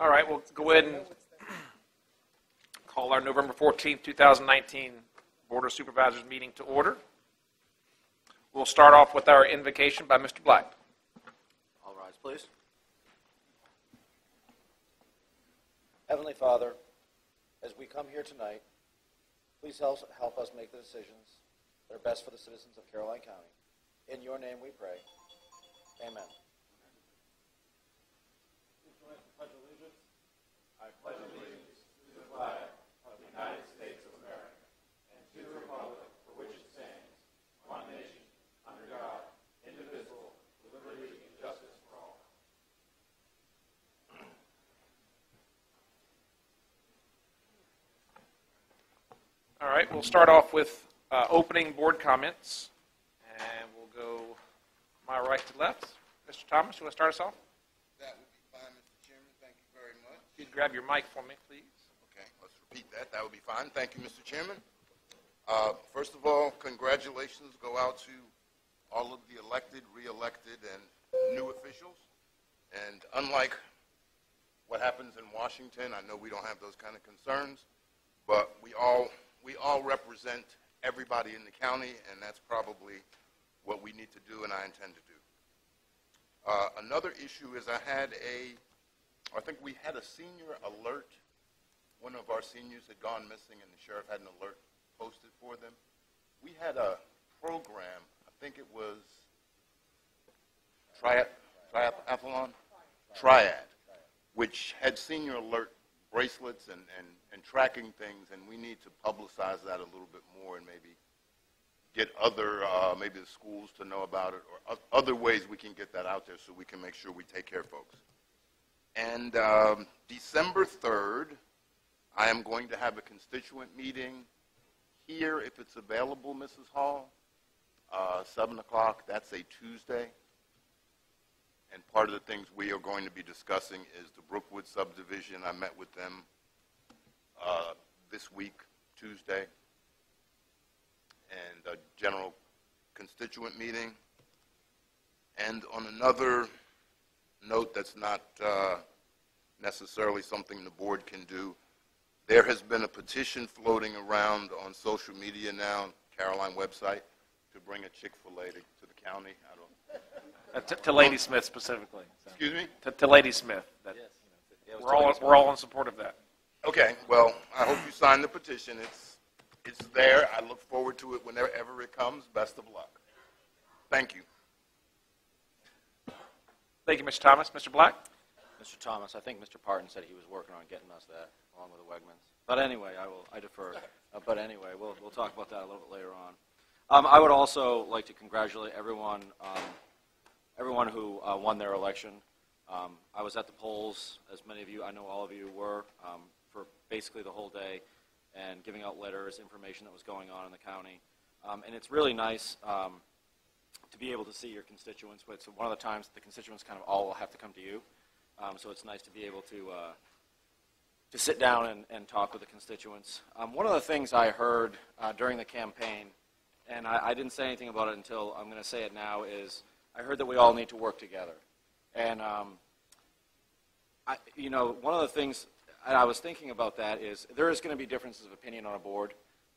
All right, we'll go ahead and call our November 14th, 2019 Board of Supervisors meeting to order. We'll start off with our invocation by Mr. Black. All rise, please. Heavenly Father, as we come here tonight, please help us make the decisions that are best for the citizens of Caroline County. In your name we pray. Amen. I pledge allegiance to the flag of the United States of America and to the republic for which it stands, one nation, under God, indivisible, with liberty and justice for all. All right, we'll start off with opening board comments, and we'll go my right to left. Mr. Thomas, you want to start us off? That would be fine, Mr. Chairman. Thank you very much. If you'd grab your mic for me, please. Okay, let's repeat that. That would be fine. Thank you, Mr. Chairman. First of all, congratulations go out to all of the elected, re-elected, and new officials. And unlike what happens in Washington, I know we don't have those kind of concerns, but we all represent everybody in the county, and that's probably what we need to do, and I intend to do. Another issue is I think we had a senior alert. One of our seniors had gone missing, and the sheriff had an alert posted for them. We had a program, I think it was Triad, which had senior alert bracelets and tracking things, and we need to publicize that a little bit more and maybe get other, maybe the schools to know about it, or other ways we can get that out there so we can make sure we take care of folks. And December 3rd, I am going to have a constituent meeting here, if it's available, Mrs. Hall, 7 o'clock. That's a Tuesday. And part of the things we are going to be discussing is the Brookwood subdivision. I met with them this week, Tuesday, and a general constituent meeting. And on another note that's not necessarily something the board can do, there has been a petition floating around on social media now, Caroline website, to bring a Chick-fil-A to the county. I don't. To Lady Smith specifically. So. Excuse me? To Lady Smith. That, Yes. we're all in support of that. Okay, well, I hope you sign the petition. It's there. I look forward to it whenever it comes. Best of luck. Thank you. Thank you, Mr. Thomas. Mr. Black? Mr. Thomas, I think Mr. Parton said he was working on getting us that, along with the Wegmans. But anyway, I defer. But anyway, we'll talk about that a little bit later on. I would also like to congratulate everyone who won their election. I was at the polls, as many of you, I know all of you were, for basically the whole day, and giving out letters, information that was going on in the county. And it's really nice to be able to see your constituents. It's one of the times the constituents kind of all will have to come to you. So it's nice to be able to sit down and talk with the constituents. One of the things I heard during the campaign, and I didn't say anything about it until I'm going to say it now, is I heard that we all need to work together. And, one of the things, and I was thinking about that, is there is going to be differences of opinion on a board.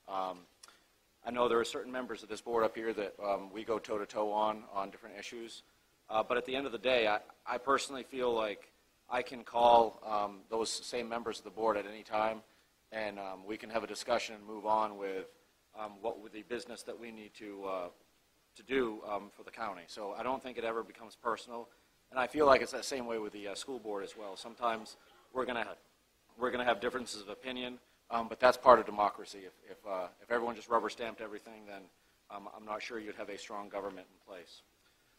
I know there are certain members of this board up here that we go toe-to-toe on different issues. But at the end of the day, I personally feel like I can call those same members of the board at any time, and we can have a discussion and move on with what would the business that we need to do for the county. So I don't think it ever becomes personal, and I feel like it's that same way with the school board as well. Sometimes we're going to have differences of opinion, but that's part of democracy. If everyone just rubber stamped everything, then I'm not sure you'd have a strong government in place.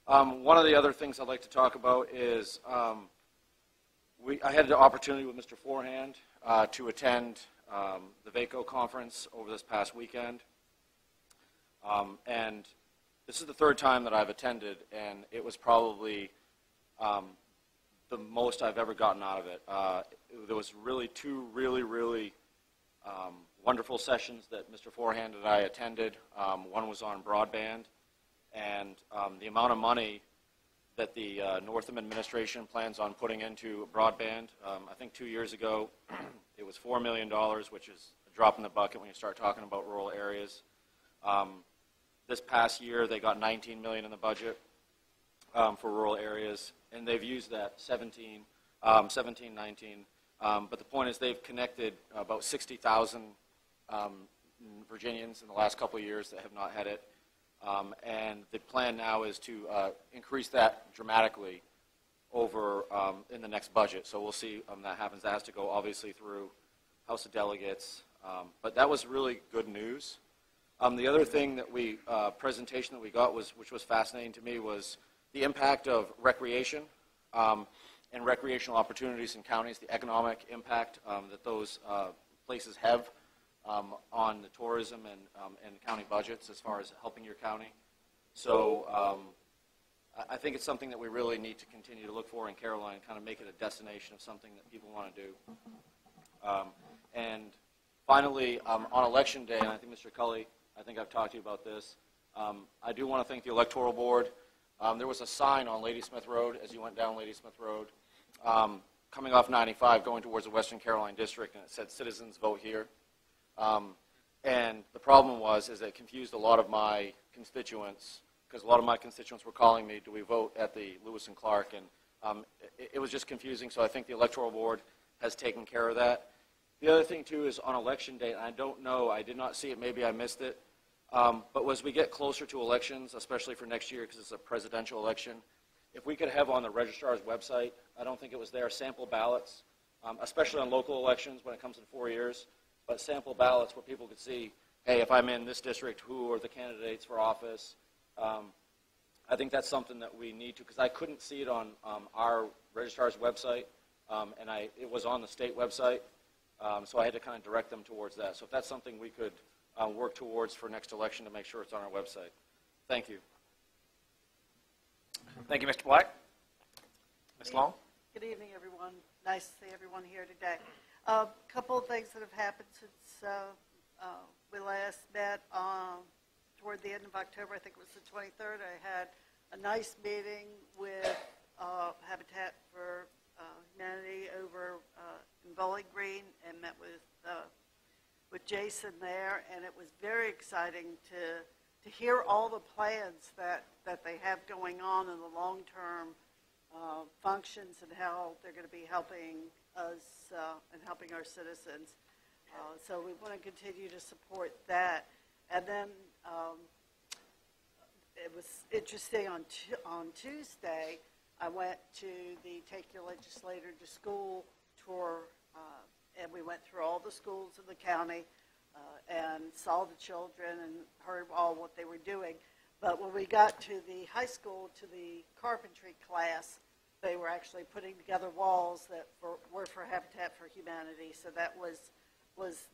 One of the other things I'd like to talk about is I had the opportunity with Mr. Forehand to attend the VACO conference over this past weekend. And this is the third time that I've attended, and it was probably the most I've ever gotten out of it. There was really two really wonderful sessions that Mr. Forehand and I attended. One was on broadband, and the amount of money that the Northam administration plans on putting into broadband. I think 2 years ago it was $4 million, which is a drop in the bucket when you start talking about rural areas. This past year they got $19 million in the budget for rural areas, and they've used that 17, 19. But the point is they've connected about 60,000 Virginians in the last couple of years that have not had it. And the plan now is to increase that dramatically over in the next budget. So we'll see that happens. That has to go obviously through House of Delegates. But that was really good news. The other thing that presentation that we got which was fascinating to me, was the impact of recreation and recreational opportunities in counties, the economic impact that those places have on the tourism and county budgets as far as helping your county. So I think it's something that we really need to continue to look for in Caroline, kind of make it a destination of something that people want to do. And finally, on Election Day, and I think Mr. Cully, I think I've talked to you about this, I do want to thank the Electoral Board. There was a sign on Ladysmith Road as you went down Ladysmith Road, coming off 95, going towards the Western Caroline District, and it said, "Citizens, vote here." And the problem is it confused a lot of my constituents, because a lot of my constituents were calling me, do we vote at the Lewis and Clark? And it was just confusing, so I think the Electoral Board has taken care of that. The other thing, too, is on Election Day, and I don't know, I did not see it, maybe I missed it, but as we get closer to elections, especially for next year because it's a presidential election, if we could have on the registrar's website, I don't think it was there, sample ballots, especially on local elections when it comes in 4 years, but sample ballots where people could see, hey, if I'm in this district, who are the candidates for office? I think that's something that we need to, because I couldn't see it on our registrar's website, and it was on the state website, so I had to kind of direct them towards that. So if that's something we could work towards for next election to make sure it's on our website. Thank you. Thank you, Mr. Black. Ms. Long? Good evening, everyone. Nice to see everyone here today. A couple of things that have happened since we last met toward the end of October. I think it was the 23rd. I had a nice meeting with Habitat for Humanity over in Bowling Green, and met with Jason there, and it was very exciting to hear all the plans that they have going on in the long-term functions and how they're going to be helping us and helping our citizens. So we want to continue to support that. And then it was interesting on Tuesday, I went to the Take Your Legislator to School tour, and we went through all the schools in the county and saw the children and heard all what they were doing. But when we got to the high school, to the carpentry class, they were actually putting together walls that were for Habitat for Humanity. So that was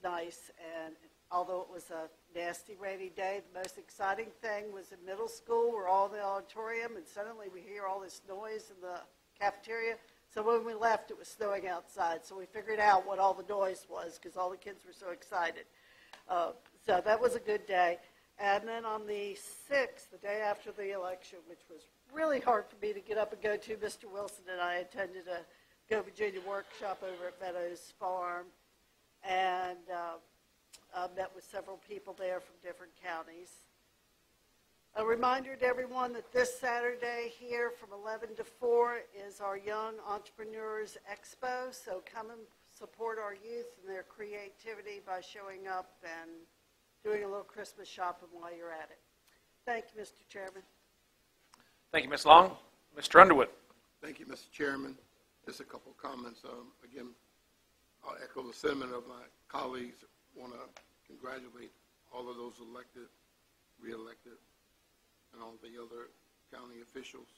nice. And although it was a nasty, rainy day, the most exciting thing was in middle school. We're all in the auditorium, and suddenly we hear all this noise in the cafeteria. So when we left, it was snowing outside. So we figured out what all the noise was because all the kids were so excited. So that was a good day. And then on the 6th, the day after the election, which was really hard for me to get up and go to, Mr. Wilson and I attended a Go Virginia workshop over at Meadows Farm, and met with several people there from different counties. A reminder to everyone that this Saturday here from 11 to 4 is our Young Entrepreneurs Expo, so come and support our youth and their creativity by showing up and doing a little Christmas shopping while you're at it. Thank you, Mr. Chairman. Thank you, Ms. Long. Mr. Underwood. Thank you, Mr. Chairman. Just a couple of comments. Again, I'll echo the sentiment of my colleagues. I want to congratulate all of those elected, re-elected, and all the other county officials.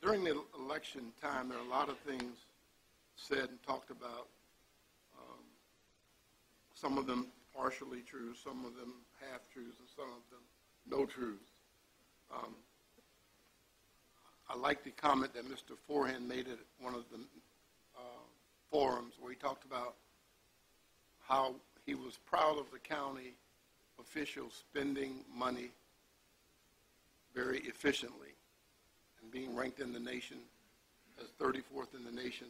During the election time, there are a lot of things said and talked about. Some of them partially true, some of them half-truths, and some of them no truths. I like the comment that Mr. Forehand made at one of the forums where he talked about how he was proud of the county officials spending money very efficiently and being ranked in the nation as 34th in the nation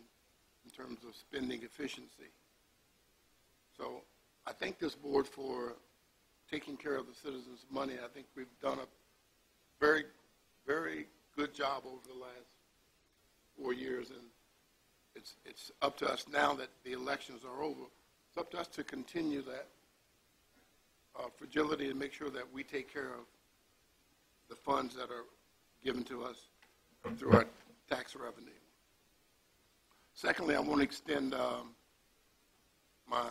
in terms of spending efficiency. So I thank this board for taking care of the citizens' money. I think we've done a very, very good job over the last 4 years, and it's up to us now that the elections are over. It's up to us to continue that fragility and make sure that we take care of the funds that are given to us through our tax revenue. Secondly, I want to extend my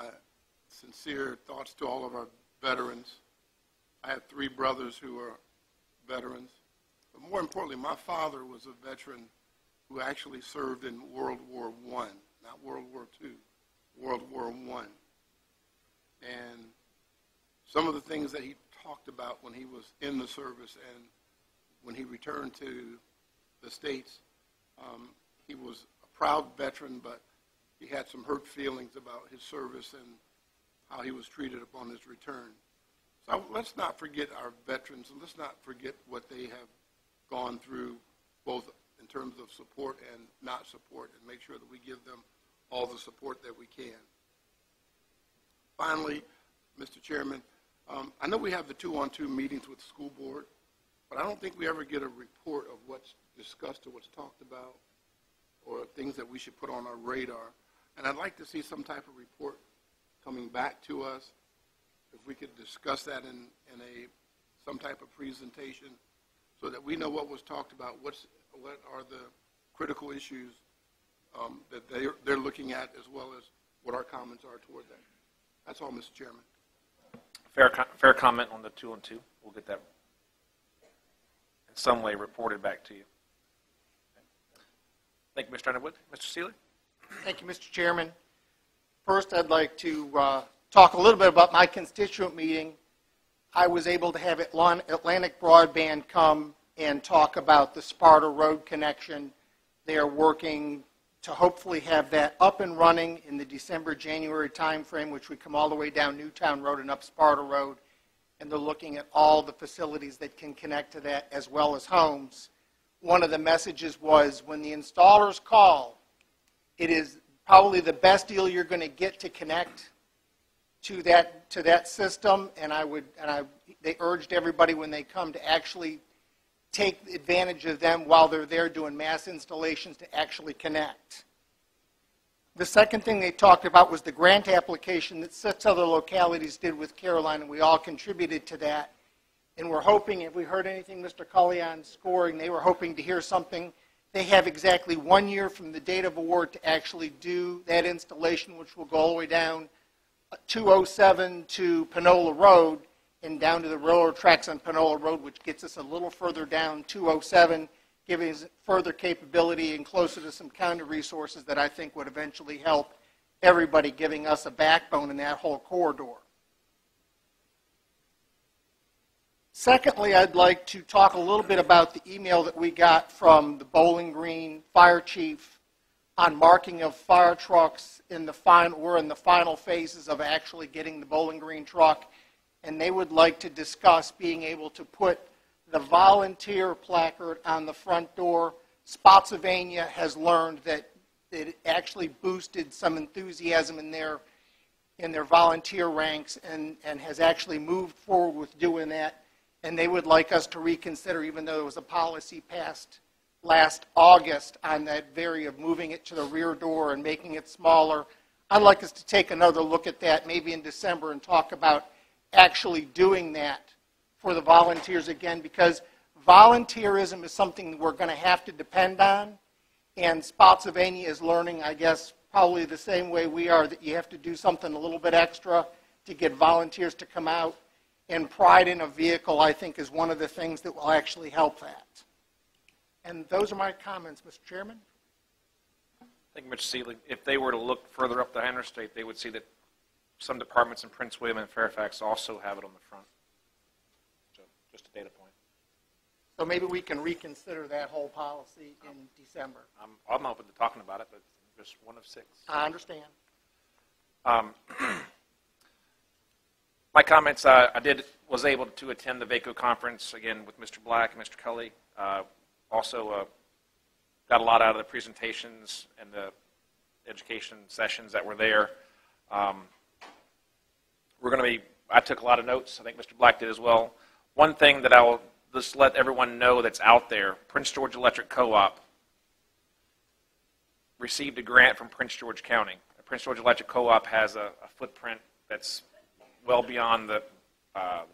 sincere thoughts to all of our veterans. I have 3 brothers who are veterans. But more importantly, my father was a veteran who actually served in World War I, not World War II, World War I. And some of the things that he talked about when he was in the service and when he returned to the States, he was a proud veteran, but he had some hurt feelings about his service and how he was treated upon his return. So let's not forget our veterans, and let's not forget what they have gone through, both in terms of support and not support, and make sure that we give them all the support that we can. Finally, Mr. Chairman, I know we have the 2-on-2 meetings with the school board, but I don't think we ever get a report of what's discussed or what's talked about or things that we should put on our radar. And I'd like to see some type of report coming back to us, if we could discuss that in some type of presentation so that we know what was talked about, what are the critical issues that they're looking at, as well as what our comments are toward that. That's all, Mr. Chairman. Fair comment on the 2-on-2. We'll get that in some way reported back to you. Thank you, Mr. Underwood. Mr. Seeley? Thank you, Mr. Chairman. First, I'd like to talk a little bit about my constituent meeting. I was able to have Atlantic Broadband come and talk about the Sparta Road connection. They are working to hopefully have that up and running in the December-January timeframe, which would come all the way down Newtown Road and up Sparta Road. And they're looking at all the facilities that can connect to that, as well as homes. One of the messages was, when the installers call, it is probably the best deal you're going to get to connect to that system. And they urged everybody when they come to actually take advantage of them while they're there doing mass installations to actually connect. The second thing they talked about was the grant application that 6 other localities did with Caroline, and we all contributed to that. And we're hoping, if we heard anything Mr. Cullion scoring, they were hoping to hear something. They have exactly 1 year from the date of award to actually do that installation, which will go all the way down 207 to Panola Road and down to the railroad tracks on Panola Road, which gets us a little further down 207, giving us further capability and closer to some county resources that I think would eventually help everybody, giving us a backbone in that whole corridor. Secondly, I'd like to talk a little bit about the email that we got from the Bowling Green Fire Chief on marking of fire trucks. We're in the final phases of actually getting the Bowling Green truck, and they would like to discuss being able to put the volunteer placard on the front door. Spotsylvania has learned that it actually boosted some enthusiasm in their volunteer ranks and has actually moved forward with doing that. And they would like us to reconsider, even though there was a policy passed last August on that of moving it to the rear door and making it smaller. I'd like us to take another look at that maybe in December and talk about actually doing that for the volunteers again, because volunteerism is something we're going to have to depend on, and Spotsylvania is learning, I guess, probably the same way we are, that you have to do something a little bit extra to get volunteers to come out, and pride in a vehicle, I think, is one of the things that will actually help that. And those are my comments, Mr. Chairman. Thank you, Mr. Seeley. If they were to look further up the interstate, they would see that some departments in Prince William and Fairfax also have it on the front. So just a data point. So maybe we can reconsider that whole policy in December. I'm open to talking about it, but just one of 6. I understand. My comments, I did was able to attend the VACO conference, again, with Mr. Black and Mr. Cully. Also got a lot out of the presentations and the education sessions that were there. I took a lot of notes. I think Mr. Black did as well. One thing that I will just let everyone know that's out there, Prince George Electric Co-op received a grant from Prince George County. Prince George Electric Co-op has a footprint that's well beyond the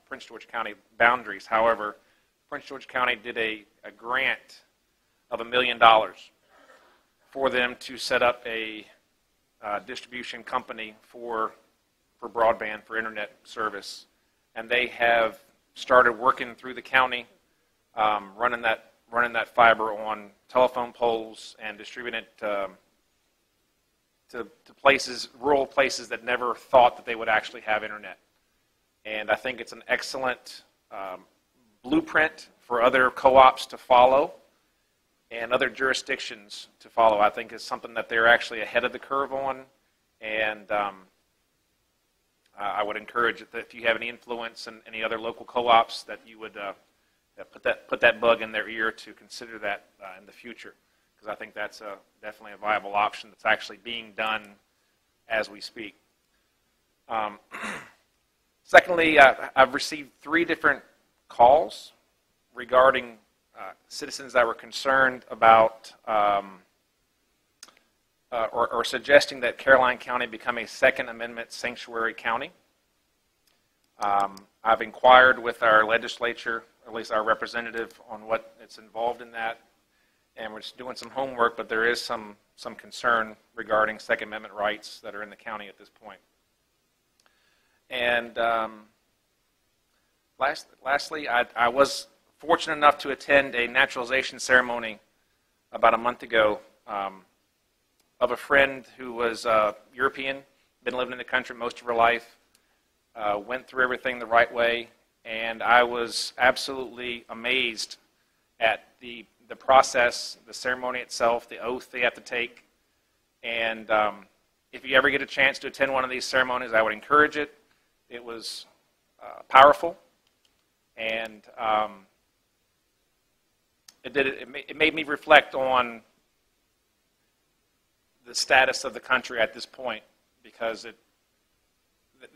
Prince George County boundaries. However, Prince George County did a grant of $1 million for them to set up a distribution company for broadband, for internet service. And they have started working through the county, running that fiber on telephone poles and distributing it to places, rural places that never thought that they would actually have internet. And I think it's an excellent blueprint for other co-ops to follow and other jurisdictions to follow. I think it's something that they're actually ahead of the curve on, and I would encourage that if you have any influence in any other local co-ops, that you would put that bug in their ear to consider that in the future, because I think that's definitely a viable option that's actually being done as we speak. Secondly, I've received 3 different calls regarding citizens that were concerned about or suggesting that Caroline County become a Second Amendment sanctuary county. I've inquired with our legislature, or at least our representative, on what it's involved in that, and we're just doing some homework, but there is some concern regarding Second Amendment rights that are in the county at this point. And lastly, I was fortunate enough to attend a naturalization ceremony about a month ago of a friend who was European, been living in the country most of her life, went through everything the right way, and I was absolutely amazed at the process, the ceremony itself, the oath they have to take. And if you ever get a chance to attend one of these ceremonies, I would encourage it. It was powerful, and it made me reflect on the status of the country at this point, because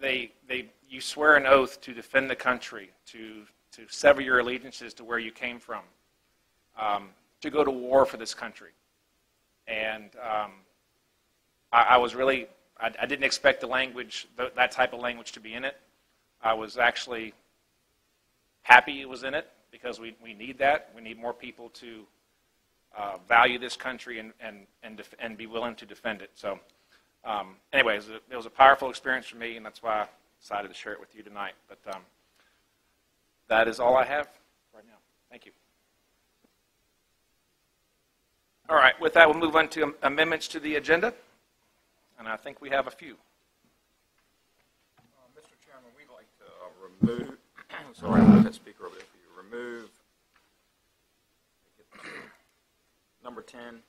you swear an oath to defend the country, to sever your allegiances to where you came from, to go to war for this country. And I was really, I didn't expect the language, that type of language to be in it. I was actually happy it was in it, because we need that. We need more people to value this country and be willing to defend it. So anyways, it was a powerful experience for me, and that's why I decided to share it with you tonight. But that is all I have right now. Thank you. All right, with that, we'll move on to amendments to the agenda, and I think we have a few. Mr. Chairman, we'd like to remove, sorry, I have that speaker over there for you. Remove number 10.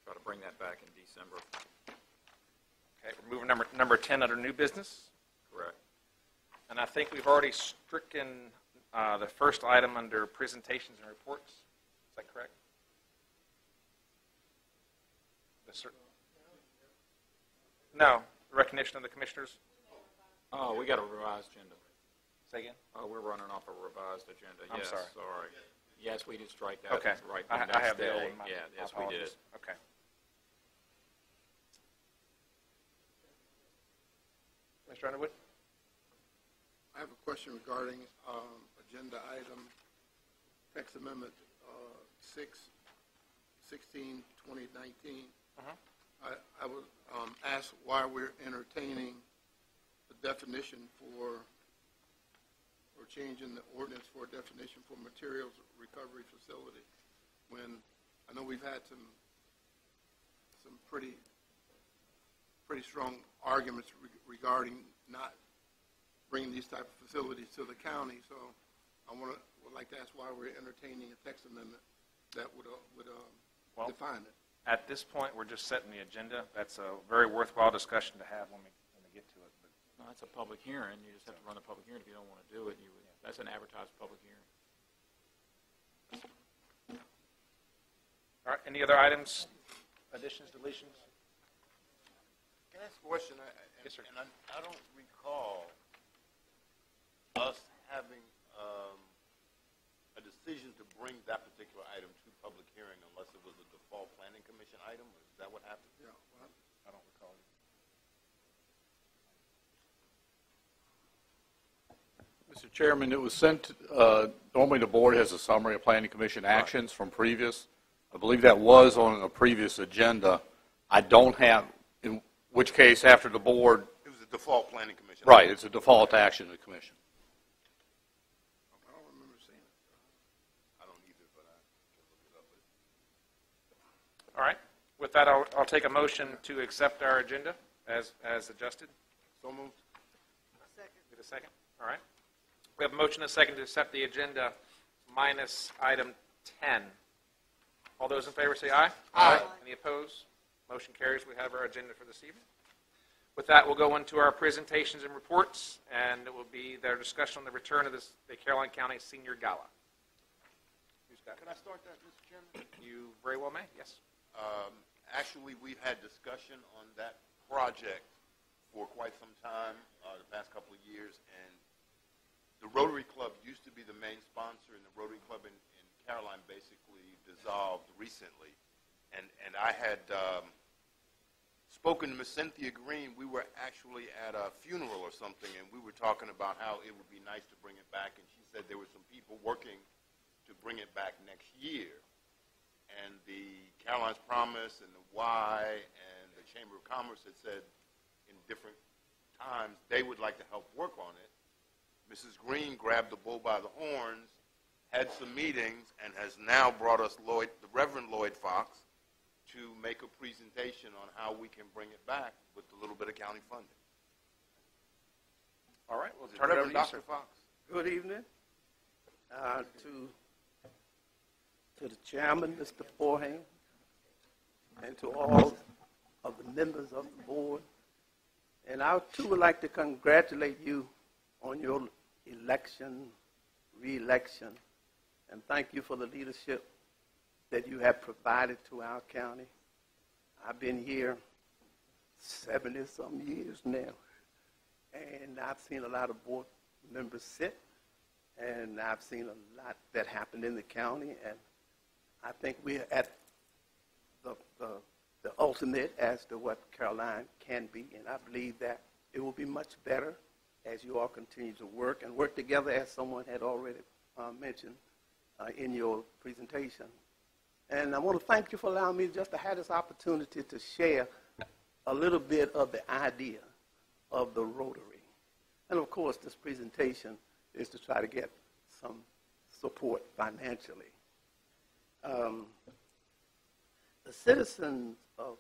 Try to bring that back in December. Okay, we're moving number 10 under new business. Correct. And I think we've already stricken the first item under presentations and reports. Is that correct? No, recognition of the commissioners. Oh, we got a revised agenda. Say again? Oh, we're running off a revised agenda. I'm Yes, sorry. Yes, we did strike that. Okay. Right. I have the old day. one. Yeah, yes, we did. Okay. Mr. Underwood? I have a question regarding agenda item, text amendment 6/16/2019. I was asked why we're entertaining the definition for, or changing the ordinance for a definition for materials recovery facility, when I know we've had some pretty strong arguments regarding not bringing these type of facilities to the county. So I would like to ask why we're entertaining a text amendment that would define it. At this point, we're just setting the agenda. That's a very worthwhile discussion to have when we get to it. But No, that's a public hearing. You just have to run the public hearing. If you don't want to do it, that's an advertised public hearing. All right, any other items, additions, deletions? Can I ask a question? Yes, sir. And I don't recall us having a decision to bring that particular item to public hearing unless it was a default planning commission item. Is that what happened? Yeah, well, I don't recall. Mr. Chairman, it was sent, normally the board has a summary of planning commission actions from previous. I believe that was on a previous agenda. I don't have, in which case after the board, It was a default planning commission. right, it's a default action of the commission. I don't remember seeing it. I don't either, but I can look it up. All right, with that, I'll take a motion to accept our agenda as adjusted. So moved. Get a second? All right. We have a motion and a second to accept the agenda minus item 10. All those in favor say aye. Aye. Any opposed? Motion carries. We have our agenda for this evening. With that, we'll go into our presentations and reports, and it will be their discussion on the return of the Caroline County Senior Gala. Who's got Can I start that, Mr. Chairman? You very well may, yes. Actually, we've had discussion on that project for quite some time, the past couple of years, and the Rotary Club used to be the main sponsor, and the Rotary Club in Caroline basically dissolved recently. And I had spoken to Miss Cynthia Green. We were actually at a funeral or something, and we were talking about how it would be nice to bring it back, and she said there were some people working to bring it back next year. And the Caroline's Promise and the Y and the Chamber of Commerce had said in different times they would like to help work on it. Mrs. Green grabbed the bull by the horns, had some meetings, and has now brought us the Reverend Lloyd Fox, to make a presentation on how we can bring it back with a little bit of county funding. All right, we'll turn it over to you, Dr. sir. Fox. Good evening to the chairman, Mr. Forehand, and to all of the members of the board. And I, too, would like to congratulate you on your election, re-election, and thank you for the leadership that you have provided to our county. I've been here 70-some years now, and I've seen a lot of board members sit, and I've seen a lot that happened in the county, and I think we're at the ultimate as to what Caroline can be, and I believe that it will be much better as you all continue to work and work together, as someone had already mentioned in your presentation. And I want to thank you for allowing me just to have this opportunity to share a little bit of the idea of the Rotary. And of course, this presentation is to try to get some support financially. The citizens of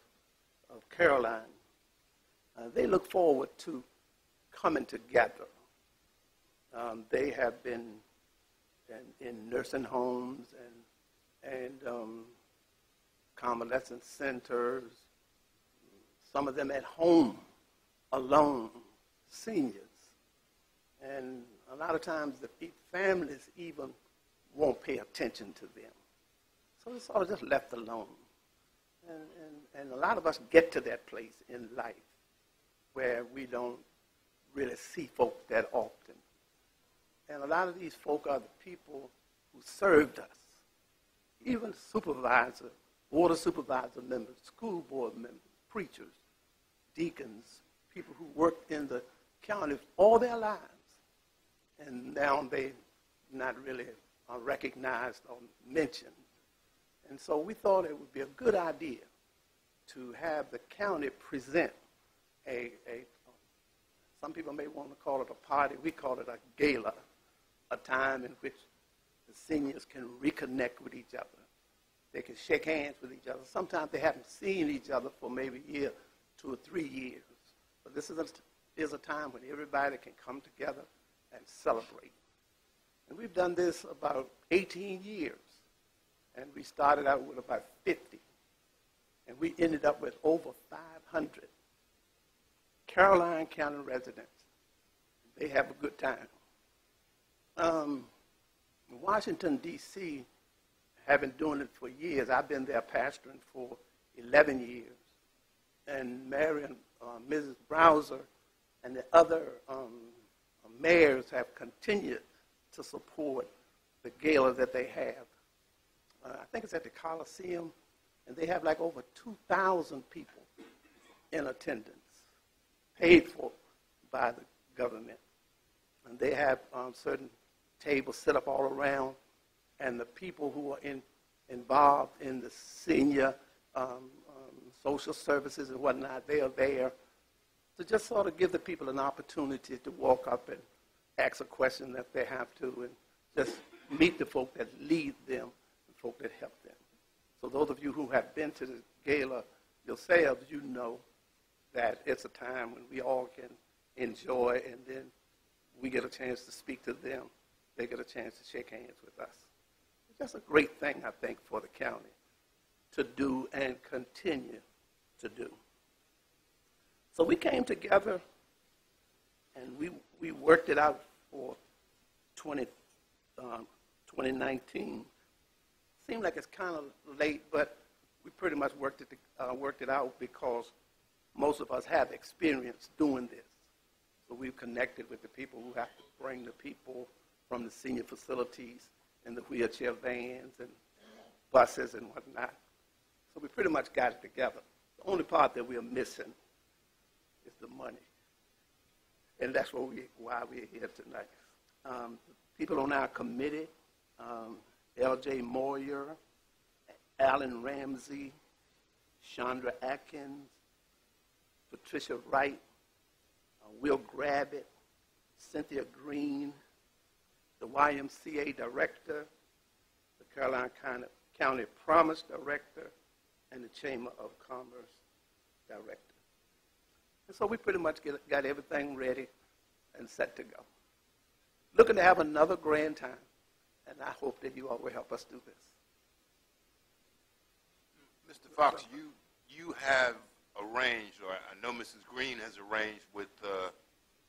Caroline, they look forward to coming together. They have been in nursing homes and convalescent centers, some of them at home, alone, seniors. And a lot of times the families even won't pay attention to them. So it's sort of just left alone. And a lot of us get to that place in life where we don't really see folk that often. And a lot of these folk are the people who served us. Even supervisor, board of supervisor members, school board members, preachers, deacons, people who worked in the county all their lives. And now they not really are recognized or mentioned. And so we thought it would be a good idea to have the county present some people may want to call it a party, we call it a gala, a time in which the seniors can reconnect with each other. They can shake hands with each other. Sometimes they haven't seen each other for maybe a year, 2 or 3 years. But this is a time when everybody can come together and celebrate. And we've done this about 18 years. And we started out with about 50. And we ended up with over 500 Caroline County residents they have a good time. Washington, D.C., have been doing it for years. I've been there pastoring for 11 years. And Marion, Mrs. Browser, and the other mayors have continued to support the gala that they have. I think it's at the Coliseum, and they have like over 2,000 people in attendance, paid for by the government. And they have certain tables set up all around, and the people who are involved in the senior social services and whatnot, they are there to just sort of give the people an opportunity to walk up and ask a question that they have to, and just meet the folk that lead them, the folk that help them. So those of you who have been to the gala yourselves, you know that it's a time when we all can enjoy, and then we get a chance to speak to them. They get a chance to shake hands with us. It's just a great thing, I think, for the county to do and continue to do. So we came together and we worked it out for 2019. Seemed like it's kind of late, but we pretty much worked it out because most of us have experience doing this. So we've connected with the people who have to bring the people from the senior facilities and the wheelchair vans and buses and whatnot. So we pretty much got it together. The only part that we are missing is the money. And that's why we're here tonight. People on our committee, L.J. Moyer, Alan Ramsey, Chandra Atkins, Patricia Wright, Will Gravitt, Cynthia Green, the YMCA director, the Carolina County Promise director, and the Chamber of Commerce director. And so we pretty much got everything ready and set to go. Looking to have another grand time, and I hope that you all will help us do this. Mr. Fox, you have arranged, or I know Mrs. Green has arranged with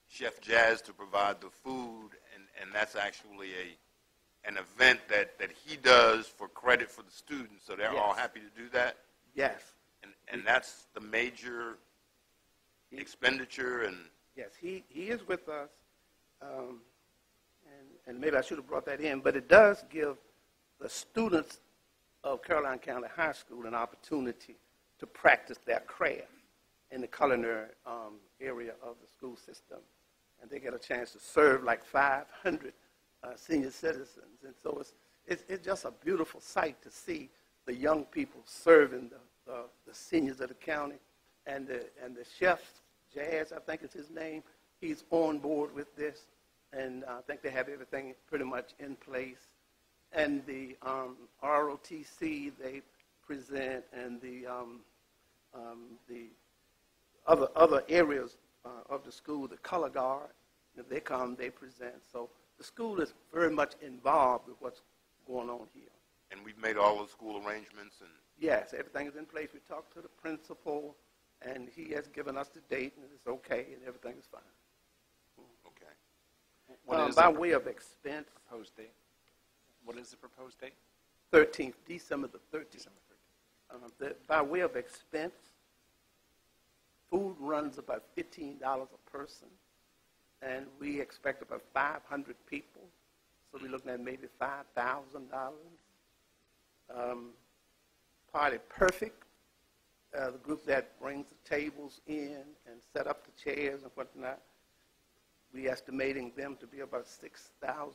Chef Jazz to provide the food, and that's actually an event that he does for credit for the students, so they're all happy to do that? Yes. And that's the major expenditure? And yes, he is with us, and maybe I should have brought that in, but it does give the students of Carolina County High School an opportunity to practice their craft in the culinary area of the school system. And they get a chance to serve like 500 senior citizens. And so it's just a beautiful sight to see the young people serving the seniors of the county. And the chef, Jazz, I think is his name, he's on board with this. And I think they have everything pretty much in place. And the ROTC they present, and the other areas of the school, the color guard, if they come, they present. So the school is very much involved with what's going on here. And we've made all the school arrangements? And yes, everything is in place. We talked to the principal, and he has given us the date, and it's okay, and everything is fine. okay. What is by the way of expense, proposed date? What is the proposed date? 13th, December the 13th. December 13th. By way of expense, food runs about $15 a person, and we expect about 500 people, so we're looking at maybe $5,000. Party Perfect, the group that brings the tables in and set up the chairs and whatnot, we estimating them to be about $6,000.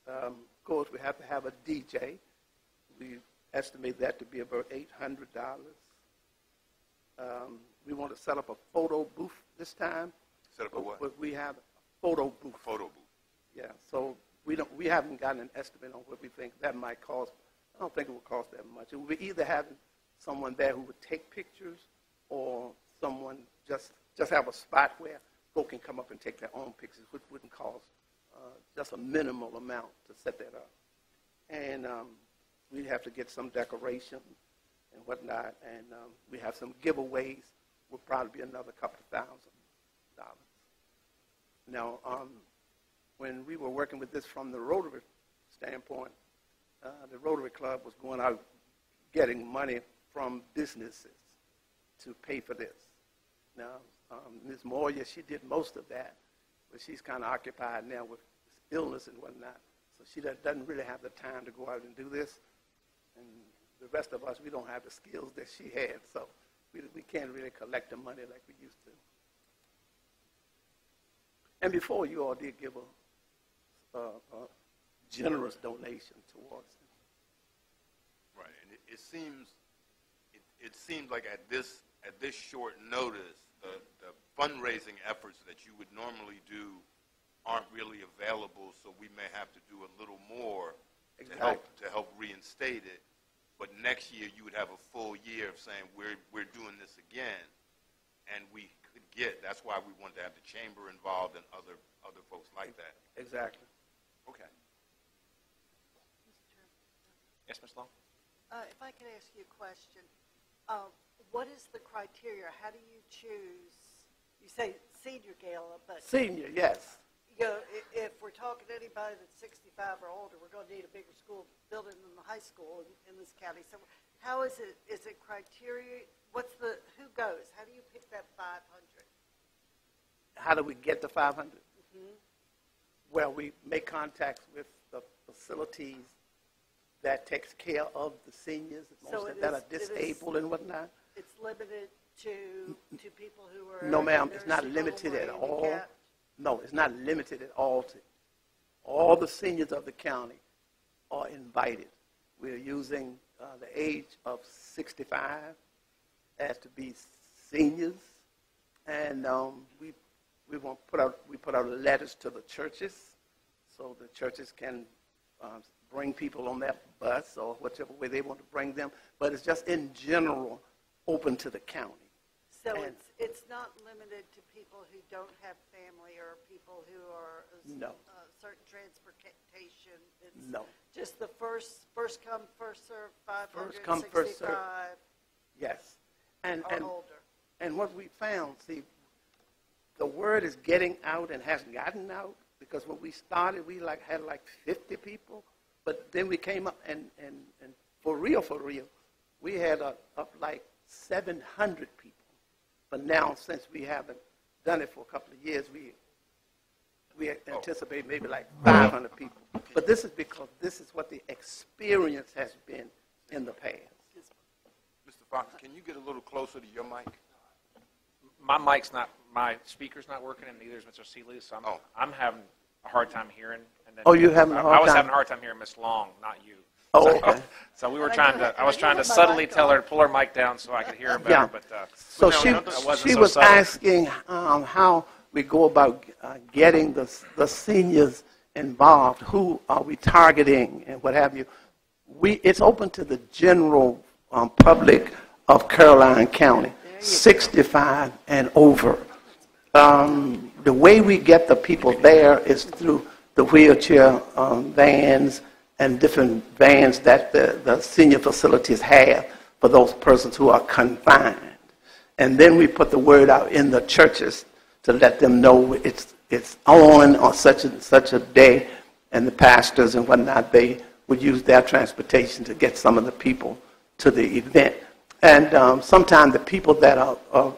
Of course, we have to have a DJ. We estimate that to be about $800. We want to set up a photo booth this time. Set up a what? But we have a photo booth. Photo booth. Yeah, so we haven't gotten an estimate on what we think that might cost. I don't think it will cost that much. It will be either having someone there who would take pictures, or someone just have a spot where folk can come up and take their own pictures, which wouldn't cost just a minimal amount to set that up. And we'd have to get some decoration and whatnot, and we have some giveaways. Will probably be another couple of $1,000. Now, when we were working with this from the Rotary standpoint, the Rotary Club was going out getting money from businesses to pay for this. Now, Ms. Moya, she did most of that, but she's kind of occupied now with illness and whatnot, so she doesn't really have the time to go out and do this. And the rest of us, we don't have the skills that she had, so we can't really collect the money like we used to. And before, you all did give a generous donation towards it. Right, and it seems like at this short notice, the fundraising efforts that you would normally do aren't really available, so we may have to do a little more to help reinstate it. But next year, you would have a full year of saying we're doing this again, and we could get. That's why we wanted to have the chamber involved and other folks like that. Exactly. Okay. Yes, Ms. Long? If I could ask you a question, what is the criteria? How do you choose? You say senior gala, but Senior, yes. you know, if we're talking to anybody that's 65 or older, we're going to need a bigger school building than the high school in this county. So, how is it? Is it criteria? Who goes? How do you pick that 500? How do we get the 500? Well, we make contacts with the facilities that takes care of the seniors that are disabled and whatnot. It's limited to people who are No, ma'am, it's not limited at all. No, it's not limited at all. All the seniors of the county are invited. We're using the age of 65 as to be seniors, and we put out letters to the churches, so the churches can bring people on that bus or whichever way they want to bring them. But it's just in general open to the county. So it's not limited to people who don't have family or people who are certain transportation. It's just the first come, first serve, 500, First come, first 65 serve. Yes. And older. And what we found, see, the word is getting out and has gotten out, because when we started, we had 50 people, but then we came up and for real, we had up like 700 people. But now, since we haven't done it for a couple of years, we anticipate maybe like 500 people. But this is because this is what the experience has been in the past. Mr. Fox, can you get a little closer to your mic? My speaker's not working, and neither is Mr. Seeley, so I'm having a hard time hearing. And then You're having a hard time? I was having a hard time hearing Miss Long, not you. Okay. So we were I was trying to subtly tell her to pull her mic down so I could hear her better. Yeah. But So she she was asking how we go about getting the seniors involved. Who are we targeting and what have you? It's open to the general public of Caroline County, 65 and over. The way we get the people there is through the wheelchair vans and different vans that the senior facilities have for those persons who are confined. And then we put the word out in the churches to let them know it's on such and such a day, and the pastors and whatnot, they would use their transportation to get some of the people to the event. And sometimes the people that are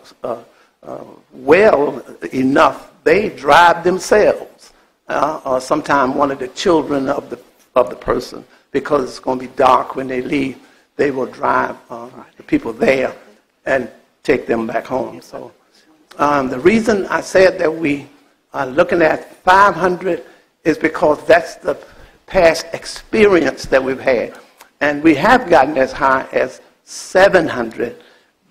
well enough, they drive themselves, or sometimes one of the children of the person, because it's going to be dark when they leave, they will drive the people there and take them back home. So the reason I said that we are looking at 500 is because that's the past experience that we've had. And we have gotten as high as 700,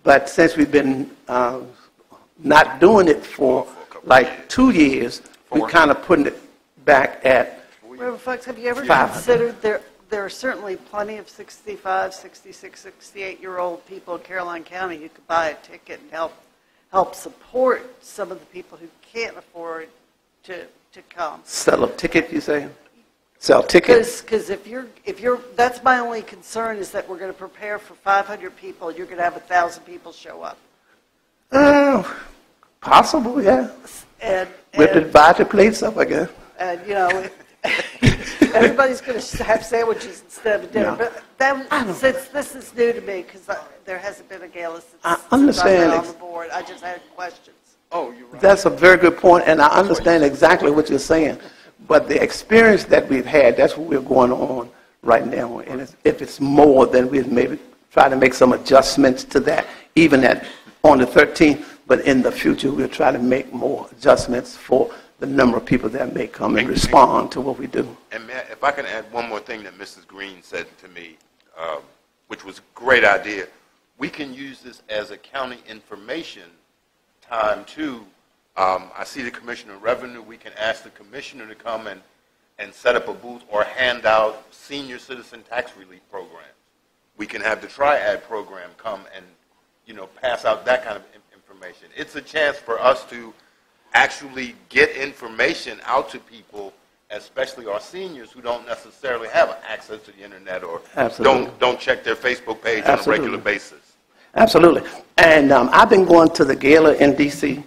but since we've been not doing it for like 2 years, we're kind of putting it back at Reverend Fox, have you ever 500. considered there are certainly plenty of 65, 66, 68-year-old people in Caroline County who could buy a ticket and help support some of the people who can't afford to come? Sell a ticket, you say? Sell tickets? Because if you're, that's my only concern, is that we're going to prepare for 500 people, you're going to have 1,000 people show up. Possible, yeah. And We'll divide the plates up, I guess. And, you know, everybody's going to have sandwiches instead of dinner. Yeah. But since this is new to me, because there hasn't been a gala since I I've been understand. on the board, I just had questions. Oh, you're right. That's a very good point, and I understand exactly what you're saying. But the experience that we've had, that's what we're going on right now. And if it's more, then we'll maybe try to make some adjustments to that, even on the 13th. But in the future, we'll try to make more adjustments for the number of people that may come and respond to what we do. And Matt, if I can add one more thing that Mrs. Green said to me, which was a great idea. We can use this as a county information time too. I see the Commissioner of Revenue. We can ask the Commissioner to come and set up a booth or hand out senior citizen tax relief programs. We can have the Triad program come and, you know, pass out that kind of information. It's a chance for us to actually get information out to people, especially our seniors who don't necessarily have access to the internet or don't check their Facebook page on a regular basis. Absolutely. And I've been going to the gala in D.C.,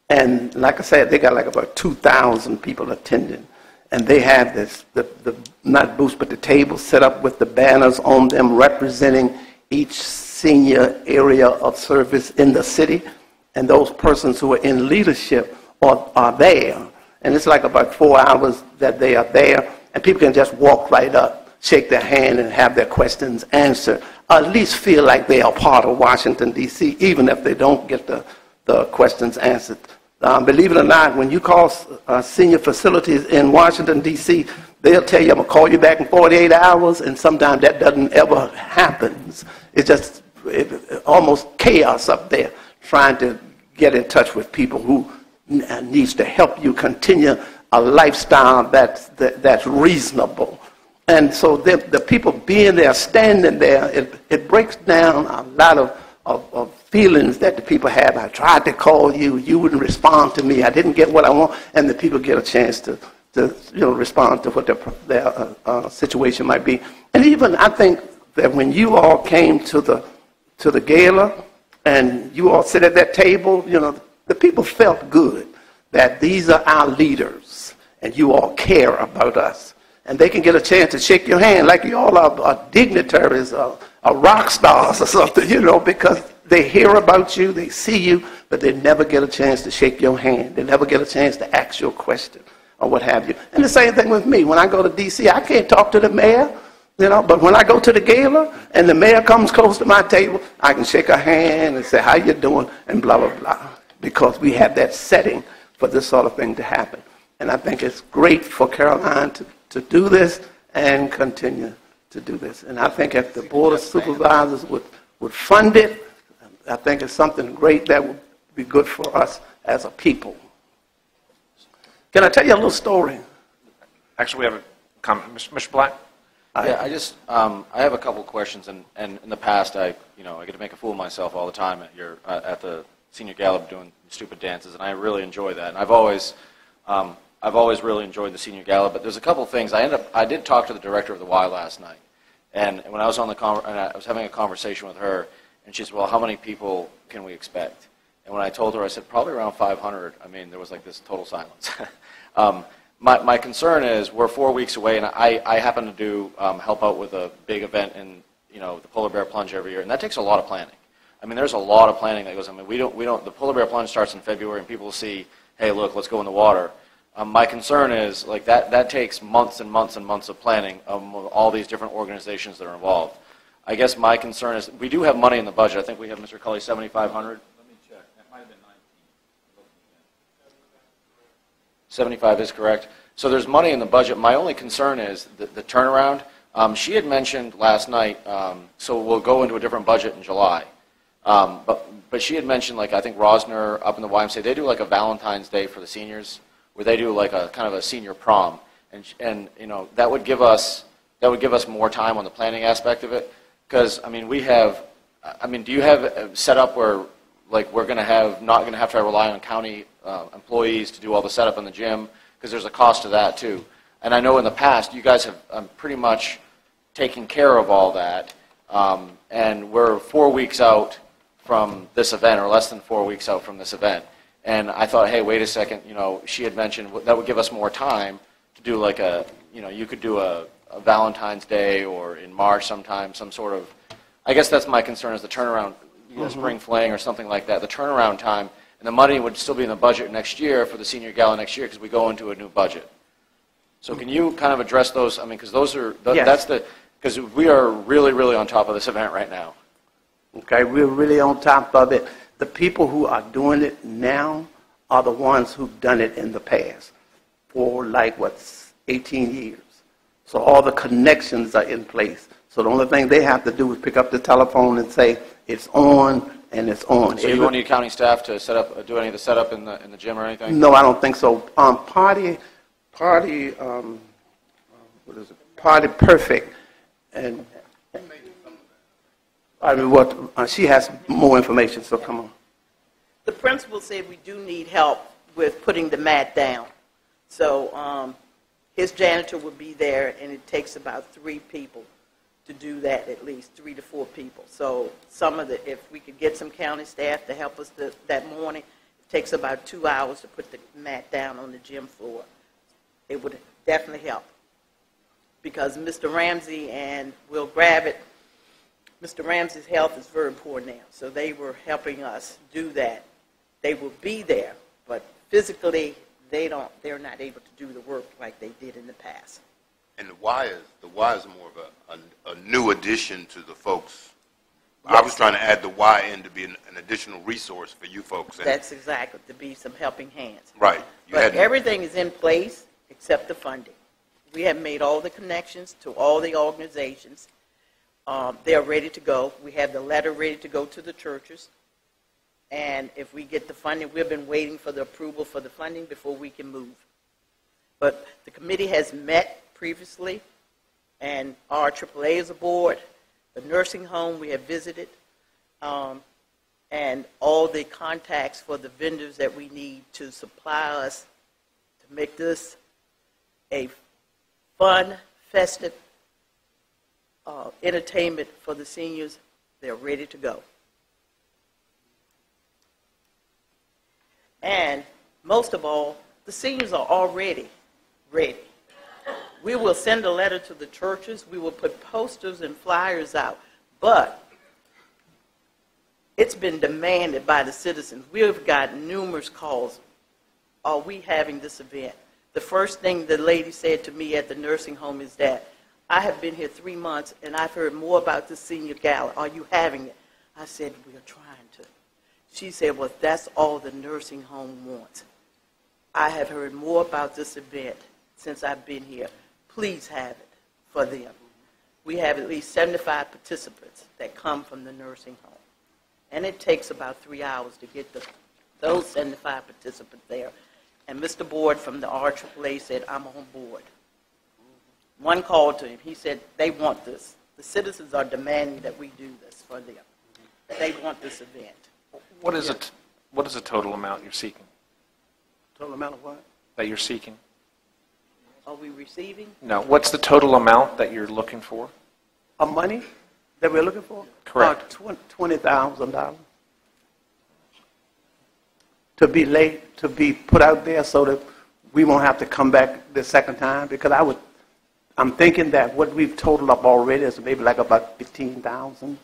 and like I said, they got like about 2,000 people attending. And they have this, not booths, but the tables set up with the banners on them representing each senior area of service in the city. And those persons who are in leadership are there. And it's like about 4 hours that they are there. And people can just walk right up, shake their hand, and have their questions answered. Or at least feel like they are part of Washington, D.C., even if they don't get the questions answered. Believe it or not, when you call senior facilities in Washington, D.C., they'll tell you, I'm going to call you back in 48 hours, and sometimes that doesn't ever happen. It's just almost chaos up there trying to get in touch with people who needs to help you continue a lifestyle that's reasonable. And so the people being there, standing there, it breaks down a lot of feelings that the people have. I tried to call you, you wouldn't respond to me, I didn't get what I want, and the people get a chance to respond to what their situation might be. And even I think that when you all came to the gala and you all sit at that table, the people felt good that these are our leaders and you all care about us. And they can get a chance to shake your hand like you all are dignitaries, are rock stars or something, because they hear about you, they see you, but they never get a chance to shake your hand. They never get a chance to ask you a question or what have you. And the same thing with me. When I go to D.C., I can't talk to the mayor, but when I go to the gala and the mayor comes close to my table, I can shake her hand and say, how you doing, and blah, blah, blah, because we have that setting for this sort of thing to happen. And I think it's great for Caroline to do this and continue to do this. And I think if the Board of Supervisors would fund it, I think it's something great that would be good for us as a people. Can I tell you a little story? Actually, we have a comment. Mr. Black? Yeah, I have a couple of questions, and in the past, I get to make a fool of myself all the time at the senior gala doing stupid dances, and I really enjoy that. And I've always really enjoyed the senior gala, but there's a couple of things. I did talk to the director of the Y last night, and when I was on I was having a conversation with her, and she said, well, how many people can we expect? And when I told her, I said, probably around 500. I mean, there was like this total silence. My concern is we're 4 weeks away, and I happen to help out with a big event in the Polar Bear Plunge every year, and that takes a lot of planning. I mean, there's a lot of planning that goes. I mean, we don't. The Polar Bear Plunge starts in February, and people see, hey, look, let's go in the water. My concern is like that takes months and months and months of planning of all these different organizations that are involved. I guess my concern is we do have money in the budget. I think we have, Mr. Cully, 7,500. Let me check. That might have been 19. 75 is correct. So there's money in the budget. My only concern is the turnaround. She had mentioned last night, so we'll go into a different budget in July. But she had mentioned, like, I think Rosner up in the YMCA, they do like a Valentine's Day for the seniors, where they do like a kind of a senior prom, and that would give us more time on the planning aspect of it. Because do you have set up where like we're not going to have to rely on county employees to do all the setup in the gym, because there's a cost to that too. And I know in the past you guys have pretty much taken care of all that, and we're 4 weeks out from this event, or less than 4 weeks out from this event. And I thought, hey, wait a second, you know, she had mentioned that would give us more time to do like a, you know, you could do a Valentine's Day or in March sometime, some sort of, I guess that's my concern is the turnaround, you know, spring fling or something like that, the turnaround time, and the money would still be in the budget next year for the senior gala next year because we go into a new budget. So can you kind of address those? I mean, because those are, Yes. that's the, because we are really, really on top of this event right now. Okay, we're really on top of it. The people who are doing it now are the ones who've done it in the past for like, 18 years. So all the connections are in place. So the only thing they have to do is pick up the telephone and say, it's on, and it's on. So you won't need county staff to set up, do any of the setup in the gym or anything? No, I don't think so. Party Perfect, and I mean, she has more information, so come on. The principal said we do need help with putting the mat down. So his janitor will be there, and it takes about 3 people to do that, at least 3 to 4 people. So if we could get some county staff to help us that morning, it takes about 2 hours to put the mat down on the gym floor. It would definitely help. Because Mr. Ramsey and we'll grab it, Mr. Ramsey's health is very poor now, so they were helping us do that. They will be there, but physically they're not able to do the work like they did in the past. And the Y is more of a new addition to the folks. Yes. I was trying to add the Y in to be an additional resource for you folks. And That's exactly, to be some helping hands. right. But everything is in place except the funding. We have made all the connections to all the organizations. They're ready to go. We have the letter ready to go to the churches. And if we get the funding, we've been waiting for the approval for the funding before we can move. But the committee has met previously, and our AAA is aboard. The nursing home we have visited, and all the contacts for the vendors that we need to supply us to make this a fun, festive entertainment for the seniors. They're ready to go. And most of all, the seniors are already ready. We will send a letter to the churches. We will put posters and flyers out. But it's been demanded by the citizens. We have got numerous calls. Are we having this event? The first thing the lady said to me at the nursing home is that, I have been here 3 months, and I've heard more about the senior gala. Are you having it? I said, we're trying to. She said, well, that's all the nursing home wants. I have heard more about this event since I've been here. Please have it for them. We have at least 75 participants that come from the nursing home. And it takes about 3 hours to get those 75 participants there. And Mr. Board from the RAAA said, I'm on board. One called to him. He said, they want this. The citizens are demanding that we do this for them. They want this event. What is it? What is the total amount you're seeking? Total amount of what? That you're seeking? Are we receiving? No. What's the total amount that you're looking for? Of money that we're looking for? Correct. $20,000. To be put out there so that we won't have to come back the second time, because I'm thinking that what we've totaled up already is maybe like about 15,000.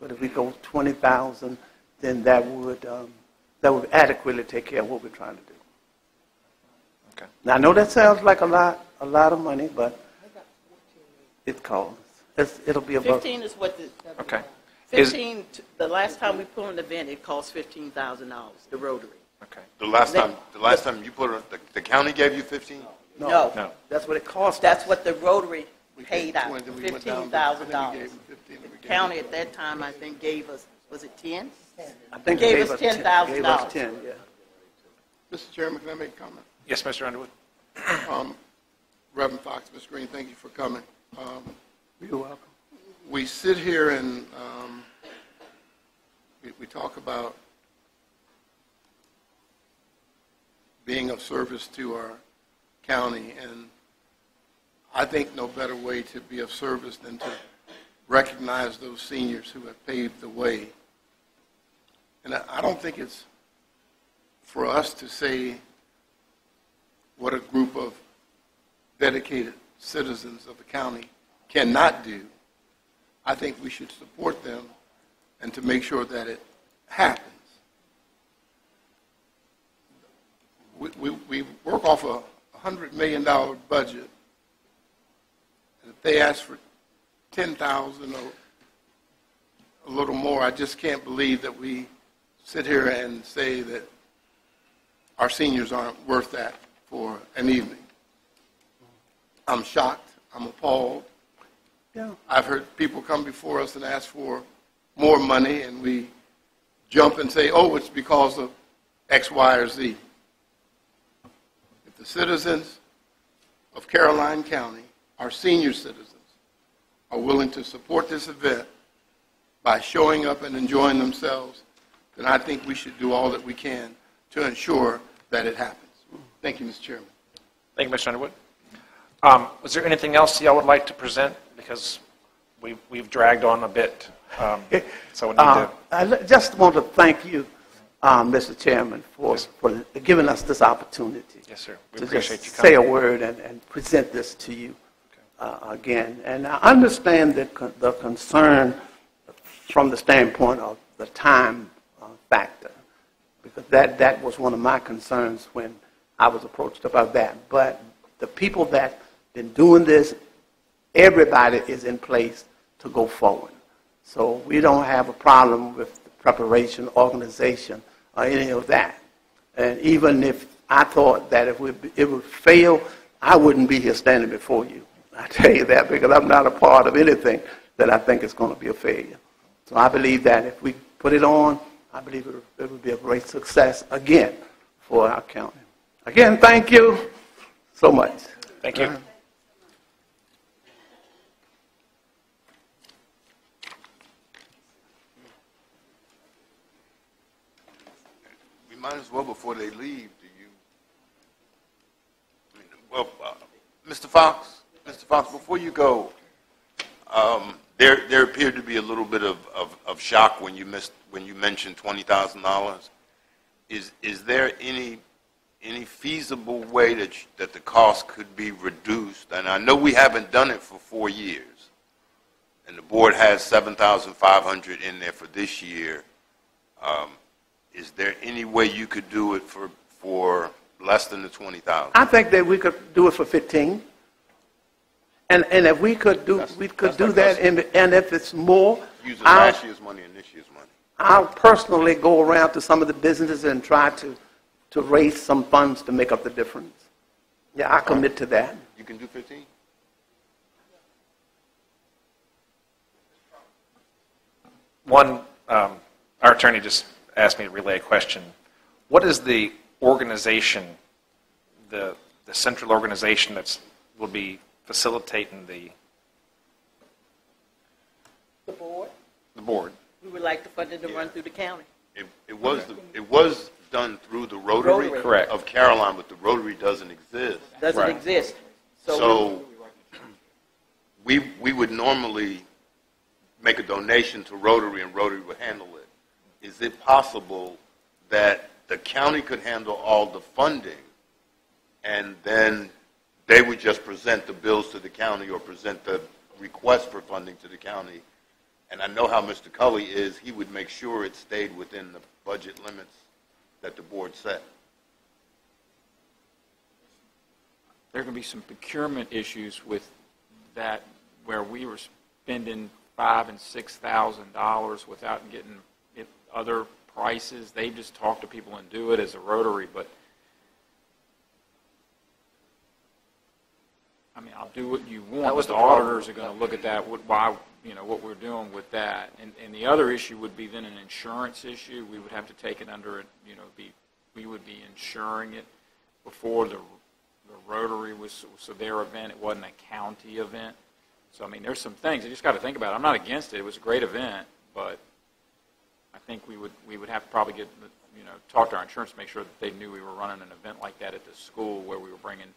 But if we go 20,000, then that would adequately take care of what we're trying to do. Okay. Now I know that sounds like a lot of money, but it costs. It'll be about 15 is what the... Okay. 15, the last time we put on an event, it cost $15,000, the Rotary. Okay. The last time you put it, the county gave you 15? No. No. That's what it costs. That's what the Rotary We gave paid out, 20, then we went down to- $15,000. then we gave them 15, then we The gave county them- at that time, I think, gave us, was it 10? I think Gave they us $10,000. $10,000. Gave us 10, yeah. Mr. Chairman, can I make a comment? Yes, Mr. Underwood. Reverend Fox, Ms. Green, thank you for coming. You're welcome. We sit here and we talk about being of service to our county, and I think no better way to be of service than to recognize those seniors who have paved the way. And I don't think it's for us to say what a group of dedicated citizens of the county cannot do, I think we should support them and to make sure that it happens. We work off a $100 million budget, and if they ask for 10,000 or a little more, I just can't believe that we sit here and say that our seniors aren't worth that for an evening. I'm shocked. I'm appalled. Yeah. I've heard people come before us and ask for more money, and we jump and say, oh, it's because of X, Y, or Z. If the citizens of Caroline County, our senior citizens, are willing to support this event by showing up and enjoying themselves, then I think we should do all that we can to ensure that it happens. Thank you, Mr. Chairman. Thank you, Mr. Underwood. Was there anything else y'all would like to present? Because we've dragged on a bit, so we need to. I just want to thank you, Mr. Chairman, for giving us this opportunity. Yes, sir. We To appreciate just you coming. say a word and present this to you again. And I understand the concern from the standpoint of the time factor, because that was one of my concerns when I was approached about that. But the people that been doing this, everybody is in place to go forward. So we don't have a problem with the preparation, organization, or any of that. And even if I thought that if it would fail, I wouldn't be here standing before you. I tell you that because I'm not a part of anything that I think is going to be a failure. So I believe that if we put it on, I believe it would be a great success again for our county. Again, thank you so much. Thank you. We might as well, before they leave, Mr. Fox, before you go, there appeared to be a little bit of shock when you mentioned $20,000. Is there any feasible way that the cost could be reduced? And I know we haven't done it for 4 years, and the board has $7,500 in there for this year. Is there any way you could do it for less than the $20,000? I think that we could do it for 15. And if we could do that, and if it's more, Using last year's money and this year's money. I'll personally go around to some of the businesses and try to raise some funds to make up the difference. Yeah, I commit to that. You can do 15? One, our attorney just asked me to relay a question. What is the organization, the central organization that will be facilitating the board. The board. We would like the funding to run through the county. It was done through the Rotary, Correct. of Caroline, but the Rotary doesn't exist. Doesn't Right. exist. So we would normally make a donation to Rotary, and Rotary would handle it. Is it possible that the county could handle all the funding, and then they would just present the bills to the county or present the request for funding to the county? And I know how Mr. Cully is. He would make sure it stayed within the budget limits that the board set. There are going to be some procurement issues with that, where we were spending $5,000 and $6,000 without getting other prices. They just talk to people and do it as a Rotary, but I mean, I'll do what you want. That was but the the problem. auditors are going to look at that. What we're doing with that, and the other issue would be then an insurance issue. We would have to take it under it. We would be insuring it before the Rotary was their event. It wasn't a county event. So I mean, there's some things you just got to think about. I'm not against it. It was a great event, but I think we would have to probably talk to our insurance to make sure that they knew we were running an event like that at the school where we were bringing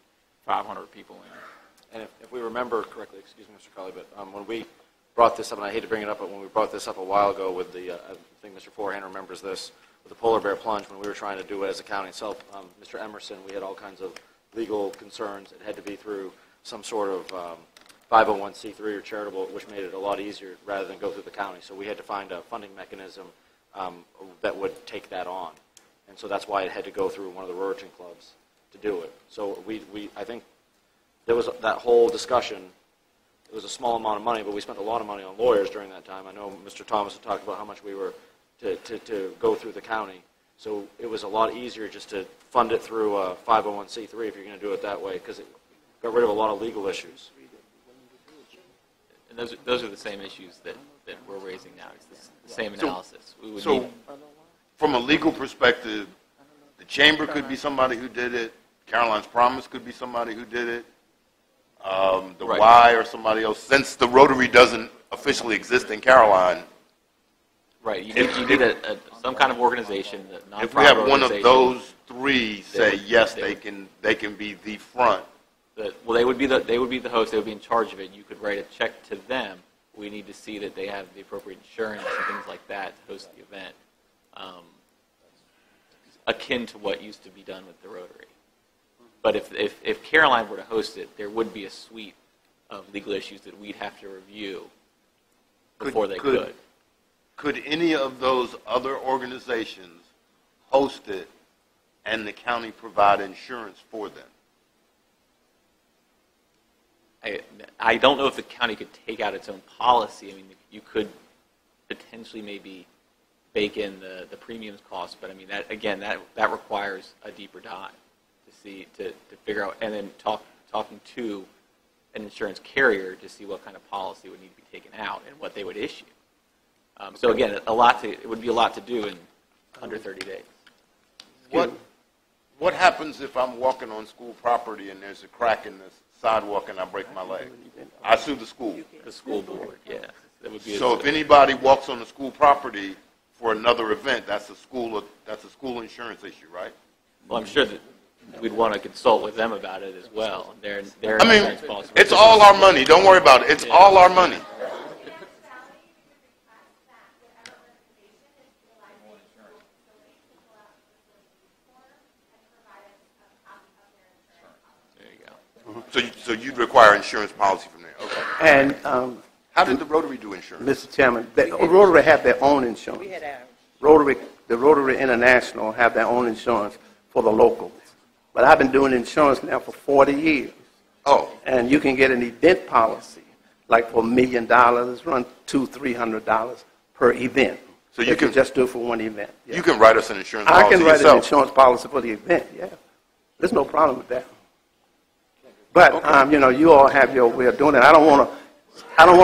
500 people in. And if we remember correctly, excuse me, Mr. Cully, but when we brought this up, and I hate to bring it up, but when we brought this up a while ago with I think Mr. Forehand remembers this, with the polar bear plunge when we were trying to do it as a county itself. Mr. Emerson, we had all kinds of legal concerns. It had to be through some sort of 501c3 or charitable, which made it a lot easier rather than go through the county. So we had to find a funding mechanism that would take that on. And so that's why it had to go through one of the Rotary clubs to do it. So I think there was that whole discussion. It was a small amount of money, but we spent a lot of money on lawyers during that time. I know Mr. Thomas had talked about how much we were to go through the county. So it was a lot easier just to fund it through a 501c3 if you're going to do it that way, because it got rid of a lot of legal issues. And those are the same issues that we're raising now. It's the same analysis. We would So, need, from a legal perspective, the chamber could be somebody who did it, Caroline's Promise could be somebody who did it, the Right. Y or somebody else, since the Rotary doesn't officially exist in Caroline. right, you need some kind of organization, a nonprofit If we have one of organization those three say, would- yes, they they can be the front. well, they would be the host. They would be in charge of it. You could write a check to them. We need to see that they have the appropriate insurance and things like that to host the event, akin to what used to be done with the Rotary. But if Caroline were to host it, there would be a suite of legal issues that we'd have to review before they could. Could any of those other organizations host it and the county provide insurance for them? I don't know if the county could take out its own policy. I mean, you could potentially maybe bake in the premiums cost, but I mean, that requires a deeper dive to figure out, and then talking to an insurance carrier to see what kind of policy would need to be taken out and what they would issue. So again, it would be a lot to do in under 30 days. What happens if I'm walking on school property and there's a crack in the sidewalk and I break my leg? I sue the school. The school board, yeah. That would be So if anybody walks on the school property for another event, that's a school insurance issue, right? Well, I'm sure that we'd want to consult with them about it as well. Their I mean, insurance policy. it's all our money. Don't worry about it. It's all our money. There you go. So you'd require insurance policy from there. Okay. And, How did the Rotary do insurance? Mr. Chairman, the Rotary have their own insurance. We had ours. The Rotary International have their own insurance for the locals. But I've been doing insurance now for 40 years. Oh, And you can get an event policy, like for $1 million, run $200-300 per event. So you If can- just do it for one event. Yeah. you can write us an insurance I policy can write an yourself. insurance policy for the event, yeah. There's no problem with that. But, you all have your way of doing it. I don't want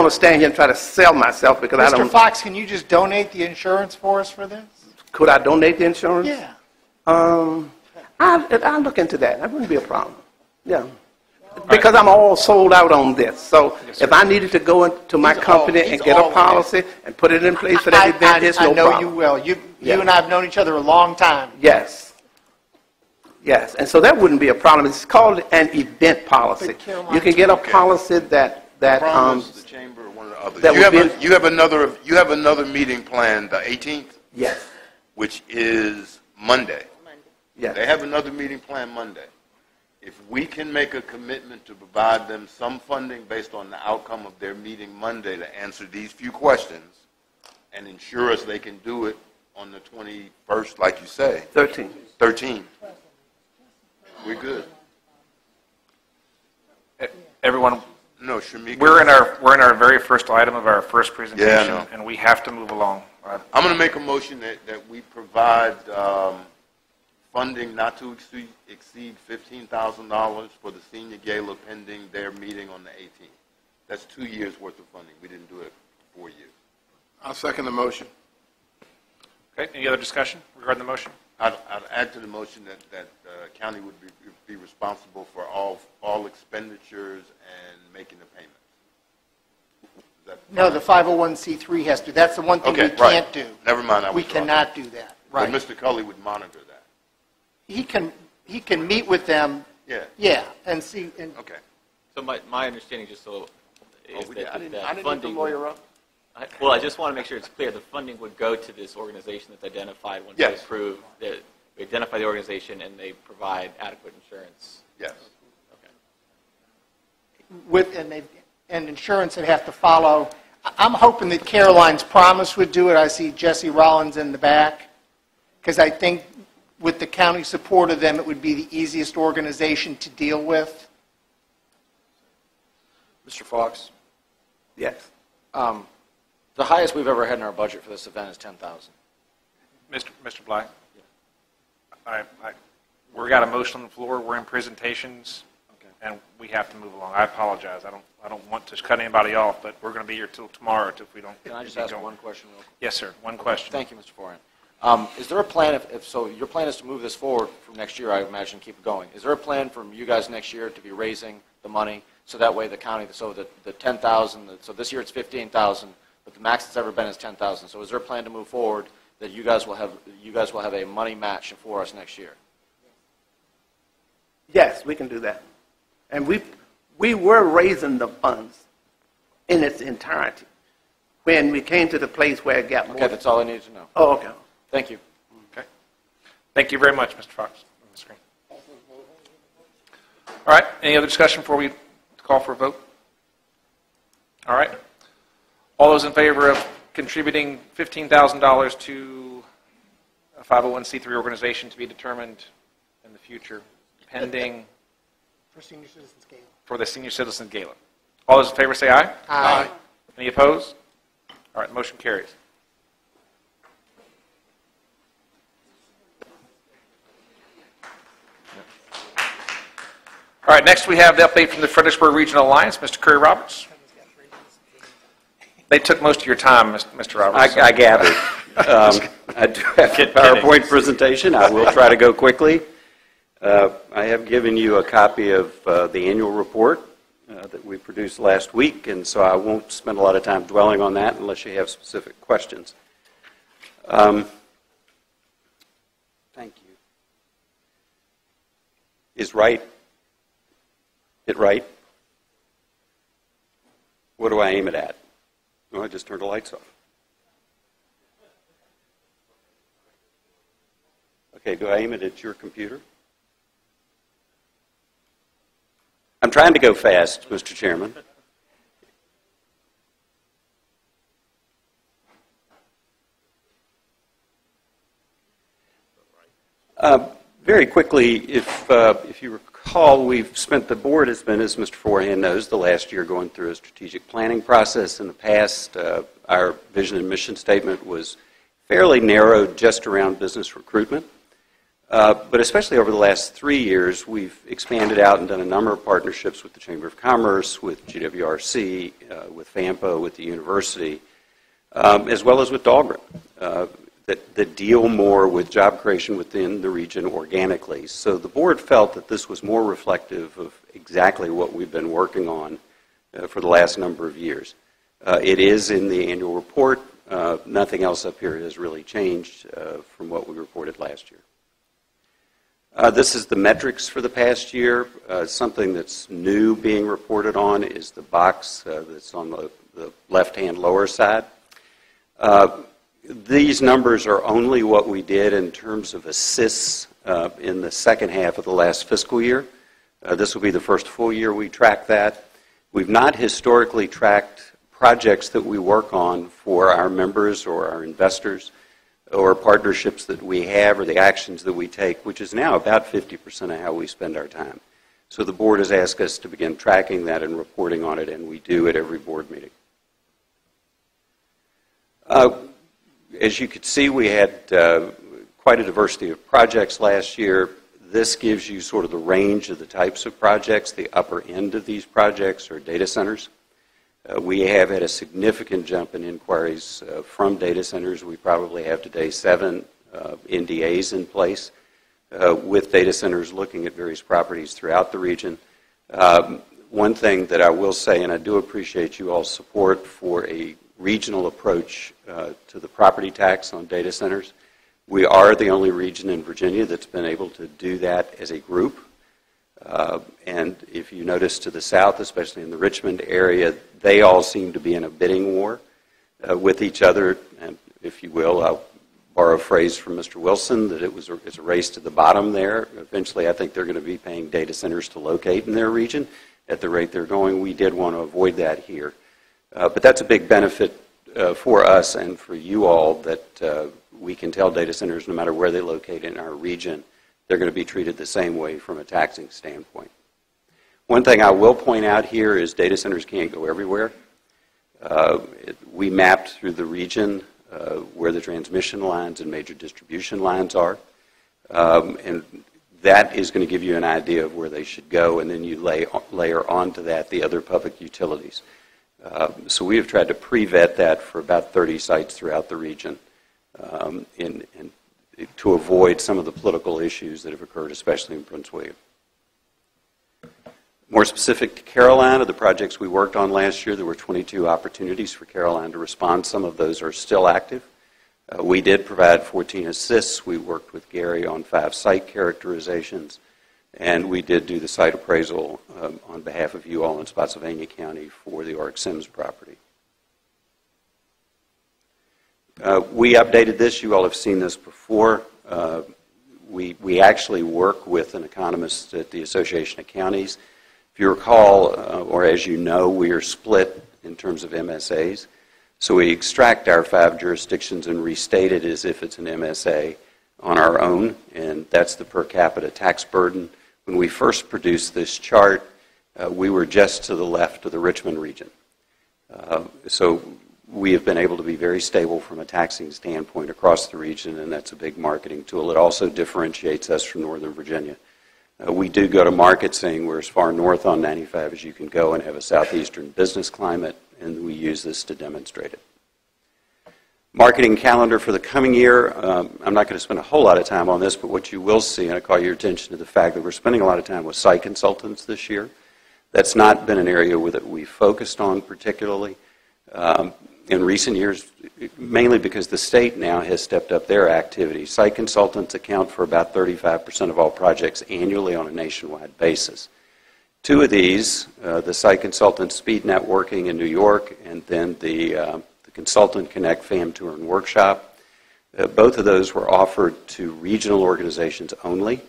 to stand here and try to sell myself because I Mr. don't. Fox, can you just donate the insurance for us for this? Could I donate the insurance? Yeah. I'll look into that. That wouldn't be a problem. Yeah. Because I'm all sold out on this. So if I needed to go into my company and get a policy and put it in place for that event, there's no I know problem. you will. You Yeah. and I have known each other a long time. Yes. Yes. And so that wouldn't be a problem. It's called an event policy. But Caroline- You can get a policy that Promise, the chamber, or one of the others. that would You have another meeting planned the 18th, yes. which is Monday. Yes. They have another meeting planned Monday. If we can make a commitment to provide them some funding based on the outcome of their meeting Monday to answer these few questions and ensure us they can do it on the 21st, like you say, 13, we're good. Everyone, No, Shamika. we're in our very first item of our first presentation, Yeah, I know. and we have to move along. I'm going to make a motion that we provide funding not to exceed $15,000 for the senior gala pending their meeting on the 18th. That's 2 years' worth of funding. We didn't do it 4 years. I'll second the motion. Okay, any other discussion regarding the motion? I'd add to the motion that county would be responsible for all expenditures and making the payments. Is that No, the 501c3 has to. That's the one thing we Okay, right. can't do. Never mind. I We withdraw. cannot do that. But Right. Mr. Cully would monitor that. He can meet with them, Yeah. yeah, and see, and Okay. So my understanding, just so, is I that didn't that need the funding, lawyer up. Well, I just want to make sure it's clear. The funding would go to this organization that's identified once Yes. they approve. That we identify the organization and they provide adequate insurance. Yes. Okay. And insurance would have to follow. I'm hoping that Caroline's Promise would do it. I see Jesse Rollins in the back, because I think with the county support of them, it would be the easiest organization to deal with. Mr. Fox, Yes. the highest we've ever had in our budget for this event is 10,000. Mr. Black? We got a motion on the floor, we're in presentations, and we have to move along. I apologize, I don't want to cut anybody off, but we're going to be here till tomorrow if we don't. Can I just keep ask going. one question real quick? Yes, sir, one question. Thank you, Mr. Foran. Is there a plan, if so, your plan is to move this forward from next year, I imagine, keep it going. Is there a plan from you guys next year to be raising the money, so that way the county, so that the 10,000, so this year it's 15,000, but the max it's ever been is 10,000. So is there a plan to move forward that you guys will have a money match for us next year? Yes, we can do that. And we were raising the funds in its entirety when we came to the place where it got more. Okay, that's all I needed to know. Oh, okay. Thank you. Okay. Thank you very much, Mr. Fox. On the screen. All right, any other discussion before we call for a vote? All right. All those in favor of contributing $15,000 to a 501c3 organization to be determined in the future, pending For Senior Citizens Gala. for the Senior Citizen Gala. All those in favor say aye. Aye. Any opposed? All right, motion carries. All right, next we have the update from the Fredericksburg Regional Alliance. Mr. Curry Roberts. They took most of your time, Mr. Roberts. I gathered. I do have a PowerPoint presentation. I will try to go quickly. I have given you a copy of the annual report that we produced last week, and so I won't spend a lot of time dwelling on that unless you have specific questions. Thank you. Is right? Hit right? What do I aim it at? Oh, I just turned the lights off. Okay, do I aim it at your computer? I'm trying to go fast, Mr. Chairman. Very quickly, if you recall, the board has been, as Mr. Forehand knows, the last year going through a strategic planning process. In the past, our vision and mission statement was fairly narrowed just around business recruitment. But especially over the last 3 years, we've expanded out and done a number of partnerships with the Chamber of Commerce, with GWRC, with FAMPO, with the university, as well as with Dahlgren, that deal more with job creation within the region organically. So the board felt that this was more reflective of exactly what we've been working on for the last number of years. It is in the annual report. Nothing else up here has really changed from what we reported last year. This is the metrics for the past year. Something that's new being reported on is the box that's on the left-hand lower side. These numbers are only what we did in terms of assists in the second half of the last fiscal year. This will be the first full year we track that. We've not historically tracked projects that we work on for our members or our investors, or partnerships that we have, or the actions that we take, which is now about 50% of how we spend our time. So the board has asked us to begin tracking that and reporting on it, and we do at every board meeting. As you could see, we had quite a diversity of projects last year. This gives you sort of the range of the types of projects. The upper end of these projects are data centers. We have had a significant jump in inquiries from data centers. We probably have today 7 NDAs in place with data centers looking at various properties throughout the region. One thing that I will say, and I do appreciate you all's support for a regional approach to the property tax on data centers. We are the only region in Virginia that's been able to do that as a group. And if you notice to the south, especially in the Richmond area, they all seem to be in a bidding war. with each other. And if you will, I'll borrow a phrase from Mr. Wilson, that it's a race to the bottom there. Eventually, I think they're going to be paying data centers to locate in their region at the rate they're going. We did want to avoid that here. But that's a big benefit for us and for you all, that we can tell data centers, no matter where they locate in our region, they're going to be treated the same way from a taxing standpoint. One thing I will point out here is data centers can't go everywhere. We mapped through the region where the transmission lines and major distribution lines are, and that is going to give you an idea of where they should go, and then you layer onto that the other public utilities. So we have tried to pre-vet that for about 30 sites throughout the region, to avoid some of the political issues that have occurred, especially in Prince William. More specific to Caroline, of the projects we worked on last year, there were 22 opportunities for Caroline to respond. Some of those are still active. We did provide 14 assists. We worked with Gary on 5 site characterizations, and we did do the site appraisal on behalf of you all in Spotsylvania County for the Orrick Sims property. We updated this. You all have seen this before. We actually work with an economist at the Association of Counties. If you recall, or as you know, we are split in terms of MSAs. So we extract our 5 jurisdictions and restate it as if it's an MSA on our own, and that's the per capita tax burden. When we first produced this chart, we were just to the left of the Richmond region. So we have been able to be very stable from a taxing standpoint across the region, and that's a big marketing tool. It also differentiates us from Northern Virginia. We do go to market saying we're as far north on 95 as you can go and have a southeastern business climate, and we use this to demonstrate it. Marketing calendar for the coming year, I'm not going to spend a whole lot of time on this, but what you will see, and I call your attention to the fact that we're spending a lot of time with site consultants this year. That's not been an area that we focused on particularly in recent years, mainly because the state now has stepped up their activity. Site consultants account for about 35% of all projects annually on a nationwide basis. 2 of these, the Site Consultant Speed Networking in New York, and then the Consultant Connect FAM Tour and Workshop, both of those were offered to regional organizations only.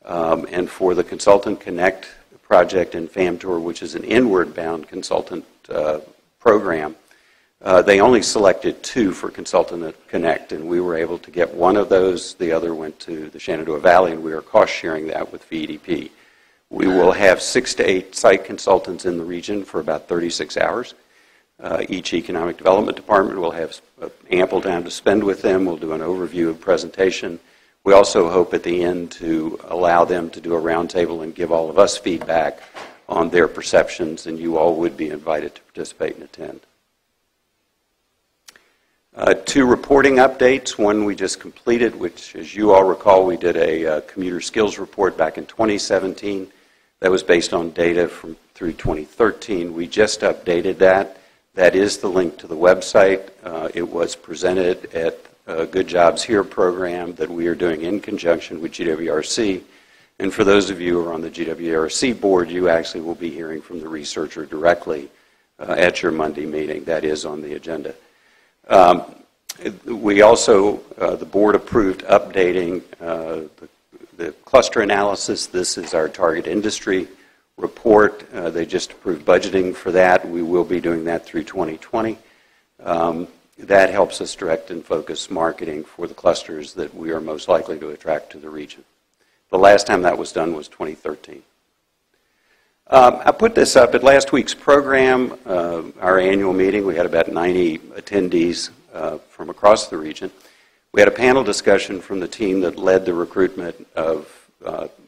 And for the Consultant Connect project and FAM Tour, which is an inward-bound consultant program, they only selected 2 for Consultant Connect, and we were able to get one of those. The other went to the Shenandoah Valley, and we are cost-sharing that with VEDP. We will have 6 to 8 site consultants in the region for about 36 hours. Each economic development department will have ample time to spend with them. We'll do an overview of presentation. We also hope at the end to allow them to do a roundtable and give all of us feedback on their perceptions, and you all would be invited to participate and attend. 2 reporting updates. One we just completed, which, as you all recall, we did a commuter skills report back in 2017. That was based on data through 2013. We just updated that. That is the link to the website. It was presented at a Good Jobs Here program that we are doing in conjunction with GWRC. And for those of you who are on the GWRC board, you actually will be hearing from the researcher directly at your Monday meeting. That is on the agenda. We also, the board approved updating the cluster analysis. This is our target industry report. They just approved budgeting for that. We will be doing that through 2020. That helps us direct and focus marketing for the clusters that we are most likely to attract to the region. The last time that was done was 2013. I put this up at last week's program, our annual meeting. We had about 90 attendees from across the region. We had a panel discussion from the team that led the recruitment of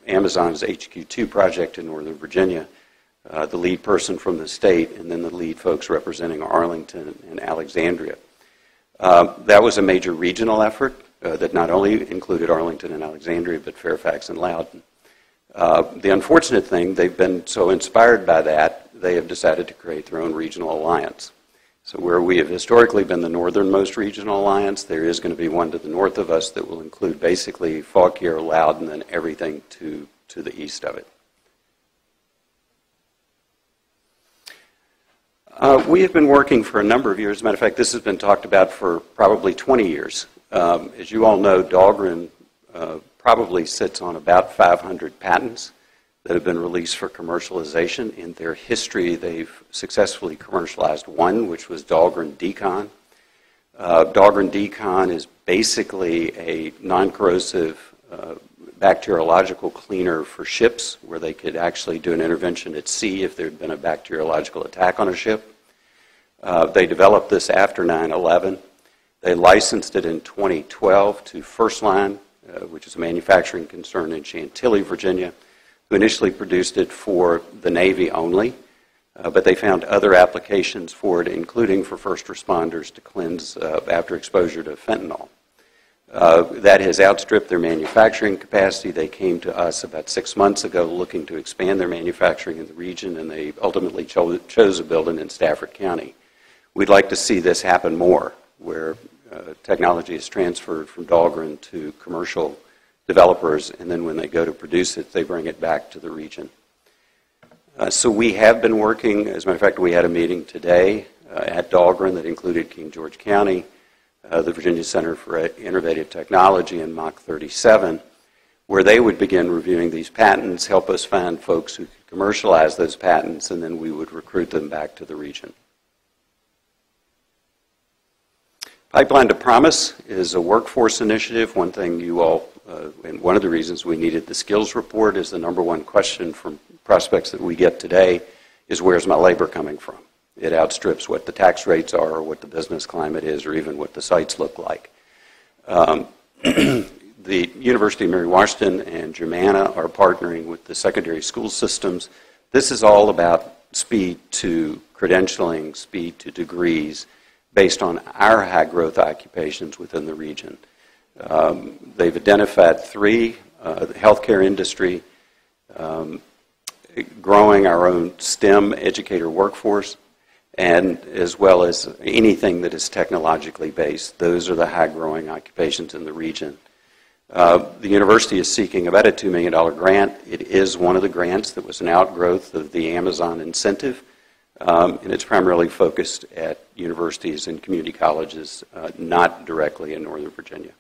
Amazon's HQ2 project in Northern Virginia, the lead person from the state, and then the lead folks representing Arlington and Alexandria. That was a major regional effort that not only included Arlington and Alexandria, but Fairfax and Loudoun. The unfortunate thing, they've been so inspired by that, they have decided to create their own regional alliance. So where we have historically been the northernmost regional alliance, there is going to be one to the north of us that will include basically Fauquier, Loudoun, and everything to the east of it. We have been working for a number of years. As a matter of fact, this has been talked about for probably 20 years. As you all know, Dahlgren probably sits on about 500 patents that have been released for commercialization. In their history, they've successfully commercialized one, which was Dahlgren Decon. Dahlgren Decon is basically a non-corrosive bacteriological cleaner for ships, where they could actually do an intervention at sea if there had been a bacteriological attack on a ship. They developed this after 9/11. They licensed it in 2012 to First Line, which is a manufacturing concern in Chantilly, Virginia, who initially produced it for the Navy only, but they found other applications for it, including for first responders to cleanse after exposure to fentanyl. That has outstripped their manufacturing capacity. They came to us about 6 months ago looking to expand their manufacturing in the region, and they ultimately chose a building in Stafford County. We'd like to see this happen more, where technology is transferred from Dahlgren to commercial developers, and then when they go to produce it, they bring it back to the region. So we have been working. As a matter of fact, we had a meeting today at Dahlgren that included King George County, the Virginia Center for Innovative Technology, and Mach 37, where they would begin reviewing these patents, help us find folks who could commercialize those patents, and then we would recruit them back to the region. Pipeline to Promise is a workforce initiative. One thing you all, and one of the reasons we needed the skills report, is the number one question from prospects that we get today is, where's my labor coming from? It outstrips what the tax rates are, or what the business climate is, or even what the sites look like. The University of Mary Washington and Germanna are partnering with the secondary school systems. This is all about speed to credentialing, speed to degrees, based on our high-growth occupations within the region. They've identified 3, the healthcare industry, growing our own STEM educator workforce, and as well as anything that is technologically based. Those are the high-growing occupations in the region. The university is seeking about a $2 million grant. It is one of the grants that was an outgrowth of the Amazon incentive, and it's primarily focused at universities and community colleges, not directly in Northern Virginia.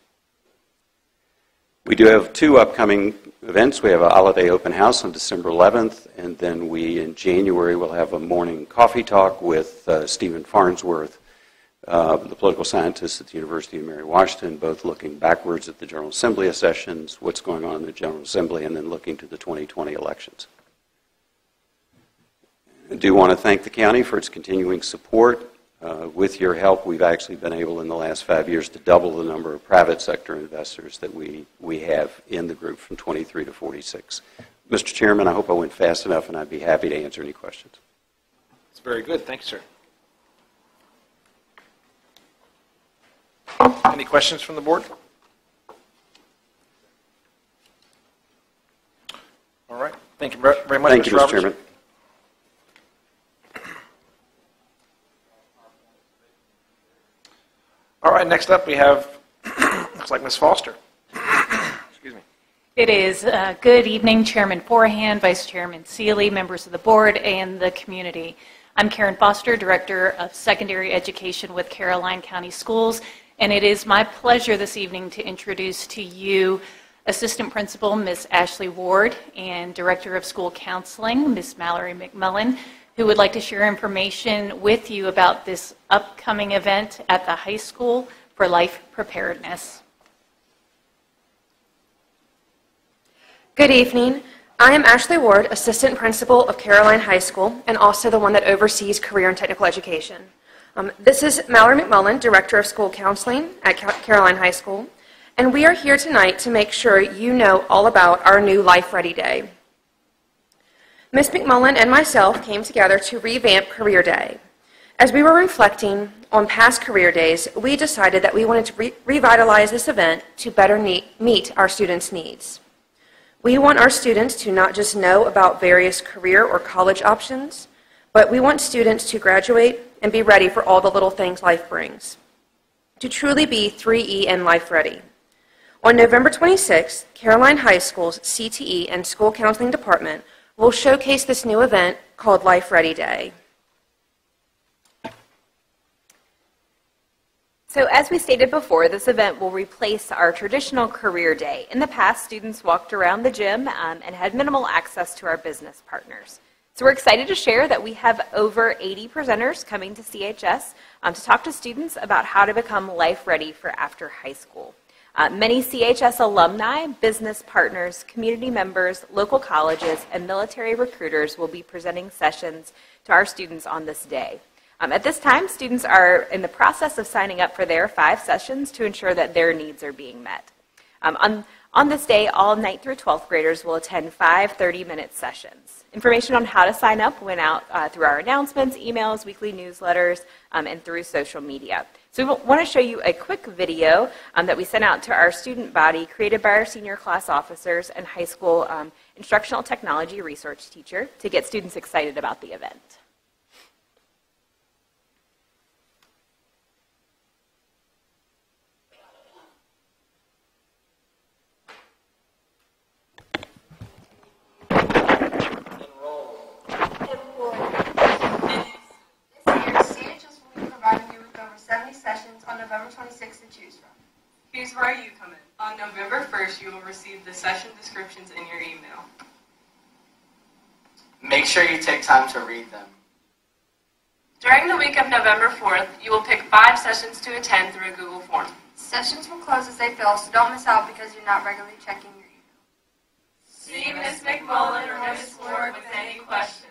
We do have 2 upcoming events. We have a holiday open house on December 11th, and then we, in January, will have a morning coffee talk with Stephen Farnsworth, the political scientist at the University of Mary Washington, both looking backwards at the General Assembly sessions, what's going on in the General Assembly, and then looking to the 2020 elections. I do want to thank the county for its continuing support. With your help, we've actually been able in the last 5 years to double the number of private sector investors that we have in the group, from 23 to 46. Mr. Chairman, I hope I went fast enough, and I'd be happy to answer any questions. It's very good. Thank you, sir. Any questions from the board? All right. Thank you very much, Thank you, Mr. Mr. Roberts. Chairman. All right, next up we have, looks like Ms. Foster. Excuse me. It is. Good evening, Chairman Forehand, Vice Chairman Seeley, members of the board, and the community. I'm Karen Foster, Director of Secondary Education with Caroline County Schools, and it is my pleasure this evening to introduce to you Assistant Principal Ms. Ashley Ward and Director of School Counseling Ms. Mallory McMullen, who would like to share information with you about this upcoming event at the high school for life preparedness. Good evening. I am Ashley Ward, Assistant Principal of Caroline High School, and also the one that oversees career and technical education. This is Mallory McMullen, Director of School Counseling at Caroline High School, and we are here tonight to make sure you know all about our new Life Ready Day. Ms. McMullen and myself came together to revamp Career Day. As we were reflecting on past career days, we decided that we wanted to revitalize this event to better meet our students' needs. We want our students to not just know about various career or college options, but we want students to graduate and be ready for all the little things life brings, to truly be 3E and life ready. On November 26th, Caroline High School's CTE and School Counseling Department will showcase this new event called Life Ready Day. So as we stated before, this event will replace our traditional career day. In the past, students walked around the gym and had minimal access to our business partners. So we're excited to share that we have over 80 presenters coming to CHS to talk to students about how to become life ready for after high school. Many CHS alumni, business partners, community members, local colleges, and military recruiters will be presenting sessions to our students on this day. At this time, students are in the process of signing up for their 5 sessions to ensure that their needs are being met. On this day, all 9th through 12th graders will attend 5 30-minute sessions. Information on how to sign up went out through our announcements, emails, weekly newsletters, and through social media. So we want to show you a quick video that we sent out to our student body, created by our senior class officers and high school instructional technology research teacher to get students excited about the event. Sessions on November 26th to choose from. Here's where you come in. On November 1st, you will receive the session descriptions in your email. Make sure you take time to read them. During the week of November 4th, you will pick 5 sessions to attend through a Google form. Sessions will close as they fill, so don't miss out because you're not regularly checking your email. See Ms. McMullen or Ms. Ford with any questions.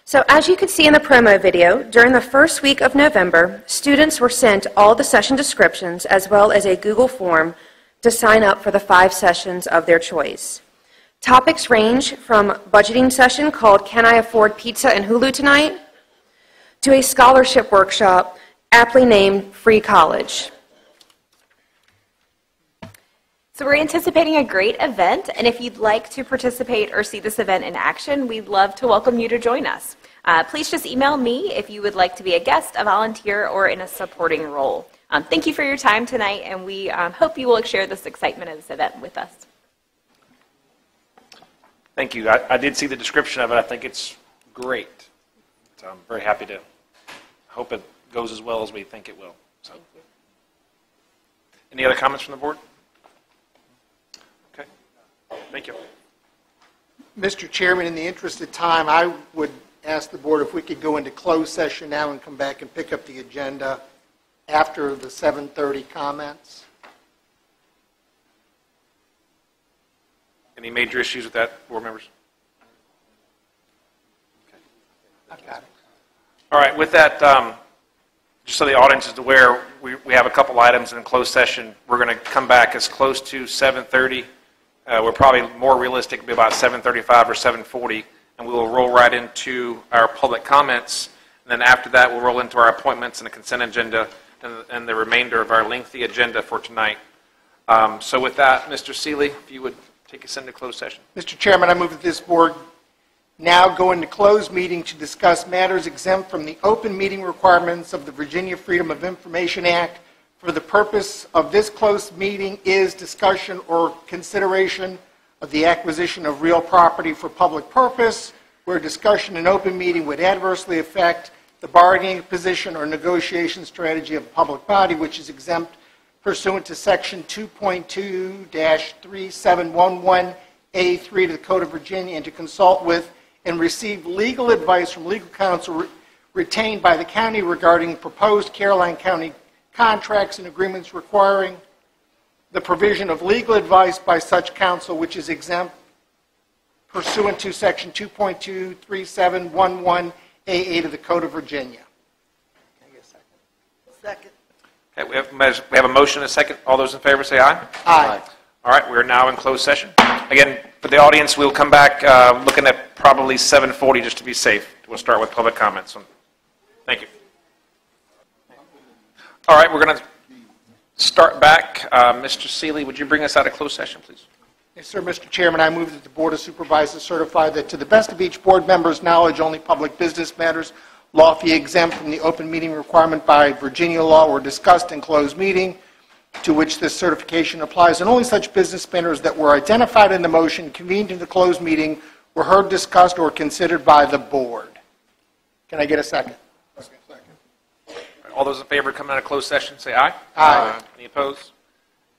So as you could see in the promo video, during the first week of November, students were sent all the session descriptions as well as a Google form to sign up for the 5 sessions of their choice. Topics range from budgeting session called Can I Afford Pizza and Hulu Tonight? To a scholarship workshop aptly named Free College. So we're anticipating a great event, and if you'd like to participate or see this event in action, we'd love to welcome you to join us. Please just email me if you would like to be a guest, a volunteer, or in a supporting role. Thank you for your time tonight, and we hope you will share this excitement of this event with us. Thank you. I did see the description of it. I think it's great. So I'm very happy to hope it goes as well as we think it will. So. Thank you. Any other comments from the board? Okay. Thank you. Mr. Chairman, in the interest of time, I would ask the board if we could go into closed session now and come back and pick up the agenda after the 7:30 comments. Any major issues with that, board members? Okay. I've got it. All right, with that, just so the audience is aware, we have a couple items in closed session. We're going to come back as close to 7:30. We're probably more realistic, be about 7:35 or 7:40, and we will roll right into our public comments. And then after that, we'll roll into our appointments and the consent agenda and the remainder of our lengthy agenda for tonight. So with that, Mr. Seeley, if you would take us into closed session. Mr. Chairman, I move that this board now go into closed meeting to discuss matters exempt from the open meeting requirements of the Virginia Freedom of Information Act. For the purpose of this closed meeting is discussion or consideration of the acquisition of real property for public purpose, where discussion in open meeting would adversely affect the bargaining position or negotiation strategy of a public body, which is exempt pursuant to Section 2.2-3711A3 to the Code of Virginia, and to consult with and receive legal advice from legal counsel retained by the county regarding proposed Caroline County contracts and agreements requiring the provision of legal advice by such counsel, which is exempt pursuant to Section 2.2-3711A8 of the Code of Virginia. Can I get a second? Second. Okay, we have a motion and a second. All those in favor say aye. Aye. All right, we're now in closed session. Again, for the audience, we'll come back looking at probably 7:40 just to be safe. We'll start with public comments. Thank you. All right, we're going to start back. Mr. Seeley, would you bring us out of closed session, please? Yes, sir, Mr. Chairman. I move that the Board of Supervisors certify that to the best of each board member's knowledge, only public business matters lawfully exempt from the open meeting requirement by Virginia law were discussed in closed meeting, to which this certification applies, and only such business matters that were identified in the motion convened in the closed meeting were heard, discussed, or considered by the board. Can I get a second? All those in favor of coming out of closed session, say aye. Aye. Any opposed?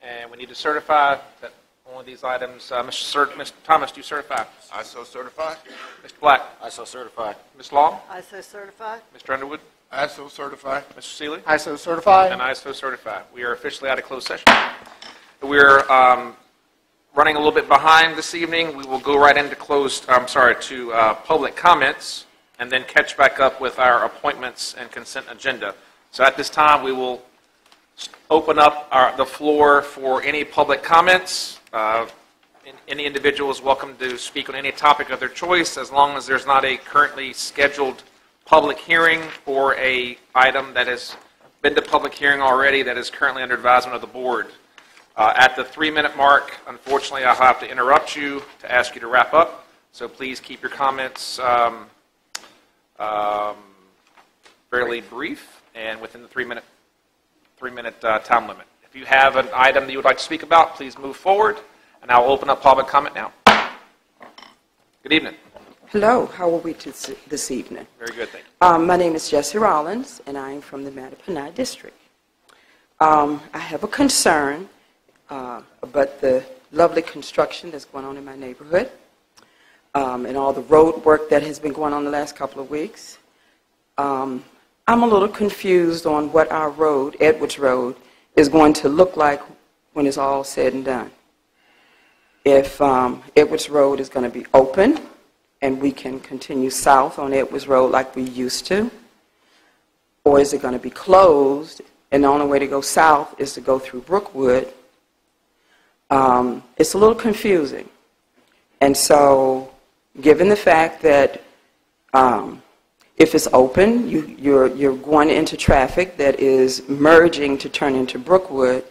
And we need to certify that only these items, Mr. Thomas, do you certify? I so certify. Mr. Black? I so certify. Ms. Long? I so certify. Mr. Underwood? I so certify. Mr. Seeley? I so certify. And I so certify. We are officially out of closed session. We're running a little bit behind this evening. We will go right into public comments and then catch back up with our appointments and consent agenda. So at this time, we will open up the floor for any public comments. Any individual is welcome to speak on any topic of their choice, as long as there's not a currently scheduled public hearing for a item that has been to public hearing already that is currently under advisement of the board. At the 3-minute mark, unfortunately, I'll have to interrupt you to ask you to wrap up. So please keep your comments fairly brief and within the 3-minute time limit. If you have an item that you would like to speak about, please move forward, and I'll open up public comment now. Good evening. Hello, how are we this evening? Very good, thank you. My name is Jessie Rollins, and I am from the Mattapani District. I have a concern about the lovely construction that's going on in my neighborhood and all the road work that has been going on the last couple of weeks. I'm a little confused on what our road, Edwards Road, is going to look like when it's all said and done. If Edwards Road is going to be open and we can continue south on Edwards Road like we used to, or is it going to be closed and the only way to go south is to go through Brookwood? It's a little confusing. And so, given the fact that if it's open, you're going into traffic that is merging to turn into Brookwood,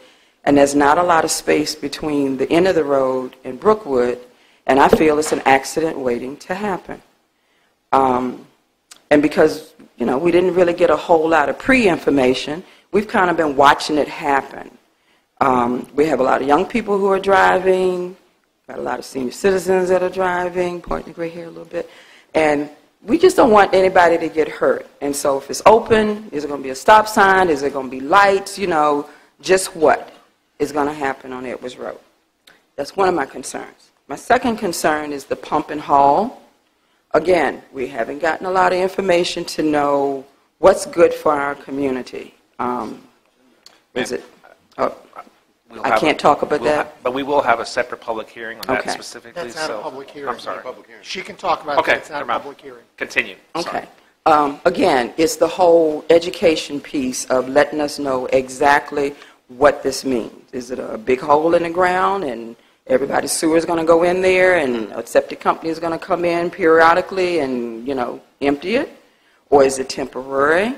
and there's not a lot of space between the end of the road and Brookwood, and I feel it's an accident waiting to happen. And because, we didn't really get a whole lot of pre-information, we've kind of been watching it happen. We have a lot of young people who are driving, got a lot of senior citizens that are driving, pointing the gray hair a little bit, and we just don't want anybody to get hurt. And so if it's open, is it going to be a stop sign? Is it going to be lights? Just what is going to happen on Edwards Road? That's one of my concerns. My second concern is the pump and haul. Again, we haven't gotten a lot of information to know what's good for our community. Is it? I can't talk about that. But we will have a separate public hearing on that specifically. That's not a public hearing. I'm sorry. She can talk about that. It's not a public hearing. Continue. Okay. Again, it's the whole education piece of letting us know exactly what this means. Is it a big hole in the ground and everybody's sewer is going to go in there and a septic company is going to come in periodically and, empty it? Or is it temporary?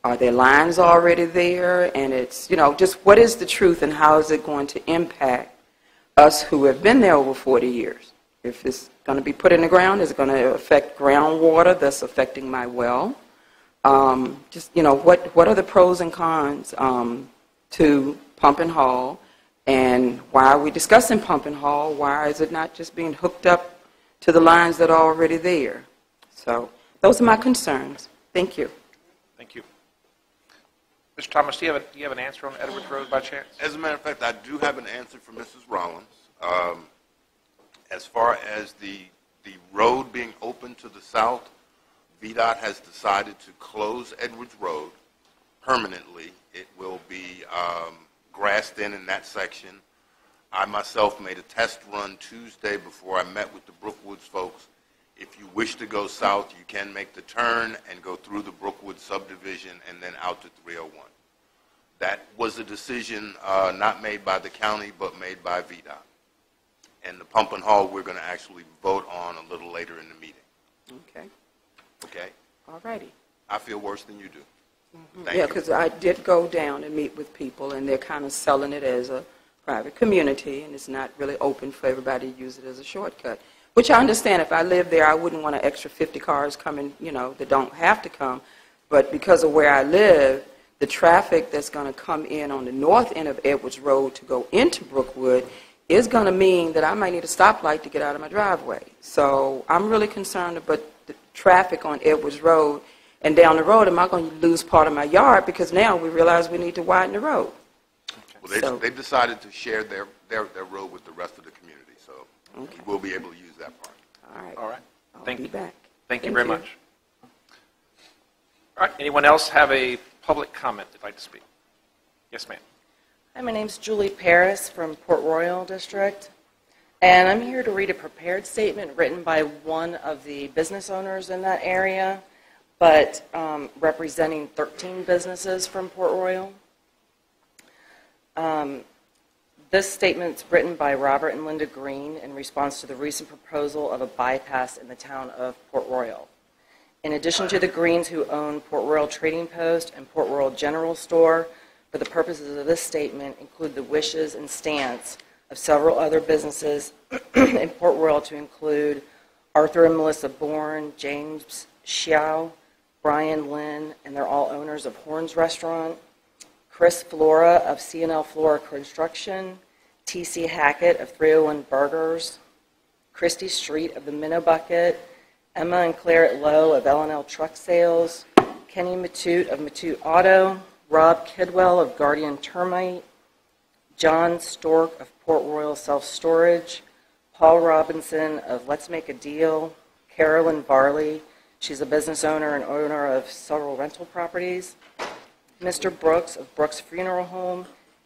Are there lines already there? And it's, just what is the truth and how is it going to impact us who have been there over 40 years? If it's going to be put in the ground, is it going to affect groundwater that's affecting my well? What are the pros and cons to pump and haul? And why are we discussing pump and haul? Why is it not just being hooked up to the lines that are already there? So those are my concerns. Thank you. Thank you. Mr. Thomas, do you have an answer on Edwards Road by chance? As a matter of fact, I do have an answer for Mrs. Rollins. As far as the road being open to the south, VDOT has decided to close Edwards Road permanently. It will be grassed in that section. I myself made a test run Tuesday before I met with the Brookwoods folks. If you wish to go south, you can make the turn and go through the Brookwood subdivision and then out to 301. That was a decision not made by the county, but made by VDOT. And the pump and haul we're going to actually vote on a little later in the meeting. Okay. Okay? All righty. I feel worse than you do. Yeah, because I did go down and meet with people, and they're kind of selling it as a private community, and it's not really open for everybody to use it as a shortcut. Which I understand. If I lived there, I wouldn't want an extra 50 cars coming, that don't have to come. But because of where I live, the traffic that's going to come in on the north end of Edwards Road to go into Brookwood is going to mean that I might need a stoplight to get out of my driveway. So I'm really concerned about the traffic on Edwards Road. And down the road, am I going to lose part of my yard because now we realize we need to widen the road? Well, they've decided to share their road with the rest of the community, so we'll be able to use that part. All right. All right. I'll Thank be you. back. Thank you very much. All right. Anyone else have a public comment they'd like to speak? Yes, ma'am. Hi, my name's Julie Paris from Port Royal District, and I'm here to read a prepared statement written by one of the business owners in that area, but representing 13 businesses from Port Royal. This statement's written by Robert and Linda Green in response to the recent proposal of a bypass in the town of Port Royal. In addition to the Greens, who own Port Royal Trading Post and Port Royal General Store, for the purposes of this statement include the wishes and stance of several other businesses in Port Royal, to include Arthur and Melissa Bourne, James Xiao, Brian Lin, and they're all owners of Horns Restaurant, Chris Flora of C&L Flora Construction, T.C. Hackett of 301 Burgers, Christy Street of the Minnow Bucket, Emma and Claret Lowe of L&L Truck Sales, Kenny Matute of Matute Auto, Rob Kidwell of Guardian Termite, John Stork of Port Royal Self-Storage, Paul Robinson of Let's Make a Deal, Carolyn Varley, she's a business owner and owner of several rental properties, Mr. Brooks of Brooks Funeral Home,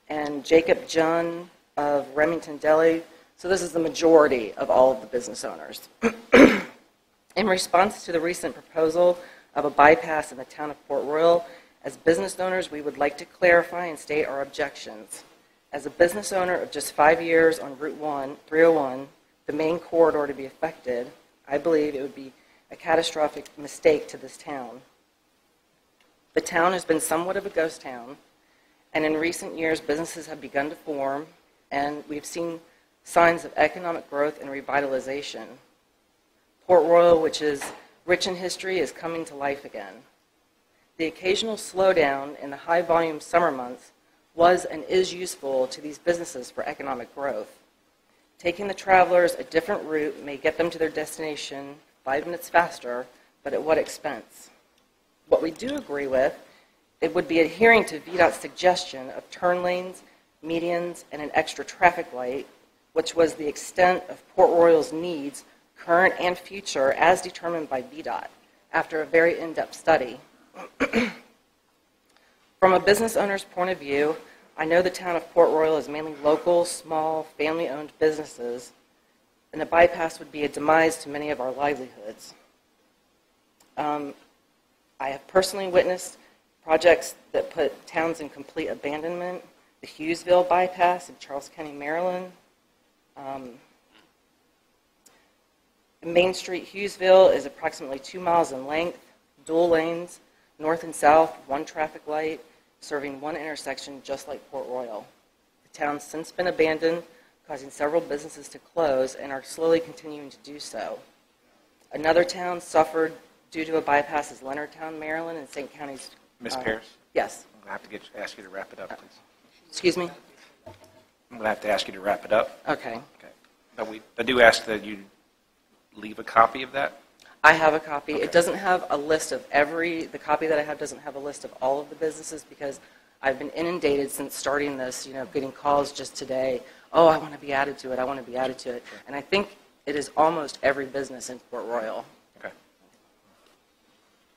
and Jacob Junn of Remington Deli. So this is the majority of all of the business owners. In response to the recent proposal of a bypass in the town of Port Royal, as business owners, we would like to clarify and state our objections. As a business owner of just 5 years on Route 301, the main corridor to be affected, I believe it would be a catastrophic mistake to this town. The town has been somewhat of a ghost town, and in recent years, businesses have begun to form, and we've seen signs of economic growth and revitalization. Port Royal, which is rich in history, is coming to life again. The occasional slowdown in the high-volume summer months was and is useful to these businesses for economic growth. Taking the travelers a different route may get them to their destination 5 minutes faster, but at what expense? What we do agree with, it would be adhering to VDOT's suggestion of turn lanes, medians, and an extra traffic light, which was the extent of Port Royal's needs, current and future, as determined by VDOT, after a very in-depth study. From a business owner's point of view, I know the town of Port Royal is mainly local, small, family-owned businesses, and a bypass would be a demise to many of our livelihoods. I have personally witnessed projects that put towns in complete abandonment. The Hughesville bypass in Charles County, Maryland. Main Street, Hughesville, is approximately 2 miles in length, dual lanes, north and south, 1 traffic light, serving 1 intersection just like Port Royal. The town's since been abandoned, causing several businesses to close and are slowly continuing to do so. Another town suffered due to a bypass is Leonardtown, Maryland, and St. County's. Ms. Pierce? Yes. I'm going to have to ask you to wrap it up, please. Excuse me? I'm going to have to ask you to wrap it up. Okay. I do ask that you leave a copy of that. I have a copy. Okay. It doesn't have a list of the copy that I have doesn't have a list of all of the businesses, because I've been inundated since starting this, getting calls just today. Oh, I want to be added to it. I want to be added to it. And I think it is almost every business in Port Royal. Okay.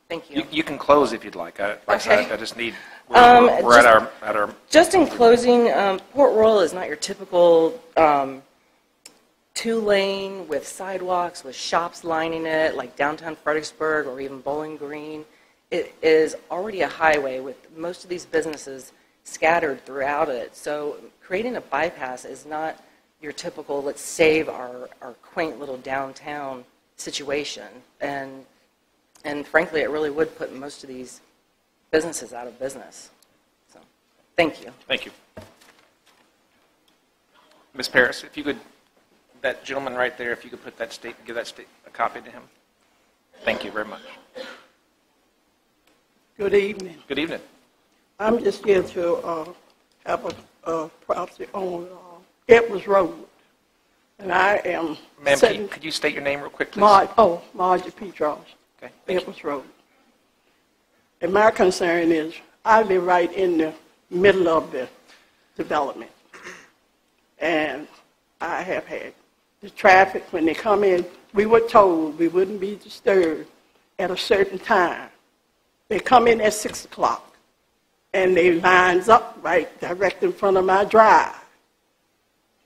Thank you. You can close if you'd like. Okay. I just need, we're at our... Just in closing, Port Royal is not your typical 2-lane with sidewalks, with shops lining it, like downtown Fredericksburg or even Bowling Green. It is already a highway with most of these businesses scattered throughout it. So creating a bypass is not your typical, let's save our quaint little downtown situation. And frankly, it really would put most of these businesses out of business. So, thank you. Thank you. Ms. Paris, if you could, that gentleman right there, if you could put that give that a copy to him. Thank you very much. Good evening. Good evening. I'm just here to have a property on Edwards Road. And I am Ma'am, could you state your name real quick, please? Margie Petros, Okay. Edwards Road. And my concern is I live right in the middle of the development. And I have had the traffic, when they come in, we were told we wouldn't be disturbed at a certain time. They come in at 6 o'clock, and they lines up right direct in front of my drive.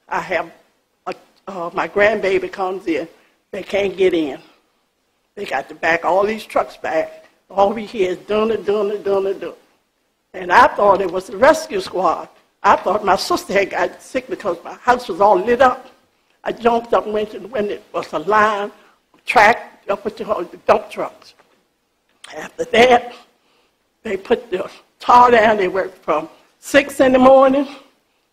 I have, my grandbaby comes in, they can't get in. They got to back all these trucks back. All we hear is dun. And I thought it was the rescue squad. I thought my sister had got sick because my house was all lit up. I jumped up and went to when it was a line, track, up with the dump trucks. After that, they put the tar down. They worked from 6 in the morning,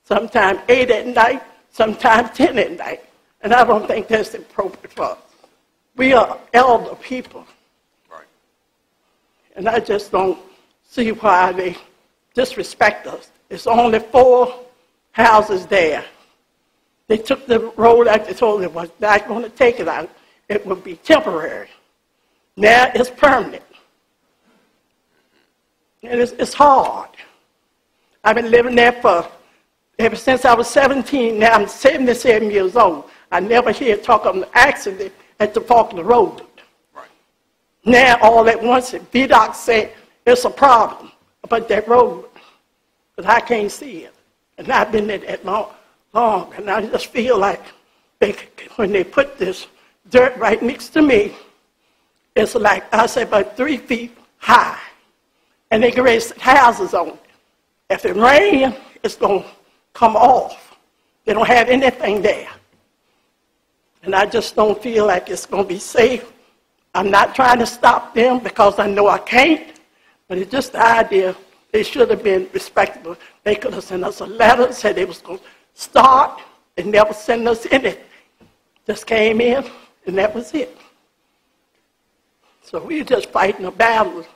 sometimes 8 at night, sometimes 10 at night. And I don't think that's appropriate for us. We are elder people. Right. And I just don't see why they disrespect us. It's only 4 houses there. They took the road out. They told them was not going to take it out. It would be temporary. Now it's permanent. And it's hard. I've been living there ever since I was 17. Now I'm 77 years old. I never hear talk of an accident at the Faulkner Road. Right. Now all at once, VDOT said it's a problem about that road. But I can't see it. And I've been there that long. And I just feel like when they put this dirt right next to me, it's like, I say, about 3 feet high. And they can raise houses on it. If it rains, it's going to come off. They don't have anything there. And I just don't feel like it's going to be safe. I'm not trying to stop them because I know I can't. But it's just the idea they should have been respectable. They could have sent us a letter, said they was going to start, and never send us anything. Just came in, and that was it. So we're just fighting a battle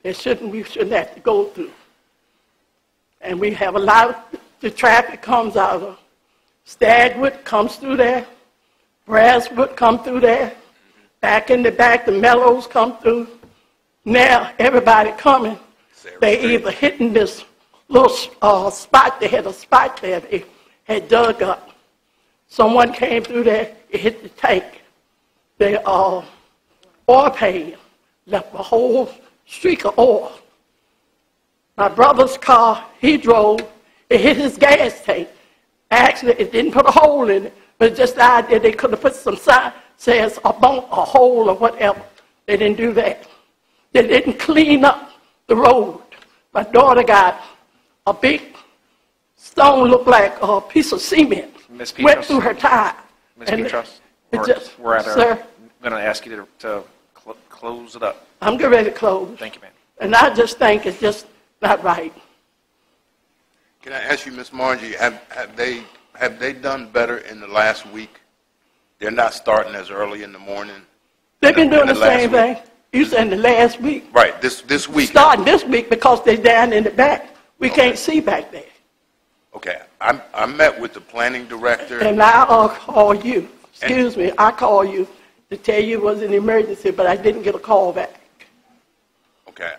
that we shouldn't have to go through. And we have a lot of the traffic comes out of Stagwood, comes through there, Brasswood come through there, back in the back, the Mellows come through. Now everybody coming, they either hitting this little spot, they had a spot there they had dug up. Someone came through there, it hit the tank. The oil pan left a whole streak of oil. My brother's car, he drove, it hit his gas tank. Actually, it didn't put a hole in it, but just the idea they could have put some sign, says a bump, a hole, or whatever. They didn't do that. They didn't clean up the road. My daughter got a big stone, looked like a piece of cement, went through her tire. Ms. Petros, we're at I'm going to ask you to close it up. I'm getting ready to close. Thank you, ma'am. And I just think it's just not right. Can I ask you, Ms. Margie, have they done better in the last week? They're not starting as early in the morning? They've been doing the same thing. You said in the last week. Right, this week. Starting this week because they're down in the back. We can't see back there. Okay, I met with the planning director. And I'll call you. Excuse me, I called you to tell you it was an emergency, but I didn't get a call back. Okay,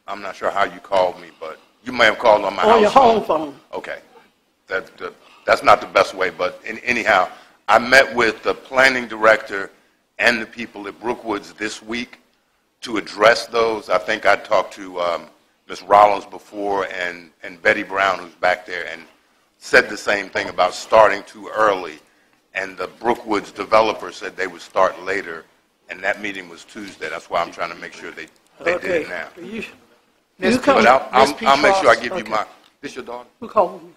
I'm not sure how you called me, but you may have called on my house On your home phone. Okay, that's not the best way, but anyhow, I met with the planning director and the people at Brookwoods this week to address those. I think I talked to Ms. Rollins before and Betty Brown, who's back there, and said the same thing about starting too early. And the Brookwoods developer said they would start later, and that meeting was Tuesday. That's why I'm trying to make sure they did it now. But I'll make sure I give you my. This your daughter? Who called me?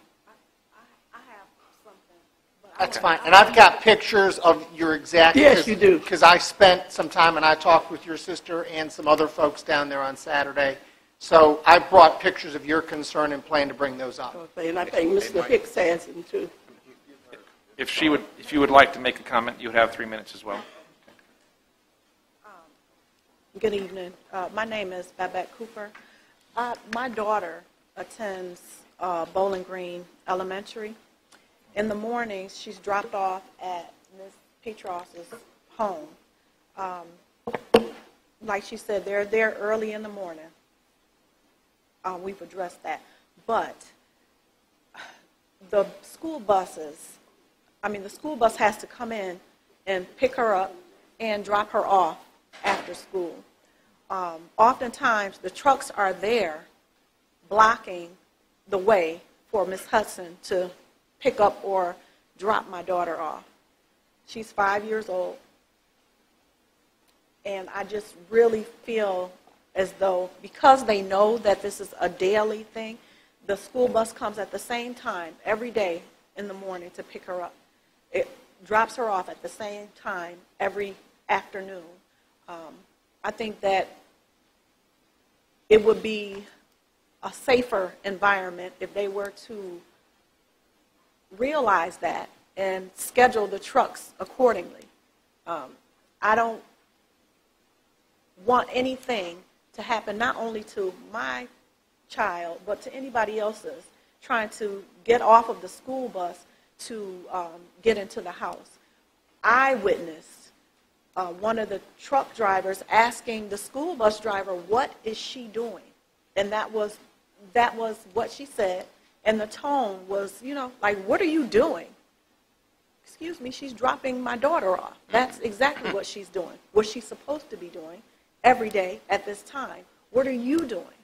That's fine. And I've got pictures of your exact... Yes, you do. Because I spent some time and I talked with your sister and some other folks down there on Saturday. So I brought pictures of your concern and plan to bring those up. Okay, and I think Mr. Hicks has them too. If you would like to make a comment, you would have 3 minutes as well. Good evening. My name is Babette Cooper. My daughter attends Bowling Green Elementary. In the mornings, she's dropped off at Ms. Petros's home. Like she said, they're there early in the morning. We've addressed that. But the school buses, the school bus has to come in and pick her up and drop her off after school. Oftentimes, the trucks are there blocking the way for Ms. Hudson to pick up or drop my daughter off. She's 5 years old. And I just really feel as though, because they know that this is a daily thing, the school bus comes at the same time every day in the morning to pick her up. It drops her off at the same time every afternoon. I think that it would be a safer environment if they were to realize that and schedule the trucks accordingly. I don't want anything to happen not only to my child, but to anybody else's trying to get off of the school bus to get into the house. I witnessed one of the truck drivers asking the school bus driver, "What is she doing?" And that was what she said. And the tone was, like, "What are you doing?" "Excuse me, she's dropping my daughter off." That's exactly what she's doing, what she's supposed to be doing every day at this time. What are you doing?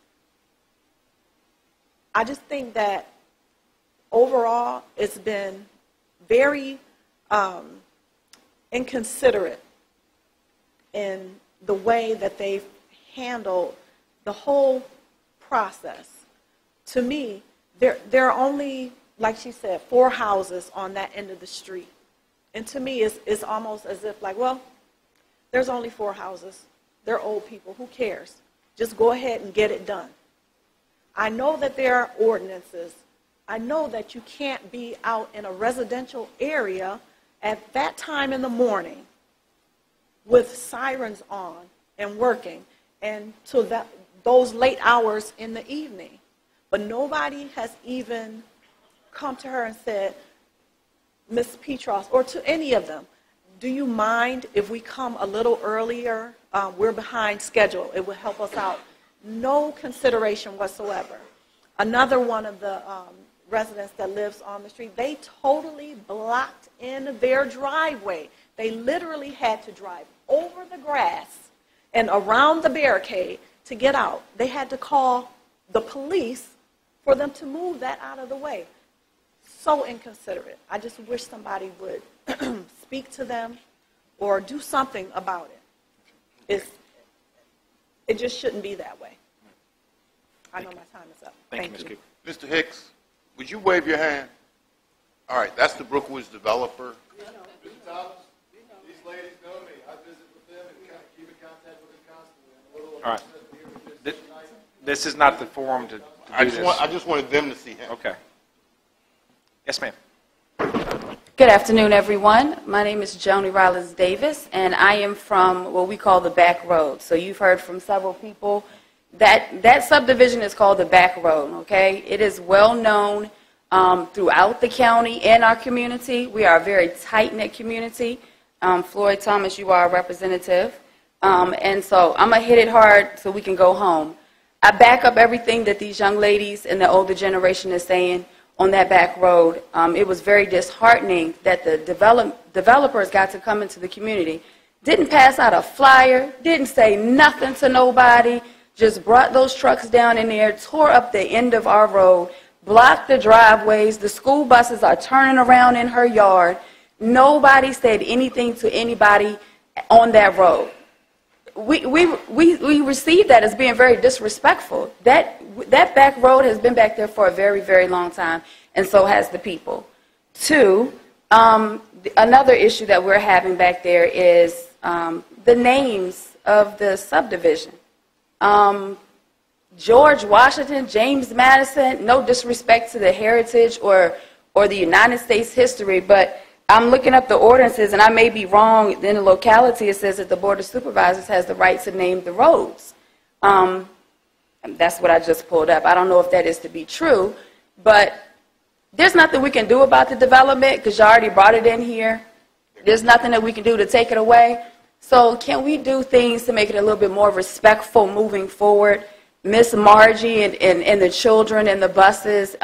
I just think that overall it's been very inconsiderate in the way that they've handled the whole process. To me, there are only, like she said, 4 houses on that end of the street. And to me, it's almost as if, like, well, there's only 4 houses. They're old people. Who cares? Just go ahead and get it done. I know that there are ordinances. I know that you can't be out in a residential area at that time in the morning with sirens on and working, and to those late hours in the evening. But nobody has even come to her and said, "Ms. Petros," or to any of them, "Do you mind if we come a little earlier? We're behind schedule. It will help us out." No consideration whatsoever. Another one of the residents that lives on the street, they totally blocked in their driveway. They literally had to drive over the grass and around the barricade to get out. They had to call the police for them to move that out of the way. So inconsiderate. I just wish somebody would speak to them or do something about it. It just shouldn't be that way. I know my time is up. Thank you, Ms. Cooper. Mr. Hicks, would you wave your hand? All right, that's the Brookwoods developer. Mr. Thomas, these ladies know me. I visit with them and keep in contact with them constantly. All right. This is not the forum to do this. I just wanted them to see him. Okay. Yes, ma'am. Good afternoon, everyone. My name is Joni Rollins Davis, and I am from what we call the back road. So you've heard from several people that subdivision is called the back road, okay? It is well known throughout the county and our community. We are a very tight-knit community. Floyd Thomas, you are a representative. And so I'm going to hit it hard so we can go home. I back up everything that these young ladies and the older generation is saying on that back road. It was very disheartening that the developers got to come into the community, didn't pass out a flyer, didn't say nothing to nobody, just brought those trucks down in there, tore up the end of our road, blocked the driveways. The school buses are turning around in her yard. Nobody said anything to anybody on that road. We received that as being very disrespectful. That back road has been back there for a very, very long time, and so has the people. 2, another issue that we're having back there is the names of the subdivision. George Washington, James Madison, no disrespect to the heritage or the United States history, but I'm looking up the ordinances, and I may be wrong. In the locality, it says that the Board of Supervisors has the right to name the roads. That's what I just pulled up. I don't know if that is to be true, but there's nothing we can do about the development because you already brought it in here. There's nothing that we can do to take it away. So can we do things to make it a little bit more respectful moving forward? Miss Margie and the children and the buses,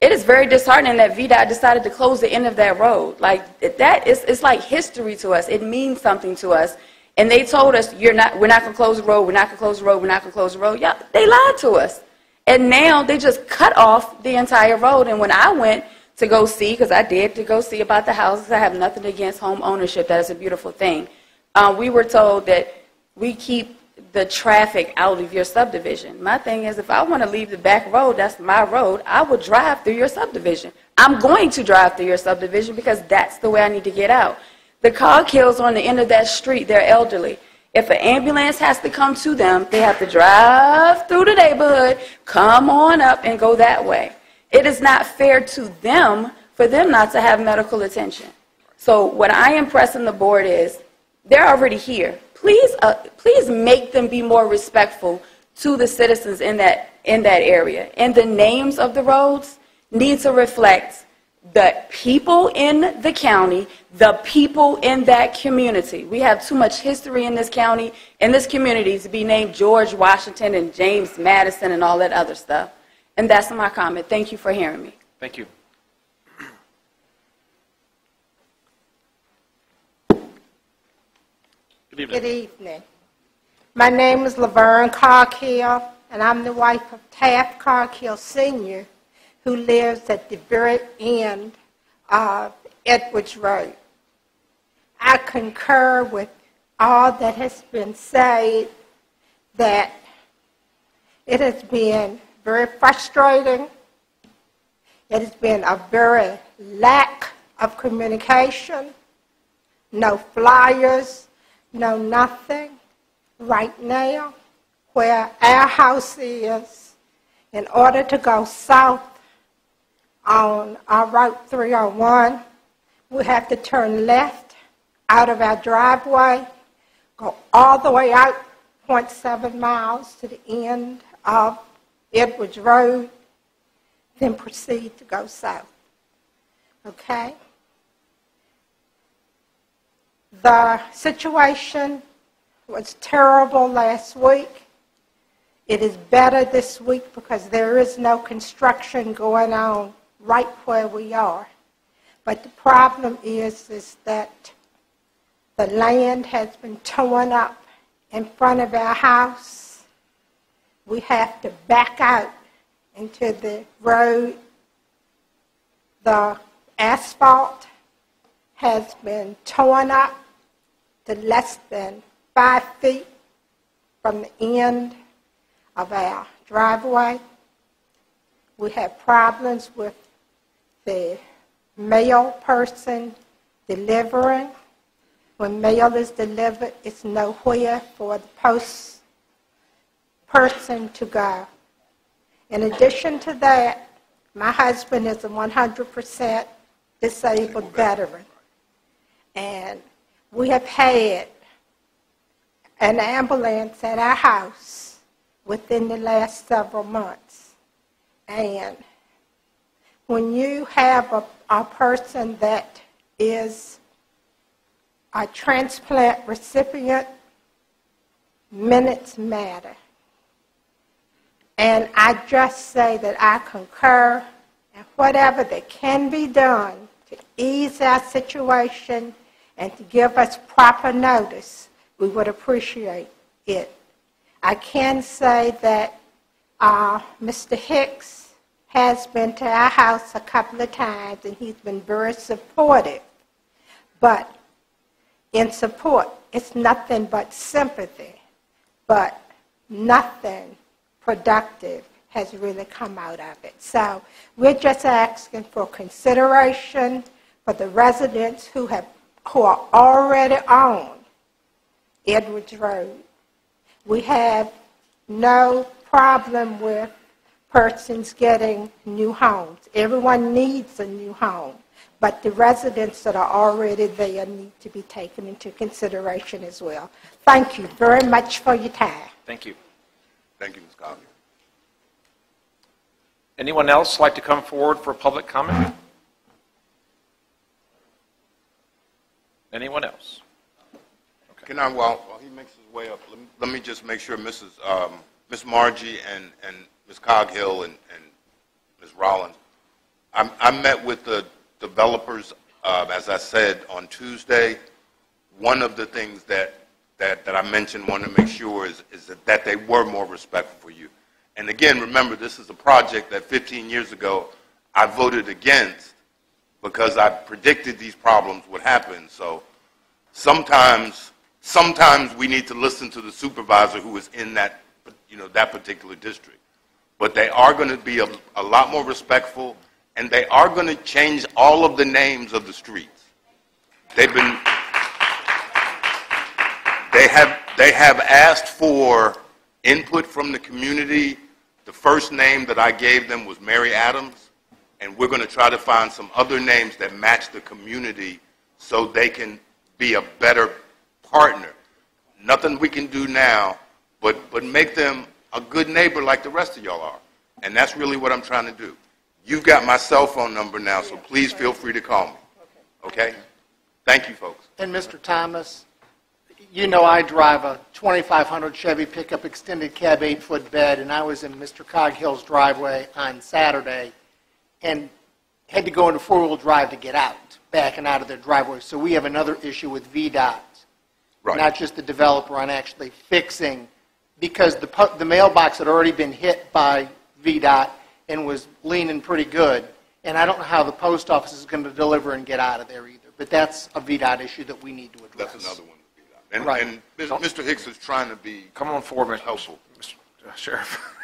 it is very disheartening that VDOT decided to close the end of that road. Like that is, it's like history to us. It means something to us. And they told us, we're not going to close the road, we're not going to close the road, we're not going to close the road. Yeah, they lied to us. And now they just cut off the entire road. And when I went to go see, because I did to go see about the houses, I have nothing against home ownership. That is a beautiful thing. We were told that we keep the traffic out of your subdivision. My thing is, if I want to leave the back road, that's my road, I will drive through your subdivision. I'm going to drive through your subdivision because that's the way I need to get out. The Cogghills on the end of that street, they're elderly. If an ambulance has to come to them, they have to drive through the neighborhood, come on up, and go that way. It is not fair to them for them not to have medical attention. So what I am pressing the board is, they're already here. Please make them be more respectful to the citizens in that area. And the names of the roads need to reflect the people in the county, the people in that community. We have too much history in this county, in this community, to be named George Washington and James Madison and all that other stuff. And that's my comment. Thank you for hearing me. Thank you. Good evening. Good evening. My name is Laverne Coghill, and I'm the wife of Taft Coghill Sr., who lives at the very end of Edwards Road. I concur with all that has been said, that it has been very frustrating. It has been a very lack of communication, no flyers, no nothing. Right now, where our house is, in order to go south on our Route 301, we have to turn left out of our driveway, go all the way out 0.7 miles to the end of Edwards Road, then proceed to go south. Okay? The situation was terrible last week. It is better this week because there is no construction going on right where we are. But the problem is that the land has been torn up in front of our house. We have to back out into the road. The asphalt has been torn up to less than 5 feet from the end of our driveway. We have problems with the mail person delivering. When mail is delivered, it's nowhere for the post person to go. In addition to that, my husband is a 100% disabled veteran. And we have had an ambulance at our house within the last several months. And when you have a person that is a transplant recipient, minutes matter. And I just say that I concur in whatever that can be done to ease our situation and to give us proper notice, we would appreciate it. I can say that Mr. Hicks has been to our house a couple of times, and he's been very supportive. But in support, it's nothing but sympathy, but nothing productive has really come out of it. So we're just asking for consideration for the residents who are already on Edwards Road. We have no problem with persons getting new homes. Everyone needs a new home, but the residents that are already there need to be taken into consideration as well. Thank you very much for your time. Thank you. Thank you, Ms. Collier. Anyone else like to come forward for public comment? Anyone else? Can I, while he makes his way up, let me just make sure Miss Margie and Ms. Coghill and Ms. Rollins, I met with the developers, as I said, on Tuesday. One of the things that I mentioned, wanted to make sure is that they were more respectful for you. And again, remember, this is a project that 15 years ago I voted against because I predicted these problems would happen. So sometimes we need to listen to the supervisor who is in that, that particular district. But they are going to be a lot more respectful, and they are going to change all of the names of the streets. They have asked for input from the community. The first name that I gave them was Mary Adams, and we're going to try to find some other names that match the community so they can be a better partner. Nothing we can do now, but make them a good neighbor like the rest of y'all are. And that's really what I'm trying to do. You've got my cell phone number now, so please feel free to call me. Okay? Thank you, folks. And Mr. Thomas, you know I drive a 2500 Chevy pickup extended cab 8-foot bed, and I was in Mr. Coghill's driveway on Saturday and had to go into four-wheel drive to get out, backing out of their driveway. So we have another issue with VDOT, right. Not just the developer on actually fixing, because the mailbox had already been hit by VDOT and was leaning pretty good, and I don't know how the post office is going to deliver and get out of there either. But that's a VDOT issue that we need to address. That's another one. And Mr. Hicks is trying to be come on forward, helpful. Mr. Sheriff.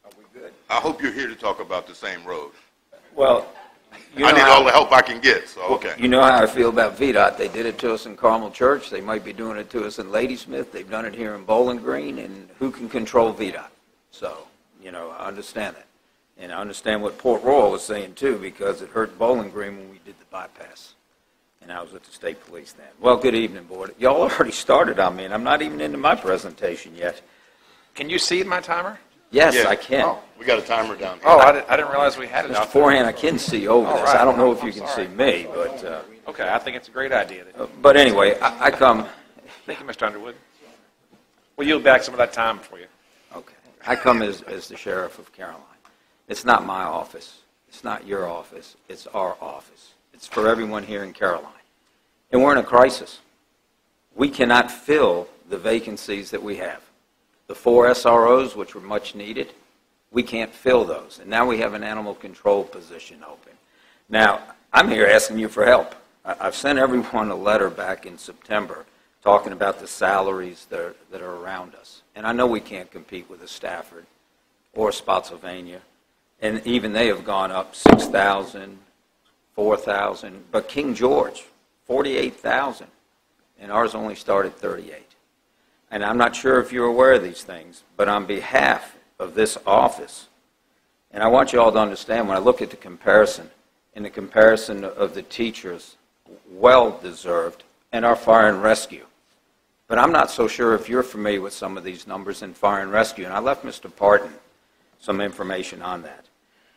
Are we good? I hope you're here to talk about the same road. Well, I need all the help I can get, so okay. You know how I feel about VDOT. They did it to us in Carmel Church. They might be doing it to us in Ladysmith. They've done it here in Bowling Green, and who can control VDOT? So, I understand that. And I understand what Port Royal was saying, too, because it hurt Bowling Green when we did the bypass. And I was with the state police then. Well, good evening, board. Y'all already started on me, and I'm not even into my presentation yet. Can you see my timer? Yes, I can. Oh, we got a timer down here. Oh, I didn't realize we had it Mr. out there. Forehand, I can see over this. Right. I don't know if you can see me, but... okay, I think it's a great idea. But anyway, I come... Thank you, Mr. Underwood. We'll yield back some of that time for you. Okay. I come as the sheriff of Caroline. It's not my office. It's not your office. It's our office. It's for everyone here in Caroline. And we're in a crisis. We cannot fill the vacancies that we have. The 4 SROs, which were much needed, we can't fill those. And now we have an animal control position open. Now, I'm here asking you for help. I've sent everyone a letter back in September talking about the salaries that are around us. And I know we can't compete with a Stafford or a Spotsylvania. And even they have gone up 6,000, 4,000. But King George, 48,000. And ours only started 38. And I'm not sure if you're aware of these things, but on behalf of this office, and I want you all to understand when I look at the comparison, in the comparison of the teachers, well-deserved, and our fire and rescue. But I'm not so sure if you're familiar with some of these numbers in fire and rescue, and I left Mr. Parton some information on that.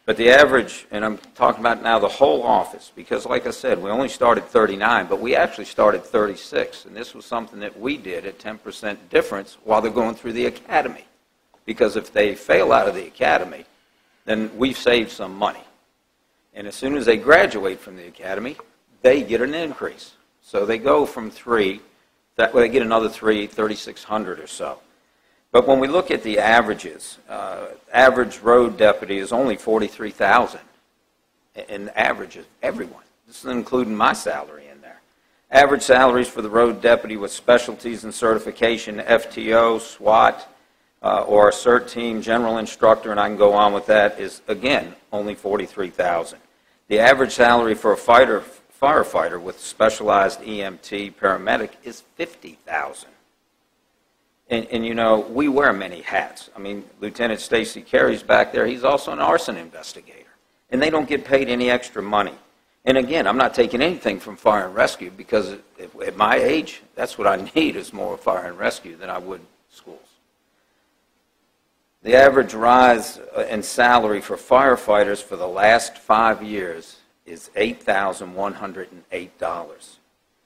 But the average, and I'm talking about now the whole office, because like I said, we only started 39, but we actually started 36, and this was something that we did at 10% difference while they're going through the academy. Because if they fail out of the academy, then we've saved some money. And as soon as they graduate from the academy, they get an increase. So they go from 3, they get another 3,600 or so. But when we look at the averages, average road deputy is only 43,000. And the average is everyone. This is including my salary in there. Average salaries for the road deputy with specialties and certification, FTO, SWAT, or a CERT team, general instructor, and I can go on with that, is, again, only 43,000. The average salary for a firefighter with specialized EMT paramedic is 50,000. And you know, we wear many hats. I mean, Lieutenant Stacy Carey's back there. He's also an arson investigator. And they don't get paid any extra money. And again, I'm not taking anything from fire and rescue because at my age, that's what I need is more fire and rescue than I would schools. The average rise in salary for firefighters for the last 5 years is $8,108.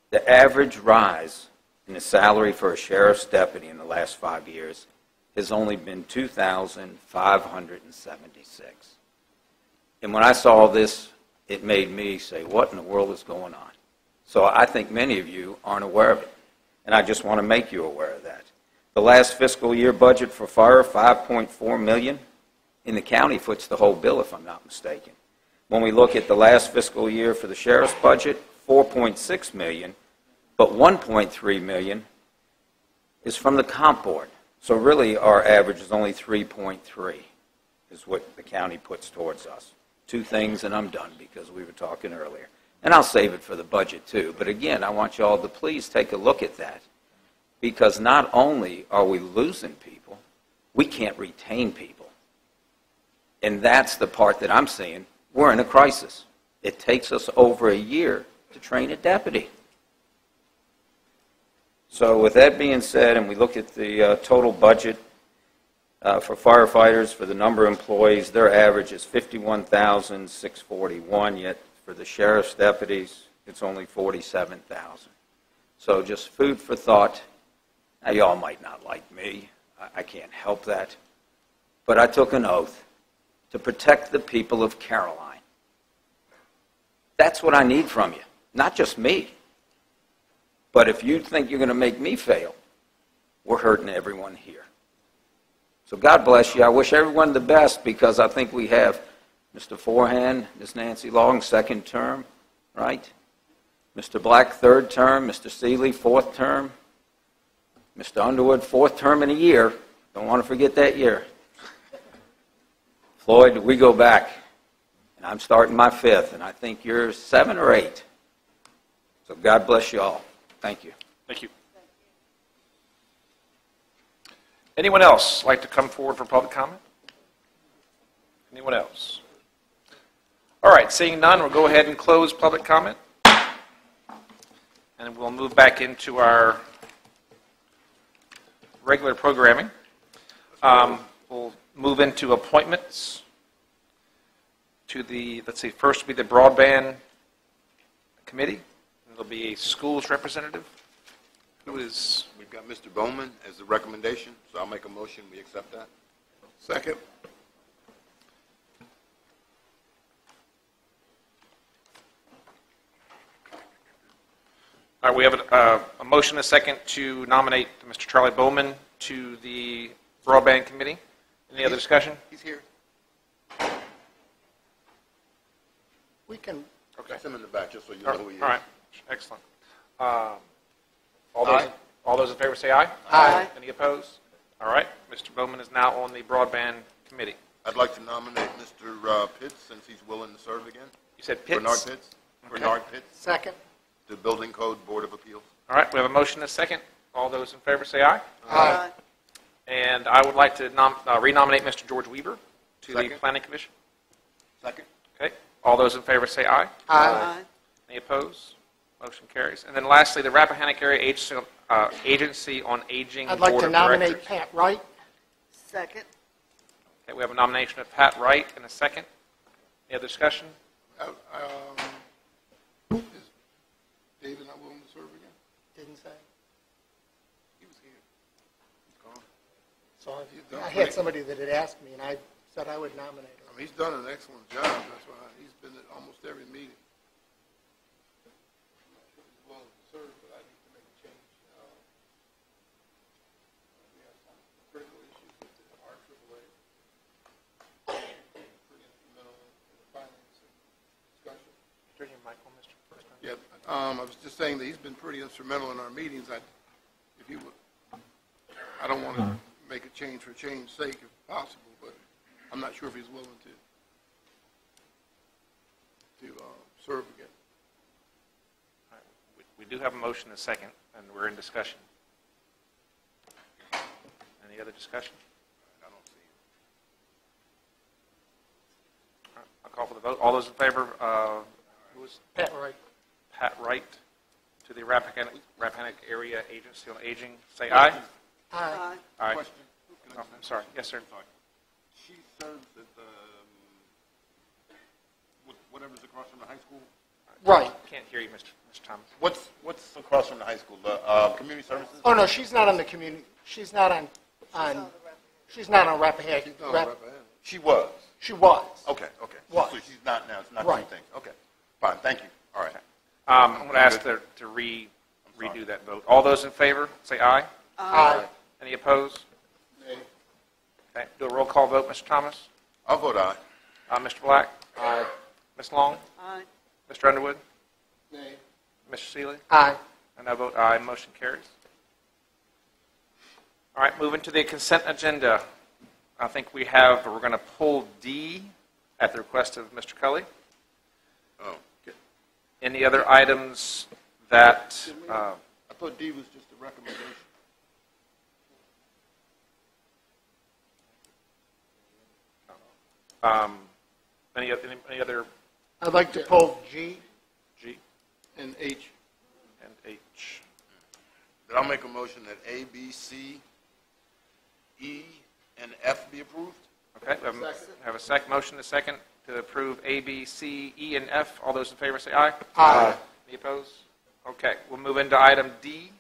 The average rise in the salary for a sheriff's deputy in the last 5 years has only been $2,576. And when I saw this, it made me say, what in the world is going on? So I think many of you aren't aware of it, and I just want to make you aware of that. The last fiscal year budget for fire, $5.4 million. In the county foots the whole bill, if I'm not mistaken. When we look at the last fiscal year for the sheriff's budget, $4.6 million, but $1.3 million is from the comp board. So really our average is only 3.3 is what the county puts towards us. 2 things and I'm done because we were talking earlier. And I'll save it for the budget too. But again, I want you all to please take a look at that. Because not only are we losing people, we can't retain people. And that's the part that I'm seeing. We're in a crisis. It takes us over a year to train a deputy. So with that being said, and we look at the total budget for firefighters, for the number of employees, their average is $51,641, yet for the sheriff's deputies, it's only $47,000. So just food for thought. Now, y'all might not like me. I can't help that. But I took an oath to protect the people of Caroline. That's what I need from you, not just me. But if you think you're going to make me fail, we're hurting everyone here. So God bless you. I wish everyone the best because I think we have Mr. Forehand, Ms. Nancy Long, 2nd term, right? Mr. Black, 3rd term, Mr. Seeley, 4th term. Mr. Underwood, 4th term in a year. Don't want to forget that year. Floyd, we go back, and I'm starting my 5th, and I think you're 7 or 8. So God bless you all. Thank you. Thank you. Anyone else like to come forward for public comment? Anyone else? All right, seeing none, we'll go ahead and close public comment. And we'll move back into our regular programming. We'll move into appointments to the, let's see, first will be the broadband committee. There'll be a schools representative. Who is? We've got Mr. Bowman as the recommendation, so I'll make a motion. We accept that. Second. All right, we have a motion, a second, to nominate Mr. Charlie Bowman to the broadband committee. Any other discussion? He's here. We can. Okay. That's him in the back, just so you know who he is. All right, excellent. All those in favor say aye. Aye. Any opposed? All right, Mr. Bowman is now on the broadband committee. I'd like to nominate Mr. Pitts, since he's willing to serve again. You said Pitts? Bernard Pitts. Okay. Bernard Pitts. Second. The Building Code Board of Appeals. All right, we have a motion and a second. All those in favor say aye. Aye. And I would like to renominate Mr. George Weaver to the Second. Planning Commission. Second. Okay, all those in favor say aye. Aye. Any opposed? Motion carries. And then lastly, the Rappahannock Area Agency on Aging I'd like Board to of nominate Directors. Pat Wright. Second. Okay, we have a nomination of Pat Wright and a second. Any other discussion? Is David not willing to serve again? Didn't say. He was here. He's gone. So I had somebody that had asked me, and I said I would nominate him. I mean, he's done an excellent job. That's why he's been at almost every meeting. He's willing to serve, but I need to make a change. We have some critical issues with the RAAA. Pretty instrumental in the finance discussion. Turn your mic on, Mr. President. Yeah, I was just saying that he's been pretty instrumental in our meetings. I don't want to make a change for change's sake if possible, but I'm not sure if he's willing to serve again. All right, we do have a motion and a second, and we're in discussion. Any other discussion? I don't see him. All right, I'll call for the vote. All those in favor, who was Pat Wright. Pat Wright to the Rappahannock Area Agency on Aging, say aye. Aye. Aye. Question. Oh, I'm sorry. Yes, sir. serves at whatever's across from the high school? Right. Can't hear you, Mr. Thomas. What's across from the high school? The community services? Oh, no, she's not on the community, she's not on she's not on Rappahannock. She's not on Rappahannock. She was. She was. Okay. Was. So she's not now. It's not Right. two things. Okay. Fine. Thank you. All right. I'm going to ask to redo that vote. All those in favor, say aye. Aye. Any opposed? Okay, do a roll call vote, Mr. Thomas. I'll vote aye. Mr. Black? Aye. Ms. Long? Aye. Mr. Underwood? Nay. Mr. Seeley? Aye. And I vote aye. Motion carries. All right, moving to the consent agenda. I think we're going to pull D at the request of Mr. Cully. Oh. Okay. Any other items that, I thought D was just a recommendation. any other I'd like to pull G G and H. and H? Then I'll make a motion that A, B, C, E, and F be approved. Okay, we have a motion, a second to approve A, B, C, E, and F. All those in favor say aye. Aye. Any opposed? Okay, we'll move into item D.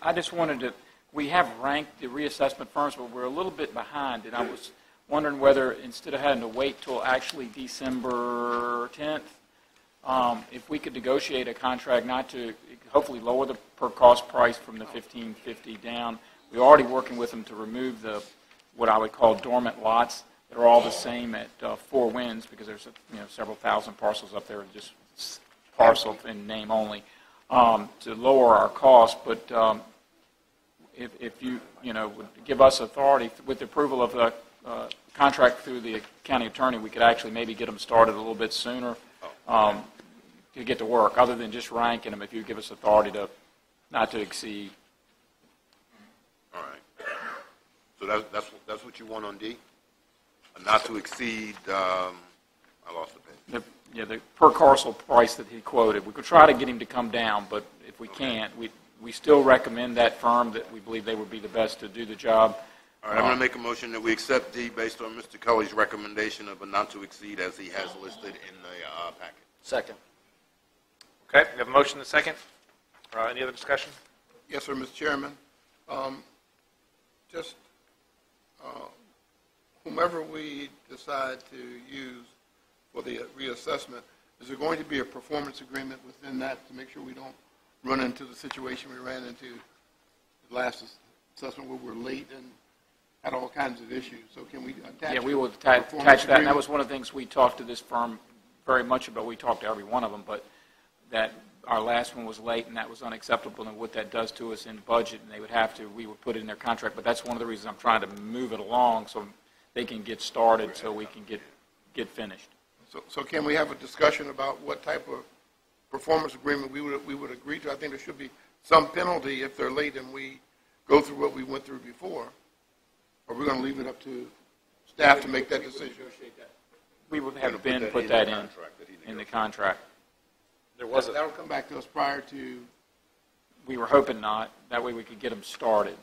I just wanted to, we have ranked the reassessment firms, but we're a little bit behind, and I was wondering whether instead of having to wait till actually December 10th, if we could negotiate a contract not to hopefully lower the per cost price from the $15.50 down. We're already working with them to remove the what I would call dormant lots. They're all the same at Four Winds because there's several thousand parcels up there, just parcel in name only, to lower our cost. But if you would give us authority with the approval of the contract through the county attorney, we could actually maybe get them started a little bit sooner to get to work, other than just ranking them. If you give us authority to not to exceed. All right. So that's what you want on D? Not to exceed, I lost the page. The per parcel price that he quoted. We could try to get him to come down, but if we can't, we still recommend that firm that we believe they would be the best to do the job. All right, I'm going to make a motion that we accept D based on Mr. Cully's recommendation of a not to exceed as he has listed in the packet. Second. Okay, we have a motion and a second. Any other discussion? Yes, sir, Mr. Chairman. Whomever we decide to use for the reassessment, is there going to be a performance agreement within that to make sure we don't run into the situation we ran into the last assessment where we're late and had all kinds of issues? So can we attach? Yeah, we will attach that. And that was one of the things we talked to this firm very much about. We talked to every one of them, but that our last one was late, and that was unacceptable, and what that does to us in budget, and we would put it in their contract. But that's one of the reasons I'm trying to move it along so they can get started, so we can get finished. So can we have a discussion about what type of performance agreement we would agree to? I think there should be some penalty if they're late and we go through what we went through before. Or we're going to leave it up to staff to make that decision? We would have Ben put that in the contract. That'll come back to us prior to. We were hoping not. That way we could get them started.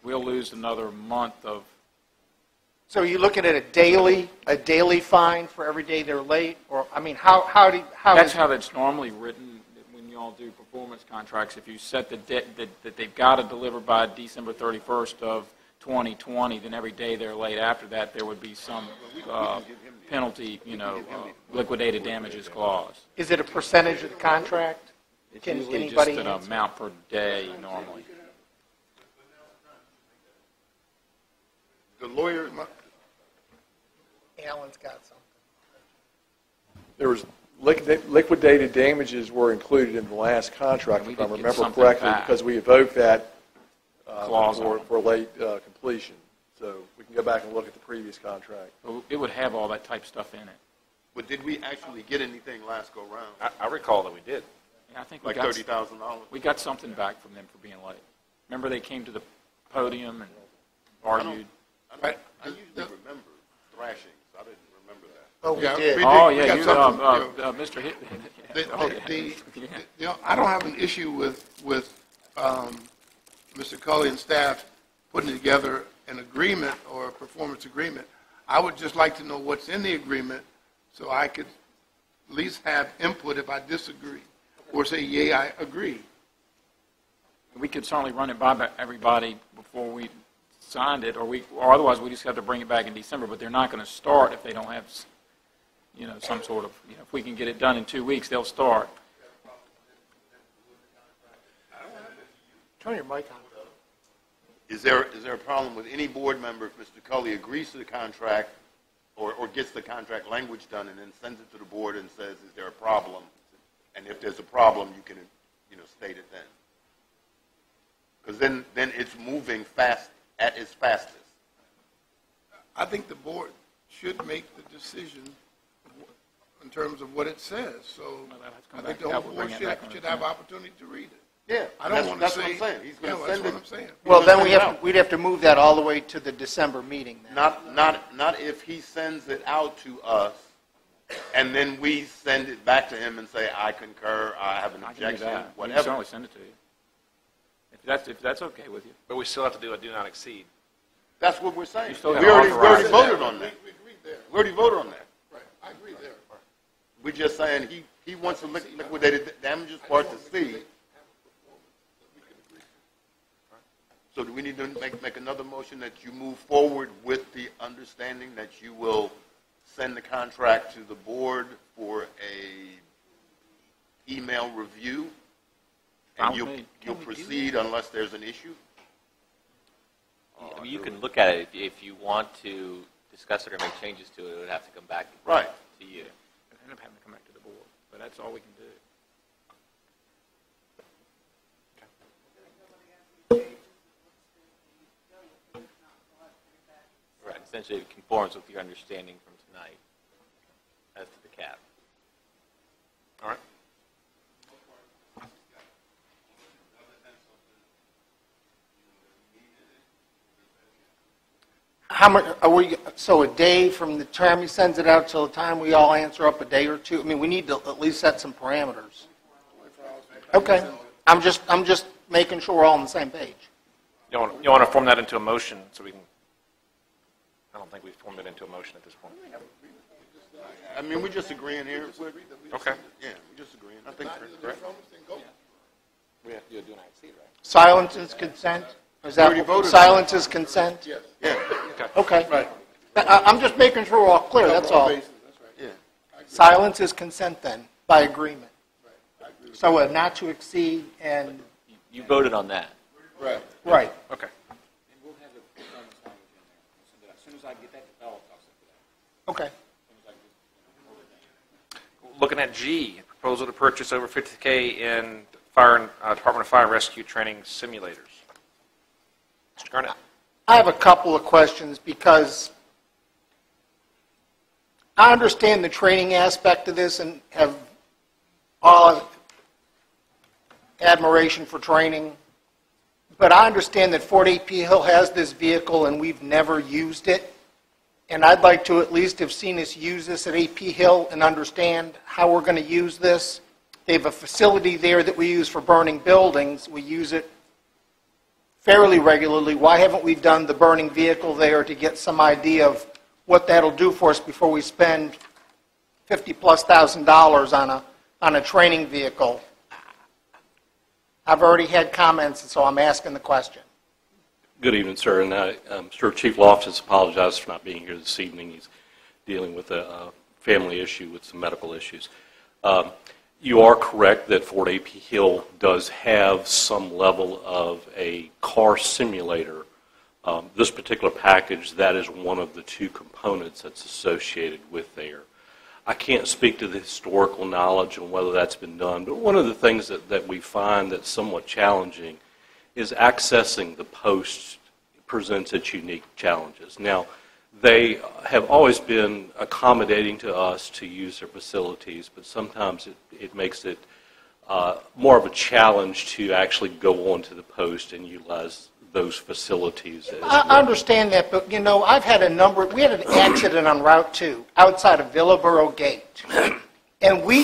We'll lose another month of. So are you looking at a daily fine for every day they're late? Or, I mean, how That's how that's normally written when you all do performance contracts. If you set the date that they've got to deliver by December 31st of 2020, then every day they're late after that, there would be some penalty, liquidated damages clause. Is it a percentage of the contract? It's usually just an amount per day normally. The lawyer. Alan's got something. There was liquidated damages were included in the last contract, if I remember correctly, because we evoked that for late completion. So we can go back and look at the previous contract. It would have all that type stuff in it. But did we actually get anything last go round? I recall that we did. Yeah, I think like $30,000. We got something back from them for being late. Remember they came to the podium and argued. I usually remember thrashings. I didn't remember that. Oh, we did. Mr. Hitt. I don't have an issue with Mr. Cully and staff putting together an agreement or a performance agreement. I would just like to know what's in the agreement so I could at least have input if I disagree, or say, yea, I agree. We could certainly run it by everybody before we signed it, or otherwise we just have to bring it back in December, but they're not going to start if they don't have, some sort of, if we can get it done in 2 weeks, they'll start. Turn your mic on. Is there a problem with any board member if Mr. Cully agrees to the contract or gets the contract language done and then sends it to the board and says, is there a problem? And if there's a problem, you can, state it then. Because then it's moving fast at its fastest. I think the board should make the decision in terms of what it says. So I think the whole board should have opportunity to read it. Yeah, I don't want to that's say. What I'm saying. He's going to send that's it. What I'm saying. Well, then we'd have to move that all the way to the December meeting. Then. Not if he sends it out to us, and then we send it back to him and say, I concur, I have an objection, whatever. We can certainly send it to you. If that's okay with you. But we still have to do a do not exceed. That's what we're saying. We already voted on that. We agreed there. We already voted on that. Right. I agree there. We're just saying he wants the liquidated damages part to see. So do we need to make another motion that you move forward with the understanding that you will send the contract to the board for a email review? And you'll proceed unless there's an issue? I mean, you can look at it. If you want to discuss it or make changes to it, it would have to come back to you. End up having to come back to the board, but that's all we can do. Right. Essentially, it conforms with your understanding from tonight as to the cap. All right. How much are we? So a day from the time he sends it out till the time we all answer up, a day or two. I mean, we need to at least set some parameters. Okay. I'm just making sure we're all on the same page. You want to form that into a motion so we can? I don't think we've formed it into a motion at this point. I mean, we're just agreeing here. Okay. Yeah, we're just agreeing. I think correct. We have to do a do not exceed, right? Silence is consent. Is that silence is consent? Yes. Yeah. Okay. Right. I'm just making sure we're all clear. That's all. Yeah. Silence is consent then, by agreement. So a not to exceed and. You voted on that. Right. Right. Okay. And we'll have the performance language in there. As soon as I get that developed, I'll send it out. Okay. Looking at G, proposal to purchase over $50K in Department of Fire and Rescue training simulators. Mr. Garnett. I have a couple of questions because I understand the training aspect of this and have all admiration for training, but I understand that Fort AP Hill has this vehicle and we've never used it, and I'd like to at least have seen us use this at AP Hill and understand how we're going to use this. They have a facility there that we use for burning buildings. We use it fairly regularly. Why haven't we done the burning vehicle there to get some idea of what that'll do for us before we spend $50,000+ on a training vehicle? I've already had comments, and so I'm asking the question. Good evening, sir. And I'm sure Chief Loftus apologizes for not being here this evening. He's dealing with a family issue with some medical issues. You are correct that Fort AP Hill does have some level of a car simulator. This particular package, that is one of the two components that's associated with there. I can't speak to the historical knowledge on whether that's been done, but one of the things that we find that's somewhat challenging is accessing the post presents its unique challenges. Now, they have always been accommodating to us to use their facilities, but sometimes it makes it more of a challenge to actually go onto the post and utilize those facilities. I understand that, but I've had we had an accident on Route 2 outside of Villaboro Gate, and we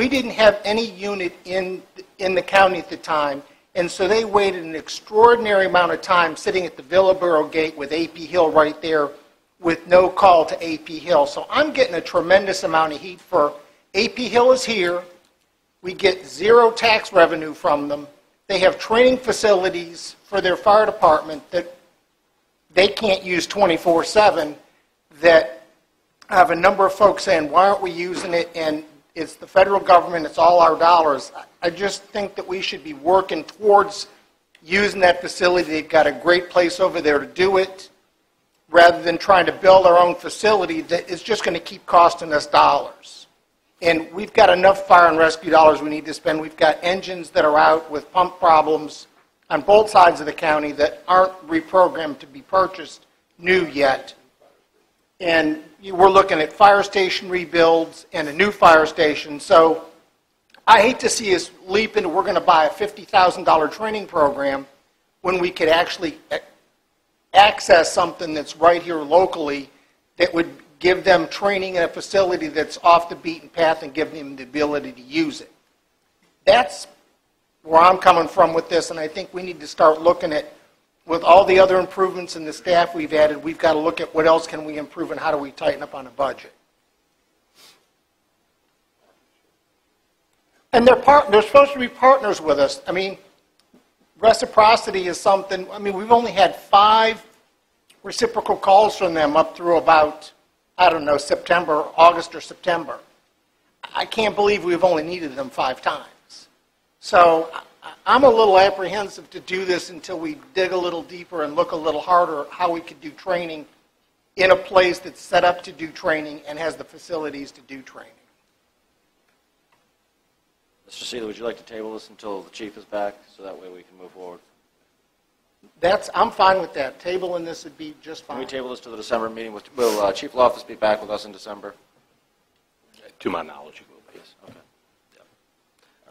didn't have any unit in the county at the time, and so they waited an extraordinary amount of time sitting at the Villaboro Gate with AP Hill right there, with no call to AP Hill. So I'm getting a tremendous amount of heat for AP Hill is here. We get zero tax revenue from them. They have training facilities for their fire department that they can't use 24/7, that I have a number of folks saying, why aren't we using it? And it's the federal government, it's all our dollars. I just think that we should be working towards using that facility. They've got a great place over there to do it, rather than trying to build our own facility that is just going to keep costing us dollars. And we've got enough fire and rescue dollars we need to spend. We've got engines that are out with pump problems on both sides of the county that aren't reprogrammed to be purchased new yet. And we're looking at fire station rebuilds and a new fire station. So I hate to see us leap into we're going to buy a $50,000 training program when we could actually access something that's right here locally that would give them training in a facility that's off the beaten path and give them the ability to use it. That's where I'm coming from with this, and I think we need to start looking at, with all the other improvements in the staff we've added, we've got to look at what else can we improve and how do we tighten up on a budget. And they're supposed to be partners with us. I mean, reciprocity is something, I mean, we've only had 5 reciprocal calls from them up through about, I don't know, September, August or September. I can't believe we've only needed them 5 times. So I'm a little apprehensive to do this until we dig a little deeper and look a little harder at how we could do training in a place that's set up to do training and has the facilities to do training. Mr. Seeley, would you like to table this until the chief is back, so that way we can move forward? I'm fine with that. Tabling this would be just fine. Can we table this to the December meeting? Will Chief Loftus be back with us in December? To my knowledge, he will be. Yes.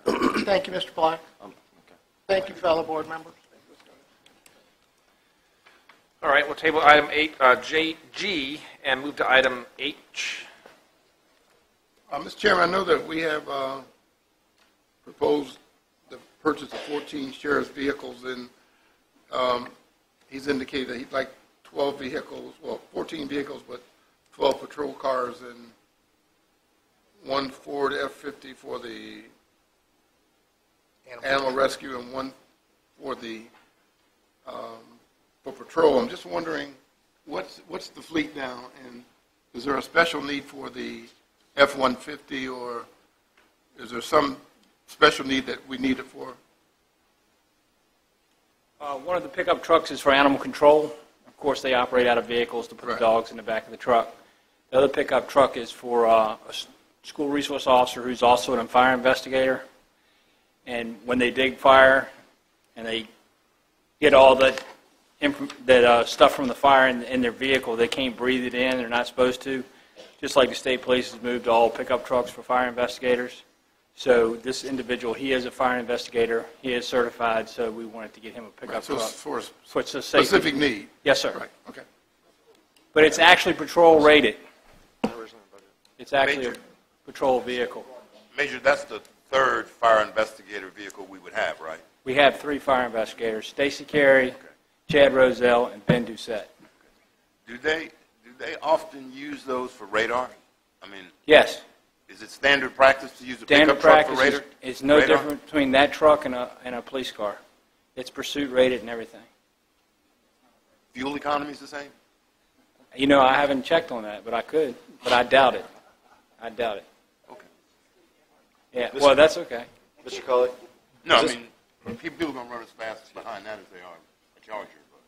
Okay. Thank you, Mr. Black. Okay. Thank you, fellow board members. All right, we'll table item 8G and move to item H. Mr. Chairman, I know that we have proposed the purchase of 14 sheriff's vehicles, and he's indicated that he'd like 12 vehicles, well, 14 vehicles, but 12 patrol cars and 1 Ford F-50 for the animal rescue and 1 for the for patrol. I'm just wondering, what's the fleet now, and is there a special need for the F-150, or is there some special need that we need it for? One of the pickup trucks is for animal control. Of course, they operate out of vehicles to put the dogs in the back of the truck. The other pickup truck is for a school resource officer who's also a fire investigator. And when they dig fire and they get all that stuff from the fire in their vehicle, they can't breathe it in. They're not supposed to. Just like the state police has moved to all pickup trucks for fire investigators. So this individual, he is a fire investigator. He is certified, so we wanted to get him a pickup truck. For a safety. specific need? Yes, sir. Right, okay. But it's actually patrol rated. It's actually a patrol vehicle. Major, that's the 3rd fire investigator vehicle we would have, right? We have 3 fire investigators, Stacy Carey, Chad Roselle, and Ben Doucette. Do they often use those for radar? I mean, yes. Is it standard practice to use a Standard pickup truck for practice radar? is no different between that truck and a police car. It's pursuit rated and everything. Fuel economy is the same? You know, I haven't checked on that, but I could. But I doubt it. I doubt it. Okay. Yeah, well, that's okay. Mr. Cully? No, I mean, people are going to run as fast behind that as they are a Charger, but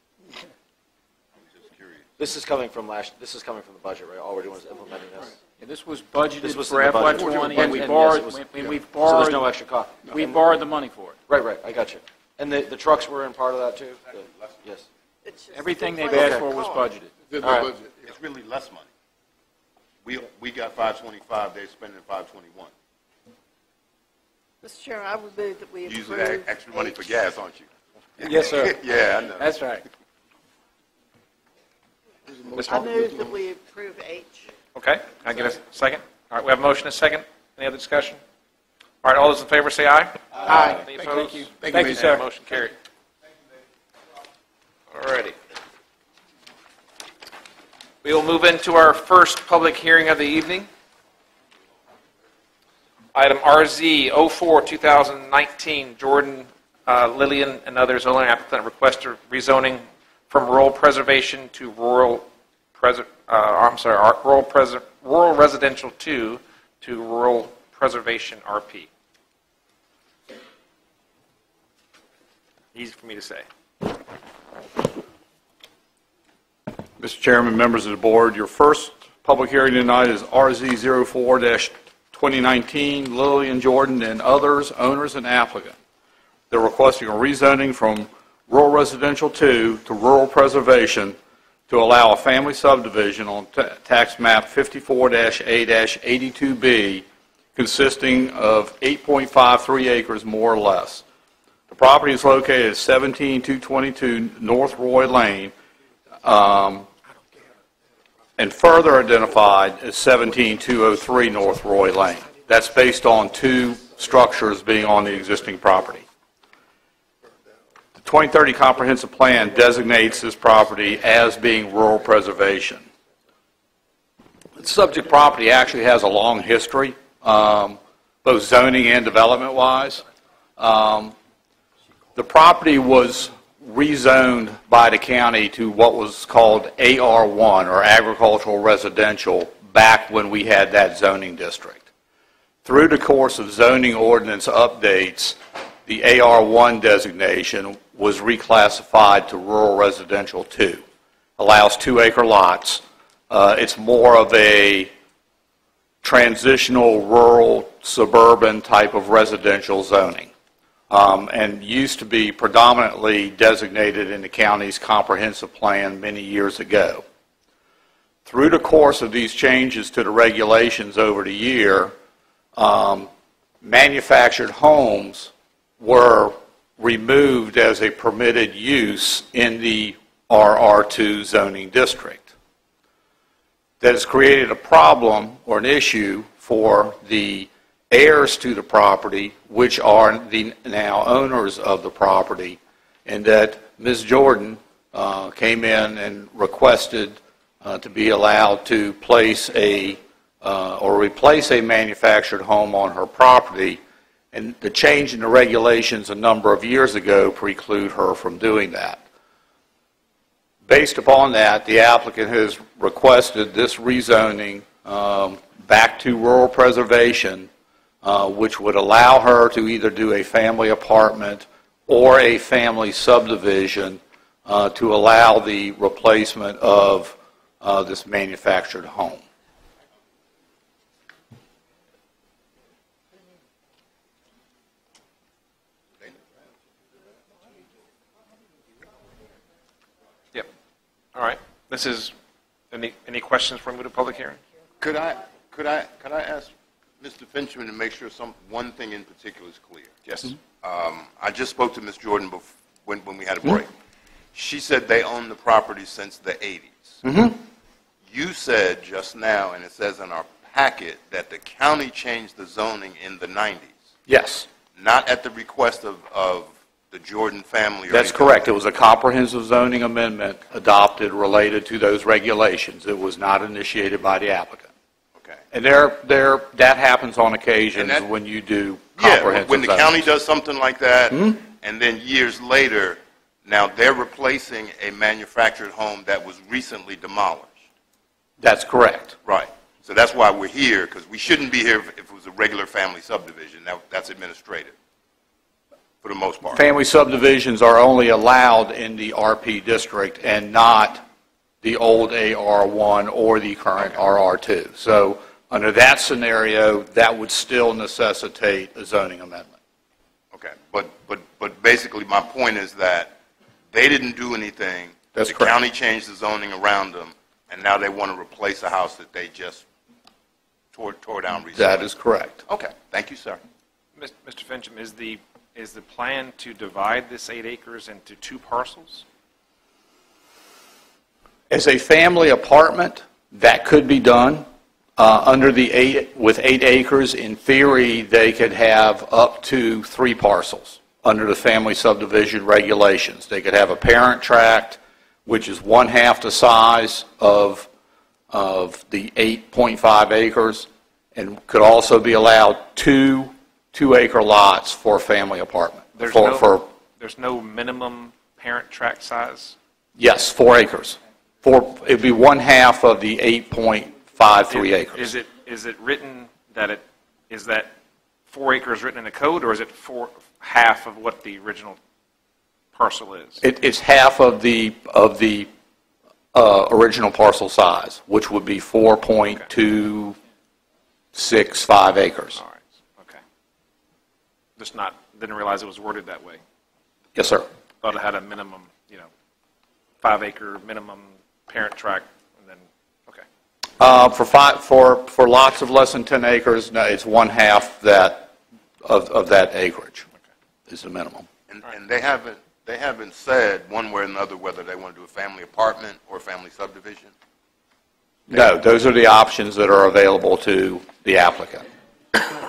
I'm just curious. This is coming from the budget, right? All we're doing is implementing this. Yeah, this was budgeted This was for in the budget. FY20, And and we yes, borrowed. it was- We've So borrowed. there's no extra cost. We borrowed the money for it. Right, I got you. And the trucks were in part of that too? Yes. Everything they've asked for was budgeted. It's All right. It's really less money. We got 525, they're spending 521. Mr. Chairman, I would move that we approve. Using that extra money for gas, aren't you? Yes, sir. Yeah, I know. That's right. I move that we approve H. Okay, can I get a second? All right, we have a motion and a second. Any other discussion? All right, all those in favor say aye. Aye. Any Thank opposed? you. Thank Thank you, sir. Motion carried. All righty. We will move into our first public hearing of the evening. Item RZ 04-2019, Jordan, Lillian, and others, owner applicant request a rezoning from rural preservation to rural residential 2 to rural preservation RP. Easy for me to say. Mr. Chairman, members of the board, your first public hearing tonight is RZ 04-2019, Lillian Jordan and others, owners and applicant. They're requesting a rezoning from rural residential 2 to rural preservation to allow a family subdivision on tax map 54-A-82B consisting of 8.53 acres more or less. The property is located at 17222 North Roy Lane, and further identified as 17203 North Roy Lane. That's based on 2 structures being on the existing property. The 2030 Comprehensive Plan designates this property as being rural preservation. The subject property actually has a long history, both zoning and development-wise. The property was rezoned by the county to what was called AR1, or Agricultural Residential, back when we had that zoning district. Through the course of zoning ordinance updates, the AR1 designation was reclassified to Rural Residential 2. Allows 2-acre lots. It's more of a transitional rural suburban type of residential zoning. And used to be predominantly designated in the county's comprehensive plan many years ago. Through the course of these changes to the regulations over the year, manufactured homes were removed as a permitted use in the RR2 zoning district. That has created a problem or an issue for the heirs to the property, which are the now owners of the property, and that Ms. Jordan came in and requested to be allowed to place or replace a manufactured home on her property, and the change in the regulations a number of years ago preclude her from doing that. Based upon that, the applicant has requested this rezoning back to rural preservation, which would allow her to either do a family apartment or a family subdivision to allow the replacement of this manufactured home. Yep. All right. This is any questions for me to public hearing? Could I ask Mr. Finchman to make sure one thing in particular is clear? Yes. I just spoke to Ms. Jordan when we had a break. She said they own the property since the 80s. You said just now, and it says in our packet, that the county changed the zoning in the 90s. Yes. Not at the request of the Jordan family? That's correct. It was a comprehensive zoning amendment adopted related to those regulations. It was not initiated by the applicant. And that happens on occasions when you do comprehensive when the county does something like that, and then years later, now they're replacing a manufactured home that was recently demolished. That's correct. Right. So that's why we're here, because we shouldn't be here if it was a regular family subdivision. That's administrative, for the most part. Family subdivisions are only allowed in the RP district and not the old AR1 or the current RR2. So under that scenario, that would still necessitate a zoning amendment. Okay, but basically my point is that they didn't do anything. That's correct. The county changed the zoning around them, and now they want to replace a house that they just tore down recently. That is correct. Okay, thank you, sir. Mr. Fincham, is the plan to divide this 8 acres into 2 parcels? As a family apartment, that could be done. With 8 acres, in theory, they could have up to 3 parcels under the family subdivision regulations. They could have a parent tract, which is 1/2 the size of of the 8.5 acres and could also be allowed two 2-acre lots for a family apartment. There's no minimum parent tract size? Yes, 4 acres. It'd be 1/2 of the 8.53 acres. Is it written that is that 4 acres written in the code, or is it half of what the original parcel is? It's half of the original parcel size, which would be 4.265 acres. All right. Okay. Didn't realize it was worded that way. Yes, sir. Thought it had a minimum, 5-acre minimum parent tract, and then, okay. For lots of less than 10 acres, no, it's 1/2 of that acreage is the minimum. And they haven't said one way or another whether they want to do a family apartment or a family subdivision? No, those are the options that are available to the applicant.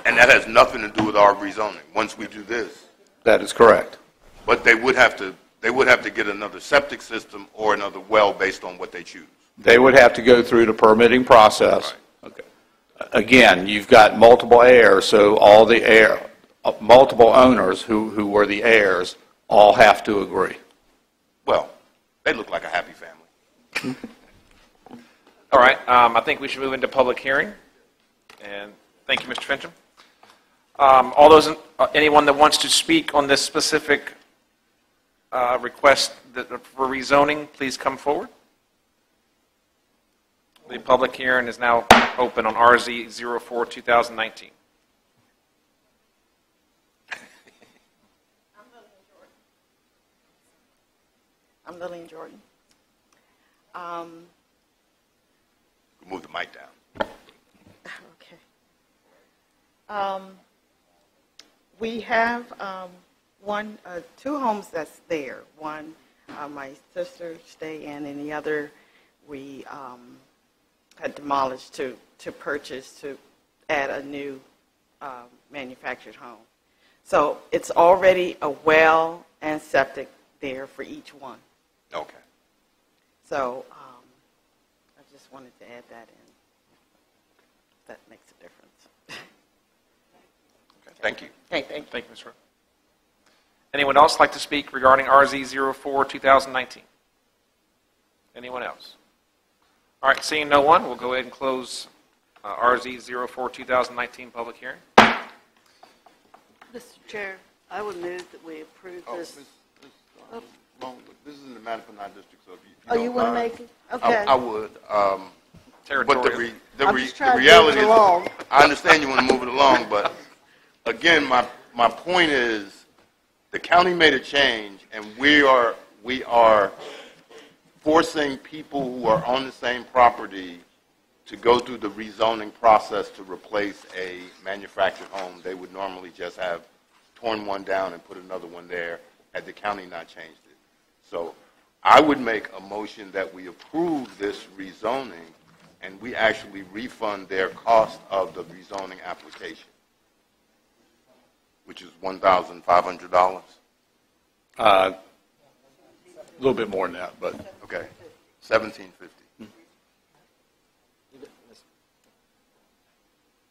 And that has nothing to do with our rezoning, once we do this? That is correct. But they would have to get another septic system or another well based on what they choose? They would have to go through the permitting process. Right. Okay. Again, you've got multiple heirs, so all the multiple owners who were the heirs all have to agree. Well, they look like a happy family. All right, I think we should move into public hearing. And thank you, Mr. Fincham. Anyone that wants to speak on this specific request for rezoning, please come forward. The public hearing is now open on RZ 04-2019. I'm Lillian Jordan. Move the mic down. Okay. We have two homes that's there. One, my sister stay in, and the other we had demolished to purchase to add a new manufactured home. So it's already a well and septic there for each one. Okay. So I just wanted to add that in. That makes a difference. Okay, thank you. Okay, thank you. Thank you, Ms. Rowe. Anyone else like to speak regarding RZ 04-2019? Anyone else? All right, seeing no one, we'll go ahead and close RZ 04-2019 public hearing. Mr. Chair, I would move that we approve this. This is in the Madison district, so if you you want to make it? Okay. I would. But the trying to reality move it is, along. I understand you want to move it along, but again, my point is, the county made a change, and we are forcing people who are on the same property to go through the rezoning process to replace a manufactured home. They would normally just have torn one down and put another one there had the county not changed it. So I would make a motion that we approve this rezoning and we actually refund their cost of the rezoning application, which is $1,500. A little bit more than that, but okay, $1,750.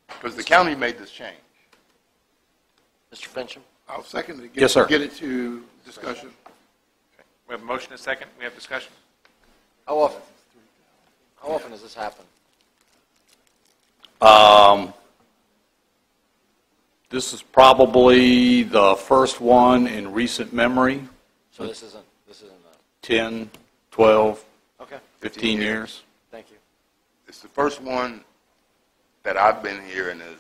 Because the county made this change. Mr. Fincham? I'll second it. Yes, sir. Get it to discussion. Okay. We have a motion and a second. We have discussion. How often does this happen? This is probably the first one in recent memory. So this isn't 10, 12, okay. 15 years. Thank you. It's the first one that I've been hearing is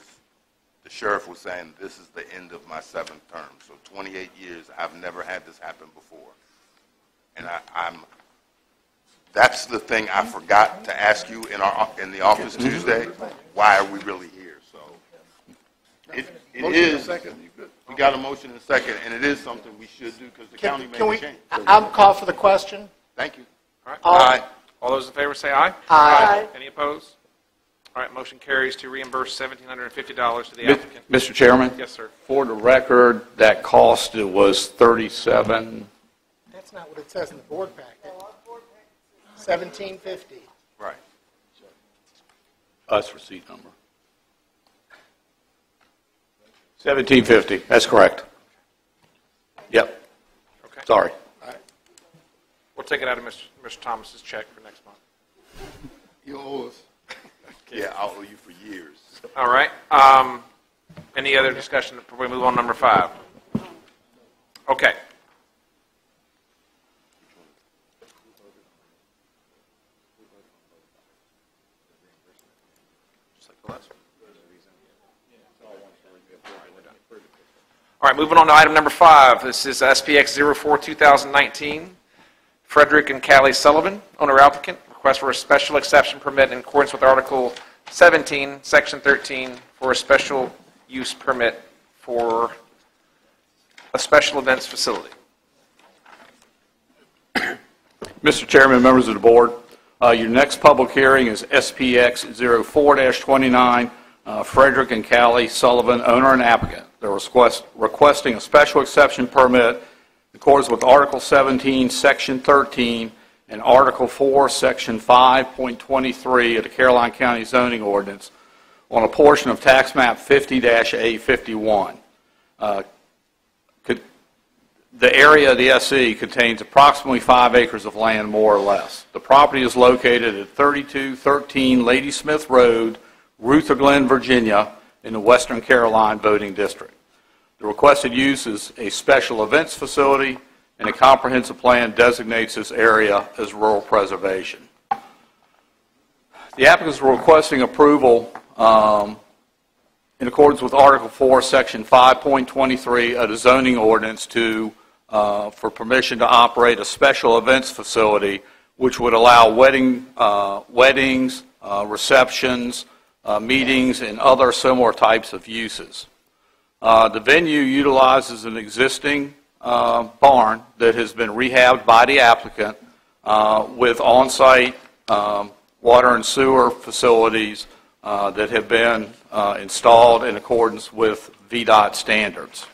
the sheriff was saying, this is the end of my 7th term. So 28 years, I've never had this happen before. And that's the thing I forgot to ask you in the office Tuesday. Why are we really here? So it is, we got a motion and a second, and it is something we should do because the county made a change. I'll call for the question. Thank you. All right. Aye. All those in favor say aye. Aye. Any opposed? All right, motion carries to reimburse $1,750 to the applicant. Mr. Chairman? Yes, sir. For the record, that cost was $37. That's not what it says in the board packet. $1,750. Right. Us receipt number. 1750, that's correct. Yep. Okay. Sorry. We'll take it out of Mr. Thomas's check for next month. You owe us. Yeah, I'll owe you for years. All right. Any other discussion before we move on to number 5? Okay. All right, moving on to item number 5. This is SPX 04-2019. Frederick and Callie Sullivan, owner applicant, request for a special exception permit in accordance with Article 17, Section 13, for a special use permit for a special events facility. Mr. Chairman, members of the board, your next public hearing is SPX 04-29, Frederick and Callie Sullivan, owner and applicant. They're requesting a special exception permit in accordance with Article 17, Section 13, and Article 4, Section 5.23 of the Caroline County Zoning Ordinance on a portion of Tax Map 50-A51. The area of the SE contains approximately 5 acres of land, more or less. The property is located at 3213 Ladysmith Road, Rutherglen, Virginia, in the Western Caroline voting district. The requested use is a special events facility, and a comprehensive plan designates this area as rural preservation. The applicants are requesting approval in accordance with Article 4, Section 5.23 of the zoning ordinance for permission to operate a special events facility, which would allow weddings, receptions, meetings, and other similar types of uses. The venue utilizes an existing barn that has been rehabbed by the applicant with on-site water and sewer facilities that have been installed in accordance with VDOT standards.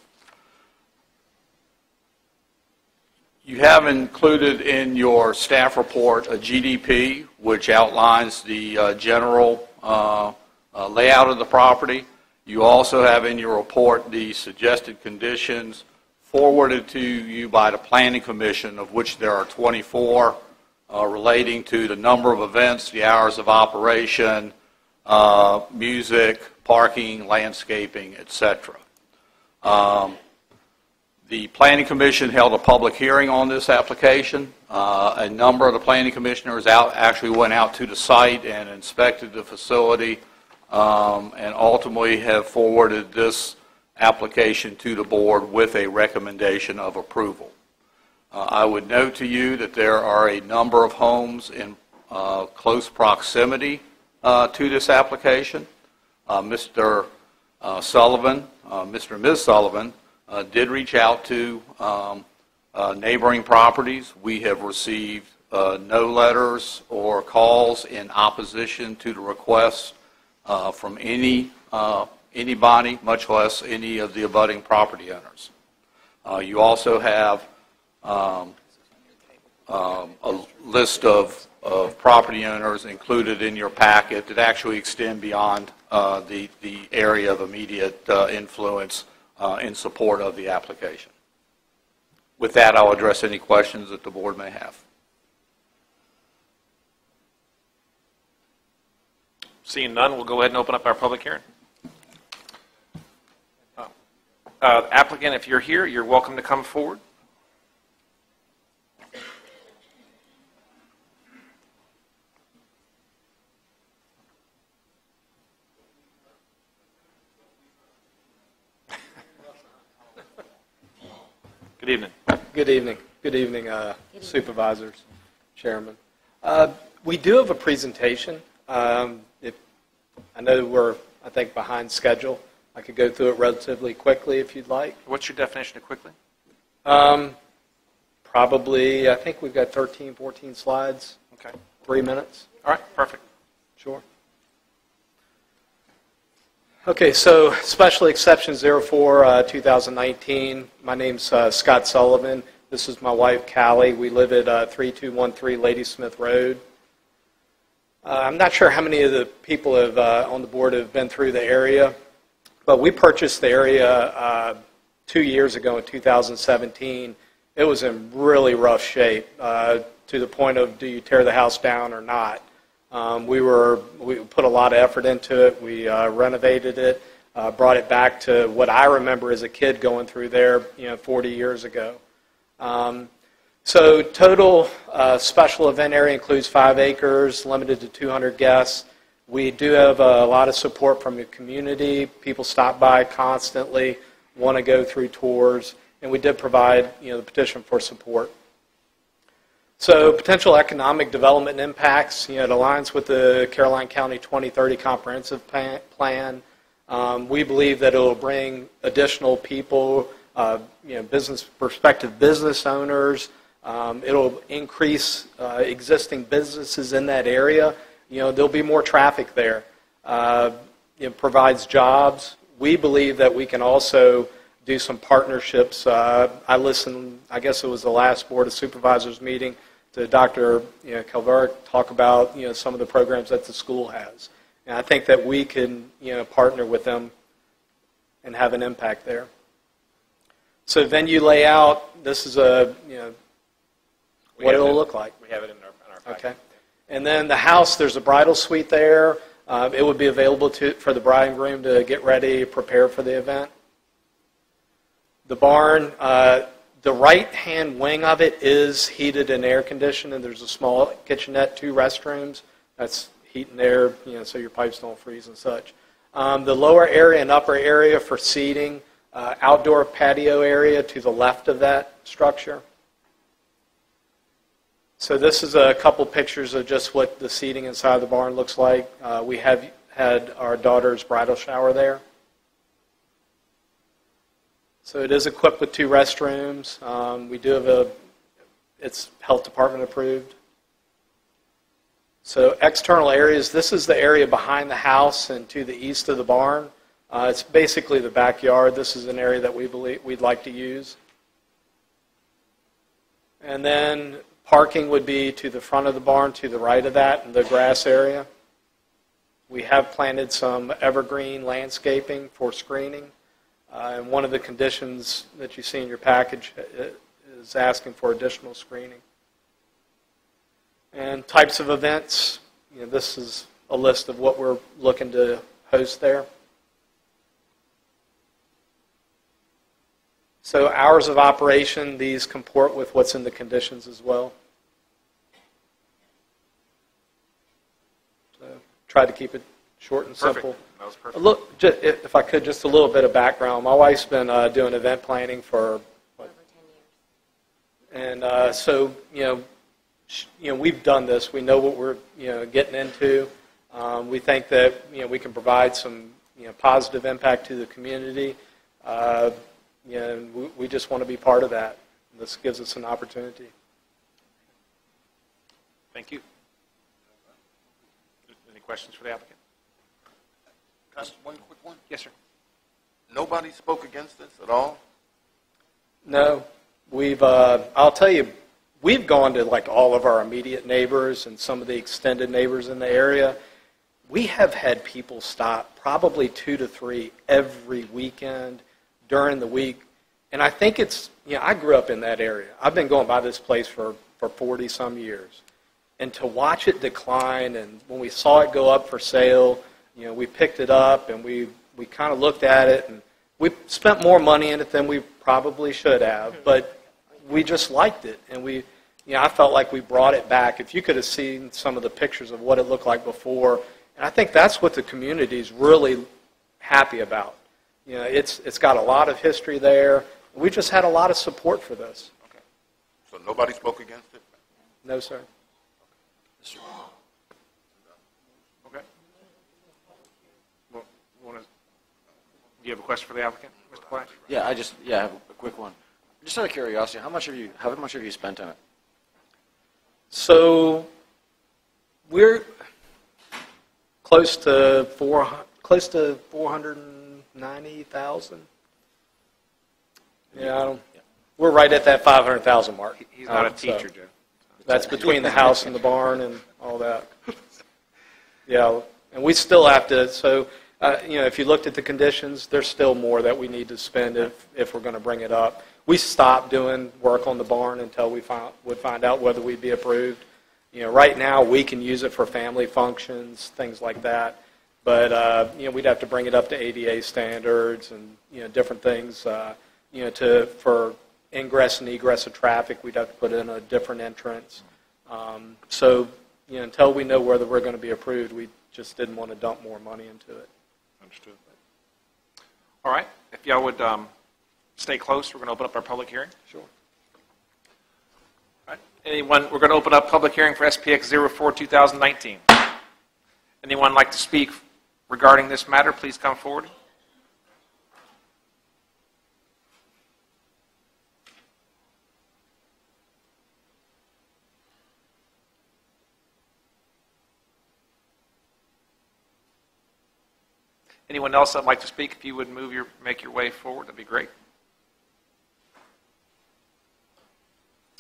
You have included in your staff report a GDP, which outlines the general layout of the property. You also have in your report the suggested conditions forwarded to you by the Planning Commission, of which there are 24, relating to the number of events, the hours of operation, music, parking, landscaping, etc. The Planning Commission held a public hearing on this application. A number of the Planning Commissioners actually went out to the site and inspected the facility, and ultimately have forwarded this application to the board with a recommendation of approval. I would note to you that there are a number of homes in close proximity to this application. Mr. Sullivan, Mr. and Ms. Sullivan, did reach out to neighboring properties. We have received no letters or calls in opposition to the request from anybody, much less any of the abutting property owners. You also have a list of property owners included in your packet that actually extend beyond the area of immediate influence in support of the application. With that, I'll address any questions that the board may have. Seeing none, we'll go ahead and open up our public hearing. Applicant, if you're here, you're welcome to come forward. Good evening. Good evening. Good evening, Supervisors, Chairman. We do have a presentation. I know we're, I think, behind schedule. I could go through it relatively quickly if you'd like. What's your definition of quickly? Probably, I think we've got 13, 14 slides. Okay. 3 minutes. All right, perfect. Sure. Okay, so Special Exception 04, 2019. My name's Scott Sullivan. This is my wife, Callie. We live at 3213 Ladysmith Road. I'm not sure how many of the people have, on the board have been through the area, but we purchased the area 2 years ago in 2017. It was in really rough shape to the point of, do you tear the house down or not? We put a lot of effort into it. We renovated it, brought it back to what I remember as a kid going through there, 40 years ago. So total special event area includes 5 acres, limited to 200 guests. We do have a lot of support from the community. People stop by constantly, want to go through tours, and we did provide the petition for support. So potential economic development impacts, it aligns with the Caroline County 2030 Comprehensive Plan. We believe that it will bring additional people, prospective business owners. It'll increase existing businesses in that area. There'll be more traffic there. It provides jobs. We believe that we can also do some partnerships. I listened, I guess it was the last Board of Supervisors meeting, to Dr. Calvert talk about some of the programs that the school has. And I think that we can partner with them and have an impact there. So venue layout, this is what it'll look like. We have it in our packet. Okay. And then the house, there's a bridal suite there. It would be available for the bride and groom to get ready, prepare for the event. The barn, the right-hand wing of it is heated and air conditioned, and there's a small kitchenette, 2 restrooms. That's heat and air, so your pipes don't freeze and such. The lower area and upper area for seating, outdoor patio area to the left of that structure. So this is a couple pictures of just what the seating inside the barn looks like. We have had our daughter's bridal shower there. So it is equipped with 2 restrooms. We do have it's health department approved. So external areas, this is the area behind the house and to the east of the barn. It's basically the backyard. This is an area that we'd like to use. And then parking would be to the front of the barn, to the right of that, in the grass area. We have planted some evergreen landscaping for screening. And one of the conditions that you see in your package is asking for additional screening. And types of events, this is a list of what we're looking to host there. So hours of operation, these comport with what's in the conditions as well. So try to keep it short and simple. Perfect. That was perfect. Look, if I could, just a little bit of background. My wife's been doing event planning for over 10 years. And so we've done this. We know what we're getting into. We think that we can provide some positive impact to the community. We just want to be part of that. This gives us an opportunity. Thank you. Any questions for the applicant? Just one quick one. Yes, sir. Nobody spoke against this at all? No. I'll tell you, we've gone to like all of our immediate neighbors and some of the extended neighbors in the area. We have had people stop, probably 2 to 3 every weekend during the week. And I think it's, I grew up in that area. I've been going by this place for 40 some years. And to watch it decline, and when we saw it go up for sale, we picked it up and we kind of looked at it, and we spent more money in it than we probably should have, but we just liked it. And I felt like we brought it back. If you could have seen some of the pictures of what it looked like before, and I think that's what the community is really happy about. It's got a lot of history there. We just had a lot of support for this. Okay. So nobody spoke against it? No, sir. Okay. Do you have a question for the applicant, Mr. Platt? Yeah, I have a quick one. Just out of curiosity, how much have you spent on it? So we're close to 490,000. Yeah, we're right at that 500,000 mark. He's not a teacher, Joe. That's between the house and the barn and all that. Yeah, and we still have to, so, if you looked at the conditions, there's still more that we need to spend if we're going to bring it up. We stopped doing work on the barn until we would find out whether we'd be approved. Right now, we can use it for family functions, things like that. But, we'd have to bring it up to ADA standards and, different things. For ingress and egress of traffic, we'd have to put in a different entrance. Until we know whether we're going to be approved, we just didn't want to dump more money into it. Understood. All right. If y'all would stay close, we're going to open up our public hearing. Sure. All right. We're going to open up public hearing for SPX 04-2019. Anyone like to speak regarding this matter, please come forward. Anyone else that'd like to speak, if you would make your way forward, that'd be great.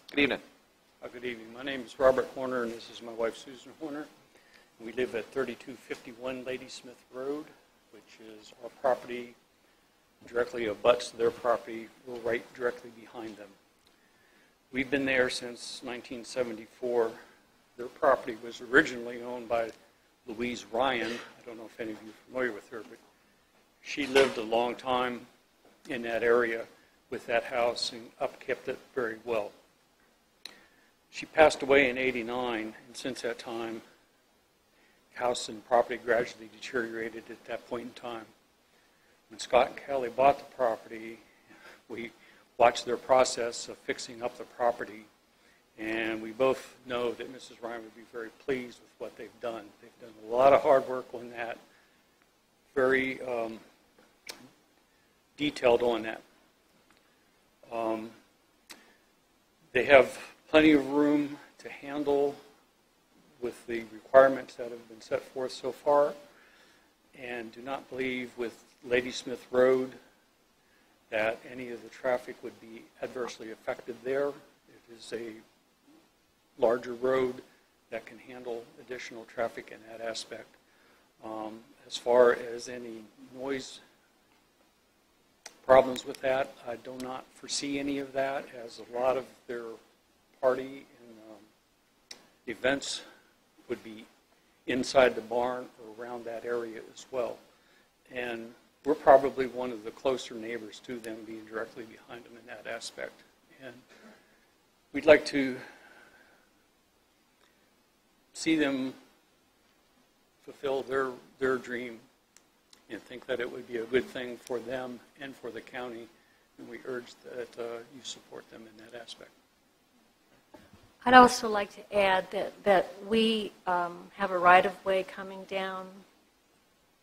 Good evening. Good evening. My name is Robert Horner, and this is my wife, Susan Horner. We live at 3251 Ladysmith Road, which is our property directly abuts their property. We're right directly behind them. We've been there since 1974. Their property was originally owned by Louise Ryan. I don't know if any of you are familiar with her, but she lived a long time in that area with that house and upkept it very well. She passed away in '89, and since that time, house and property gradually deteriorated at that point in time. When Scott and Kelly bought the property, we watched their process of fixing up the property, and we both know that Mrs. Ryan would be very pleased with what they've done. They've done a lot of hard work on that, very detailed on that. They have plenty of room to handle with the requirements that have been set forth so far, and do not believe with Ladysmith Road that any of the traffic would be adversely affected there. It is a larger road that can handle additional traffic in that aspect. As far as any noise problems with that, I do not foresee any of that, as a lot of their party and events would be inside the barn or around that area as well. And we're probably one of the closer neighbors to them, being directly behind them in that aspect. And we'd like to see them fulfill their dream and think that it would be a good thing for them and for the county, and we urge that you support them in that aspect. I'd also like to add that we have a right-of-way coming down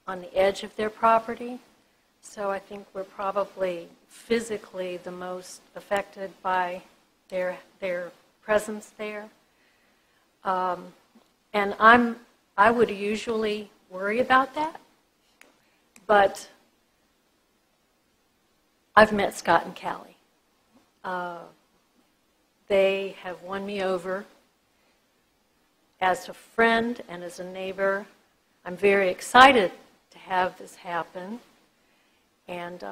on the edge of their property, so I think we're probably physically the most affected by their presence there. And I would usually worry about that, but I've met Scott and Callie. They have won me over as a friend and as a neighbor. I'm very excited to have this happen, and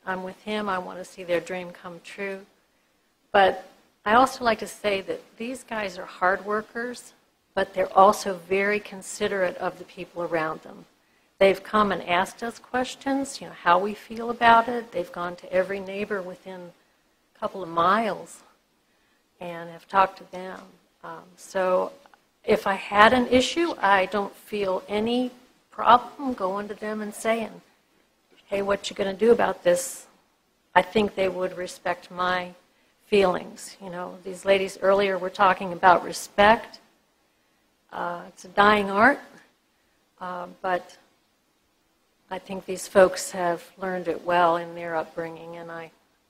I'm with him. I want to see their dream come true. But I also like to say that these guys are hard workers, but they're also very considerate of the people around them. They've come and asked us questions, how we feel about it. They've gone to every neighbor within a couple of miles and have talked to them. So if I had an issue, I don't feel any problem going to them and saying, hey, what you going to do about this? I think they would respect my feelings. These ladies earlier were talking about respect. It's a dying art, but I think these folks have learned it well in their upbringing, and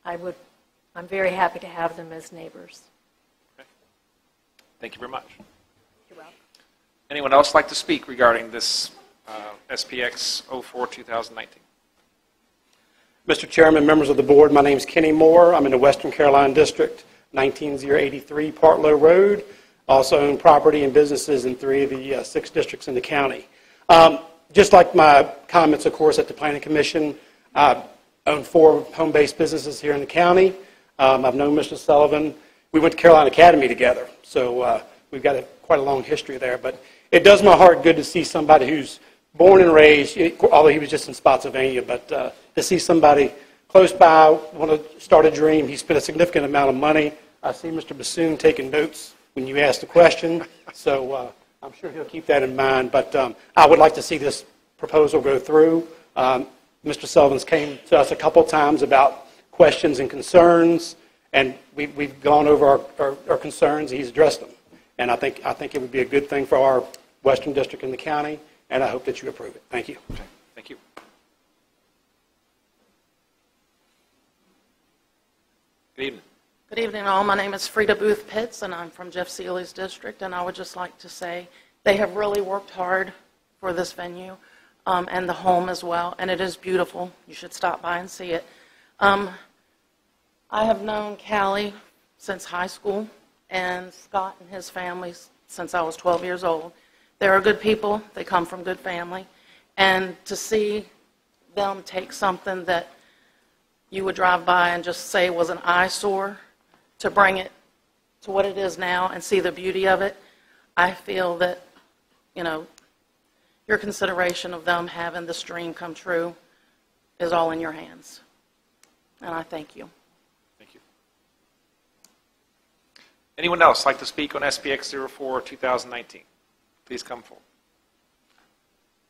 I'm very happy to have them as neighbors. Okay. Thank you very much. You're welcome. Anyone else like to speak regarding this SPX 04-2019? Mr. Chairman, members of the board, my name is Kenny Moore. I'm in the Western Carolina District, 19083 Partlow Road. Also own property and businesses in 3 of the 6 districts in the county. Just like my comments, of course, at the Planning Commission, I own 4 home-based businesses here in the county. I've known Mr. Sullivan. We went to Carolina Academy together, so we've got quite a long history there. But it does my heart good to see somebody who's born and raised, although he was just in Spotsylvania, but to see somebody close by, want to start a dream. He spent a significant amount of money. I see Mr. Bassoon taking notes when you asked the question, so I'm sure he'll keep that in mind. But I would like to see this proposal go through. Mr. Sullivan's came to us a couple times about questions and concerns, and we've gone over our concerns. He's addressed them, and I think it would be a good thing for our Western District in the county, and I hope that you approve it. Thank you. Okay. Thank you. Good evening. Good evening, all. My name is Frida Booth Pitts, and I'm from Jeff Seeley's district, and I would just like to say they have really worked hard for this venue and the home as well, and it is beautiful. You should stop by and see it. I have known Callie since high school, and Scott and his family since I was 12 years old. They are good people. They come from good family, and to see them take something that you would drive by and just say was an eyesore to bring it to what it is now and see the beauty of it, I feel that, you know, your consideration of them having this dream come true is all in your hands. And I thank you. Thank you. Anyone else like to speak on SPX 04 2019? Please come forward.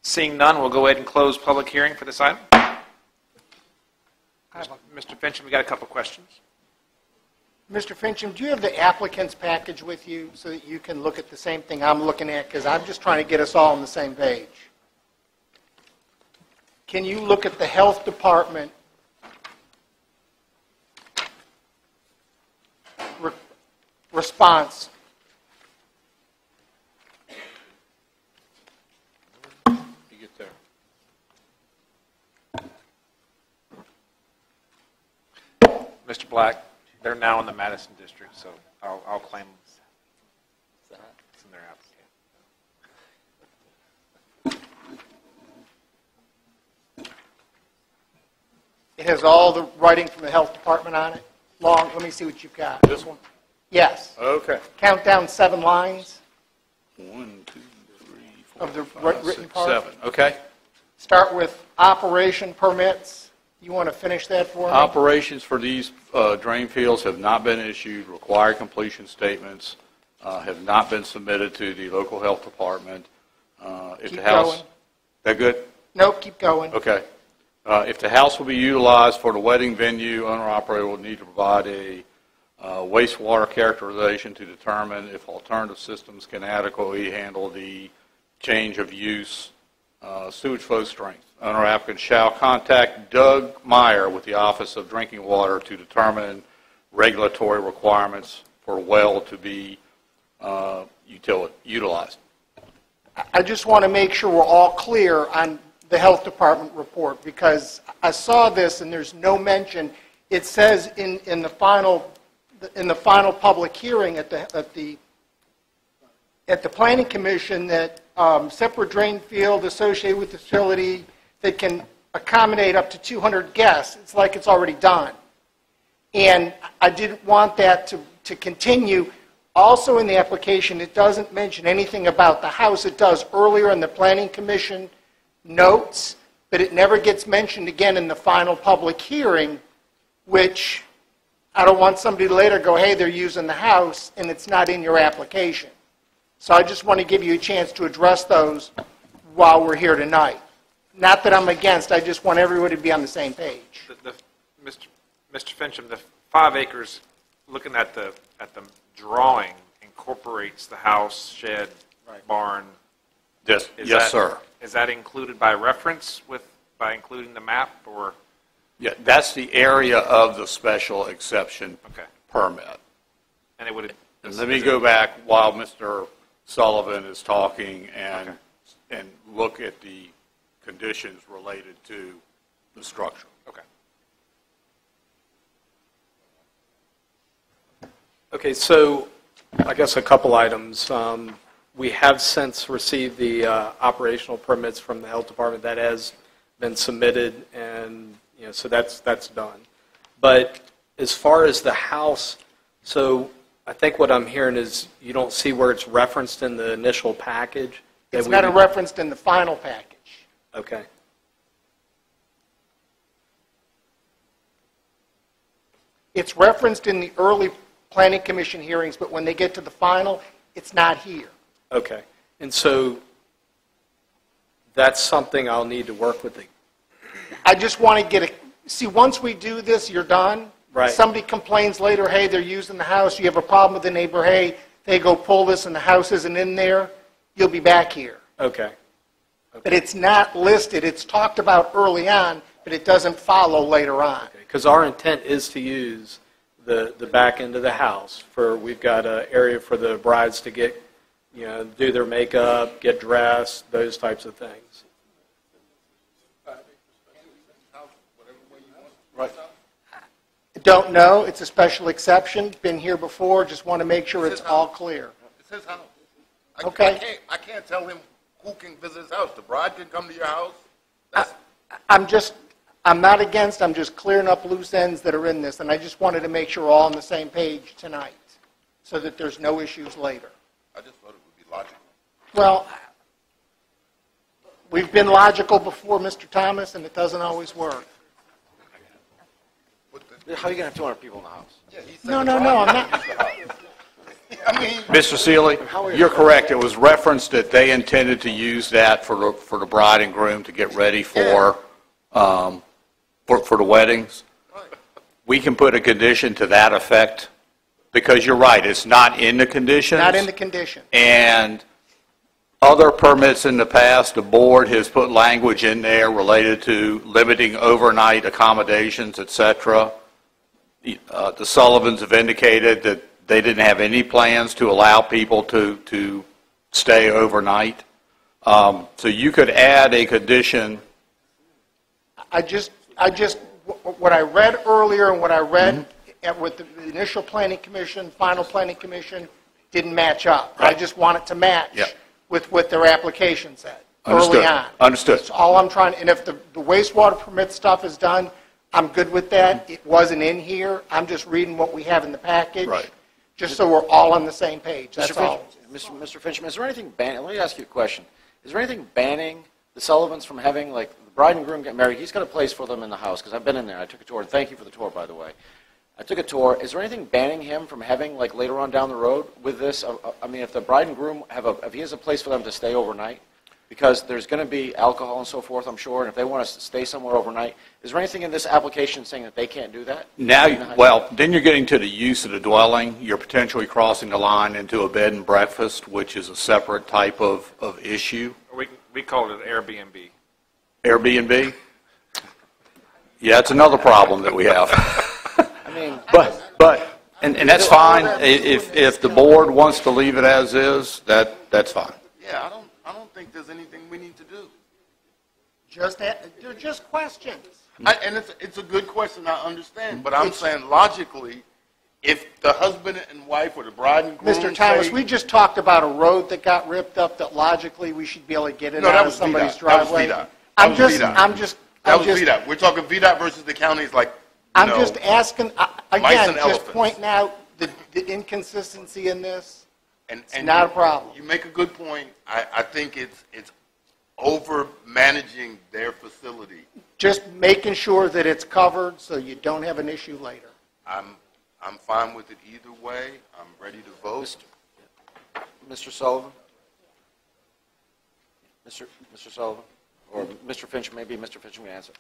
Seeing none, we'll go ahead and close public hearing for this item. Mr. Fincham, we got a couple questions. Mr. Fincham, do you have the applicant's package with you so that you can look at the same thing I'm looking at? Because I'm just trying to get us all on the same page. Can you look at the health department response? You get there. Mr. Black, they're now in the Madison district, so I'll claim it's in their application. It has all the writing from the health department on it. Long. Let me see what you've got. This one? Yes. Okay. Count down 7 lines. 1, 2, 3, 4, of the 5, written 6, part. 7. Okay. Start with operation permits. You want to finish that for me? Operations for these drain fields have not been issued. Required completion statements have not been submitted to the local health department. If Keep the house, going. that good? Nope, keep going. Okay. If the house will be utilized for the wedding venue, owner-operator will need to provide a wastewater characterization to determine if alternative systems can adequately handle the change of use sewage flow strength. Owner applicant shall contact Doug Meyer with the Office of Drinking Water to determine regulatory requirements for a well to be utilized. I just want to make sure we're all clear on the health department report, because I saw this and there's no mention. It says in the final public hearing at the Planning Commission that separate drain field associated with the facility that can accommodate up to 200 guests. It's like it's already done. And I didn't want that to continue. Also in the application, it doesn't mention anything about the house. It does earlier in the Planning Commission notes, but it never gets mentioned again in the final public hearing, which I don't want somebody to later go, hey, they're using the house, and it's not in your application. So I just want to give you a chance to address those while we're here tonight. Not that I'm against, I just want everybody to be on the same page. Mr. Fincham, the 5 acres, looking at the drawing, incorporates the house, shed, barn. Yes, yes, sir. Is that included by reference by including the map, or? Yeah, that's the area of the special exception permit. And it would. And let me go back while Mr. Sullivan is talking and look at the conditions related to the structure. Okay. Okay, so I guess a couple items. We have since received the operational permits from the health department. That has been submitted, and so that's done. But as far as the house, so I think what I'm hearing is you don't see where it's referenced in the initial package. It's not referenced in the final package. Okay. It's referenced in the early planning commission hearings, but when they get to the final, it's not here. Okay. And so that's something I'll need to work with the... I just want to get a... See, once we do this, you're done. Right. Somebody complains later, hey, they're using the house, you have a problem with the neighbor, hey, they go pull this and the house isn't in there, you'll be back here. Okay. But it's not listed, it's talked about early on, but it doesn't follow later on. Because our intent is to use the back end of the house for, we've got an area for the brides to get, do their makeup, get dressed, those types of things. Right. Don't know, it's a special exception, been here before, just want to make sure it's all clear. It's his house. Okay. I can't tell him who can visit his house. The bride can come to your house. I'm not against, I'm just clearing up loose ends that are in this, and I just wanted to make sure we're all on the same page tonight, so that there's no issues later. I just thought it would be logical. Well, we've been logical before, Mr. Thomas, and it doesn't always work. How are you going to have 200 people in the house? No, I'm not. Mr. Seeley, you're correct. It was referenced that they intended to use that for the bride and groom to get ready for the weddings. We can put a condition to that effect, because you're right, it's not in the conditions. Not in the condition. And other permits in the past, the board has put language in there related to limiting overnight accommodations, et cetera. The Sullivans have indicated that they didn't have any plans to allow people to stay overnight. So you could add a condition. What I read earlier and what I read with the initial planning commission, final planning commission, didn't match up. Right. I just want it to match with what their application said early on. Understood. That's all I'm trying, and if the wastewater permit stuff is done, I'm good with that. It wasn't in here. I'm just reading what we have in the package, just so we're all on the same page. That's all. Mr. Finchman, is there anything banning, let me ask you a question. Is there anything banning the Sullivans from having, like, the bride and groom get married? He's got a place for them in the house, because I've been in there. I took a tour, and thank you for the tour, by the way. I took a tour. Is there anything banning him from having, like, later on down the road with this? I mean, if the bride and groom if he has a place for them to stay overnight, because there's going to be alcohol and so forth, I'm sure, and if they want to stay somewhere overnight, is there anything in this application saying that they can't do that? Now, well, then you're getting to the use of the dwelling. You're potentially crossing the line into a bed and breakfast, which is a separate type of issue. We call it Airbnb. Airbnb? Yeah, it's another problem that we have. I mean, and that's fine. If the board wants to leave it as is, that's fine. Yeah, I don't think there's anything we need to do. They're just questions. And it's a good question, I understand, but I'm saying logically, if the husband and wife or the bride and groom Mr. Thomas, we just talked about a road that got ripped up that logically we should be able to get it out of somebody's driveway. That was VDOT. We're talking VDOT versus the counties, like, I'm just asking, again, just pointing out the inconsistency in this. It's not a problem. You make a good point. I think it's over managing their facility. Just making sure that it's covered so you don't have an issue later. I'm fine with it either way. I'm ready to vote. Mr. Sullivan? Mr. Sullivan? Or Mr. Finch, maybe Mr. Finch can answer.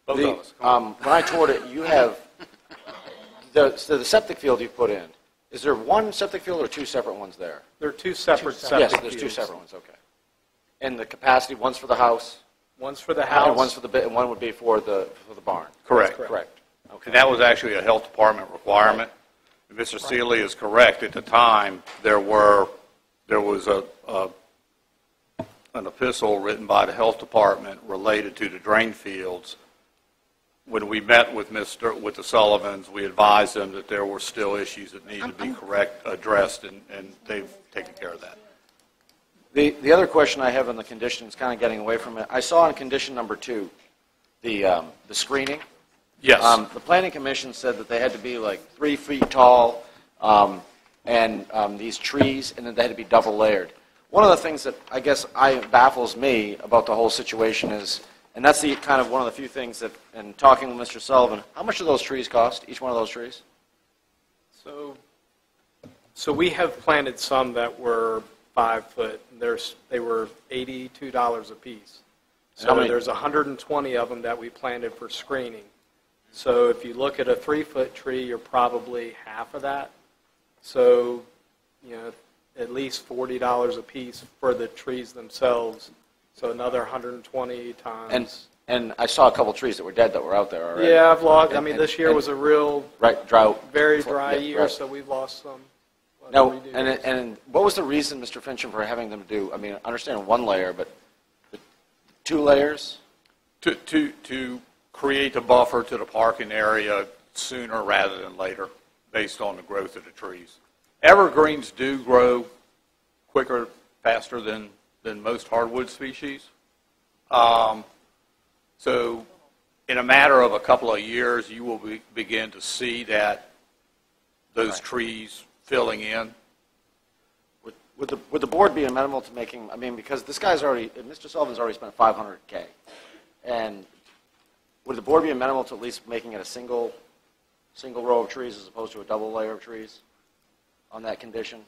Both of us. When I toured it, you have the septic field you put in. Is there one septic field or two separate ones there? There are two separate septic fields. Yes, there's two separate ones, okay. And the capacity, one's for the house? One's for the house. And one's for and one would be for the barn? Correct. Correct. Okay. And that was actually a health department requirement. Right. Mr. Seeley is correct. At the time, there was an epistle written by the health department related to the drain fields when we met with the Sullivans, we advised them that there were still issues that needed to be addressed, and they've taken care of that. The other question I have on the conditions, kind of getting away from it, I saw in condition number 2, the screening. Yes. The Planning Commission said that they had to be like 3 feet tall, and these trees, and then they had to be double layered. One of the things that I guess baffles me about the whole situation is, and that's the kind of one of the few things that, in talking with Mr. Sullivan, how much do those trees cost, each one of those trees? So we have planted some that were 5 foot. They were $82 a piece. So there's 120 of them that we planted for screening. So if you look at a 3-foot tree, you're probably half of that. So, at least $40 a piece for the trees themselves. So another 120 times. And I saw a couple trees that were dead that were out there already. Yeah, I've lost. This year was a real drought, very dry year, right. So we've lost some. Now, and what was the reason, Mr. Fincham, for having them do? I understand 1 layer, but 2 layers? To create a buffer to the parking area sooner rather than later, based on the growth of the trees. Evergreens do grow quicker, faster than most hardwood species. So in a matter of a couple of years, you will begin to see those trees filling in. Would the board be amenable to making, because this guy's Mr. Sullivan's already spent $500K, and would the board be amenable to at least making it a single row of trees as opposed to a double layer of trees on that condition?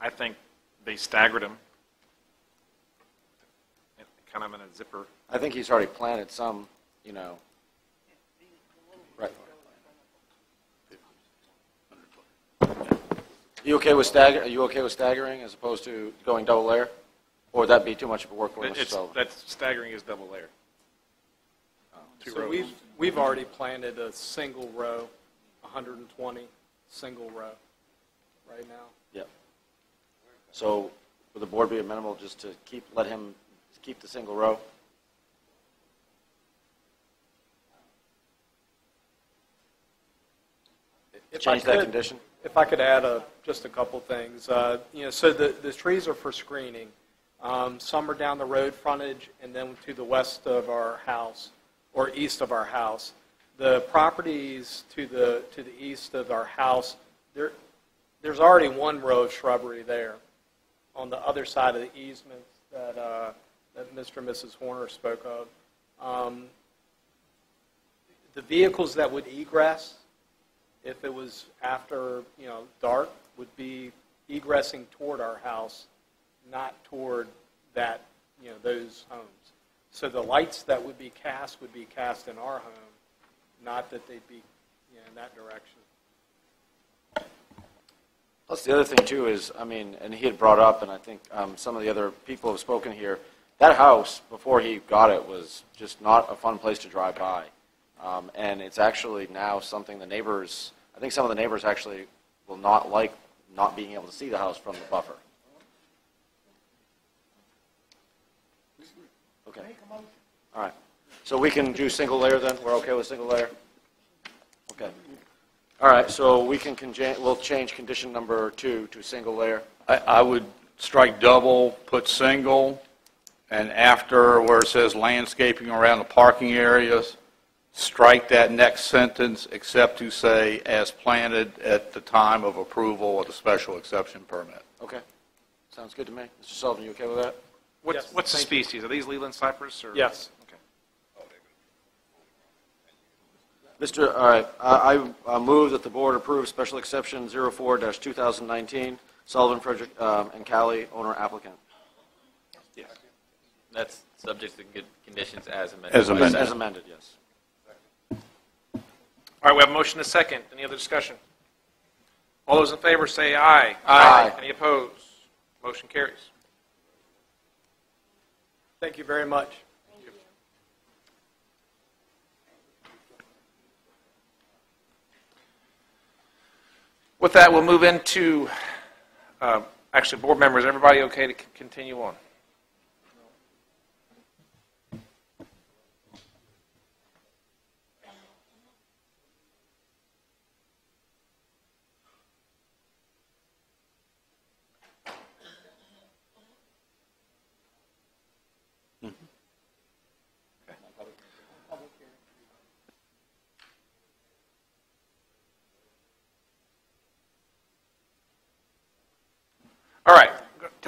I think they staggered them, kind of in a zipper. I think he's already planted some, Right. Are you okay with staggering as opposed to going double layer? Or would that be too much of a work for Mr. Sullivan? That's staggering is double layer. So we've already planted a single row, 120 single row right now. Yep. So would the board be amenable just to let him keep the single row? Change that condition? If I could add just a couple things. So the trees are for screening. Some are down the road frontage and then to the west of our house or east of our house. The properties to the east of our house, there's already 1 row of shrubbery there on the other side of the easement that Mr. and Mrs. Horner spoke of. The vehicles that would egress, if it was after dark, would be egressing toward our house, not toward those homes. So the lights that would be cast in our home, not that they'd be in that direction. Plus the other thing too is, and he had brought up, and I think some of the other people have spoken here, that house before he got it was just not a fun place to drive by. And it's actually now something I think some of the neighbors actually will not like not being able to see the house from the buffer. Okay. All right. So we can do single layer then? We're okay with single layer? Okay. All right. So we'll change condition number 2 to single layer. I would strike double, put single, and after where it says landscaping around the parking areas, strike that next sentence except to say as planted at the time of approval of the special exception permit. Okay. Sounds good to me. Mr. Sullivan, you okay with that? What's the species? Are these Leland cypress? Or? Yes. Okay. All right. I move that the board approve special exception 04-2019, Sullivan, Frederick, and Cali, owner applicant. Yes. That's subject to good conditions as amended. As amended, yes. All right, we have a motion and a second. Any other discussion? All those in favor say aye. Aye. Any opposed? Motion carries. Thank you very much. With that, we'll move into, actually, board members, everybody okay to continue on?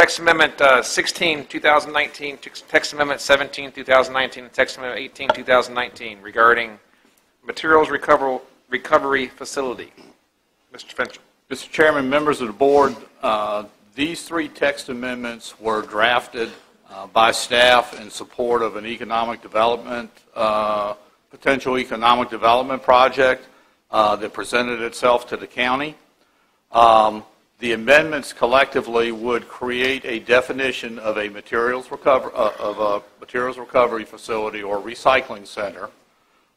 Text Amendment 16, 2019, Text Amendment 17, 2019, and Text Amendment 18, 2019 regarding materials recovery facility. Mr. Fincham. Mr. Chairman, members of the board, these three text amendments were drafted by staff in support of an economic development, potential economic development project that presented itself to the county. The amendments collectively would create a definition of a materials recovery facility or recycling center,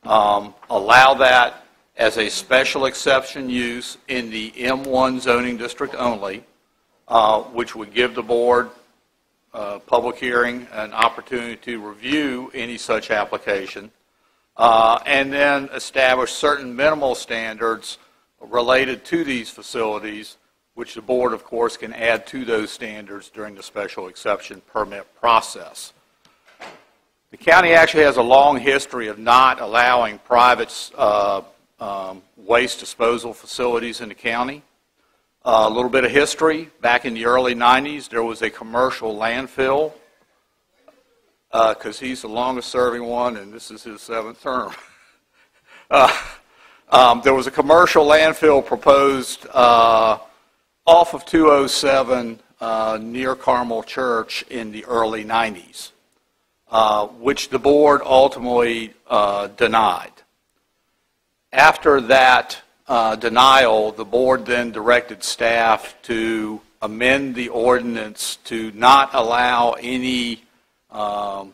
allow that as a special exception use in the M1 zoning district only, which would give the board public hearing an opportunity to review any such application, and then establish certain minimal standards related to these facilities, which the board, of course, can add to those standards during the special exception permit process. The county actually has a long history of not allowing private waste disposal facilities in the county. A little bit of history. Back in the early 90s, there was a commercial landfill, because he's the longest-serving one, and this is his 7th term. There was a commercial landfill proposed off of 207 near Carmel Church in the early 90s, which the board ultimately denied. After that denial, the board then directed staff to amend the ordinance to not allow any of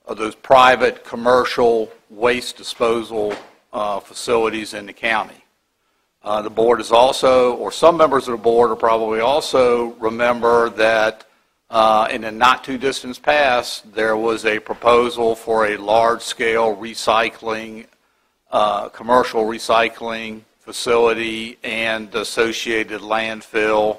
those private commercial waste disposal facilities in the county. The board is also, or some members of the board are probably also remember that in the not too distant past, there was a proposal for a large-scale recycling, commercial recycling facility and associated landfill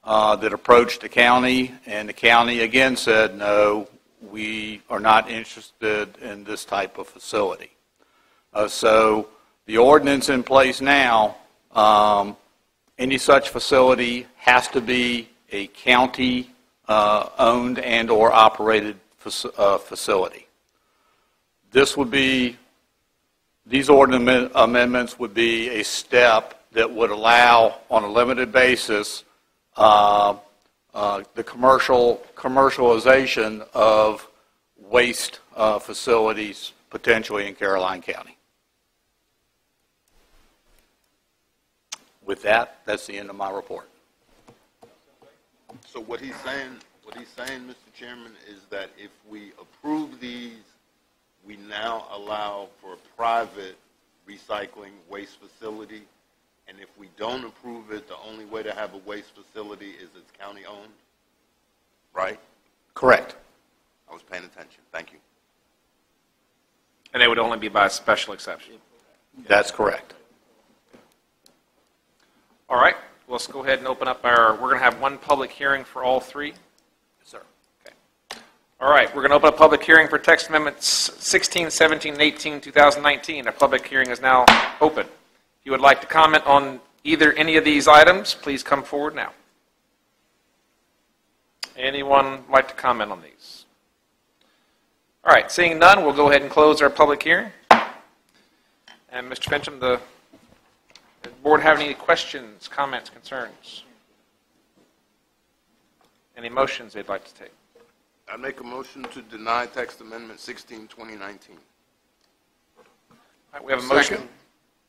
that approached the county, and the county again said, no, we are not interested in this type of facility. So the ordinance in place now, any such facility has to be a county owned and or operated facility. These ordinance amendments would be a step that would allow, on a limited basis, the commercialization of waste facilities potentially in Caroline County. With that, that's the end of my report. So what he's saying, Mr. Chairman, is that if we approve these, we now allow for a private recycling waste facility, and if we don't approve it, the only way to have a waste facility is it's county-owned, right? Correct. I was paying attention. Thank you. And it would only be by special exception. That's correct. All right, let's go ahead and open up we're going to have one public hearing for all three. Yes, sir. Okay. All right, we're going to open up a public hearing for text amendments 16, 17, and 18, 2019. Our public hearing is now open. If you would like to comment on any of these items, please come forward now. Anyone like to comment on these? All right, seeing none, we'll go ahead and close our public hearing. And Mr. Fincham, the board have any questions, comments, concerns? Any motions they'd like to take? I make a motion to deny text amendment 16, 2019. All right, we have a motion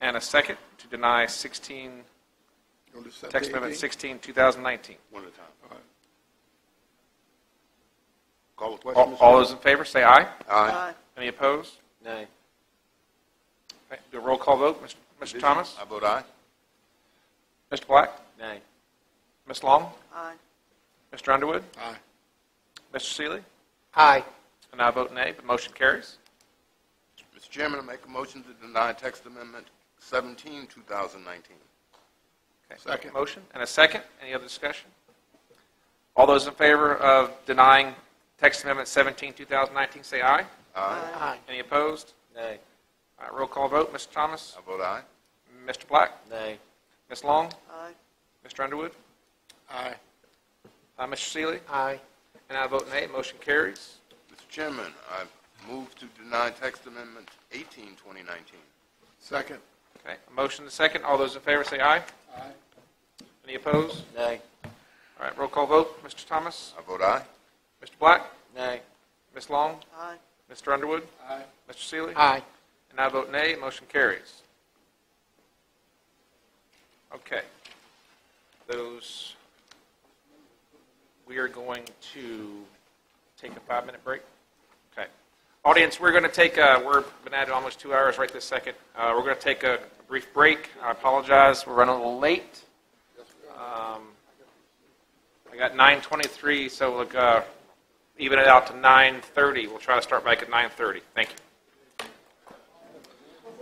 and a second to deny 16, text amendment 16, 2019. One at a time. All right. Call the question. All those in favor say aye. Aye. Any opposed? Nay. Okay, do a roll call vote. Mr. Thomas? I vote aye. Mr. Black? Nay. Ms. Long? Aye. Mr. Underwood? Aye. Mr. Seeley? Aye. And I vote nay, but motion carries. Mr. Chairman, I make a motion to deny text amendment 17, 2019. Okay. Second. Motion and a second. Any other discussion? All those in favor of denying text amendment 17, 2019, say aye. Aye. Aye. Any opposed? Nay. All right, roll call vote. Mr. Thomas? I vote aye. Mr. Black? Nay. Ms. Long? Aye. Mr. Underwood? Aye. Mr. Seeley? Aye. And I vote nay. Motion carries. Mr. Chairman, I move to deny text amendment 18, 2019. Second. Okay, a motion and a second. All those in favor say aye. Aye. Any opposed? Nay. All right, roll call vote. Mr. Thomas? I vote aye. Mr. Black? Nay. Ms. Long? Aye. Mr. Underwood? Aye. Mr. Seeley? Aye. And I vote nay. Motion carries. Okay. We are going to take a 5-minute break. Okay. Audience, we're going to take we've been at it almost 2 hours right this second. We're going to take a brief break. I apologize. We're running a little late. I got 9:23, so we'll even it out to 9:30. We'll try to start back at 9:30. Thank you.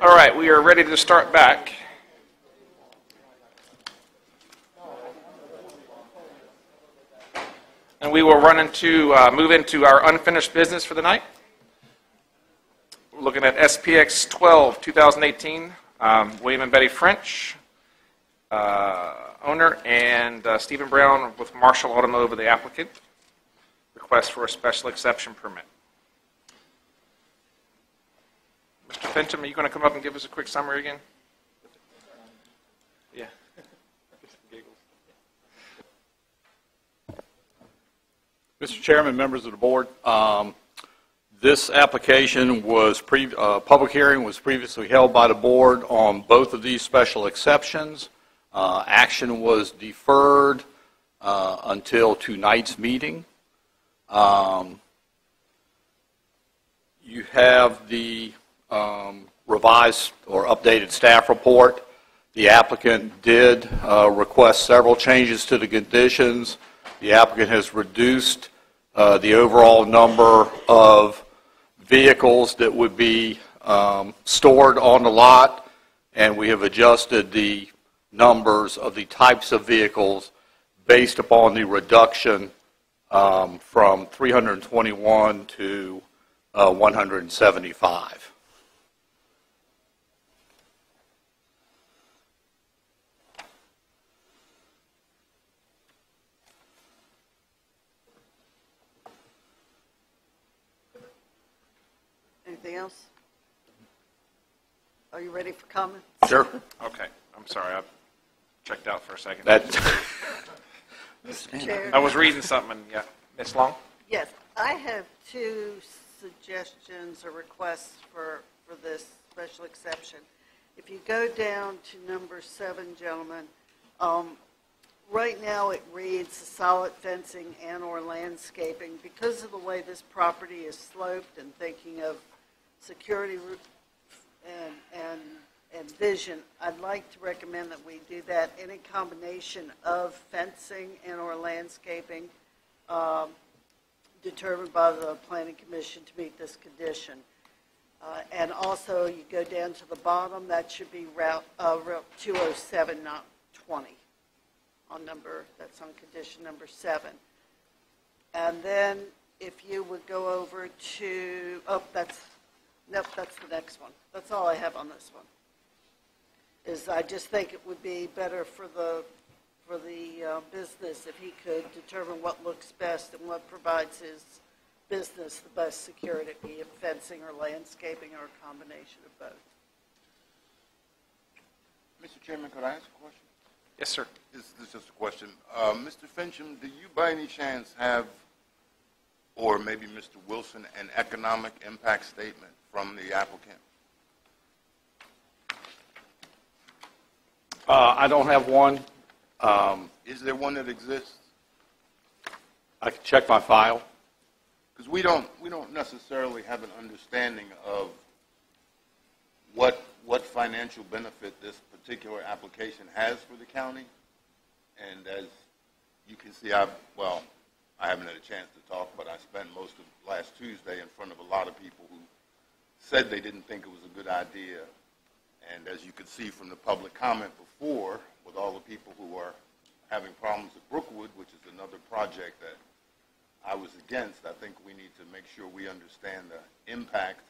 All right, we are ready to start back. And we will move into our unfinished business for the night. We're looking at SPX 12, 2018, William and Betty French, owner, and Stephen Brown with Marshall Automotive, the applicant. Request for a special exception permit. Mr. Fenton, are you going to come up and give us a quick summary again? Yeah. Mr. Chairman, members of the board, this application was public hearing was previously held by the board on both of these special exceptions. Action was deferred until tonight's meeting. You have the revised or updated staff report. The applicant did request several changes to the conditions. The applicant has reduced the overall number of vehicles that would be stored on the lot, and we have adjusted the numbers of the types of vehicles based upon the reduction from 321 to 175. Anything else? Are you ready for comments? Sure. Okay. I'm sorry. I checked out for a second. Mr. Chair. I was reading something. And, yeah. Ms. Long? Yes, I have 2 suggestions or requests for this special exception. If you go down to number 7, gentlemen, right now it reads solid fencing and or landscaping. Because of the way this property is sloped and thinking of security and vision, I'd like to recommend that we do that in a combination of fencing and or landscaping determined by the Planning Commission to meet this condition. And also, you go down to the bottom, that should be Route 207, not 20, that's on condition number 7. And then if you would go over to, that's the next one. That's all I have on this one. I just think it would be better for the business if he could determine what looks best and what provides his business the best security, be it fencing or landscaping or a combination of both. Mr. Chairman, could I ask a question? Yes, sir. This is just a question. Mr. Fincham, do you by any chance have, or maybe Mr. Wilson, an economic impact statement from the applicant? I don't have one. Is there one that exists? I can check my file. Because we don't necessarily have an understanding of what financial benefit this particular application has for the county. And as you can see, I haven't had a chance to talk, but I spent most of last Tuesday in front of a lot of people who said they didn't think it was a good idea. And as you could see from the public comment before, with all the people who are having problems at Brookwood, which is another project that I was against, I think we need to make sure we understand the impact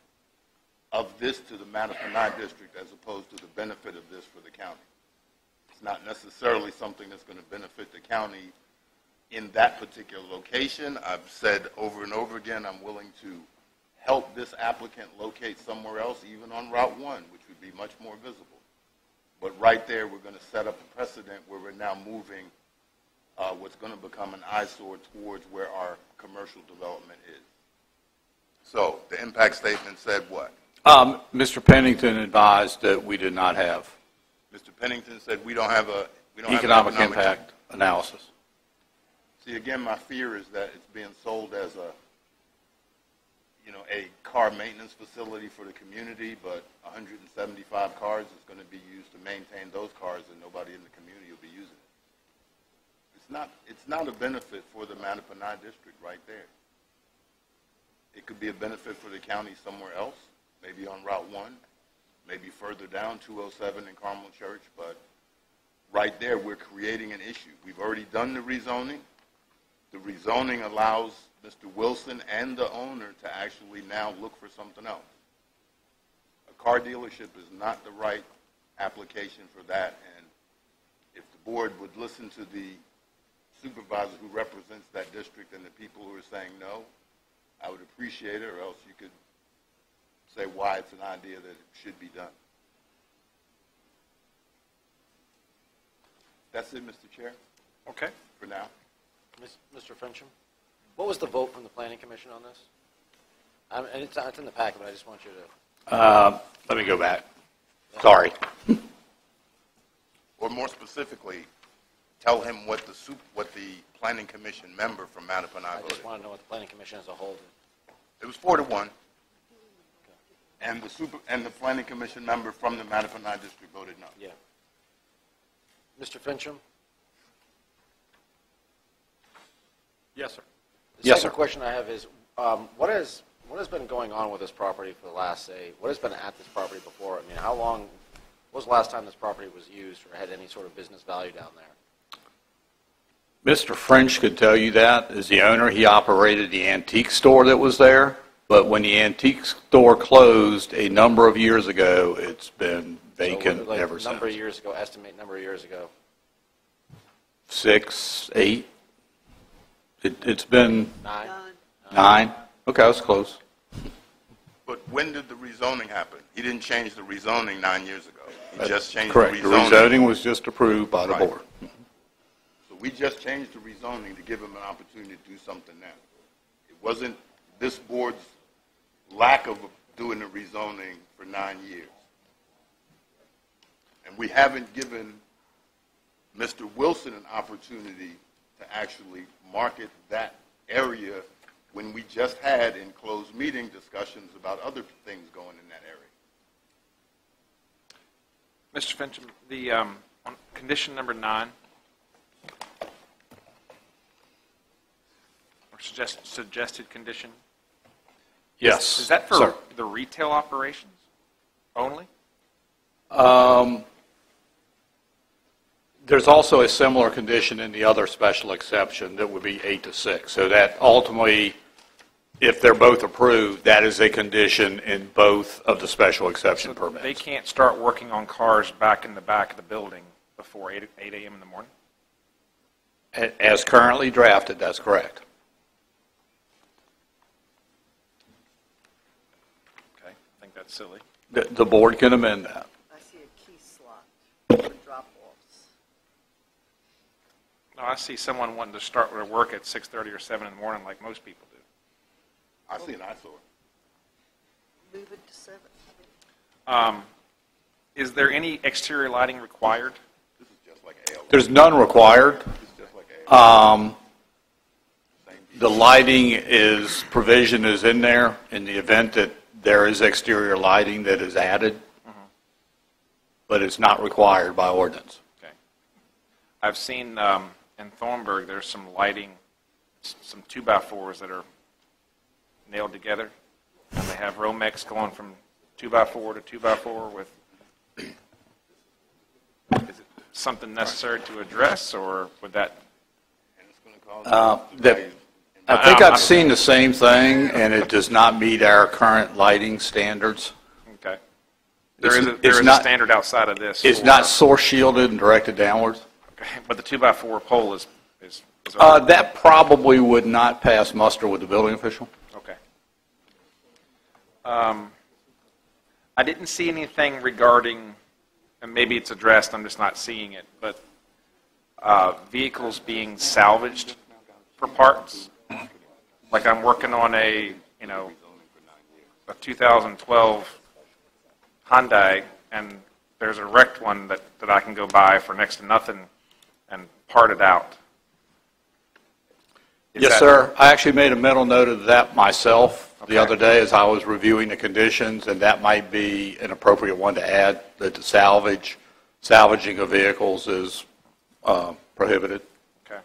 of this to the Mattapanai district as opposed to the benefit of this for the county. It's not necessarily something that's going to benefit the county in that particular location. I've said over and over again, I'm willing to help this applicant locate somewhere else, even on Route 1, which would be much more visible. But right there, we're going to set up a precedent where we're now moving what's going to become an eyesore towards where our commercial development is. So the impact statement said what? Mr. Pennington advised that we did not have Mr. Pennington said we don't have a economic impact analysis. See, again, my fear is that it's being sold as a car maintenance facility for the community, but 175 cars is going to be used to maintain those cars, and nobody in the community will be using it. It's not a benefit for the Mattapanai district right there. It could be a benefit for the county somewhere else, maybe on Route 1, maybe further down 207 in Carmel Church, but right there we're creating an issue. We've already done the rezoning. The rezoning allows Mr. Wilson and the owner to actually now look for something else. A car dealership is not the right application for that, and if the board would listen to the supervisor who represents that district and the people who are saying no, I would appreciate it, or else you could say why it's an idea that it should be done. That's it, Mr. Chair. Okay. For now. Mr. Fincham, what was the vote from the Planning Commission on this? And it's in the packet, but I just want you to... Let me go back. Sorry. Or more specifically, tell him what the Planning Commission member from Mattapanai voted. I just want to know what the Planning Commission as a whole did. It was 4-1. And the Planning Commission member from the Mattapanai district voted no. Yeah. Mr. Fincham? Yes, sir. The second question I have is, what has been going on with this property for the last, what has been at this property before? I mean, how long, when was the last time this property was used or had any sort of business value down there? Mr. French could tell you that. As the owner, he operated the antique store that was there, but when the antique store closed a number of years ago, it's been vacant ever since. Number of years ago, estimate number of years ago. 6, 8. It's been 9. 9. Okay, I was close. But when did the rezoning happen? He didn't change the rezoning 9 years ago. He just changed correct. the rezoning. The rezoning was just approved by the board. So we just changed the rezoning to give him an opportunity to do something now. It wasn't this board's lack of doing the rezoning for 9 years. And we haven't given Mr. Wilson an opportunity to actually market that area when we just had in closed meeting discussions about other things going in that area. Mr. Fincham, the on condition number 9, or suggested condition. Yes. Is that for the retail operations only? There's also a similar condition in the other special exception that would be 8 to 6. So that ultimately, if they're both approved, that is a condition in both of the special exception permits. They can't start working on cars back in the back of the building before 8 a.m. in the morning? As currently drafted, that's correct. Okay, I think that's silly. The board can amend that. I see a key slot for drop-offs. No, I see someone wanting to start their work at 6:30 or 7 in the morning like most people do. I see an eyesore. Move it to 7. Is there any exterior lighting required? This is just like AL. There's none required. This is just like AL. The lighting provision is in there in the event that there is exterior lighting that is added, but it's not required by ordinance. Okay. I've seen in Thornburg there's some lighting, some 2x4s that are nailed together, and they have Romex going from 2x4 to 2x4 with. Is it something necessary to address, or would that? I think I've seen the same thing, and it does not meet our current lighting standards. Okay. There is a standard outside of this. It's not source shielded and directed downwards. Okay, but the 2x4 pole is That probably would not pass muster with the building official. Okay. I didn't see anything regarding, and maybe it's addressed, I'm just not seeing it, but vehicles being salvaged for parts. Like I'm working on a 2012 Hyundai, and there's a wrecked one that I can go buy for next to nothing and part it out. Yes, sir. I actually made a mental note of that myself the other day as I was reviewing the conditions, and that might be an appropriate one to add, that the salvaging of vehicles is prohibited. Okay.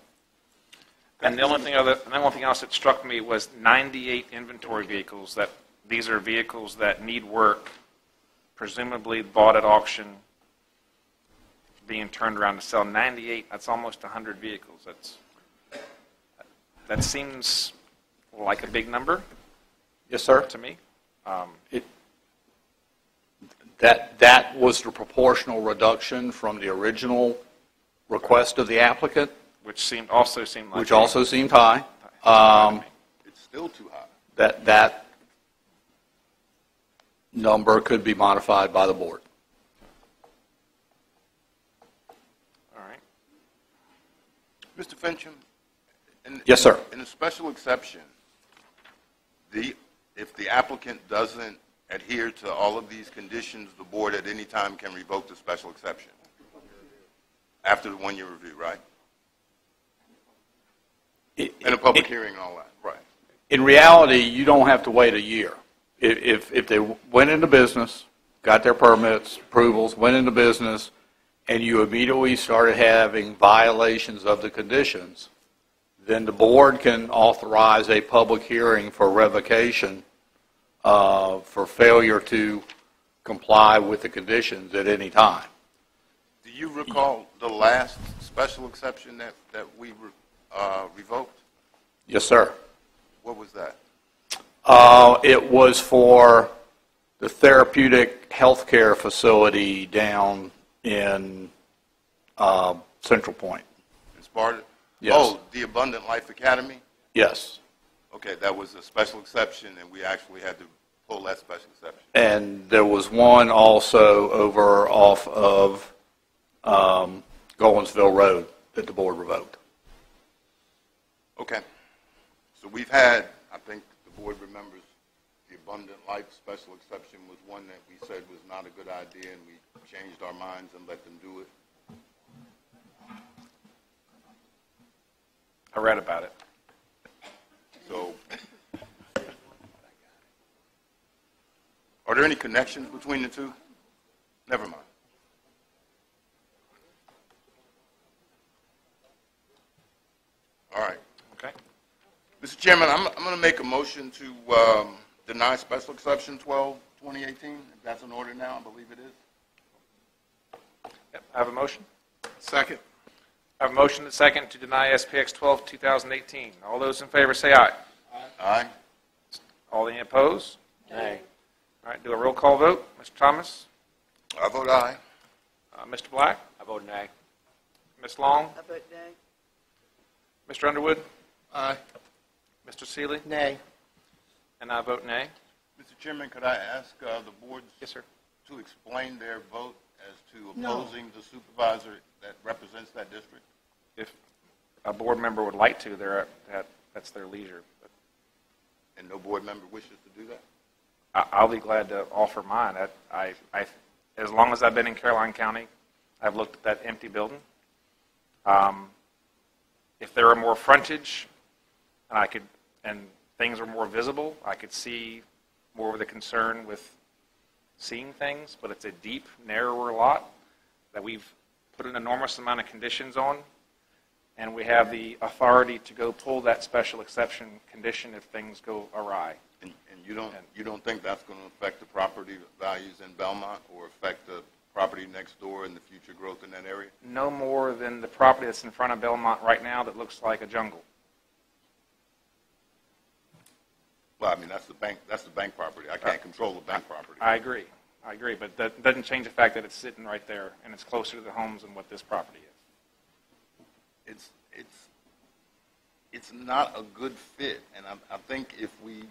And the only thing else that struck me was 98 inventory vehicles. That these are vehicles that need work, presumably bought at auction, being turned around to sell. 98. That's almost 100 vehicles. That seems like a big number. Yes, sir. To me. That was the proportional reduction from the original request of the applicant. Which also seemed high. It's still too high. That number could be modified by the board. All right. Mr. Fincham? Yes, sir. In a special exception, if the applicant doesn't adhere to all of these conditions, the board at any time can revoke the special exception after the one-year review, right? In a public hearing and all that, right? In reality, you don't have to wait a year. If they went into business, got their permits, approvals, went into business, and you immediately started having violations of the conditions, then the board can authorize a public hearing for revocation for failure to comply with the conditions at any time. Do you recall the last special exception that we revoked? Yes, sir. What was that? It was for the therapeutic healthcare facility down in Central Point. In Sparta? Yes. Oh, the Abundant Life Academy? Yes. Okay, that was a special exception, and we actually had to pull that special exception. And there was one also over off of Gollinsville Road that the board revoked. Okay. So we've had, I think the board remembers, the Abundant Life special exception was one that we said was not a good idea, and we changed our minds and let them do it. I read about it. So, are there any connections between the two? Never mind. All right. Okay. Mr. Chairman, I'm going to make a motion to deny special exception 12, 2018. If that's in order now, I believe it is. Yep, I have a motion. Second. I have a motion and a second to deny SPX 12, 2018. All those in favor say aye. Aye. All any opposed? Aye. All right, do a roll call vote. Mr. Thomas? I vote aye. Mr. Black? I vote nay. Ms. Long? I vote nay. Mr. Underwood? Aye. Mr. Seeley? Nay. And I vote nay. Mr. Chairman, could I ask the board Yes, sir. to explain their vote as to No. opposing the supervisor that represents that district? If a board member would like to, that's their leisure. But And no board member wishes to do that? I'll be glad to offer mine. As long as I've been in Caroline County, I've looked at that empty building. If there were more frontage and things were more visible, I could see more of the concern with seeing things, but it's a deep, narrower lot that we've put an enormous amount of conditions on, and we have the authority to go pull that special exception condition if things go awry. And you don't think that's going to affect the property values in Belmont or affect the property next door and the future growth in that area? No more than the property that's in front of Belmont right now that looks like a jungle. Well, I mean, that's the bank property. I can't control the bank property. I agree, but that doesn't change the fact that it's sitting right there and it's closer to the homes than what this property is. it's not a good fit. And I think if we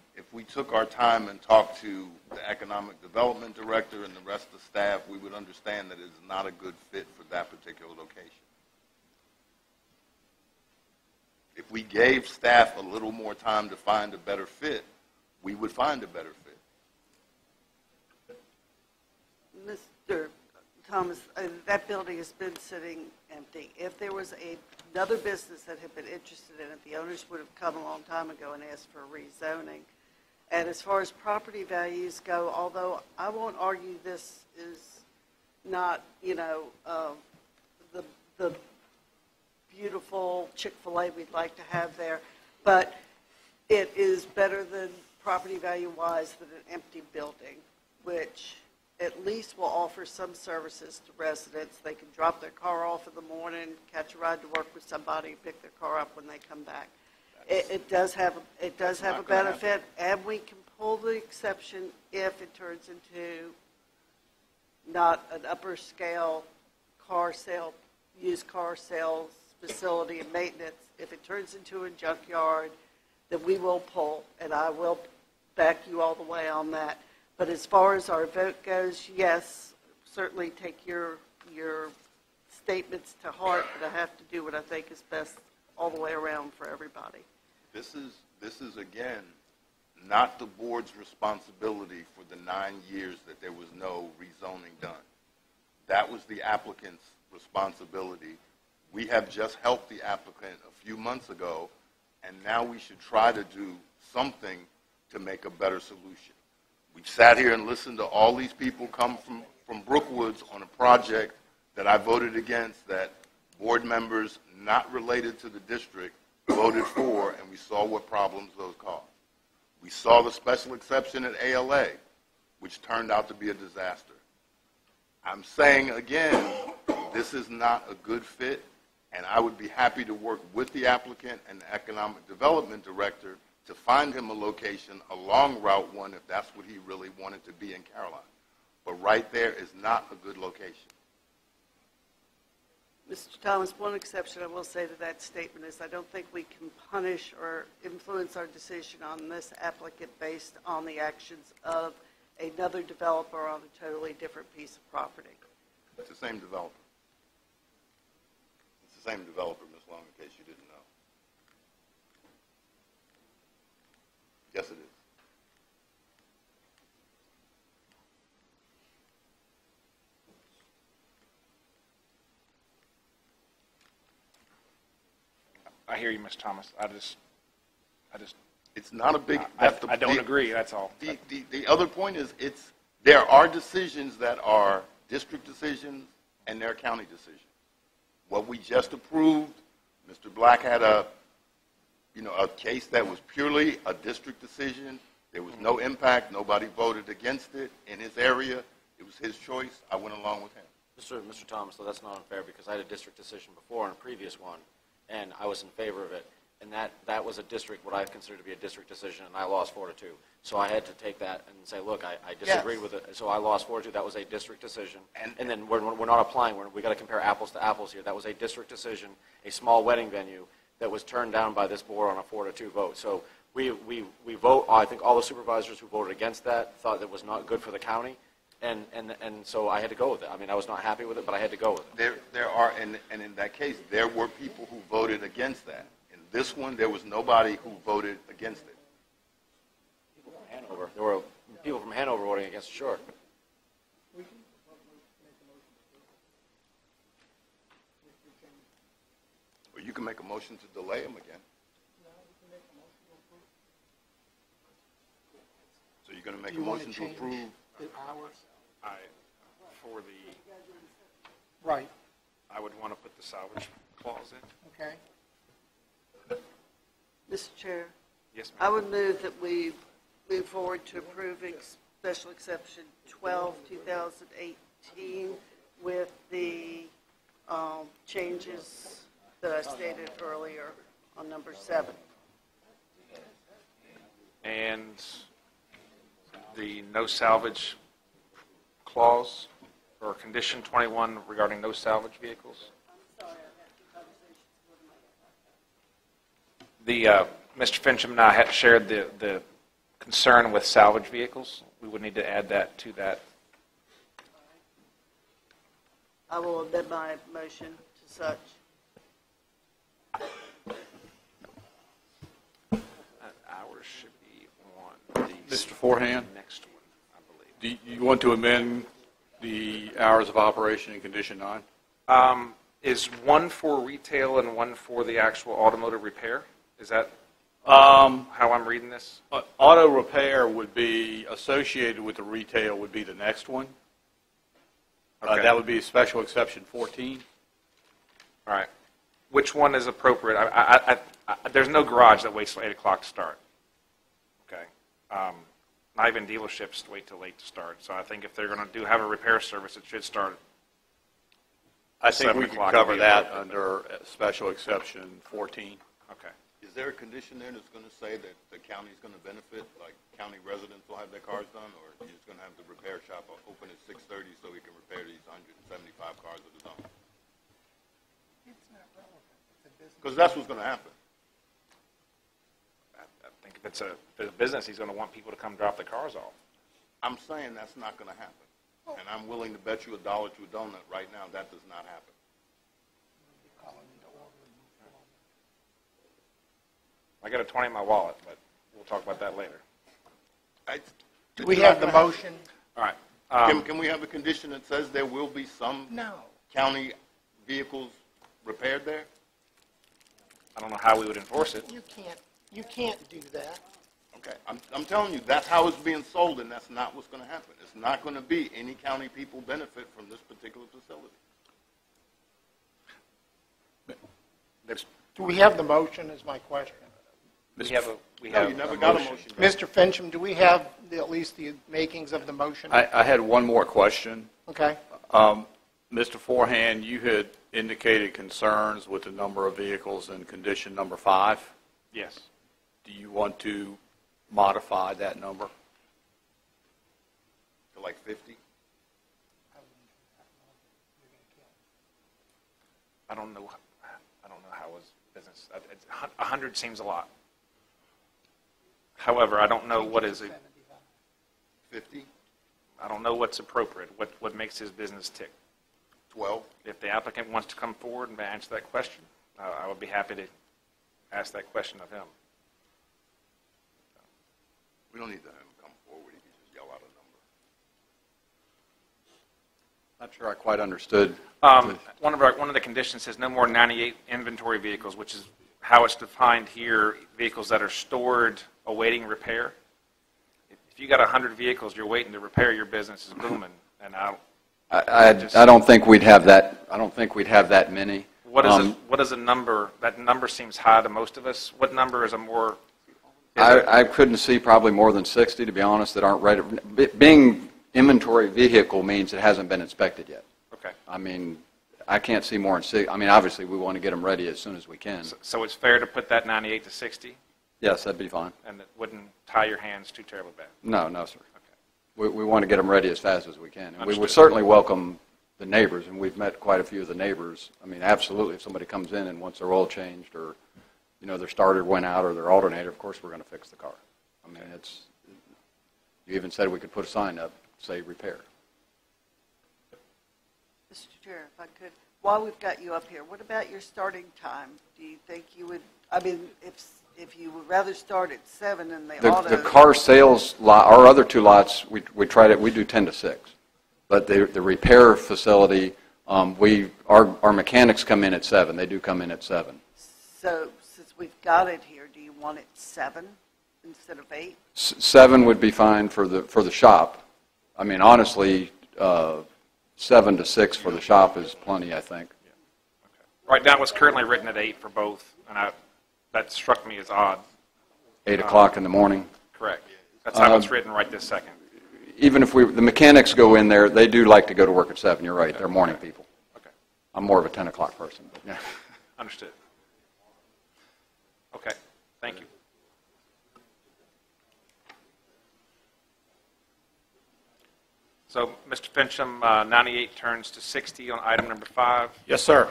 took our time and talked to the economic development director and the rest of the staff, we would understand that it's not a good fit for that particular location. If we gave staff a little more time to find a better fit, we would find a better fit. Mr. Thomas, that building has been sitting empty. If there was another business that had been interested in it, the owners would have come a long time ago and asked for rezoning. And as far as property values go, although I won't argue this is not, the beautiful Chick-fil-A we'd like to have there, but it is better than property value-wise than an empty building, which at least will offer some services to residents. They can drop their car off in the morning, catch a ride to work with somebody, and pick their car up when they come back. It does have a benefit, and we can pull the exception if it turns into not an upper scale car sale, used car sales facility and maintenance. If it turns into a junkyard, then we will pull, and I will back you all the way on that. But as far as our vote goes, yes, certainly take your statements to heart, but I have to do what I think is best all the way around for everybody. This is again, not the board's responsibility for the 9 years that there was no rezoning done. That was the applicant's responsibility. We have just helped the applicant a few months ago, and now we should try to do something to make a better solution. We sat here and listened to all these people come from Brookwoods on a project that I voted against, that board members not related to the district voted for, and we saw what problems those caused. We saw the special exception at ALA, which turned out to be a disaster. I'm saying again, this is not a good fit, and I would be happy to work with the applicant and the economic development director to find him a location along Route 1 if that's what he really wanted to be in Caroline. But right there is not a good location. Mr. Thomas, one exception I will say to that statement is I don't think we can punish or influence our decision on this applicant based on the actions of another developer on a totally different piece of property. It's the same developer. It's the same developer, Ms. Long, in case you didn't know. Yes, it is. I hear you, Mr. Thomas. I just. It's not a big. I don't agree. That's all. The other point is, there are decisions that are district decisions and they're county decisions. What we just approved, Mr. Black had a case that was purely a district decision. There was no impact. Nobody voted against it in his area. It was his choice. I went along with him. Mr. Thomas, though, that's not unfair because I had a district decision before on a previous one, and I was in favor of it. And that was a district, what I consider to be a district decision, and I lost 4-2. So I had to take that and say, look, I disagreed with it. So I lost 4-2. That was a district decision. And then we're not applying. We got to compare apples to apples here. That was a district decision, a small wedding venue that was turned down by this board on a 4-2 vote. So we vote. I think all the supervisors who voted against that thought that was not good for the county. And so I had to go with it. I mean, I was not happy with it, but I had to go with it. There are, and in that case, there were people who voted against that. In this one, there was nobody who voted against it. People from Hanover. There were people from Hanover voting against it, sure. Or you can make a motion to delay them again. So you're going to make a motion to approve the hours? For the, Right. I would want to put the salvage clause in. Okay. Mr. Chair? Yes, ma'am. I would move that we move forward to approving special exception 12, 2018 with the changes that I stated earlier on number 7. And the no salvage clause or condition 21 regarding no salvage vehicles. Mr. Fincham and I had shared the concern with salvage vehicles. We would need to add that to that. I will amend my motion to such. Hours should be on the Mr. Forehand? next one, I believe. Do you want to amend the hours of operation in condition 9? Is one for retail and one for the actual automotive repair? Is that How I'm reading this? Auto repair would be associated with the retail would be the next one. Okay. That would be special exception 14. All right. Which one is appropriate? There's no garage that waits till 8 o'clock to start. Okay. Not even dealerships wait till 8 to start. So I think if they're going to have a repair service, it should start. I think 7 we can o'clock cover would be that appropriate. under special exception 14. Okay. Is there a condition there that's going to say that the county's going to benefit, like county residents will have their cars done, or you're just going to have the repair shop open at 6:30 so we can repair these 175 cars at a time? Because that's what's going to happen. I think if it's a business, he's going to want people to come drop the cars off. I'm saying that's not going to happen. And I'm willing to bet you $1 to a donut right now that does not happen. I got a 20 in my wallet, but we'll talk about that later. Do we have the motion? All right. Can we have a condition that says there will be some county vehicles repaired there? I don't know how we would enforce it. You can't do that. Okay, I'm telling you, that's how it's being sold, and that's not what's going to happen. It's not going to be any county people benefit from this particular facility. Do we have the motion is my question. We have you never got a motion. Mr. Fincham, do we have at least the makings of the motion? I had one more question. Okay. Mr. Forehand, you had indicated concerns with the number of vehicles in condition number 5. Yes. Do you want to modify that number? To like 50? I don't know how his business. 100 seems a lot. However, I don't know what is a 50? I don't know what's appropriate. What makes his business tick? 12? If the applicant wants to come forward and answer that question, I would be happy to ask that question of him. We don't need to have him come forward. He can just yell out a number. Not sure I quite understood. One of the conditions says no more than 98 inventory vehicles, which is how it's defined here, vehicles that are stored awaiting repair. If you got 100 vehicles you're waiting to repair, your business is booming. And I don't think we'd have that. I don't think we'd have that many. What is a number? That number seems high to most of us. What number is a more? I couldn't see probably more than 60, to be honest, that aren't ready. Being inventory vehicle means it hasn't been inspected yet. Okay. I mean, I can't see more than 60. I mean, obviously, we want to get them ready as soon as we can. So it's fair to put that 98 to 60? Yes, that'd be fine. And it wouldn't tie your hands too terribly bad? No, sir. Okay. We want to get them ready as fast as we can. And we Understood. would certainly welcome the neighbors, and we've met quite a few of the neighbors. I mean, absolutely, if somebody comes in and wants their oil changed or, their starter went out or their alternator, of course we're going to fix the car. I mean, you even said we could put a sign up, say repair. Mr. Chair, if I could, while we've got you up here, what about your starting time? Do you think you would, if you would rather start at 7 and The car sales lot, our other two lots, we do 10 to 6. But the repair facility, our mechanics come in at 7. They do come in at 7. So since we've got it here, do you want it 7 instead of 8? 7 would be fine for the shop. I mean, honestly, 7 to 6 for the shop is plenty, I think. Right now, it's currently written at 8 for both, and that struck me as odd. 8 o'clock in the morning. Correct. That's how it's written right this second. Even if the mechanics go in there, they do like to go to work at 7. You're right. They're morning people. Okay. I'm more of a 10 o'clock person. But yeah. Understood. Okay. Thank you. So, Mr. Fincham, 98 turns to 60 on item number 5. Yes, sir.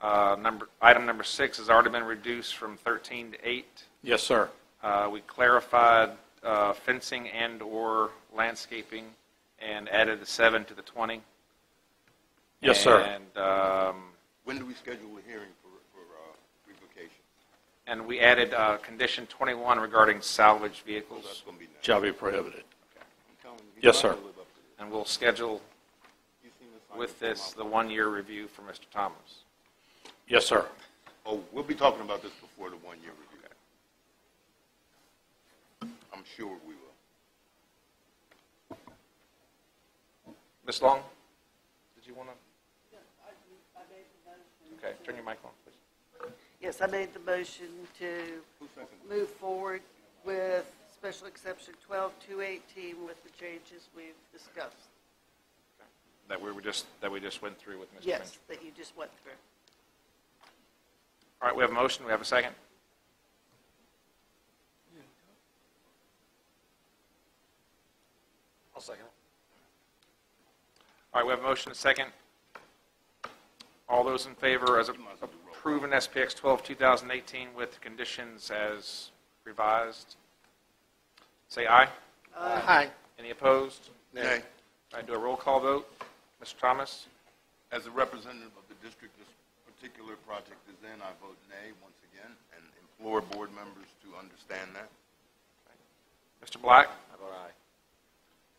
Item number 6 has already been reduced from 13 to 8. Yes, sir. We clarified fencing and/or landscaping and added the 7 to the 20. Yes, sir. And When do we schedule a hearing for revocation? and we added condition 21 regarding salvage vehicles. That's going to be next. Shall be prohibited. I'm telling you, Yes, you sir. have to live up to this. And we'll schedule You've seen this sign with before, this my the friend. 1-year review for Mr. Thomas. Yes, sir. Oh, we'll be talking about this before the 1-year review. I'm sure we will. Ms. Long, did you want to? Okay, turn your mic on, please. Yes, I made the motion to move forward with special exception 12-218 with the changes we've discussed. That we just went through with Mr. Yes, Finch. that you just went through. All right, we have a motion. We have a second. I'll second it. All right, we have a motion and a second. All those in favor as approving SPX 12-2018 with conditions as revised, say aye. Aye. Any opposed? Nay. I do a roll call vote. Mr. Thomas? As a representative of the district this particular project is in, I vote nay once again, and implore board members to understand that. Mr. Black? How about aye?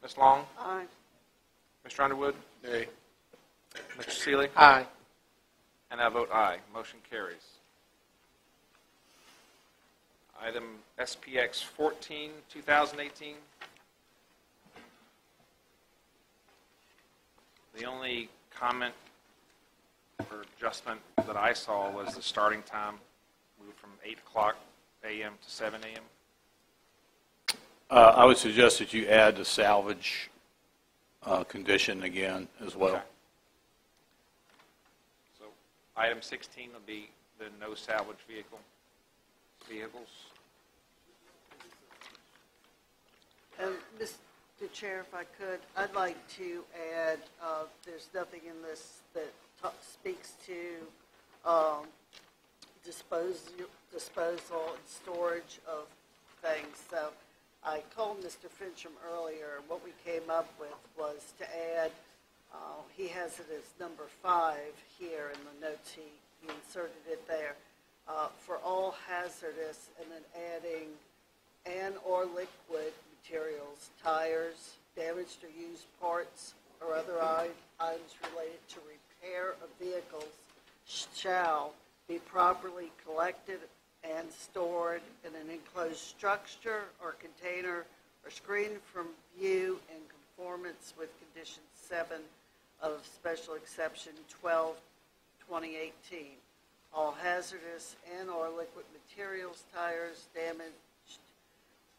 Ms. Long? Aye. Mr. Underwood? Nay. Mr. Seeley? Aye. And I vote aye. Motion carries. Item SPX 14-2018. The only comment or adjustment that I saw was the starting time moved from 8 o'clock a.m. to 7 a.m. I would suggest that you add the salvage condition again as well. Okay. So item 16 will be the no salvage vehicles. And Mr. Chair, if I could, I'd like to add, there's nothing in this that speaks to disposal and storage of things. So I called Mr. Fincham earlier. What we came up with was to add, he has it as number 5 here in the notes. He inserted it there, for all hazardous, and then adding and/or liquid materials, tires, damaged or used parts, or other items related to repair of vehicles shall be properly collected and stored in an enclosed structure or container or screened from view in conformance with condition 7 of special exception 12-2018. All hazardous and/or liquid materials, tires, damaged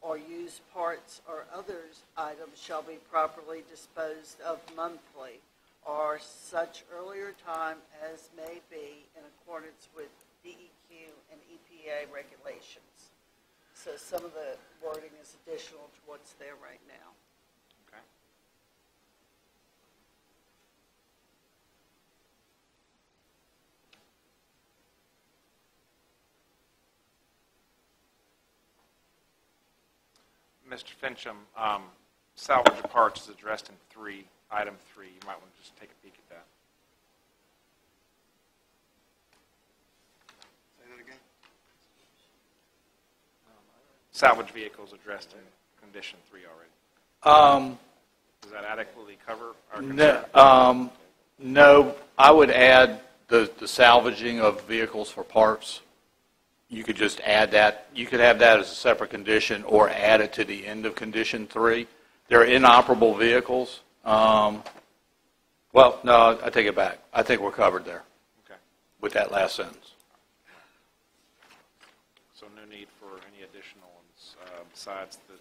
or used parts or others items shall be properly disposed of monthly or such earlier time as may be in accordance with DEQ and EPA regulations. So some of the wording is additional to what's there right now. Okay. Mr. Fincham, salvage of parts is addressed in item 3. You might want to just take a peek at that. Say that again? Salvage vehicles addressed in condition 3 already. Does that adequately cover our concern? No, I would add the salvaging of vehicles for parts. You could just add that. You could have that as a separate condition or add it to the end of condition 3. They're inoperable vehicles. Well, no, I take it back. I think we're covered there. Okay. With that last sentence. So no need for any additional ones besides the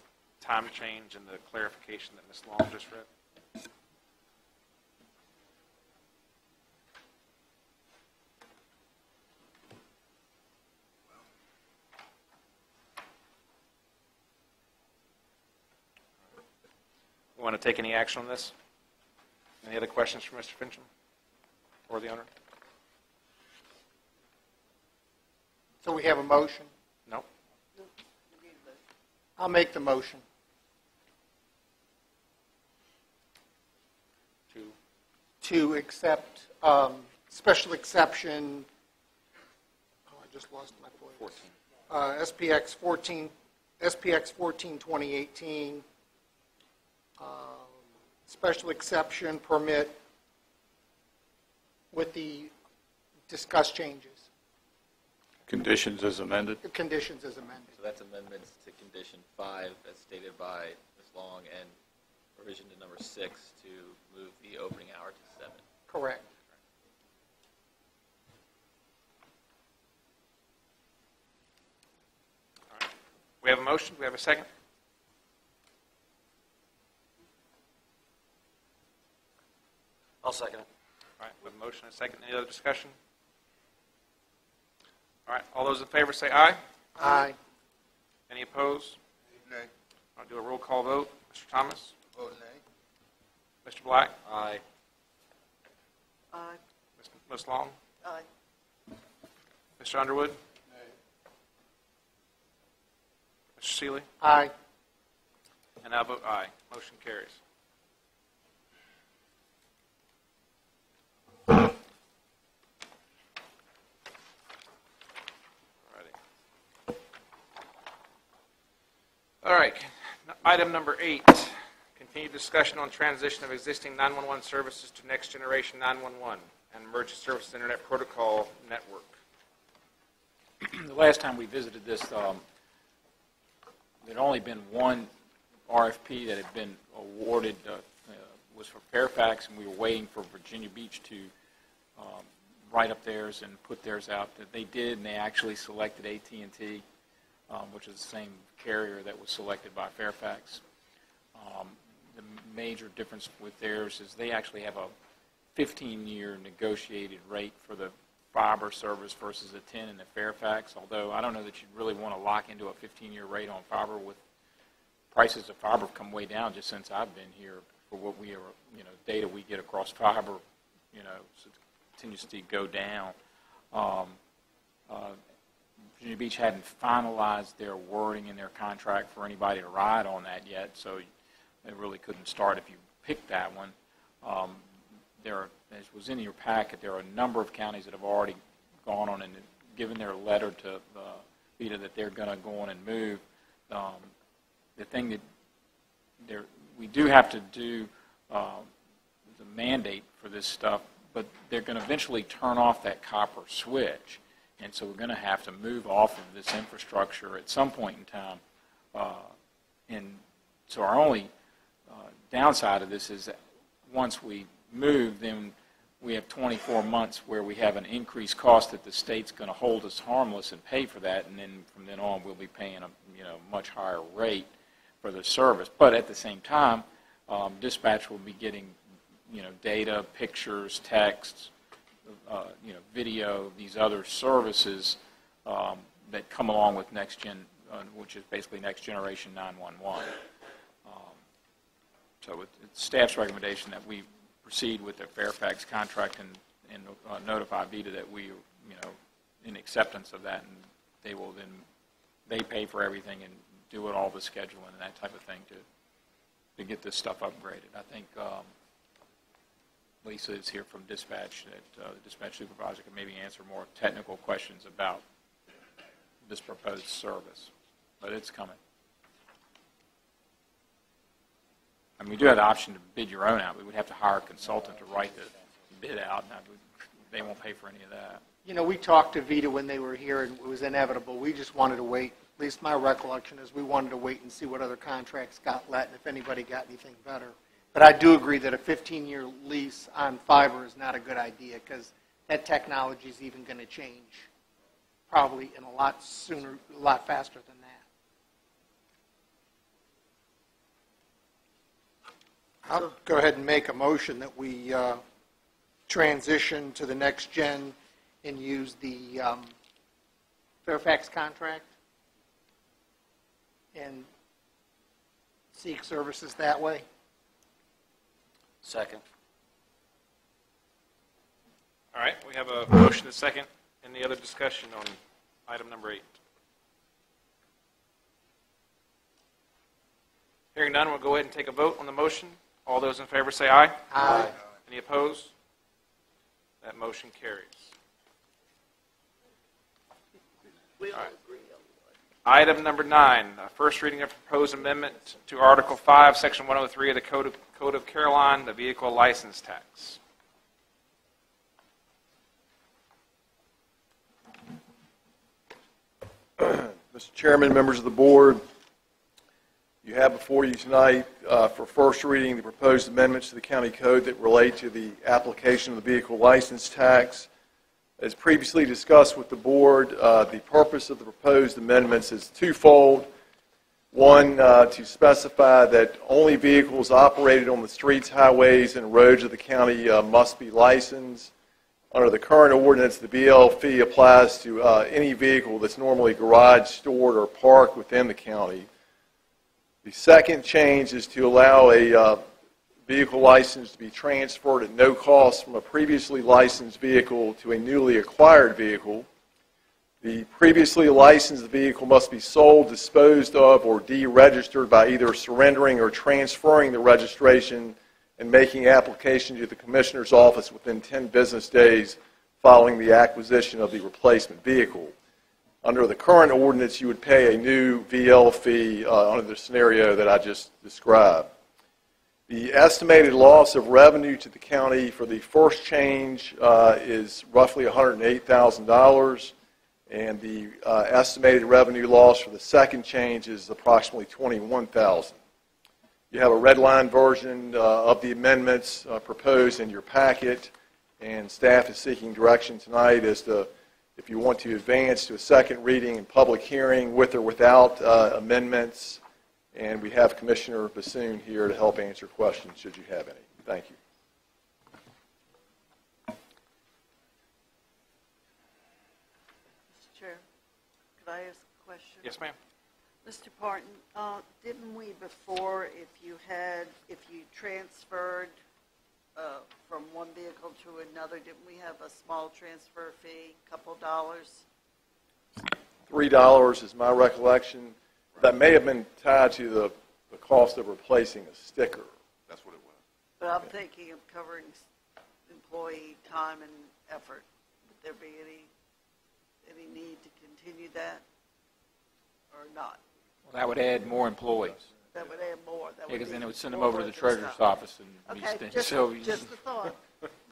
time change and the clarification that Ms. Long just read? We want to take any action on this? Any other questions for Mr. Fincham or the owner? So we have a motion. Nope. I'll make the motion. To accept special exception, I just lost my place. SPX 14 2018, special exception permit with the discussed changes. Conditions as amended? The conditions as amended. So that's amendments to condition 5 as stated by Ms. Long and revision to number 6 to move the opening hour to 7. Correct. All right. We have a motion. We have a second. I'll second it. All right. We have a motion and a second. Any other discussion? All right. All those in favor say aye. Aye. Any opposed? Nay. I'll do a roll call vote. Mr. Thomas? Vote nay. Mr. Black? Aye. Aye. Ms. Long? Aye. Mr. Underwood? Mr. Seeley? Aye. And I vote aye. Motion carries. All right. Item number 8, continued discussion on transition of existing 911 services to next generation 911 and emergency services internet protocol network. The last time we visited this, there'd only been one RFP that had been awarded, was for Fairfax, and we were waiting for Virginia Beach to write up theirs and put theirs out. That they did, and they actually selected AT&T, which is the same carrier that was selected by Fairfax. The major difference with theirs is they actually have a 15-year negotiated rate for the fiber service versus a 10 in the Fairfax, although I don't know that you'd really want to lock into a 15-year rate on fiber. With prices of fiber have come way down just since I've been here for what we are, data we get across fiber, so it continues to go down. Virginia Beach hadn't finalized their wording in their contract for anybody to ride on that yet, so they really couldn't start if you picked that one. As was in your packet, there are a number of counties that have already gone on and given their letter to VITA that they're going to go on and move. The thing that we do have to do the mandate for this stuff, but they're going to eventually turn off that copper switch. And so we're going to have to move off of this infrastructure at some point in time. And so our only downside of this is that once we move, then we have 24 months where we have an increased cost that the state's going to hold us harmless and pay for that, and then from then on we'll be paying a much higher rate for the service. But at the same time, dispatch will be getting data, pictures, texts, video, these other services that come along with next gen, which is basically next generation 911. So it's staff's recommendation that we proceed with the Fairfax contract and notify VITA that we, in acceptance of that, and they will then, they pay for everything and do it all the scheduling and that type of thing to get this stuff upgraded. I think Lisa is here from dispatch, that the dispatch supervisor can maybe answer more technical questions about this proposed service, but it's coming. I mean, we do have the option to bid your own out. We would have to hire a consultant to write the bid out, and they won't pay for any of that. We talked to VITA when they were here, and it was inevitable. We just wanted to wait. At least my recollection is we wanted to wait and see what other contracts got let and if anybody got anything better. But I do agree that a 15-year lease on fiber is not a good idea because that technology is even going to change probably in a lot sooner, a lot faster than that. I'll go ahead and make a motion that we transition to the next gen and use the Fairfax contract and seek services that way. Second. All right, we have a motion and a second. Any other discussion on Item number 8. Hearing none, we'll go ahead and take a vote on the motion. All those in favor say aye. Aye. Any opposed? That motion carries. We all agree on one. Item number 9, first reading of proposed amendment to Article 5, Section 103 of the Code of Caroline, the vehicle license tax. Mr. Chairman, members of the board, you have before you tonight for first reading the proposed amendments to the county code that relate to the application of the vehicle license tax. As previously discussed with the board, the purpose of the proposed amendments is twofold. One, to specify that only vehicles operated on the streets, highways, and roads of the county must be licensed. Under the current ordinance, the VL fee applies to any vehicle that's normally garage, stored, or parked within the county. The second change is to allow a vehicle license to be transferred at no cost from a previously licensed vehicle to a newly acquired vehicle. The previously licensed vehicle must be sold, disposed of, or deregistered by either surrendering or transferring the registration and making application to the Commissioner's office within 10 business days following the acquisition of the replacement vehicle. Under the current ordinance, you would pay a new VL fee under the scenario that I just described. The estimated loss of revenue to the county for the first change is roughly $108,000, and the estimated revenue loss for the second change is approximately $21,000. You have a red line version of the amendments proposed in your packet, and staff is seeking direction tonight as to if you want to advance to a second reading and public hearing with or without amendments. And we have Commissioner Bassoon here to help answer questions should you have any. Thank you. Mr. Chair, could I ask a question? Yes, ma'am. Mr. Parton, didn't we before, if you transferred from one vehicle to another, didn't we have a small transfer fee, couple dollars? $3 is my recollection. That may have been tied to the cost of replacing a sticker. That's what it was. But I'm thinking of covering employee time and effort. Would there be any need to continue that or not? Well, that would add more employees. That would add more. Because then it would send them over to the treasurer's office and be okay, spent. So just a thought.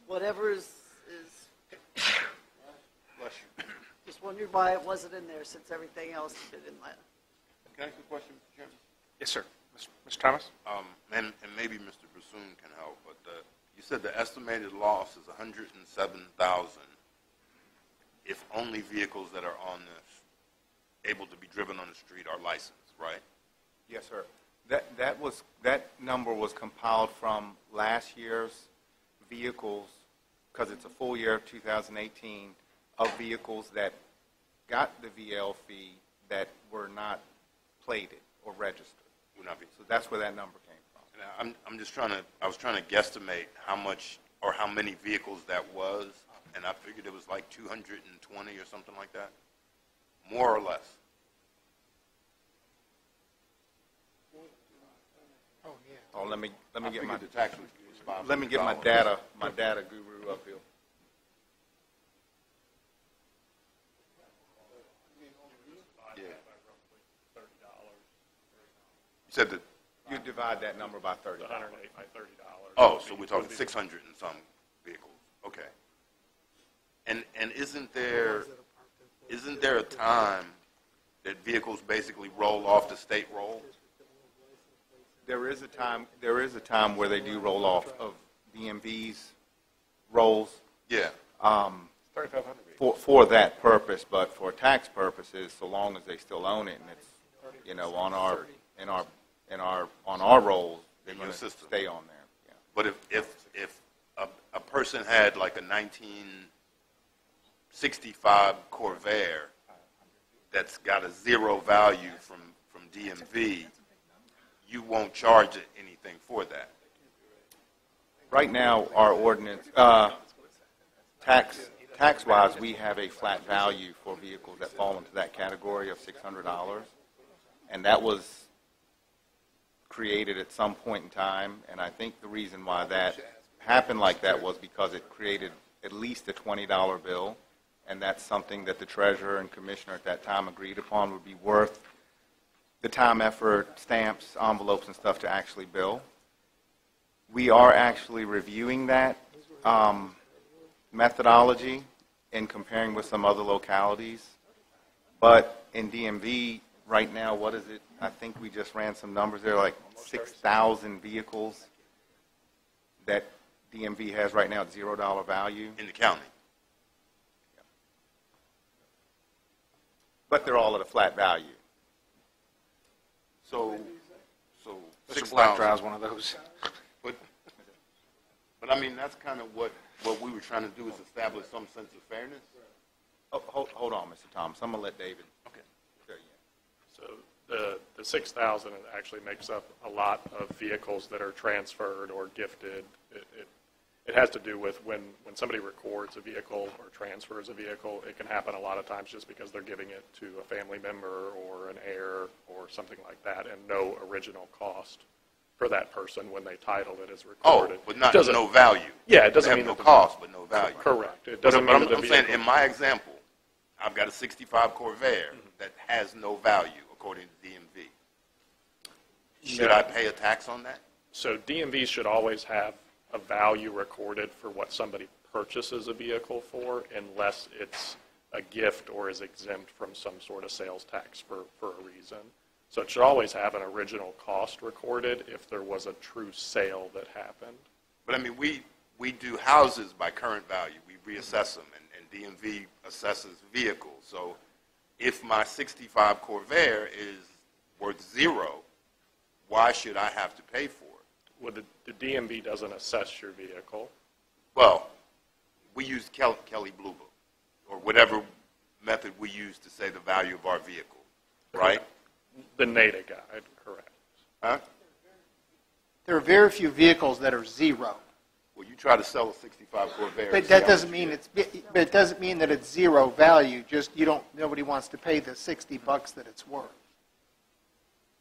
Whatever is Bless you. just wondered why it wasn't in there since everything else had been in there. Can I ask a question, Mr. Chairman? Yes, sir. Mr. Thomas? And maybe Mr. Bassoon can help, but you said the estimated loss is $107,000 if only vehicles that are on this, able to be driven on the street are licensed, right? Yes, sir. That number was compiled from last year's vehicles, because it's a full year of 2018, of vehicles that got the VL fee that were not plated or registered. So that's where that number came from. And I was trying to guesstimate how much or how many vehicles that was, and I figured it was like 220 or something like that, more or less. Oh, let me get my the tax was let me get my data guru up here. Yeah. You said that you divide that number by 30. 108 by $30. Oh, so we're talking 600 and some vehicles. Okay. And isn't there a time that vehicles basically roll off the state roll? There is a time where they do roll off of DMV's rolls. Yeah. 3,500 for that purpose, but for tax purposes, so long as they still own it and it's on our rolls, they're going to stay on there. Yeah. But if a person had like a 1965 Corvair that's got a zero value from DMV, you won't charge it anything for Right now, our ordinance, tax tax-wise, we have a flat value for vehicles that fall into that category of $600. And that was created at some point in time, and I think the reason why that happened like that was because it created at least a $20 bill, and that's something that the treasurer and commissioner at that time agreed upon would be worth the time, effort, stamps, envelopes, and stuff to actually bill. We are actually reviewing that methodology and comparing with some other localities, but in DMV right now, what is it? I think we just ran some numbers there, like 6,000 vehicles that DMV has right now at $0 value. In the county? But they're all at a flat value. So Mr. Black drives one of those. But I mean, that's kind of what we were trying to do, is establish some sense of fairness. Oh, hold on, Mr. Thomas. I'm going to let David. Okay. So the 6,000 actually makes up a lot of vehicles that are transferred or gifted. It has to do with when somebody records a vehicle or transfers a vehicle, it can happen a lot of times just because they're giving it to a family member or an heir or something like that, and no original cost for that person when they title it is recorded. Oh, but no value. Yeah, it doesn't have mean no that cost, but no value. Correct. It doesn't mean I'm saying, in my example, I've got a 65 Corvair that has no value according to DMV. Should I pay a tax on that? So DMV should always have a value recorded for what somebody purchases a vehicle for, unless it's a gift or is exempt from some sort of sales tax for a reason. So it should always have an original cost recorded if there was a true sale that happened. But I mean, we do houses by current value. We reassess them, and DMV assesses vehicles. So if my 65 Corvair is worth $0, why should I have to pay for it? Well, the DMV doesn't assess your vehicle. Well, we use Kelly Blue Book, or whatever method we use to say the value of our vehicle, right? The NADA guide, correct. Huh? There are very few vehicles that are 0. Well, you try to sell a 65 Corvair. But that doesn't mean but it doesn't mean that it's 0 value. Just nobody wants to pay the $60 that it's worth.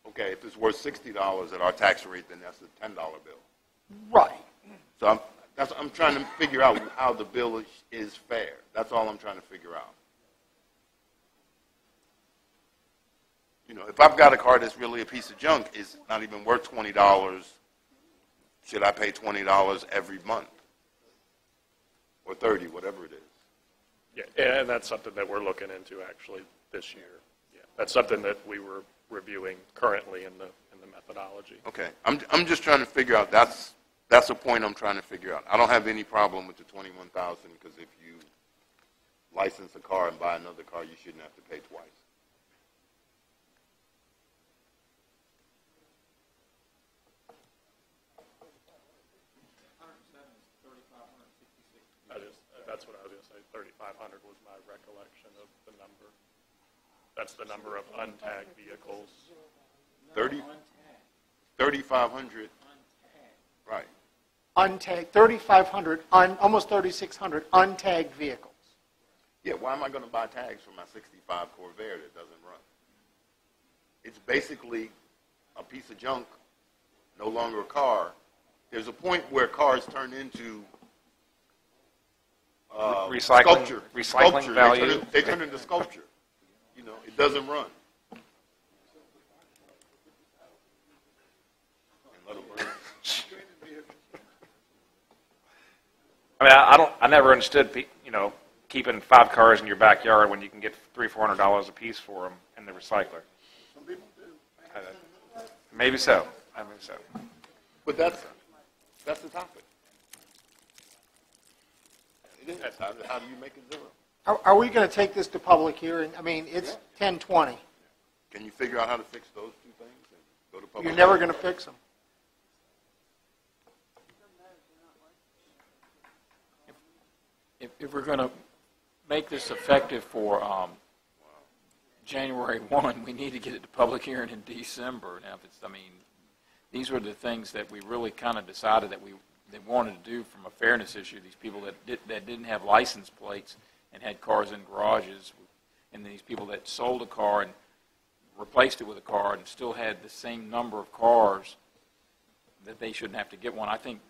Okay, if it's worth $60 at our tax rate, then that's a $10 bill. Right. So I'm trying to figure out how the bill is fair. That's all I'm trying to figure out. You know, if I've got a car that's really a piece of junk, it's not even worth $20, should I pay $20 every month? Or $30, whatever it is. Yeah, and that's something that we're looking into actually this year. Yeah, that's something that we were reviewing currently in the methodology. Okay, I'm just trying to figure out, that's a point I'm trying to figure out. I don't have any problem with the $21,000, because if you license a car and buy another car, you shouldn't have to pay twice. That's what I was going to say. 3,500 was my recollection of the number. That's the number of untagged vehicles. 3,500. Right. Untagged, 3,500, almost 3,600 untagged vehicles. Yeah, why am I going to buy tags for my 65 Corvair that doesn't run? It's basically a piece of junk, no longer a car. There's a point where cars turn into sculpture. Recycling value. They turn into sculpture. You know, it doesn't run. I mean, I never understood, keeping 5 cars in your backyard when you can get $300-400 a piece for them in the recycler. Some people do. Maybe so. But that's the topic. It is. How do you make it 0? Are we going to take this to public hearing? I mean, it's 10:20. Can you figure out how to fix those two things and go to public? You're never going to fix them. If we're going to make this effective for January 1, we need to get it to public hearing in December. Now, these were the things that we really kind of decided that they wanted to do from a fairness issue. These people that didn't have license plates and had cars in garages, and these people that sold a car and replaced it with a car and still had the same number of cars, that they shouldn't have to get one. I think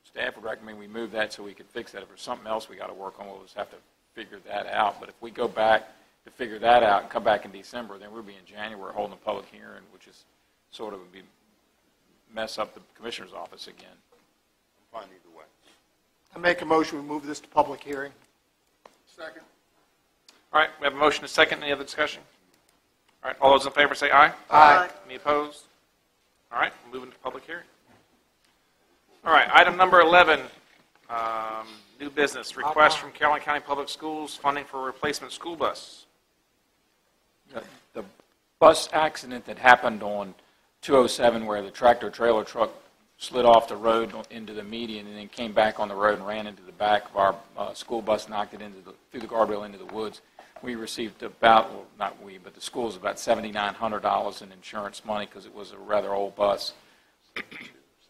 staff would recommend we move that so we could fix that. If there's something else we got to work on, we'll just have to figure that out. But if we go back to figure that out and come back in December, then we'll be in January holding a public hearing, which is sort of would be mess up the commissioner's office again. Fine either way. I make a motion, we move this to public hearing. Second. All right, we have a motion and a second. Any other discussion? All right, all those in favor say aye. Aye. Any opposed? All right, moving to public hearing. All right, item number 11, new business, request from Caroline County Public Schools, funding for a replacement school bus. The bus accident that happened on 207 where the tractor-trailer truck slid off the road into the median and then came back on the road and ran into the back of our school bus, knocked it through the guardrail into the woods. We received about, well, not we, but the school's about $7,900 in insurance money because it was a rather old bus,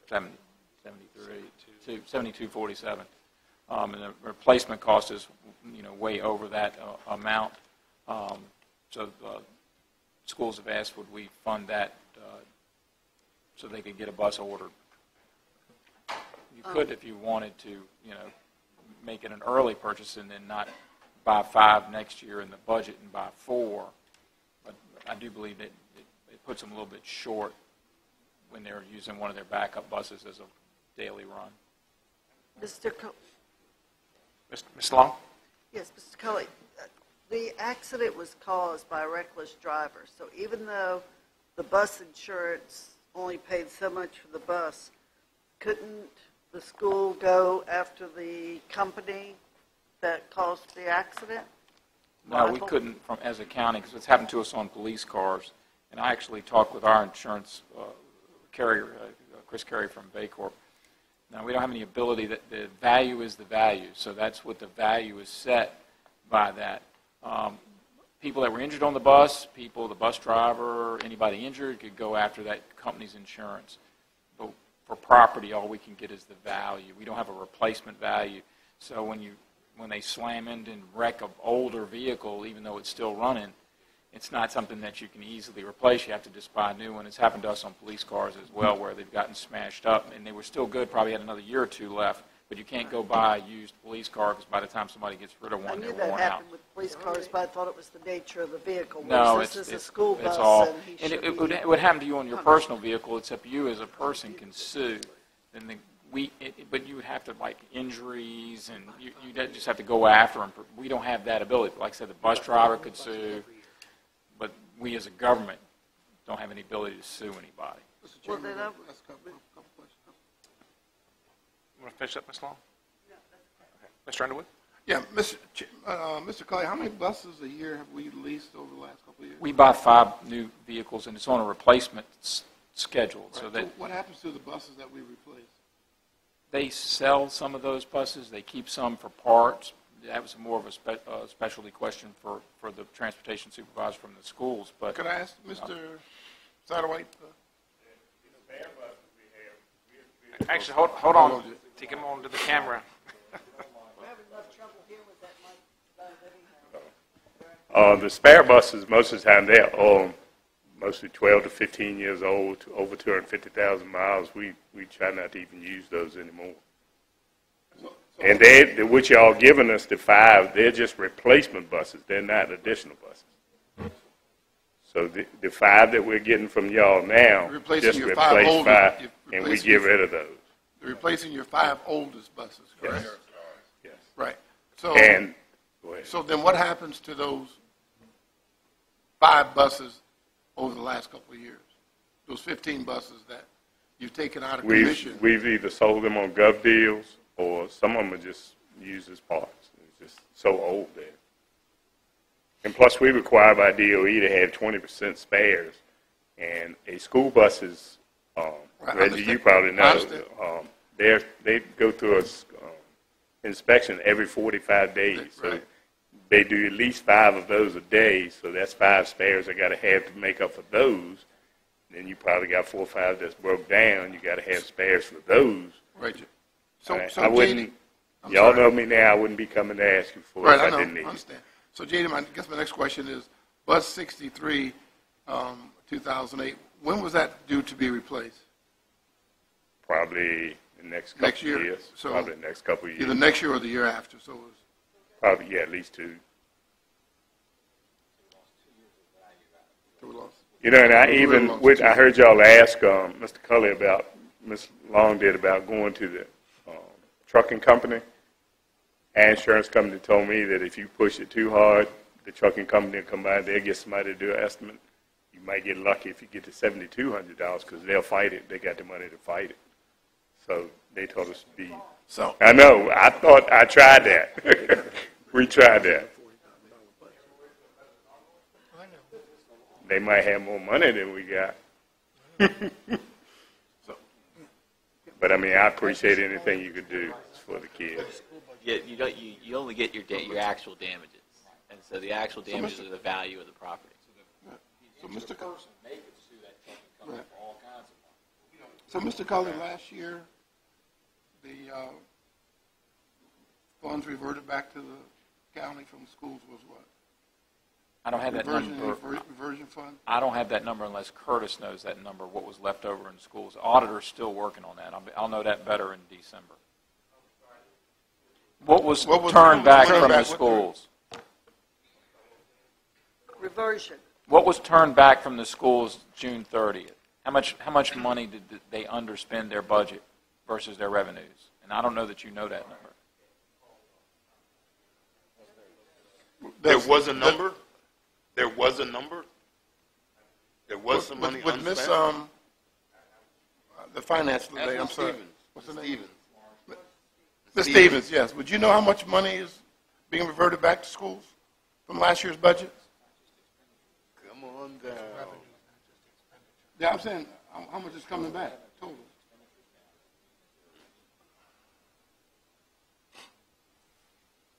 7247. And the replacement cost is, way over that amount. So schools have asked, would we fund that so they could get a bus ordered? You could, if you wanted to, make it an early purchase and then not buy 5 next year in the budget and buy 4. But I do believe that it puts them a little bit short when they're using one of their backup buses as a daily run. Ms. Long? Yes, Mr. Cully, the accident was caused by a reckless driver. So even though the bus insurance only paid so much for the bus, couldn't the school go after the company that caused the accident? No, we couldn't as a county because it's happened to us on police cars. And I actually talked with our insurance carrier, Chris Carey from Baycorp. Now, we don't have any ability. That the value is the value. So that's what the value is set by that. People that were injured on the bus, the bus driver, anybody injured could go after that company's insurance. But for property, all we can get is the value. We don't have a replacement value. So when they slam into and wreck an older vehicle, even though it's still running, it's not something that you can easily replace. You have to just buy a new one. It's happened to us on police cars as well, where they've gotten smashed up, and they were still good, probably had another year or 2 left. But you can't go buy a used police car because by the time somebody gets rid of one, they're worn out. I knew that happened with police cars, but I thought it was the nature of the vehicle. No, this is a school bus, it's all. and it would happen to you on your personal vehicle, except you as a person can sue. And but you would have to, like, injuries, and you just have to go after them. We don't have that ability. Like I said, the bus driver could sue, but we as a government don't have any ability to sue anybody. Well, then You want to finish up, Ms. Long? No, that's okay. Mr. Underwood? Yeah, Mr. Clay, how many buses a year have we leased over the last couple of years? We buy 5 new vehicles, and it's on a replacement schedule. Right. So that what happens to the buses that we replace? they sell some of those buses. They keep some for parts. That was more of a specialty question for the transportation supervisor from the schools. But could I ask Mr. Satterwhite? Actually, hold on. Take him on to the camera. The spare buses, most of the time, they're old, mostly 12 to 15 years old, to over 250,000 miles. We try not to even use those anymore. And what y'all giving us, the 5, they're just replacement buses. They're not additional buses. So the 5 that we're getting from y'all now, just replace 5, and we get rid of those. You're replacing your 5 oldest buses, correct? Yes. Right. So then what happens to those 5 buses over the last couple of years? Those 15 buses that you've taken out of commission? We've either sold them on gov deals, or some of them are just used as parts. It's just so old there. And plus, we require by DOE to have 20% spares. And a school bus is, Reggie, you probably know, they go through a inspection every 45 days. So they do at least 5 of those a day. So that's 5 spares I got to have to make up for those. Then you probably got 4 or 5 that's broke down. You got to have spares for those. Right. I wouldn't. Y'all know me now, I wouldn't be coming to ask you for it Right, if I I know, didn't need I it. understand. So JD, I guess my next question is, bus 63, 2008, when was that due to be replaced? Probably the next Next couple year? of years. So Probably the next couple of years. Either next year or the year after, so it was, Probably, yeah, at least 2. so we lost. You know, and I We even, lost with, two. I heard y'all ask Mr. Cully about, Ms. Long did about going to the trucking company. Our insurance company told me that if you push it too hard, the trucking company will come by, they'll get somebody to do an estimate. You might get lucky if you get to $7,200 because they'll fight it. They got the money to fight it. So they told us to be. So I know. I thought I tried that. We tried that. They might have more money than we got. But I mean, I appreciate anything you could do for the kids. Yeah, you only get your actual damages, and so the actual damages are the value of the property. So Mr. So Mr. Cully, last year, the funds reverted back to the county from schools was what? I don't have that number. Reversion fund? I don't have that number unless Curtis knows that number, what was left over in schools. The auditor's still working on that. I'll know that better in December. What was turned back from the schools? Reversion. What was turned back from the schools June 30th? How much money did they underspend their budget versus their revenues? And I don't know that you know that number. There was a number? There was a number? There was some money With Miss, unspent? the finance lady, I'm sorry. Stevens. What's her name? Stevens. Ms. Stevens, yes. Would you know how much money is being reverted back to schools from last year's budget? Come on down. Yeah, I'm saying, how much is coming back total?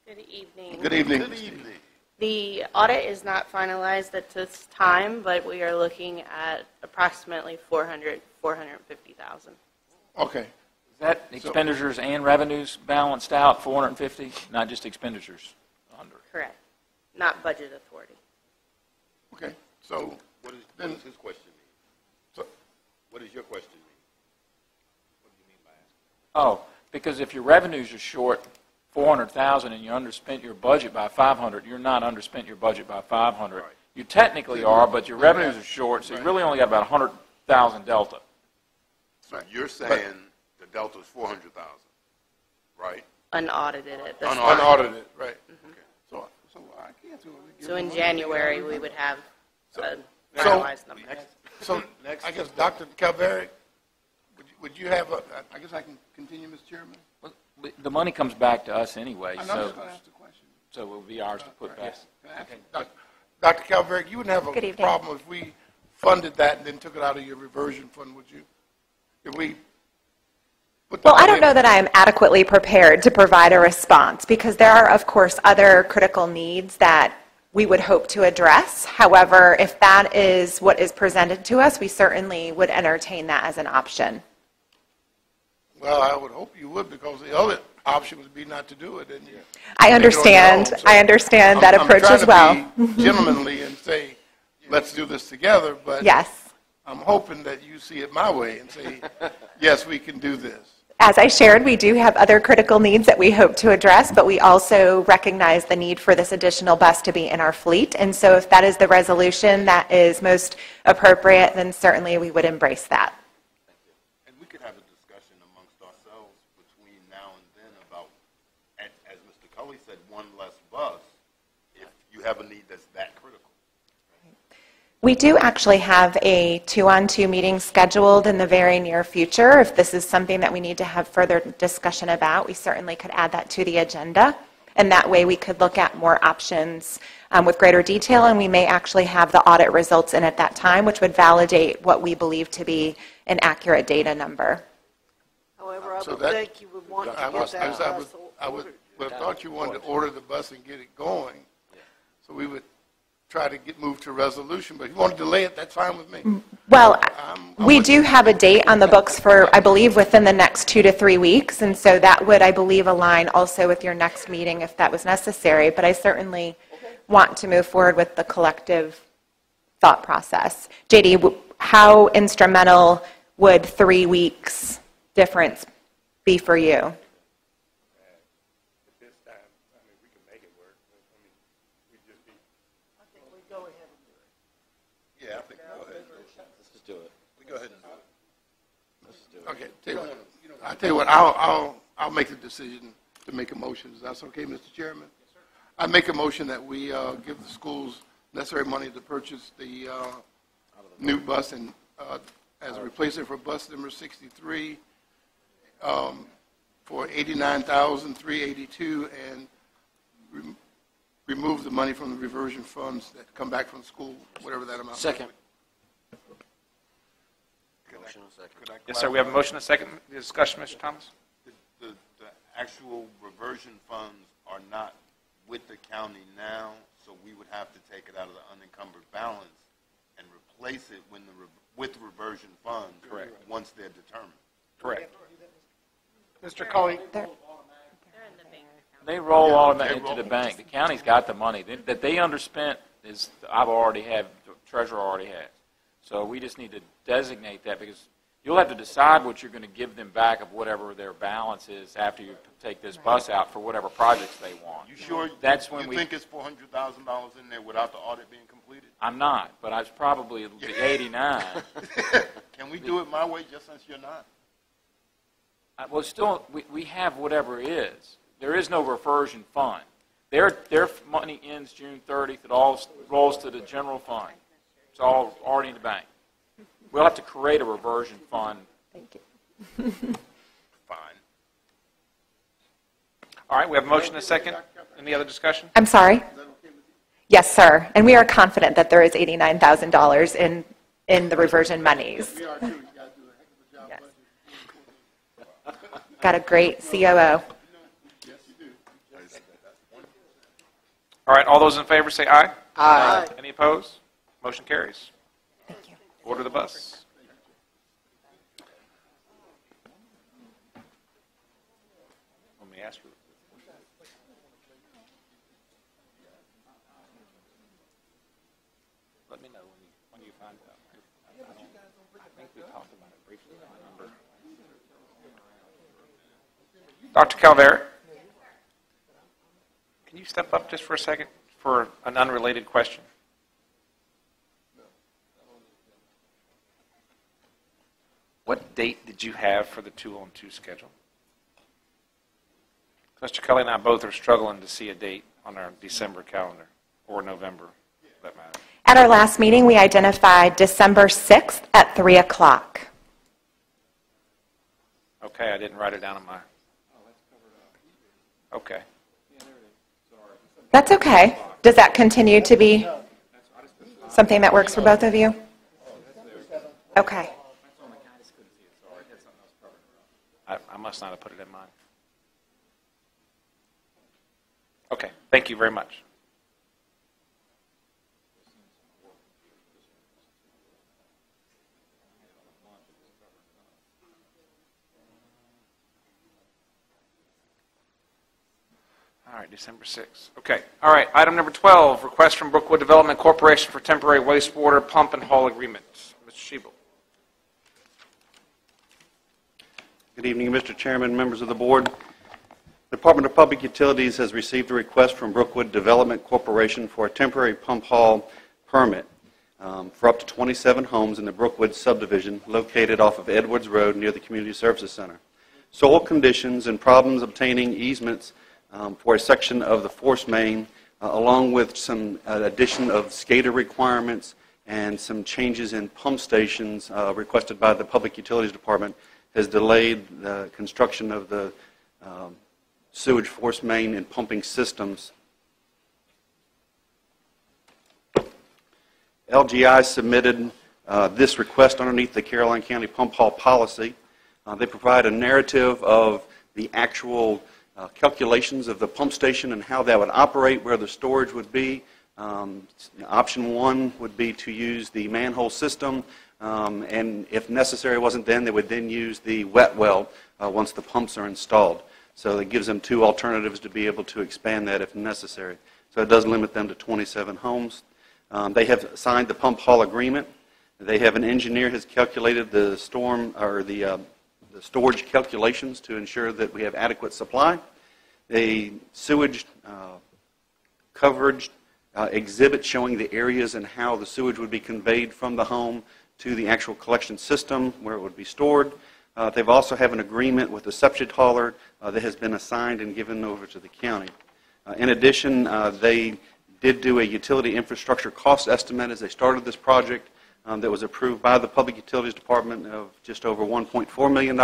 Good evening. Good evening. Good evening. The audit is not finalized at this time, but we are looking at approximately 450,000. Okay. Is that expenditures and revenues balanced out, 450, not just expenditures under? Correct. Not budget authority. Okay, so What does his question mean? So- What does your question mean? What do you mean by asking? Oh, because if your revenues are short 400,000 and you underspent your budget by 500, you're not underspent your budget by 500. Right. You technically are, but your revenues are short, so you really only got about 100,000 delta. So you're saying the delta is 400,000, right? Unaudited at this unaudited, right. Mhm. So I can't do it. So in January, we would have a So- finalized number. So I guess Dr. Calvary, would you have, I guess I can continue, Mr. Chairman? The money comes back to us anyway, I'm so just going to ask the question. it will be ours to put back. Can I ask you, Dr. Calvary, you wouldn't have Good a evening. problem if we funded that and then took it out of your reversion fund, would you? If we put Well, that I don't in- know that I am adequately prepared to provide a response because there are, of course, other critical needs that we would hope to address. However, if that is what is presented to us, we certainly would entertain that as an option. Well, I would hope you would, because the other option would be not to do it, and you. I understand. I understand that approach as well. I'm trying to be gentlemanly and say, let's do this together, but. Yes. I'm hoping that you see it my way and say, yes, we can do this. As I shared, we do have other critical needs that we hope to address, but we also recognize the need for this additional bus to be in our fleet. And so if that is the resolution that is most appropriate, then certainly we would embrace that. And we could have a discussion amongst ourselves between now and then about, as Mr. Cully said, one less bus, if you have a need that's that critical. We do actually have a 2-on-2 meeting scheduled in the very near future. If this is something that we need to have further discussion about, we certainly could add that to the agenda. And that way we could look at more options with greater detail, and we may actually have the audit results in at that time, which would validate what we believe to be an accurate data number. However, I So would that- think you would want to I get was- that bus I would ordered. have thought you wanted to order the bus and get it going. So we would try to move to resolution, but if you want to delay it, that's fine with me. Well, we do have a date on the books for, I believe, within the next 2 to 3 weeks, and so that would, I believe, align also with your next meeting if that was necessary, but I certainly want to move forward with the collective thought process. JD, how instrumental would 3 weeks difference be for you? Yeah, I think go ahead. Let's just do it. We go ahead and do it. Let's just do it. Okay, I tell you what, I'll make the decision to make a motion. Is that okay, Mr. Chairman? I make a motion that we give the schools necessary money to purchase the new bus and as a replacement for bus number 63 for $89,382 and remove the money from the reversion funds that come back from school, whatever that amount is. Second. Yes, sir, we have a motion and a second. Discussion, Mr. Thomas? The actual reversion funds are not with the county now, so we would have to take it out of the unencumbered balance and replace it with reversion funds. Correct. Once they're determined. Correct. Mr. Cully. They roll all of that into the bank. The county's got the money. That they underspent is, I've already have, the treasurer already has. So we just need to designate that because you'll have to decide what you're going to give them back of whatever their balance is after you take this bus out for whatever projects they want. You sure That's when you we think it's $400,000 in there without the audit being completed? I'm not, but I was probably the 89. Can we do it my way just since you're not? Well, still, we have whatever it is. There is no reversion fund. Their money ends June 30th. It all rolls to the general fund. It's all already in the bank. We'll have to create a reversion fund. Thank you. Fine. All right, we have a motion and a second. Any other discussion? I'm sorry? Yes, sir. And we are confident that there is $89,000 in the reversion monies. Yes. Got a great COO. All right, all those in favor say aye. Aye. Any opposed? Motion carries. Thank you. Order the bus. Let me ask you. Let me know when you find out. I think we talked about it briefly. I remember. Dr. Calvera, can you step up just for a second for an unrelated question? What date did you have for the 2-on-2 schedule? Mr. Kelly and I both are struggling to see a date on our December calendar, or November, for that matter. At our last meeting, we identified December 6th at 3 o'clock. Okay, I didn't write it down on my... Okay. That's okay. Does that continue to be something that works for both of you? Okay. I must not have put it in mine. Okay, thank you very much. All right, December 6th. Okay, all right, item number 12, request from Brookwood Development Corporation for temporary wastewater pump and haul agreement. Mr. Schiebel. Good evening, Mr. Chairman, members of the board. The Department of Public Utilities has received a request from Brookwood Development Corporation for a temporary pump haul permit for up to 27 homes in the Brookwood subdivision located off of Edwards Road near the Community Services Center. Soil conditions and problems obtaining easements for a section of the force main, along with some addition of SCADA requirements and some changes in pump stations requested by the Public Utilities Department, has delayed the construction of the sewage force main and pumping systems. LGI submitted this request underneath the Caroline County Pump Haul policy. They provide a narrative of the actual calculations of the pump station and how that would operate, where the storage would be. Option 1 would be to use the manhole system and if necessary wasn't then, they would then use the wet well once the pumps are installed. So it gives them two alternatives to be able to expand that if necessary. So it does limit them to 27 homes. They have signed the pump hall agreement. They have an engineer has calculated the storm or the storage calculations to ensure that we have adequate supply. The sewage coverage exhibit showing the areas and how the sewage would be conveyed from the home to the actual collection system where it would be stored. They've also have an agreement with the septic hauler that has been assigned and given over to the county. In addition, they did do a utility infrastructure cost estimate as they started this project that was approved by the Public Utilities Department of just over $1.4 million,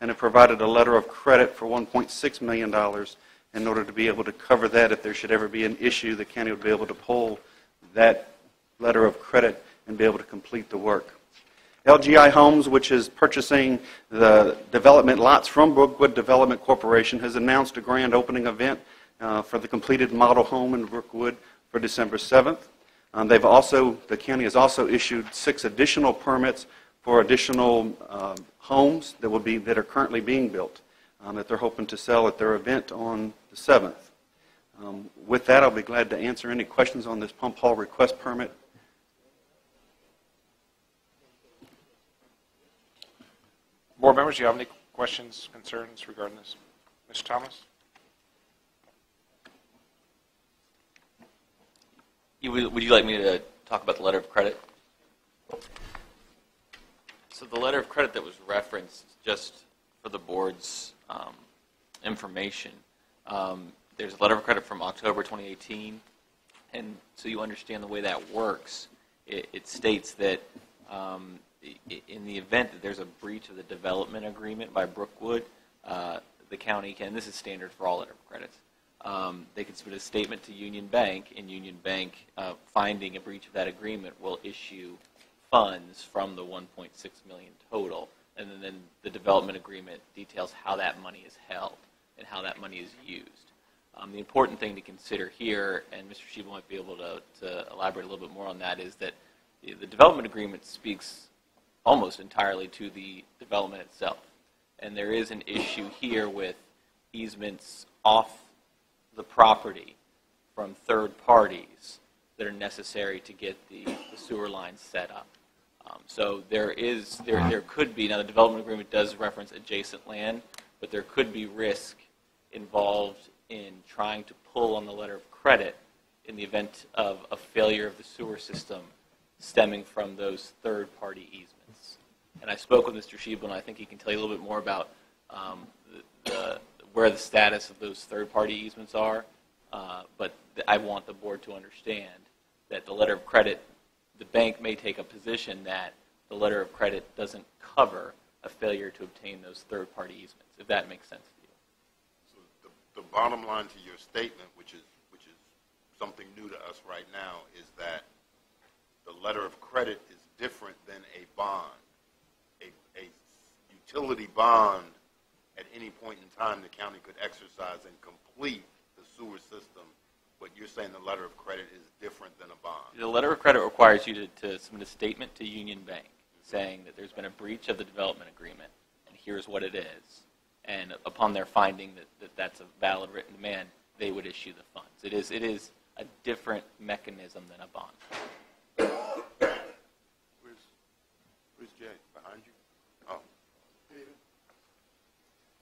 and it provided a letter of credit for $1.6 million in order to be able to cover that. If there should ever be an issue, the county would be able to pull that letter of credit and be able to complete the work. LGI Homes, which is purchasing the development lots from Brookwood Development Corporation, has announced a grand opening event for the completed model home in Brookwood for December 7th. The county has also issued 6 additional permits for additional homes that are currently being built that they're hoping to sell at their event on the 7th. With that, I'll be glad to answer any questions on this pump hall request permit. Board members, do you have any questions, concerns regarding this? Mr. Thomas? Would you like me to talk about the letter of credit? So the letter of credit that was referenced, just for the board's information, there's a letter of credit from October 2018, and so you understand the way that works. It states that in the event that there's a breach of the development agreement by Brookwood, the county can, this is standard for all letter of credits, they can submit a statement to Union Bank, and Union Bank, finding a breach of that agreement, will issue funds from the $1.6 million total, and then the development agreement details how that money is held and how that money is used. The important thing to consider here, and Mr. Sheba might be able to elaborate a little bit more on that, is that the development agreement speaks almost entirely to the development itself, and there is an issue here with easements off the property from third parties that are necessary to get the sewer lines set up. So there could be, now the development agreement does reference adjacent land, but there could be risk involved in trying to pull on the letter of credit in the event of a failure of the sewer system stemming from those third party easements. And I spoke with Mr. Sheba, and I think he can tell you a little bit more about where the status of those third-party easements are, but I want the board to understand that the letter of credit, the bank may take a position that the letter of credit doesn't cover a failure to obtain those third-party easements, if that makes sense to you. So the bottom line to your statement, which is something new to us right now, is that the letter of credit is different than a bond. A utility bond, at any point in time, the county could exercise and complete the sewer system, but you're saying the letter of credit is different than a bond. The letter of credit requires you to submit a statement to Union Bank saying that there's been a breach of the development agreement, and here's what it is. And upon their finding that that's a valid written demand, they would issue the funds. It is a different mechanism than a bond. Where's Jay? Behind you? Oh.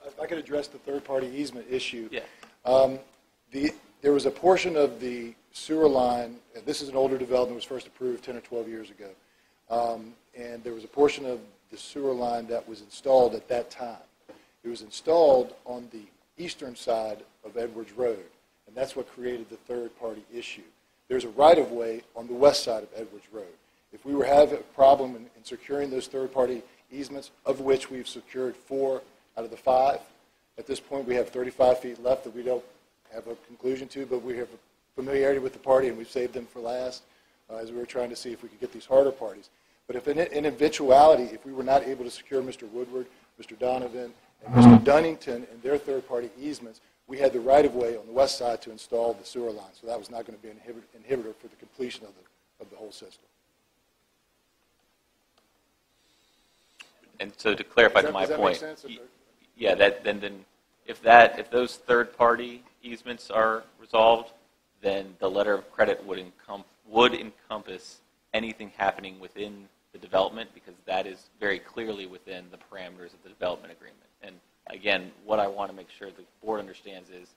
If I could address the third-party easement issue. Yeah. There was a portion of the sewer line, this is an older development, was first approved 10 or 12 years ago, and there was a portion of the sewer line that was installed at that time. It was installed on the eastern side of Edwards Road, and that's what created the third-party issue. There's a right-of-way on the west side of Edwards Road. If we were having a problem in securing those third-party easements, of which we've secured 4 out of the 5, at this point we have 35 feet left that we don't have a conclusion to, but we have a familiarity with the party, and we've saved them for last as we were trying to see if we could get these harder parties. But if in eventuality, if we were not able to secure Mr. Woodward, Mr. Donovan, and Mr. Dunnington and their third-party easements, we had the right-of-way on the west side to install the sewer line, so that was not going to be an inhibitor for the completion of the whole system. and so to clarify Does to my that point, make sense? yeah, then if those third-party easements are resolved, then the letter of credit would encompass anything happening within the development, because that is very clearly within the parameters of the development agreement. And again, what I want to make sure the board understands is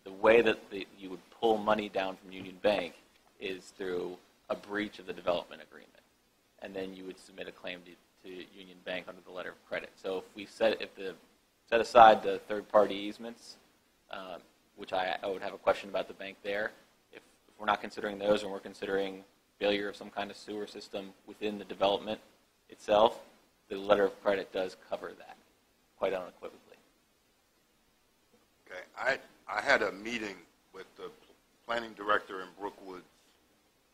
the way that you would pull money down from Union Bank is through a breach of the development agreement, and then you would submit a claim to Union Bank under the letter of credit. So if we set aside the third-party easements, which I would have a question about the bank there, if we're not considering those and we're considering failure of some kind of sewer system within the development itself, the letter of credit does cover that quite unequivocally. Okay, I had a meeting with the planning director in Brookwood,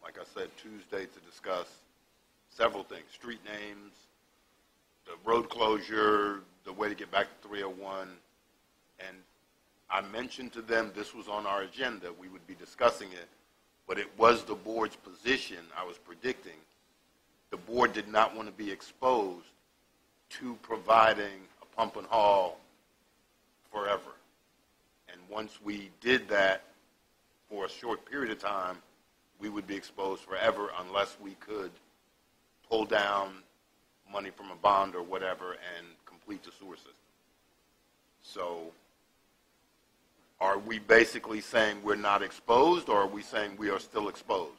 like I said, Tuesday, to discuss several things: street names, the road closure, the way to get back to 301. And I mentioned to them this was on our agenda, we would be discussing it, but it was the board's position, I was predicting, the board did not want to be exposed to providing a pump and haul forever. And once we did that for a short period of time, we would be exposed forever unless we could pull down money from a bond or whatever and complete the sewer system. So are we basically saying we're not exposed, or are we saying we are still exposed?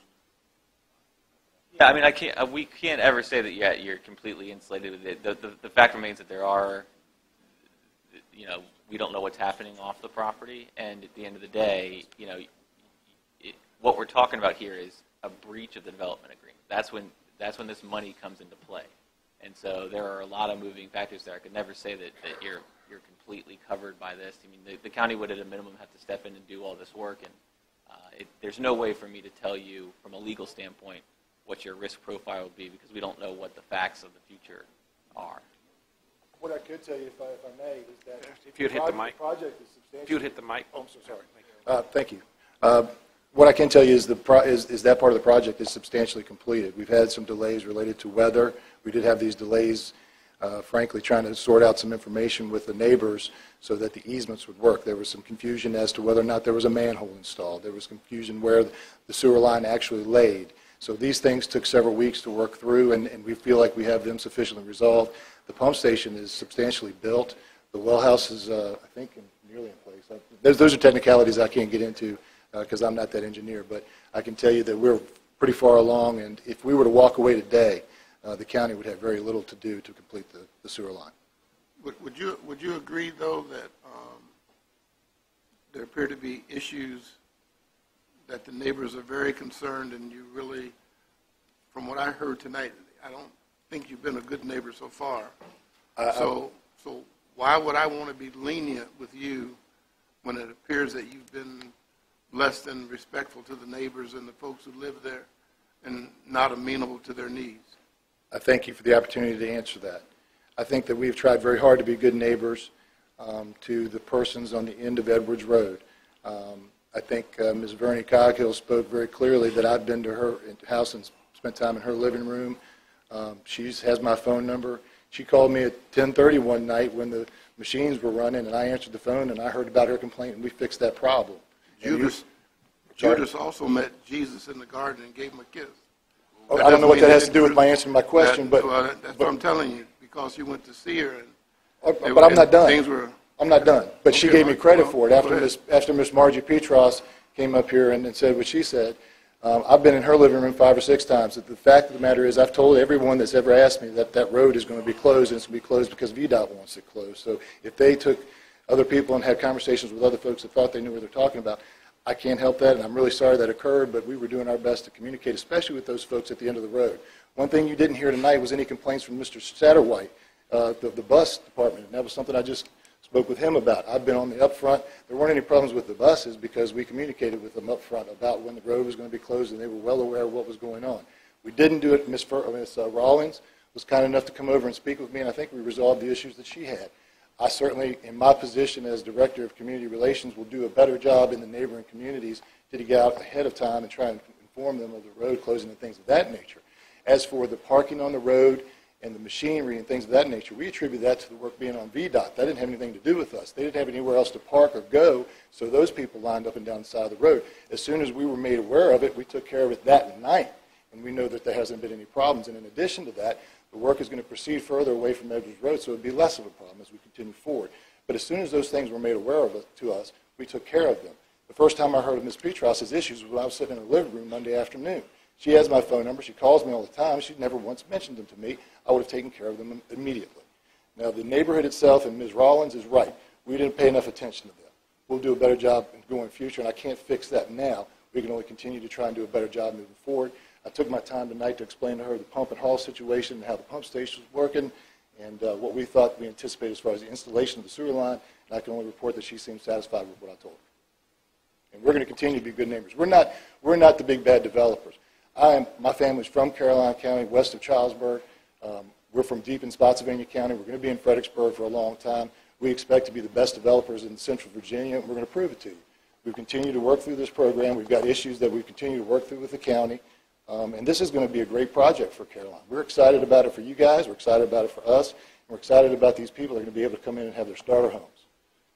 Yeah, I mean, we can't ever say that you're completely insulated with it. The fact remains that there are, we don't know what's happening off the property, and at the end of the day, what we're talking about here is a breach of the development agreement. That's when this money comes into play. And so there are a lot of moving factors there. I could never say that you're completely covered by this. I mean, the county would at a minimum have to step in and do all this work, and there's no way for me to tell you from a legal standpoint what your risk profile would be, because we don't know what the facts of the future are. What I could tell you, if I may, is that if you'd hit the mic. Project is substantial. If you'd hit the mic. Oh, I'm so sorry. Thank you. What I can tell you is that part of the project is substantially completed. We've had some delays related to weather. We did have these delays, frankly, trying to sort out some information with the neighbors so that the easements would work. There was some confusion as to whether or not there was a manhole installed. There was confusion where the sewer line actually laid. So these things took several weeks to work through, and we feel like we have them sufficiently resolved. The pump station is substantially built. The well house is, I think, nearly in place. Those are technicalities I can't get into because I'm not that engineer, but I can tell you that we're pretty far along, and if we were to walk away today, the county would have very little to do to complete the sewer line. Would you agree, though, that there appear to be issues that the neighbors are very concerned, and you really, from what I heard tonight, I don't think you've been a good neighbor so far. So why would I want to be lenient with you when it appears that you've been less than respectful to the neighbors and the folks who live there and not amenable to their needs? I thank you for the opportunity to answer that. I think that we've tried very hard to be good neighbors to the persons on the end of Edwards Road. I think Ms. Vernie Coghill spoke very clearly that I've been to her house and spent time in her living room. She has my phone number. She called me at 10:30 one night when the machines were running, and I answered the phone, and I heard about her complaint, and we fixed that problem. Judas also met Jesus in the garden and gave him a kiss. Oh, I don't know what that has to do with my answering my question, but that's what I'm telling you, because you went to see her. And but I'm not done. Things were. I'm not done. But she gave me credit for it after Miss Margie Petros came up here and said what she said. I've been in her living room 5 or 6 times. The fact of the matter is, I've told everyone that's ever asked me that road is going to be closed, and it's going to be closed because VDOT wants it closed. So if they took other people and had conversations with other folks that thought they knew what they're talking about, I can't help that, and I'm really sorry that occurred, but we were doing our best to communicate, especially with those folks at the end of the road. One thing you didn't hear tonight was any complaints from Mr. Satterwhite, the bus department, and that was something I just spoke with him about. I've been on the up front. There weren't any problems with the buses because we communicated with them up front about when the road was going to be closed, and they were well aware of what was going on. We didn't do it. Ms. Rawlings was kind enough to come over and speak with me, and I think we resolved the issues that she had. I certainly, in my position as Director of Community Relations, will do a better job in the neighboring communities to get out ahead of time and try and inform them of the road closing and things of that nature. As for the parking on the road and the machinery and things of that nature, we attribute that to the work being on VDOT. That didn't have anything to do with us. They didn't have anywhere else to park or go, so those people lined up and down the side of the road. As soon as we were made aware of it, we took care of it that night, and we know that there hasn't been any problems. And in addition to that, the work is going to proceed further away from Edwards Road, so it would be less of a problem as we continue forward. But as soon as those things were made aware of to us, we took care of them. The first time I heard of Ms. Petros' issues was when I was sitting in her living room Monday afternoon. She has my phone number. She calls me all the time. She'd never once mentioned them to me. I would have taken care of them immediately. Now, the neighborhood itself, and Ms. Rollins is right. We didn't pay enough attention to them. We'll do a better job going future, and I can't fix that now. We can only continue to try and do a better job moving forward. I took my time tonight to explain to her the pump and haul situation and how the pump station was working and what we thought we anticipated as far as the installation of the sewer line, and I can only report that she seemed satisfied with what I told her. And we're going to continue to be good neighbors. We're not the big bad developers. My family's from Caroline County, west of Charlesburg. We're from deep in Spotsylvania County. We're going to be in Fredericksburg for a long time. We expect to be the best developers in Central Virginia, and we're going to prove it to you. We've continued to work through this program. We've got issues that we continue to work through with the county. And this is going to be a great project for Caroline. We're excited about it for you guys. We're excited about it for us. And we're excited about these people that are going to be able to come in and have their starter homes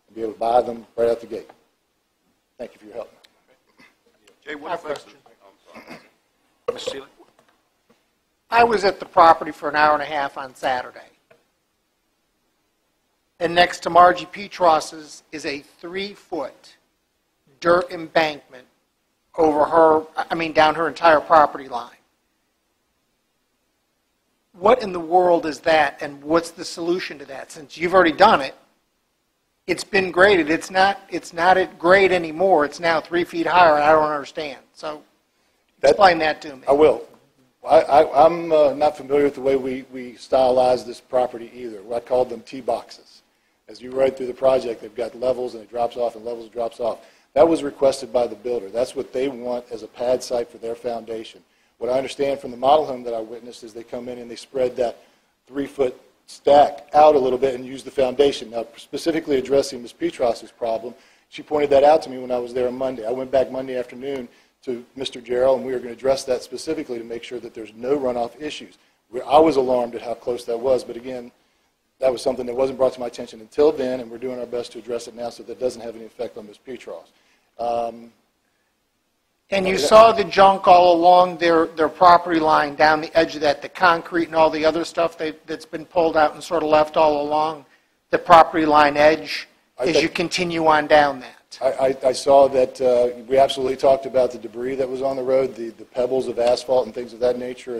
and be able to buy them right out the gate. Thank you for your help. Jay, what question? Ms. Seeley? I was at the property for an hour and a half on Saturday. And next to Margie Petros's is a 3-foot dirt embankment over down her entire property line. What in the world is that, and what's the solution to that? Since you've already done it, it's been graded. It's not at grade anymore. It's now 3 feet higher, and I don't understand. So explain that to me. I will. I'm not familiar with the way we stylize this property either. I called them T-boxes. As you ride through the project, they've got levels, and it drops off, and levels drops off. That was requested by the builder. That's what they want as a pad site for their foundation. What I understand from the model home that I witnessed is they come in and they spread that 3-foot stack out a little bit and use the foundation. Now, specifically addressing Ms. Petros's problem, she pointed that out to me when I was there on Monday. I went back Monday afternoon to Mr. Jarrell, and we were going to address that specifically to make sure that there's no runoff issues. I was alarmed at how close that was, but again, that was something that wasn't brought to my attention until then, and we're doing our best to address it now so that doesn't have any effect on Ms. Petros. And you saw the junk all along their property line, down the edge of that, the concrete and all the other stuff that's been pulled out and sort of left all along the property line edge as you continue on down that. I saw that we absolutely talked about the debris that was on the road, the pebbles of asphalt and things of that nature,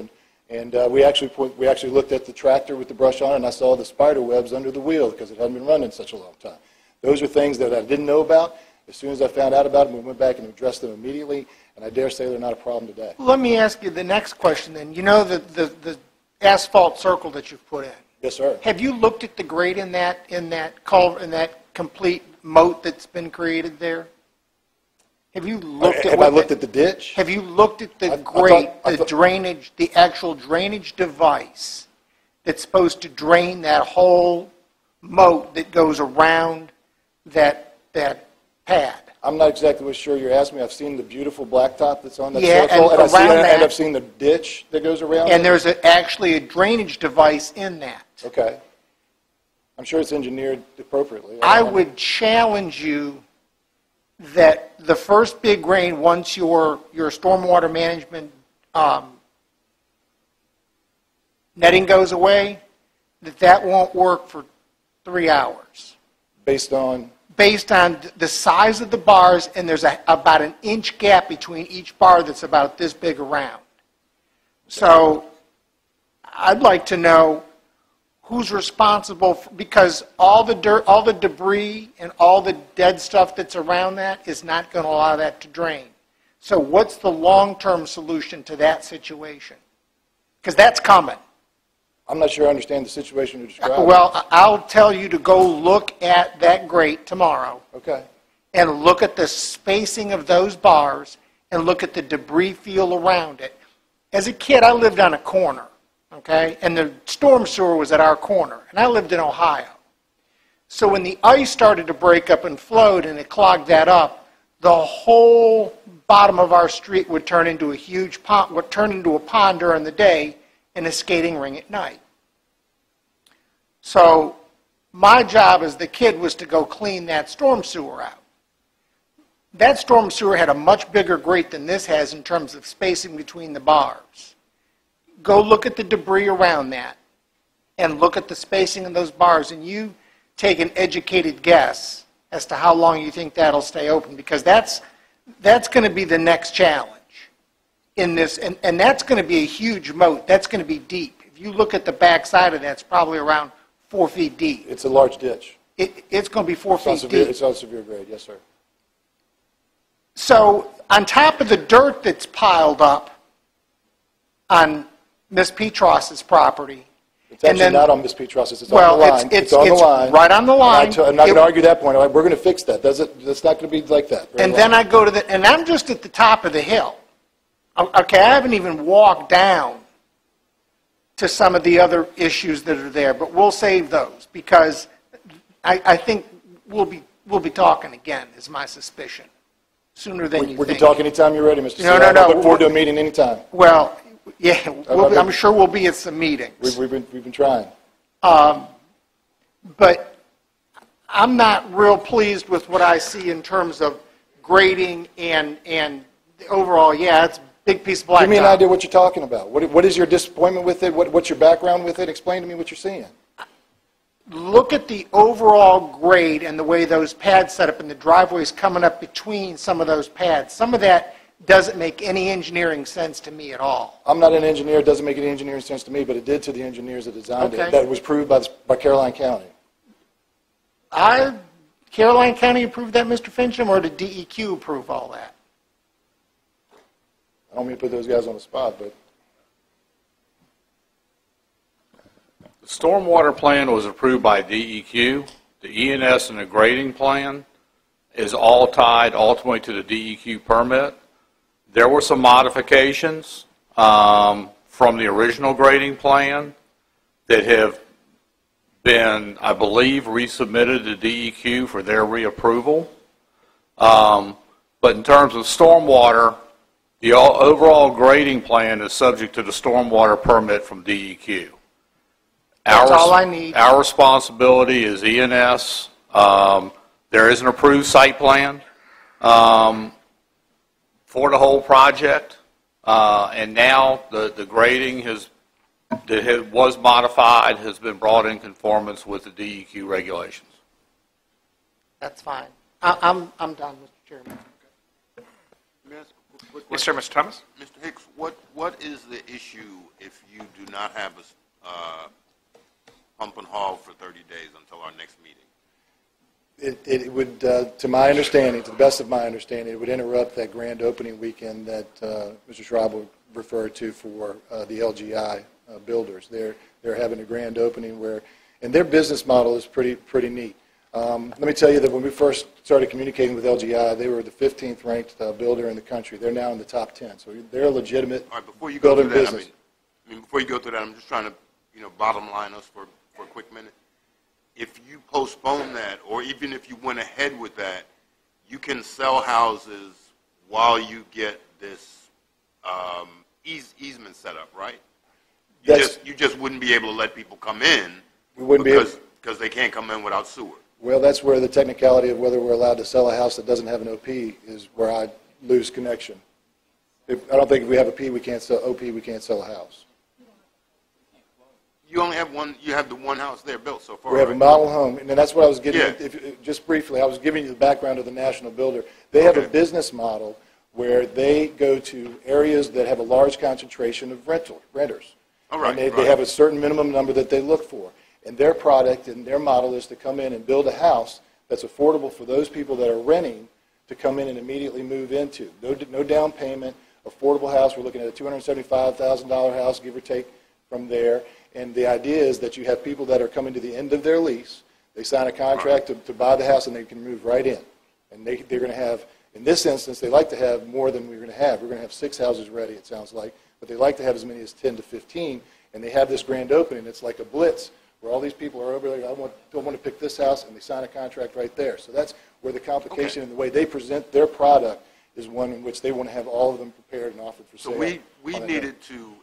and we actually looked at the tractor with the brush on it, and I saw the spider webs under the wheel because it hadn't been running such a long time. Those are things that I didn't know about. As soon as I found out about them, we went back and addressed them immediately, and I dare say they're not a problem today. Let me ask you the next question then. You know the asphalt circle that you've put in? Yes, sir. Have you looked at the grade in that complete moat that's been created there? Have you looked at? Have I looked at the ditch? Have you looked at the grate, the drainage, the actual drainage device that's supposed to drain that whole moat that goes around that pad? I'm not exactly sure you're asking me. I've seen the beautiful blacktop that's on that and circle, and I've seen the ditch that goes around and it. there's actually a drainage device in that. Okay. I'm sure it's engineered appropriately. I would challenge you that the first big rain, once your stormwater management netting goes away, that won't work for 3 hours. Based on? Based on the size of the bars, and there's about an inch gap between each bar that's about this big around. So I'd like to know who's responsible because all the dirt, all the debris, and all the dead stuff that's around that is not going to allow that to drain. So what's the long-term solution to that situation? Because that's coming. I'm not sure I understand the situation you're describing. Well, I'll tell you to go look at that grate tomorrow. Okay. And look at the spacing of those bars and look at the debris field around it. As a kid, I lived on a corner, okay? And the storm sewer was at our corner, and I lived in Ohio. So when the ice started to break up and float and it clogged that up, the whole bottom of our street would turn into a huge pond, would turn into a pond during the day and a skating ring at night. So my job as the kid was to go clean that storm sewer out. That storm sewer had a much bigger grate than this has in terms of spacing between the bars. Go look at the debris around that and look at the spacing in those bars, and you take an educated guess as to how long you think that'll stay open, because that's going to be the next challenge in this, and that's going to be a huge moat. That's going to be deep. If you look at the back side of that, it's probably around 4 feet deep. It's a large ditch. It's going to be 4 feet deep. It's on severe grade, yes, sir. So on top of the dirt that's piled up on Miss Petros's property, it's actually not on Miss Petros's. It's well, on the line. It's on the line. Right on the line. I'm not going to argue that point. We're going to fix that. That's not going to be like that. And then I go to and I'm just at the top of the hill. Okay, I haven't even walked down to some of the other issues that are there, but we'll save those because I think we'll be talking again, is my suspicion, sooner than you think. We can talk anytime you're ready, Mr. No. I look forward to a meeting anytime. Well, yeah, I'm sure we'll be at some meetings. We've been trying. But I'm not real pleased with what I see in terms of grading and the overall. Yeah, it's a big piece of blacktop. Give me an idea what you're talking about. What is your disappointment with it? What's your background with it? Explain to me what you're seeing. Look at the overall grade and the way those pads set up and the driveways coming up between some of those pads. Some of that doesn't make any engineering sense to me at all. I'm not an engineer. It doesn't make any engineering sense to me, but it did to the engineers that designed it. That was approved by Caroline County. Caroline County approved that, Mr. Fincham, or did DEQ approve all that? I don't mean to put those guys on the spot, but... The stormwater plan was approved by DEQ. The ENS and the grading plan is all tied ultimately to the DEQ permit. There were some modifications from the original grading plan that have been, I believe, resubmitted to DEQ for their reapproval. But in terms of stormwater, the overall grading plan is subject to the stormwater permit from DEQ. That's all I need. Our responsibility is ENS. There is an approved site plan for the whole project, and now the grading was modified, has been brought in conformance with the DEQ regulations. That's fine. I'm done, Mr. Chairman. Yes, sir, Mr. Thomas. Mr. Hicks, what is the issue if you do not have a pump and haul for 30 days until our next meeting? It would, to my understanding, to the best of my understanding, it would interrupt that grand opening weekend that Mr. Schreiber referred to for the LGI builders. They're having a grand opening where, and their business model is pretty neat. Let me tell you that when we first started communicating with LGI, they were the 15th ranked builder in the country. They're now in the top 10, so they're a legitimate building business. Before you go through that, I'm just trying to, bottom line us for a quick minute. If you postpone that, or even if you went ahead with that, you can sell houses while you get this easement set up, right? You just wouldn't be able to let people come in because they can't come in without sewer. Well, that's where the technicality of whether we're allowed to sell a house that doesn't have an OP is where I lose connection. I don't think if we have a P, we can't sell OP. We can't sell a house. You only have one. You have the one house there built so far. We have a model home, and that's what I was getting. Yeah. Just briefly, I was giving you the background of the national builder. They have a business model where they go to areas that have a large concentration of renters. All right. And they have a certain minimum number that they look for. And their product and their model is to come in and build a house that's affordable for those people that are renting to come in and immediately move into. No down payment, affordable house. We're looking at a $275,000 house, give or take, from there. And the idea is that you have people that are coming to the end of their lease. They sign a contract to buy the house, and they can move right in. And they're going to have, in this instance, they like to have more than we're going to have. We're going to have 6 houses ready, it sounds like. But they like to have as many as 10 to 15. And they have this grand opening. It's like a blitz where all these people are over there. Don't want to pick this house, and they sign a contract right there. So that's where the complication and the way they present their product is one in which they want to have all of them prepared and offered for sale. So we needed to,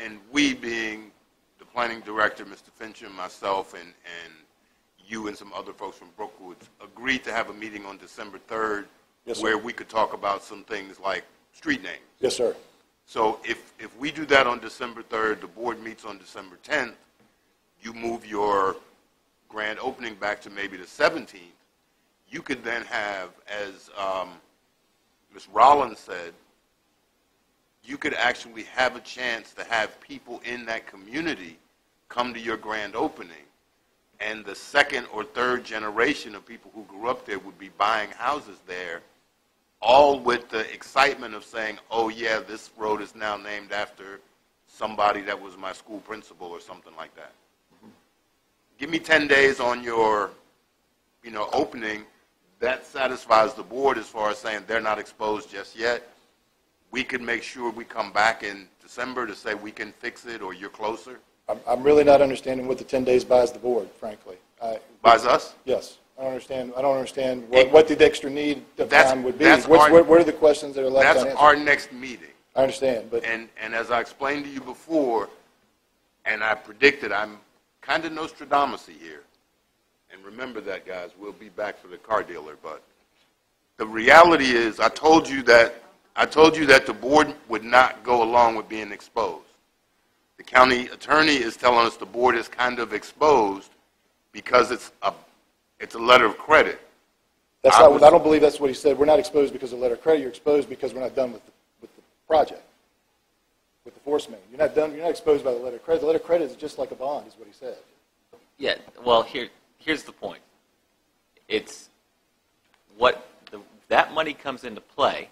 and we being the planning director, Mr. Finch, and myself, and you and some other folks from Brookwood agreed to have a meeting on December 3rd Yes, sir. where we could talk about some things like street names. Yes, sir. So if we do that on December 3rd, the board meets on December 10th, you move your grand opening back to maybe the 17th, you could then have, as Ms. Rollins said, you could actually have a chance to have people in that community come to your grand opening, and the second or third generation of people who grew up there would be buying houses there, all with the excitement of saying, oh yeah, this road is now named after somebody that was my school principal or something like that. Give me 10 days on your, opening. That satisfies the board as far as saying they're not exposed just yet. We can make sure we come back in December to say we can fix it or you're closer. I'm really not understanding what the 10 days buys the board, frankly. Buys us? Yes. I don't understand what the extra need of time would be. What are the questions that are left unanswered? That's our next meeting. I understand, but... And as I explained to you before, and I predicted, I'm kind of Nostradamus-y here. And remember that, guys. We'll be back for the car dealer. But the reality is, I told you that the board would not go along with being exposed. The county attorney is telling us the board is kind of exposed because it's a letter of credit. I don't believe that's what he said. We're not exposed because of letter of credit. You're exposed because we're not done with the project, with the force main. You're not done. You're not exposed by the letter of credit. The letter of credit is just like a bond, is what he said. Yeah. Well, here's the point. It's that money comes into play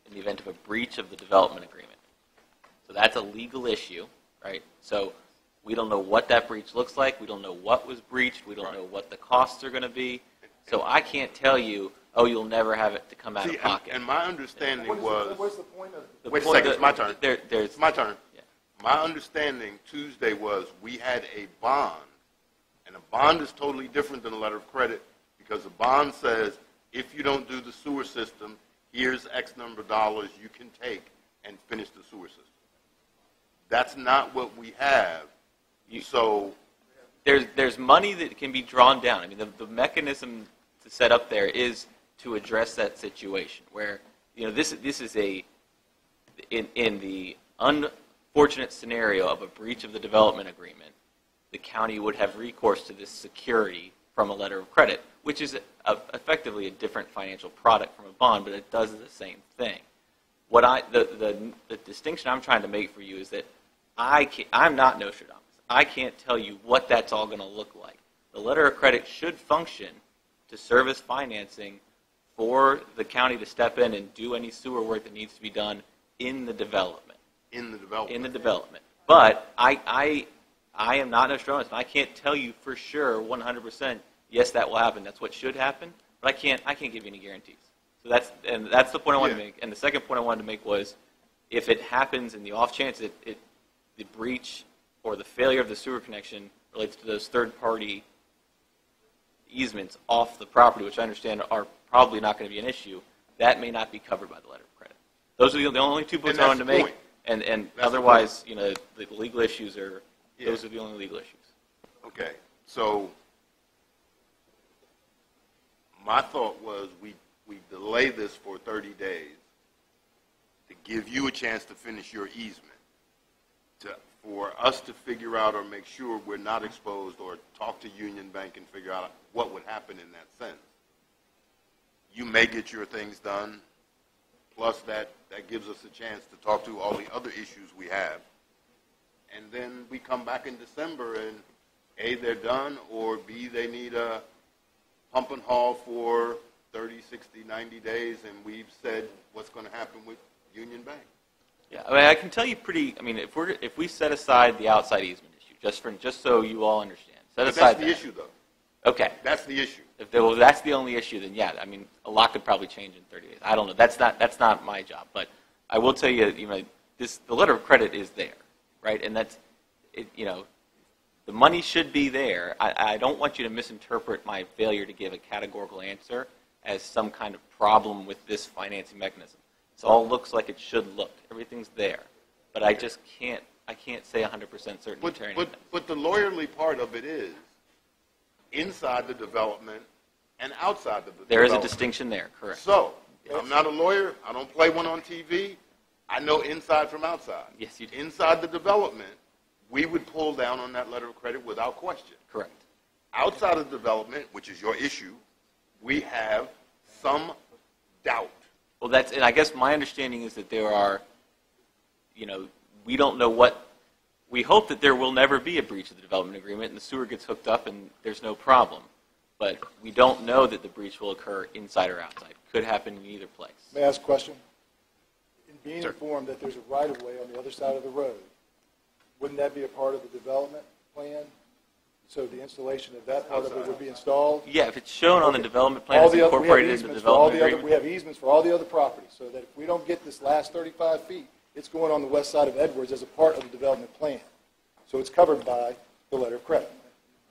in the event of a breach of the development agreement. So that's a legal issue, right? So we don't know what that breach looks like. We don't know what was breached. We don't know what the costs are going to be. So I can't tell you, oh, you'll never have it to come out of pocket. And my understanding was... What's the point of it? Wait a second, it's my turn. It's my turn. Yeah. My understanding Tuesday was we had a bond, and a bond is totally different than a letter of credit because a bond says if you don't do the sewer system, here's X number of dollars you can take and finish the sewer system. That's not what we have. So there's money that can be drawn down. I mean, the mechanism to set up there is to address that situation where, this is in the unfortunate scenario of a breach of the development agreement, the county would have recourse to this security from a letter of credit, which is effectively a different financial product from a bond, but it does the same thing. The distinction I'm trying to make for you is that I'm not Nostradamus. I can't tell you what that's all going to look like. The letter of credit should function to serve as financing for the county to step in and do any sewer work that needs to be done in the development. In the development. But I am not Nostradamus. I can't tell you for sure 100%, yes, that will happen. That's what should happen. But I can't give you any guarantees. So that's the point I wanted to make. And the second point I wanted to make was if it happens in the off chance that the breach or the failure of the sewer connection relates to those third-party easements off the property, which I understand are probably not going to be an issue, that may not be covered by the letter of credit. Those are the only 2 points I wanted to make. And otherwise, the legal issues those are the only legal issues. Okay. So my thought was we delay this for 30 days to give you a chance to finish your easement, for us to figure out or make sure we're not exposed or talk to Union Bank and figure out what would happen in that sense. You may get your things done, plus that gives us a chance to talk to all the other issues we have. And then we come back in December and A, they're done, or B, they need a pump and haul for 30, 60, 90 days, and we've said what's going to happen with Union Bank. Yeah, I mean, I can tell you if we set aside the outside easement issue, just so you all understand. That's the issue, though. Okay. That's the issue. If that's the only issue, then yeah, I mean, a lot could probably change in 30 days. I don't know. That's not my job. But I will tell you, the letter of credit is there, right? And the money should be there. I don't want you to misinterpret my failure to give a categorical answer as some kind of problem with this financing mechanism. It all looks like it should look. Everything's there. But I just can't I can't say 100% certainty. But the lawyerly part of it is inside the development and outside the development. There is a distinction there, correct. So, I'm not a lawyer. I don't play one on TV. I know inside from outside. Yes, you do. Inside the development, we would pull down on that letter of credit without question. Correct. Outside of development, which is your issue, we have some doubt. Well, and I guess my understanding is that there are, we don't know we hope that there will never be a breach of the development agreement and the sewer gets hooked up and there's no problem. But we don't know that the breach will occur inside or outside. Could happen in either place. May I ask a question? In being informed that there's a right-of-way on the other side of the road, wouldn't that be a part of the development plan? So the installation of that part of it would be installed? Yeah, if it's shown on the development plan, it's incorporated into the development agreement. We have easements for all the other properties, so that if we don't get this last 35 feet, it's going on the west side of Edwards as a part of the development plan. So it's covered by the letter of credit.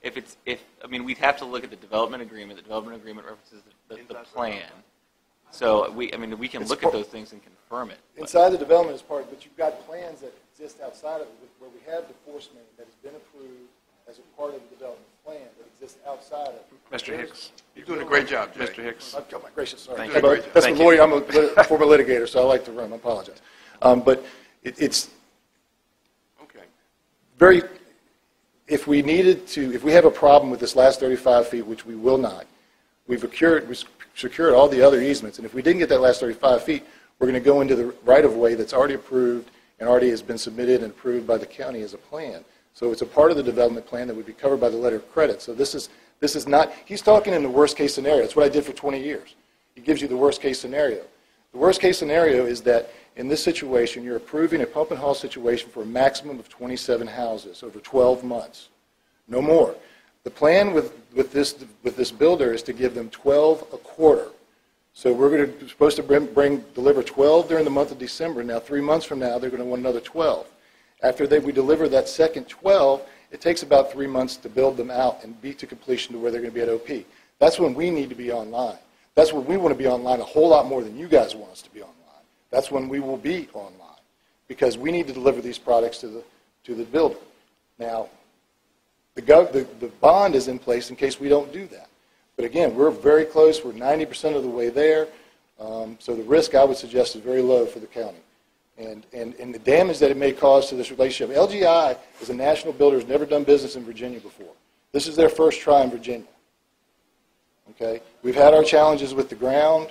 We'd have to look at the development agreement. The development agreement references the plan. So we can look at those things and confirm it. Inside the development is part, but you've got plans that exist outside of it where we have the force main that has been approved as a part of the development plan that exists outside of it. Mr. Hicks. You're doing a great job, Jay. Mr. Hicks. Oh, my gracious, sorry. Thank you. That's a lawyer. I'm a former litigator, so I like to run. I apologize. But it's very, if we have a problem with this last 35 feet, which we will not, we've secured all the other easements, and if we didn't get that last 35 feet, we're going to go into the right-of-way that's already approved and already has been submitted and approved by the county as a plan. So it's a part of the development plan that would be covered by the letter of credit. So this is not, he's talking in the worst-case scenario. That's what I did for 20 years. He gives you the worst-case scenario. The worst-case scenario is that in this situation, you're approving a pump and haul situation for a maximum of 27 houses over 12 months. No more. The plan with this builder is to give them 12 a quarter. So we're supposed to deliver 12 during the month of December. Now, 3 months from now, they're going to want another 12. After we deliver that second 12, it takes about 3 months to build them out and be to completion to where they're going to be at OP. That's when we need to be online. That's when we want to be online a whole lot more than you guys want us to be online. That's when we will be online because we need to deliver these products to the builder. Now, the bond is in place in case we don't do that. But again, we're very close. We're 90% of the way there. So the risk, I would suggest, is very low for the county. And the damage that it may cause to this relationship. LGI is a national builder who's never done business in Virginia before. This is their first try in Virginia. Okay? We've had our challenges with the ground.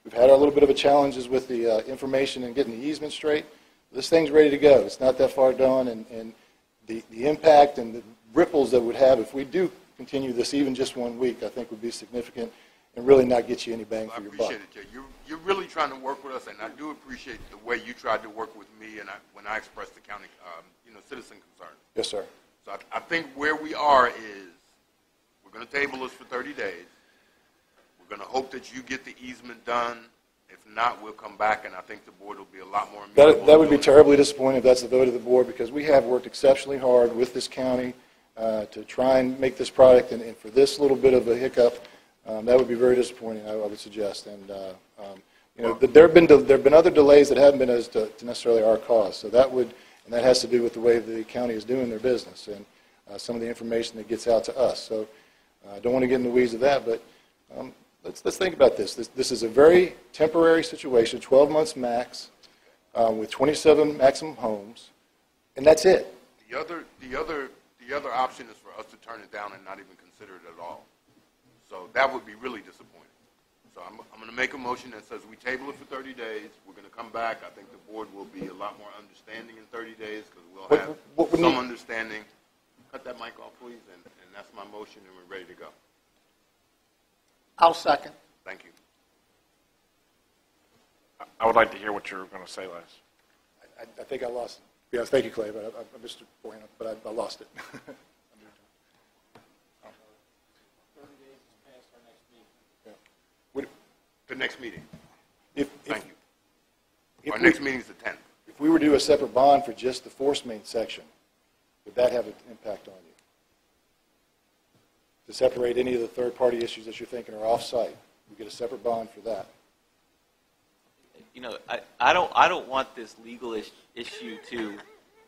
We've had our little bit of a challenges with the information and getting the easement straight. This thing's ready to go. It's not that far done, and the impact and the ripples that would have if we do continue this even just 1 week, I think would be significant and really not get you any bang for your buck. I appreciate it, Jay. You're really trying to work with us, and I do appreciate the way you tried to work with me and when I expressed the county, citizen concern. Yes, sir. So I think where we are is we're going to table this for 30 days. We're going to hope that you get the easement done. If not, we'll come back, and I think the board will be a lot more amenable. That would be terribly disappointing if that's the vote of the board because we have worked exceptionally hard with this county to try and make this product, and for this little bit of a hiccup, that would be very disappointing, I would suggest. And there have been other delays that haven't been as to necessarily our cause. So that has to do with the way the county is doing their business and some of the information that gets out to us. So I don't want to get in the weeds of that, but let's think about this. This is a very temporary situation, 12 months max, with 27 maximum homes, and that's it. The other option is for us to turn it down and not even consider it at all. So that would be really disappointing. So I'm going to make a motion that says we table it for 30 days. We're going to come back. I think the board will be a lot more understanding in 30 days because we'll have some understanding. Cut that mic off, please, and that's my motion, and we're ready to go. I'll second. Thank you. I would like to hear what you were going to say, Les. I think I lost it. Yes, thank you, Clay, but I missed it beforehand, but I lost it. The next meeting. Thank you. Our next meeting is the 10th. If we were to do a separate bond for just the force main section, would that have an impact on you? To separate any of the third-party issues that you're thinking are off-site, we get a separate bond for that. I don't want this legal issue to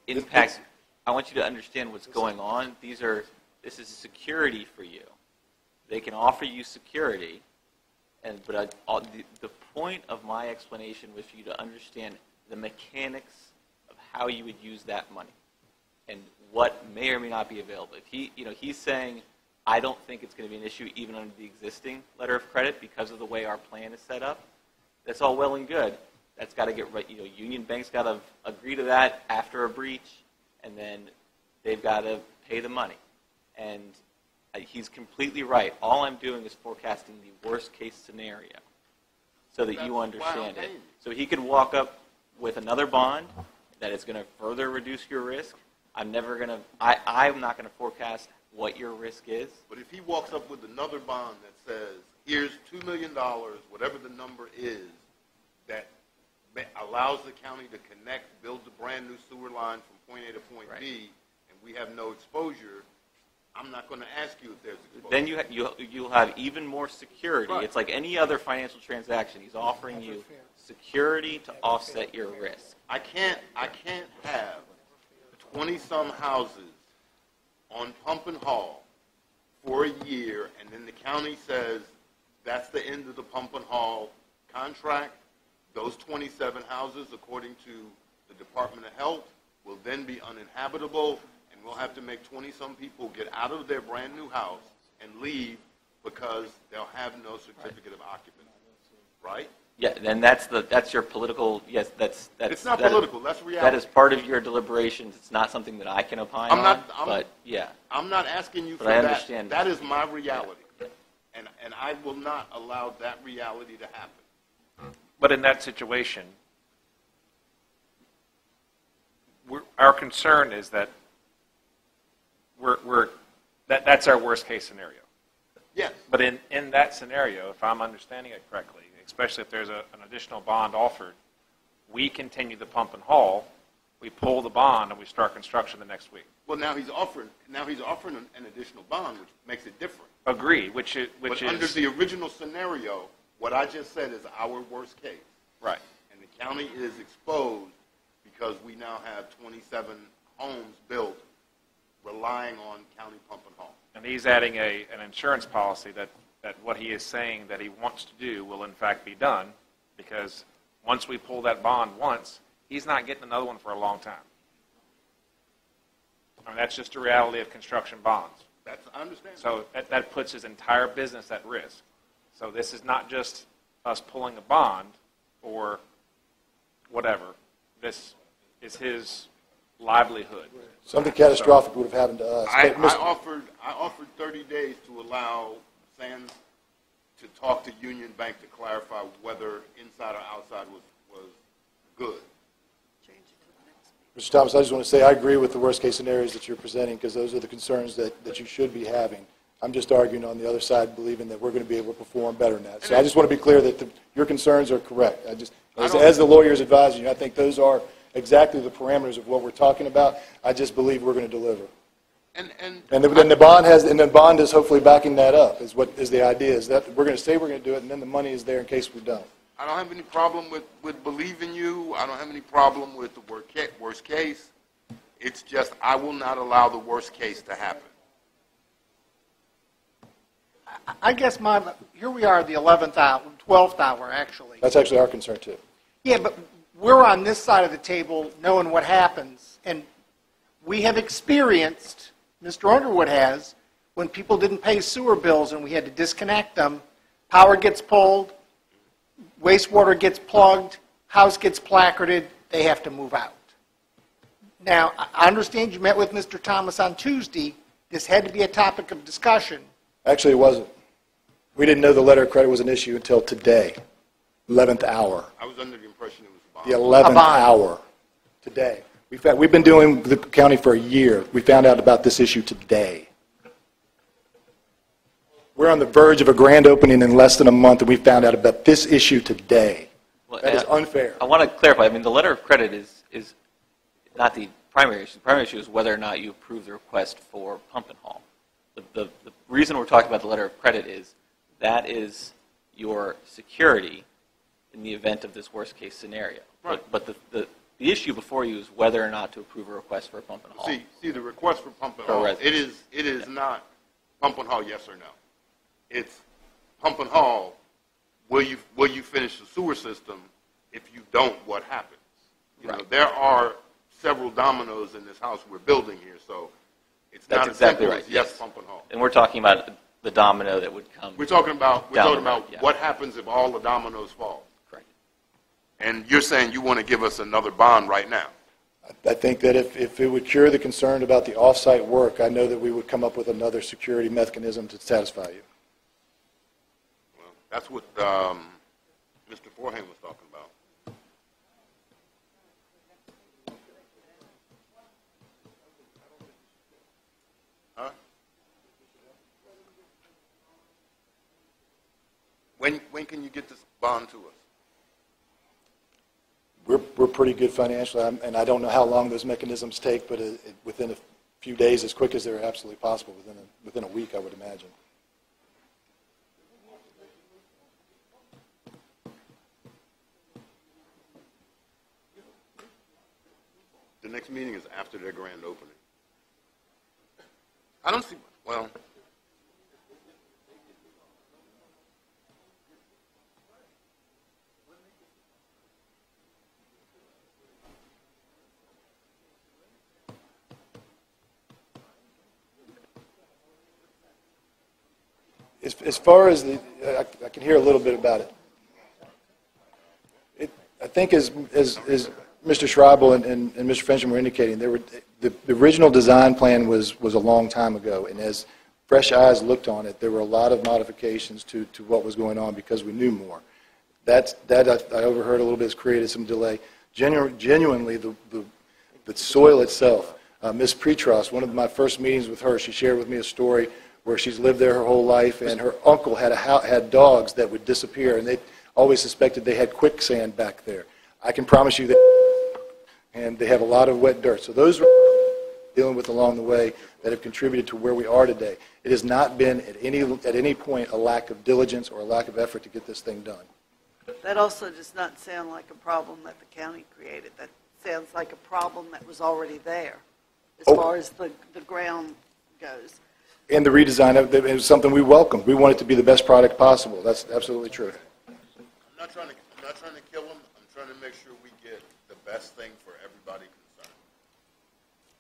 impact. I want you to understand what's going on. This is security for you. They can offer you security, but the point of my explanation was for you to understand the mechanics of how you would use that money and what may or may not be available. If he's saying, I don't think it's going to be an issue even under the existing letter of credit because of the way our plan is set up. That's all well and good. That's got to get right. Union Bank's got to agree to that after a breach, and then they've got to pay the money. And he's completely right. All I'm doing is forecasting the worst case scenario so that you understand it. So he could walk up with another bond that is going to further reduce your risk. I'm not going to forecast what your risk is. But if he walks up with another bond that says, here's $2 million, whatever the number is, that allows the county to connect, build a brand new sewer line from point A to point B, and we have no exposure, I'm not going to ask you if there's exposure. Then you'll have even more security. Right. It's like any other financial transaction. He's offering you security to offset your risk. I can't have 20-some houses on Pump and Hall for a year, and then the county says that's the end of the Pump and Hall contract. Those 27 houses, according to the Department of Health, will then be uninhabitable, and we'll have to make 20-some people get out of their brand new house and leave because they'll have no certificate of occupancy. Right? Yeah, then that's your political. Yes, that's. It's not political. That's reality. That is part of your deliberations. It's not something that I can opine on. But yeah, I'm not asking you for I that. understand. That is my reality, and I will not allow that reality to happen. But in that situation, our concern is that that's our worst case scenario. Yes. But in that scenario, if I'm understanding it correctly, especially if there's an additional bond offered, we continue the pump and haul, we pull the bond, and we start construction the next week. Well, now he's offering an additional bond, which makes it different. Agree, which But is under the original scenario, what I just said is our worst case. Right. And the county is exposed because we now have 27 homes built relying on county pump and haul. And he's adding an insurance policy that what he is saying that he wants to do will in fact be done, because once we pull that bond once, he's not getting another one for a long time. I mean, that's just the reality of construction bonds. I understand. So that puts his entire business at risk. So this is not just us pulling a bond or whatever. This is his livelihood. Something catastrophic would have happened to us. I offered 30 days to allow Sands to talk to Union Bank to clarify whether inside or outside was good. Mr. Thomas, I just want to say I agree with the worst-case scenarios that you're presenting, because those are the concerns that you should be having. I'm just arguing on the other side, believing that we're going to be able to perform better than that. So I just want to be clear that your concerns are correct. As the lawyers advising you, I think those are exactly the parameters of what we're talking about. I just believe we're going to deliver. And the bond is hopefully backing that up. Is the idea is that we're going to say we're going to do it, and then the money is there in case we don't. I don't have any problem with believing you. I don't have any problem with the worst case. It's just I will not allow the worst case to happen. I guess here we are at the 11th hour, 12th hour, actually. That's actually our concern, too. Yeah, but we're on this side of the table knowing what happens. And we have experienced, Mr. Underwood has, when people didn't pay sewer bills and we had to disconnect them, power gets pulled, wastewater gets plugged, house gets placarded, they have to move out. Now, I understand you met with Mr. Thomas on Tuesday. This had to be a topic of discussion. Actually, it wasn't. We didn't know the letter of credit was an issue until today, 11th hour. I was under the impression it was the 11th hour today. We've been doing the county for a year. We found out about this issue today. We're on the verge of a grand opening in less than a month, and we found out about this issue today. Well, that is unfair. I want to clarify. I mean, the letter of credit is not the primary issue. The primary issue is whether or not you approve the request for pump and haul. The reason we're talking about the letter of credit is that is your security in the event of this worst case scenario. Right. But the The issue before you is whether or not to approve a request for a pump and haul. See, the request for pump and haul, it is not pump and haul, yes or no. It's pump and haul, will you finish the sewer system? If you don't, what happens? You know, there are several dominoes in this house we're building here, so it's That's not exactly as right. simple as yes, pump and haul. And we're talking about the domino that would come. We're talking about yeah. what happens if all the dominoes fall. Correct. And you're saying you want to give us another bond right now. I think that if it would cure the concern about the off-site work, I know that we would come up with another security mechanism to satisfy you. Well, that's what Mr. Forehand was talking about. Huh? When can you get this bond to us? We're pretty good financially, and I don't know how long those mechanisms take, but within a few days, as quick as they're absolutely possible, within a week, I would imagine. The next meeting is after their grand opening. I don't see, well, As far as I can hear a little bit about it. I think as Mr. Schreibel and Mr. Fensham were indicating, the original design plan was a long time ago, and as fresh eyes looked on it, there were a lot of modifications to what was going on because we knew more. That I overheard a little bit has created some delay. Genuinely, the soil itself, Ms. Petros, one of my first meetings with her, she shared with me a story where she's lived there her whole life, and her uncle had dogs that would disappear, and they always suspected they had quicksand back there. I can promise you that, and they have a lot of wet dirt. So those are dealing with along the way that have contributed to where we are today. It has not been at any point a lack of diligence or a lack of effort to get this thing done. That also does not sound like a problem that the county created. That sounds like a problem that was already there as far as the ground goes. And the redesign of it was something we welcomed. We want it to be the best product possible. That's absolutely true. I'm not trying to kill them. I'm trying to make sure we get the best thing for everybody concerned.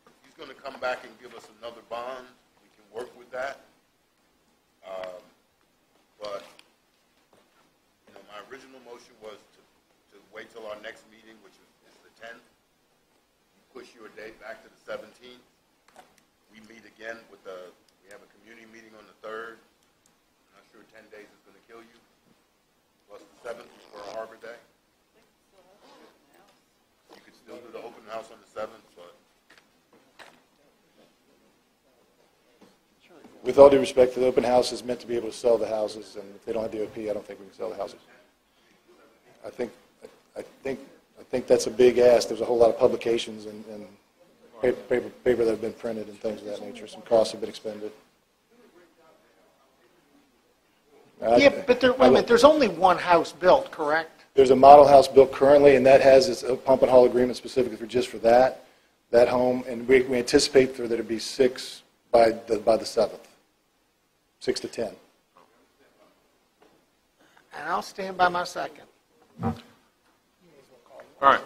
If he's going to come back and give us another bond, we can work with that. But you know, my original motion was to wait till our next meeting, which is the 10th. You push your date back to the 17th. We meet again with we have a community meeting on the 3rd. I'm not sure 10 days is going to kill you. Plus the 7th is for Harbor Day. You could still do the open house on the 7th, but With all due respect, the open house is meant to be able to sell the houses, and if they don't have the OP, I don't think we can sell the houses. I think that's a big ask. There's a whole lot of publications and paper that have been printed and things of that nature. Some costs have been expended. Yeah, but wait a minute, there's only one house built, correct? There's a model house built currently, and that has its pump and haul agreement specifically for that home, and we anticipate there to be 6 by the 7th, 6 to 10. And I'll stand by my second. All right.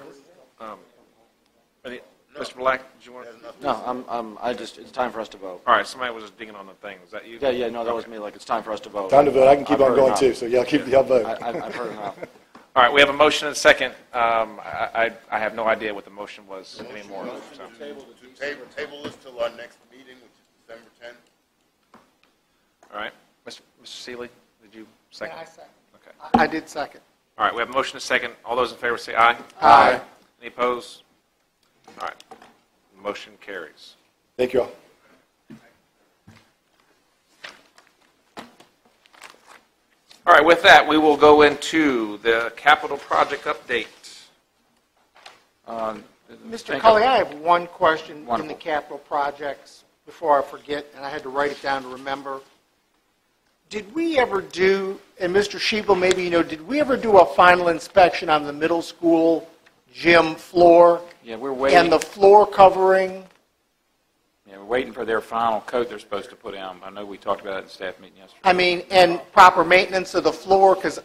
Mr. Black, did you want to? No, it's time for us to vote. All right, somebody was just digging on the thing. Was that you? Yeah, no, that was me. Like, it's time for us to vote. Time to vote. I can keep on going too, so y'all vote. I've heard enough. All right, we have a motion and a second. I have no idea what the motion was anymore. So. Table this till our next meeting, which is December 10th. All right. Mr. Seeley, did you second? Yeah, I second. Okay. I did second. All right, we have a motion and a second. All those in favor say aye. Aye. Any opposed? All right. Motion carries. Thank you all. All right, with that, we will go into the capital project update. Mr. Cully, I have one question in the capital projects before I forget, and I had to write it down to remember. Did we ever do, and Mr. Schiebel, maybe you know, did we ever do a final inspection on the middle school gym floor. Yeah, we're waiting. And the floor covering. Yeah, we're waiting for their final coat they're supposed to put down. I know we talked about it in the staff meeting yesterday. I mean, and proper maintenance of the floor, because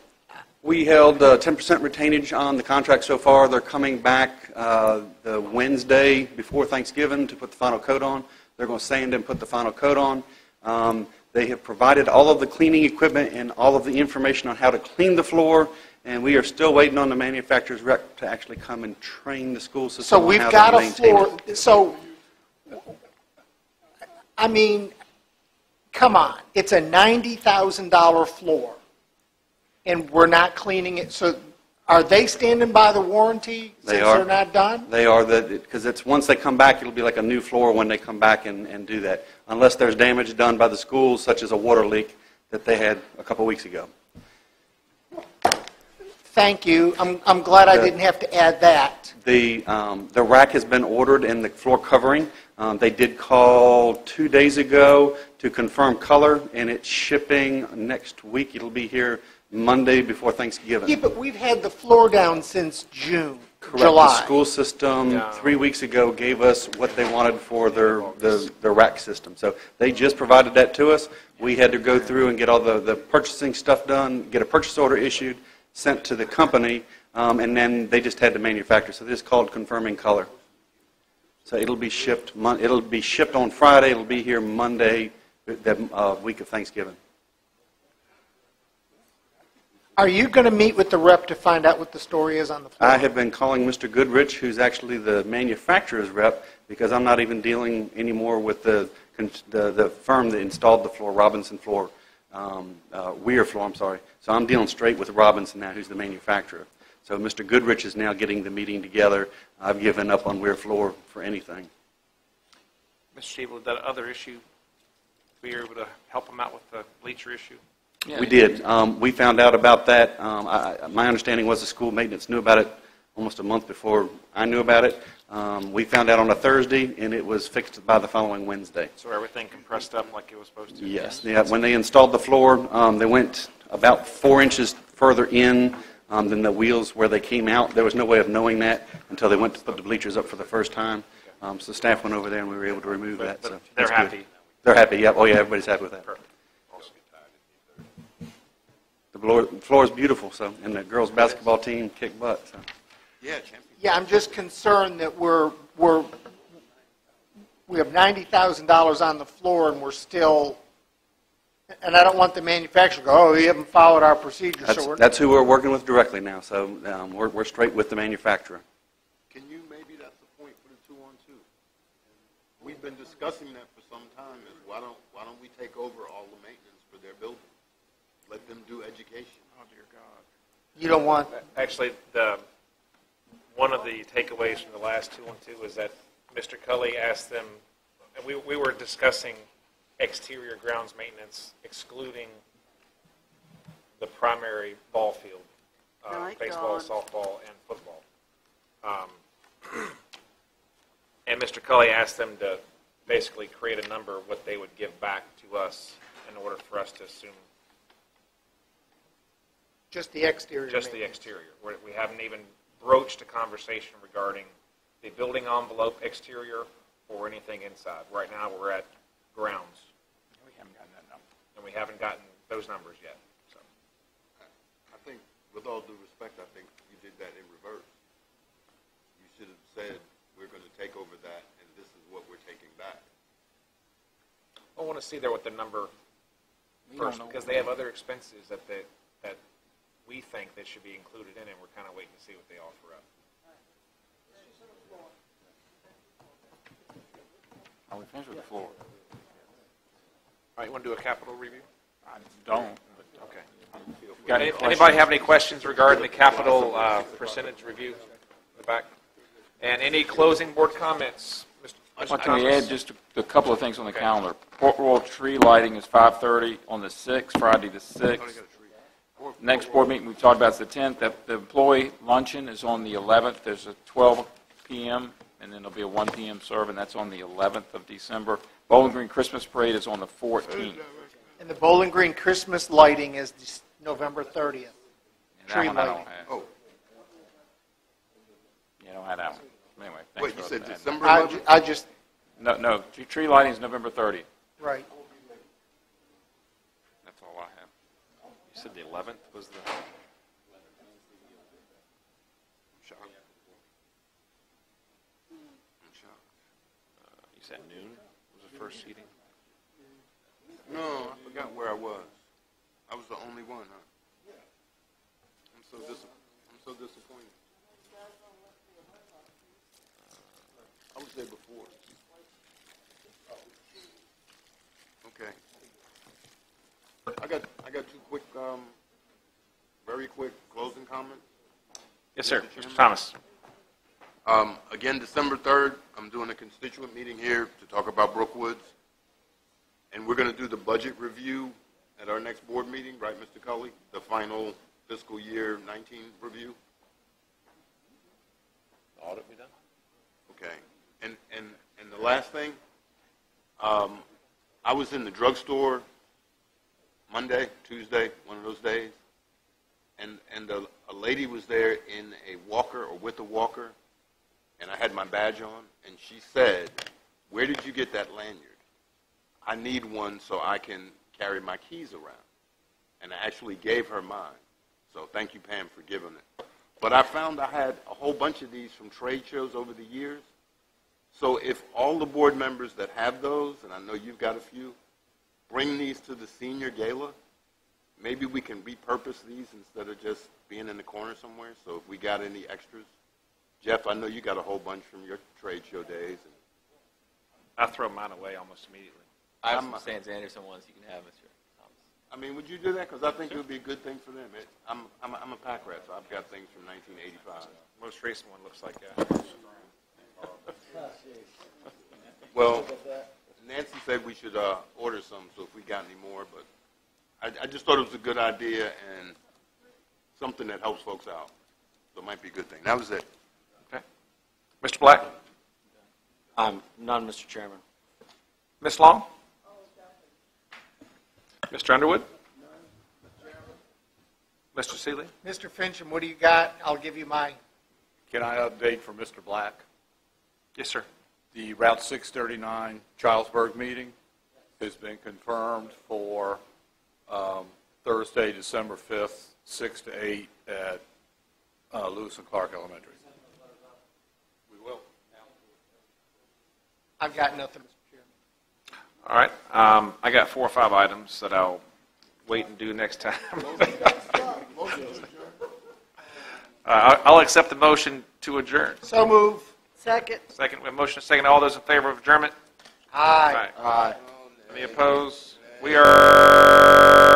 We held 10% retainage on the contract so far. They're coming back the Wednesday before Thanksgiving to put the final coat on. They're going to sand and put the final coat on. They have provided all of the cleaning equipment and all of the information on how to clean the floor, and we are still waiting on the manufacturer's rep to actually come and train the school system so on we've how got to a maintain floor. it. So, I mean, come on. It's a $90,000 floor, and we're not cleaning it. So are they standing by the warranty since they're not done? They are, because it's once they come back, it'll be like a new floor when they come back and do that, unless there's damage done by the schools, such as a water leak that they had a couple weeks ago. Thank you. I'm glad I didn't have to add that. The rack has been ordered and the floor covering. They did call 2 days ago to confirm color, and it's shipping next week. It'll be here Monday before Thanksgiving. Yeah, but we've had the floor down since June, Correct. July. The school system 3 weeks ago gave us what they wanted for their rack system. So they just provided that to us. We had to go through and get all the purchasing stuff done, get a purchase order issued, sent to the company, and then they just had to manufacture. So this is called confirming color. So it'll be shipped. It'll be shipped on Friday. It'll be here Monday, the week of Thanksgiving. Are you going to meet with the rep to find out what the story is on the floor? I have been calling Mr. Goodrich, who's actually the manufacturer's rep, because I'm not even dealing anymore with the firm that installed the floor, Robinson Floor, Weir Floor, I'm sorry. So I'm dealing straight with Robinson now, who's the manufacturer. So Mr. Goodrich is now getting the meeting together. I've given up on Weir Floor for anything. Mr. Shable, that other issue, we were able to help them out with the bleacher issue? Yeah, we did. We found out about that. My understanding was the school maintenance knew about it almost a month before I knew about it. We found out on a Thursday, and it was fixed by the following Wednesday. So everything compressed up like it was supposed to? Yes. Yeah, when they installed the floor, they went about 4 inches further in than the wheels where they came out. There was no way of knowing that until they went to put the bleachers up for the first time. So staff went over there, and we were able to remove that. So they're happy? They're happy, yeah. Oh, yeah, everybody's happy with that. Perfect. The floor is beautiful, so, and the girls' basketball team kicked butt. So. Yeah, champion. Yeah, I'm just concerned that we have $90,000 on the floor, and we're still. And I don't want the manufacturer to go, oh, we haven't followed our procedures. That's who we're working with directly now. So we're straight with the manufacturer. Can you, maybe that's the point for the 2-on-2. We've been discussing that for some time. Is why don't we take over all the maintenance for their building? Let them do education. Oh, dear God. You don't want. Actually, one of the takeaways from the last 2-on-2 is that Mr. Cully asked them, and we were discussing exterior grounds maintenance, excluding the primary ball field, baseball, softball, and football. And Mr. Cully asked them to basically create a number of what they would give back to us in order for us to assume. Just the exterior. Just the exterior. We haven't even broached a conversation regarding the building envelope exterior or anything inside. Right now, we're at grounds. We haven't gotten that number. And we haven't gotten those numbers yet. So, I think, with all due respect, I think you did that in reverse. You should have said, we're going to take over that, and this is what we're taking back. I want to see there what the number first, because they have other expenses that we think that should be included in it. We're kind of waiting to see what they offer up. Are we finished with the floor? All right, you want to do a capital review? I don't. But okay. Anybody have any questions regarding the capital percentage review in the back? And any closing board comments? Can we add just a couple of things on the calendar? Port Royal tree lighting is 5:30 on the 6th, Friday the 6th. Next board meeting we talked about is the 10th. The employee luncheon is on the 11th. There's a 12 p.m. and then there'll be a 1 p.m. serve, and that's on the 11th of December. Bowling Green Christmas Parade is on the 14th. And the Bowling Green Christmas lighting is November 30th. Tree lighting. You don't have that one. Anyway, thanks Wait, you for said adding December that. 11th? I just, No, tree lighting is November 30th. right. That's all I have. You said the 11th was the... I'm shocked. You said noon was the first seating? No, I forgot where I was. I was the only one, huh? I'm so disappointed. I was there before. Okay. I got two quick, very quick closing comments. Yes, sir. Mr. Thomas. Again, December 3rd, I'm doing a constituent meeting here to talk about Brookwoods. And we're going to do the budget review at our next board meeting, right, Mr. Cully? The final fiscal year 19 review? The audit be done? Okay. And the last thing, I was in the drugstore Monday, Tuesday, one of those days, and a lady was there in a walker or with a walker, and I had my badge on, and she said, "Where did you get that lanyard? I need one so I can carry my keys around." And I actually gave her mine. So thank you, Pam, for giving it. But I found I had a whole bunch of these from trade shows over the years. So if all the board members that have those, and I know you've got a few, bring these to the senior gala, maybe we can repurpose these instead of just being in the corner somewhere. So if we got any extras. Jeff, I know you got a whole bunch from your trade show days. I throw mine away almost immediately. I have some Sands Anderson ones you can have, Mr. Thomas. I mean, would you do that? Because I think it would be a good thing for them. I'm a pack rat, so I've got things from 1985. Most recent one looks like that. Well, Nancy said we should order some, so if we got any more, but I just thought it was a good idea and something that helps folks out. So it might be a good thing. That was it. Okay. Mr. Black? None, Mr. Chairman. Ms. Long? Mr. Underwood? Mr. Seeley? Mr. Fincham, what do you got? I'll give you mine. Can I update for Mr. Black? Yes, sir. The Route 639 Charlesburg meeting has been confirmed for Thursday, December 5th, 6 to 8 at Lewis and Clark Elementary. We will. I've got nothing, Mr. Chairman. All right. I got 4 or 5 items that I'll wait and do next time. I'll accept the motion to adjourn. So move. Second. Second. We have motion and second. All those in favor of adjournment? Aye. Any opposed? We are...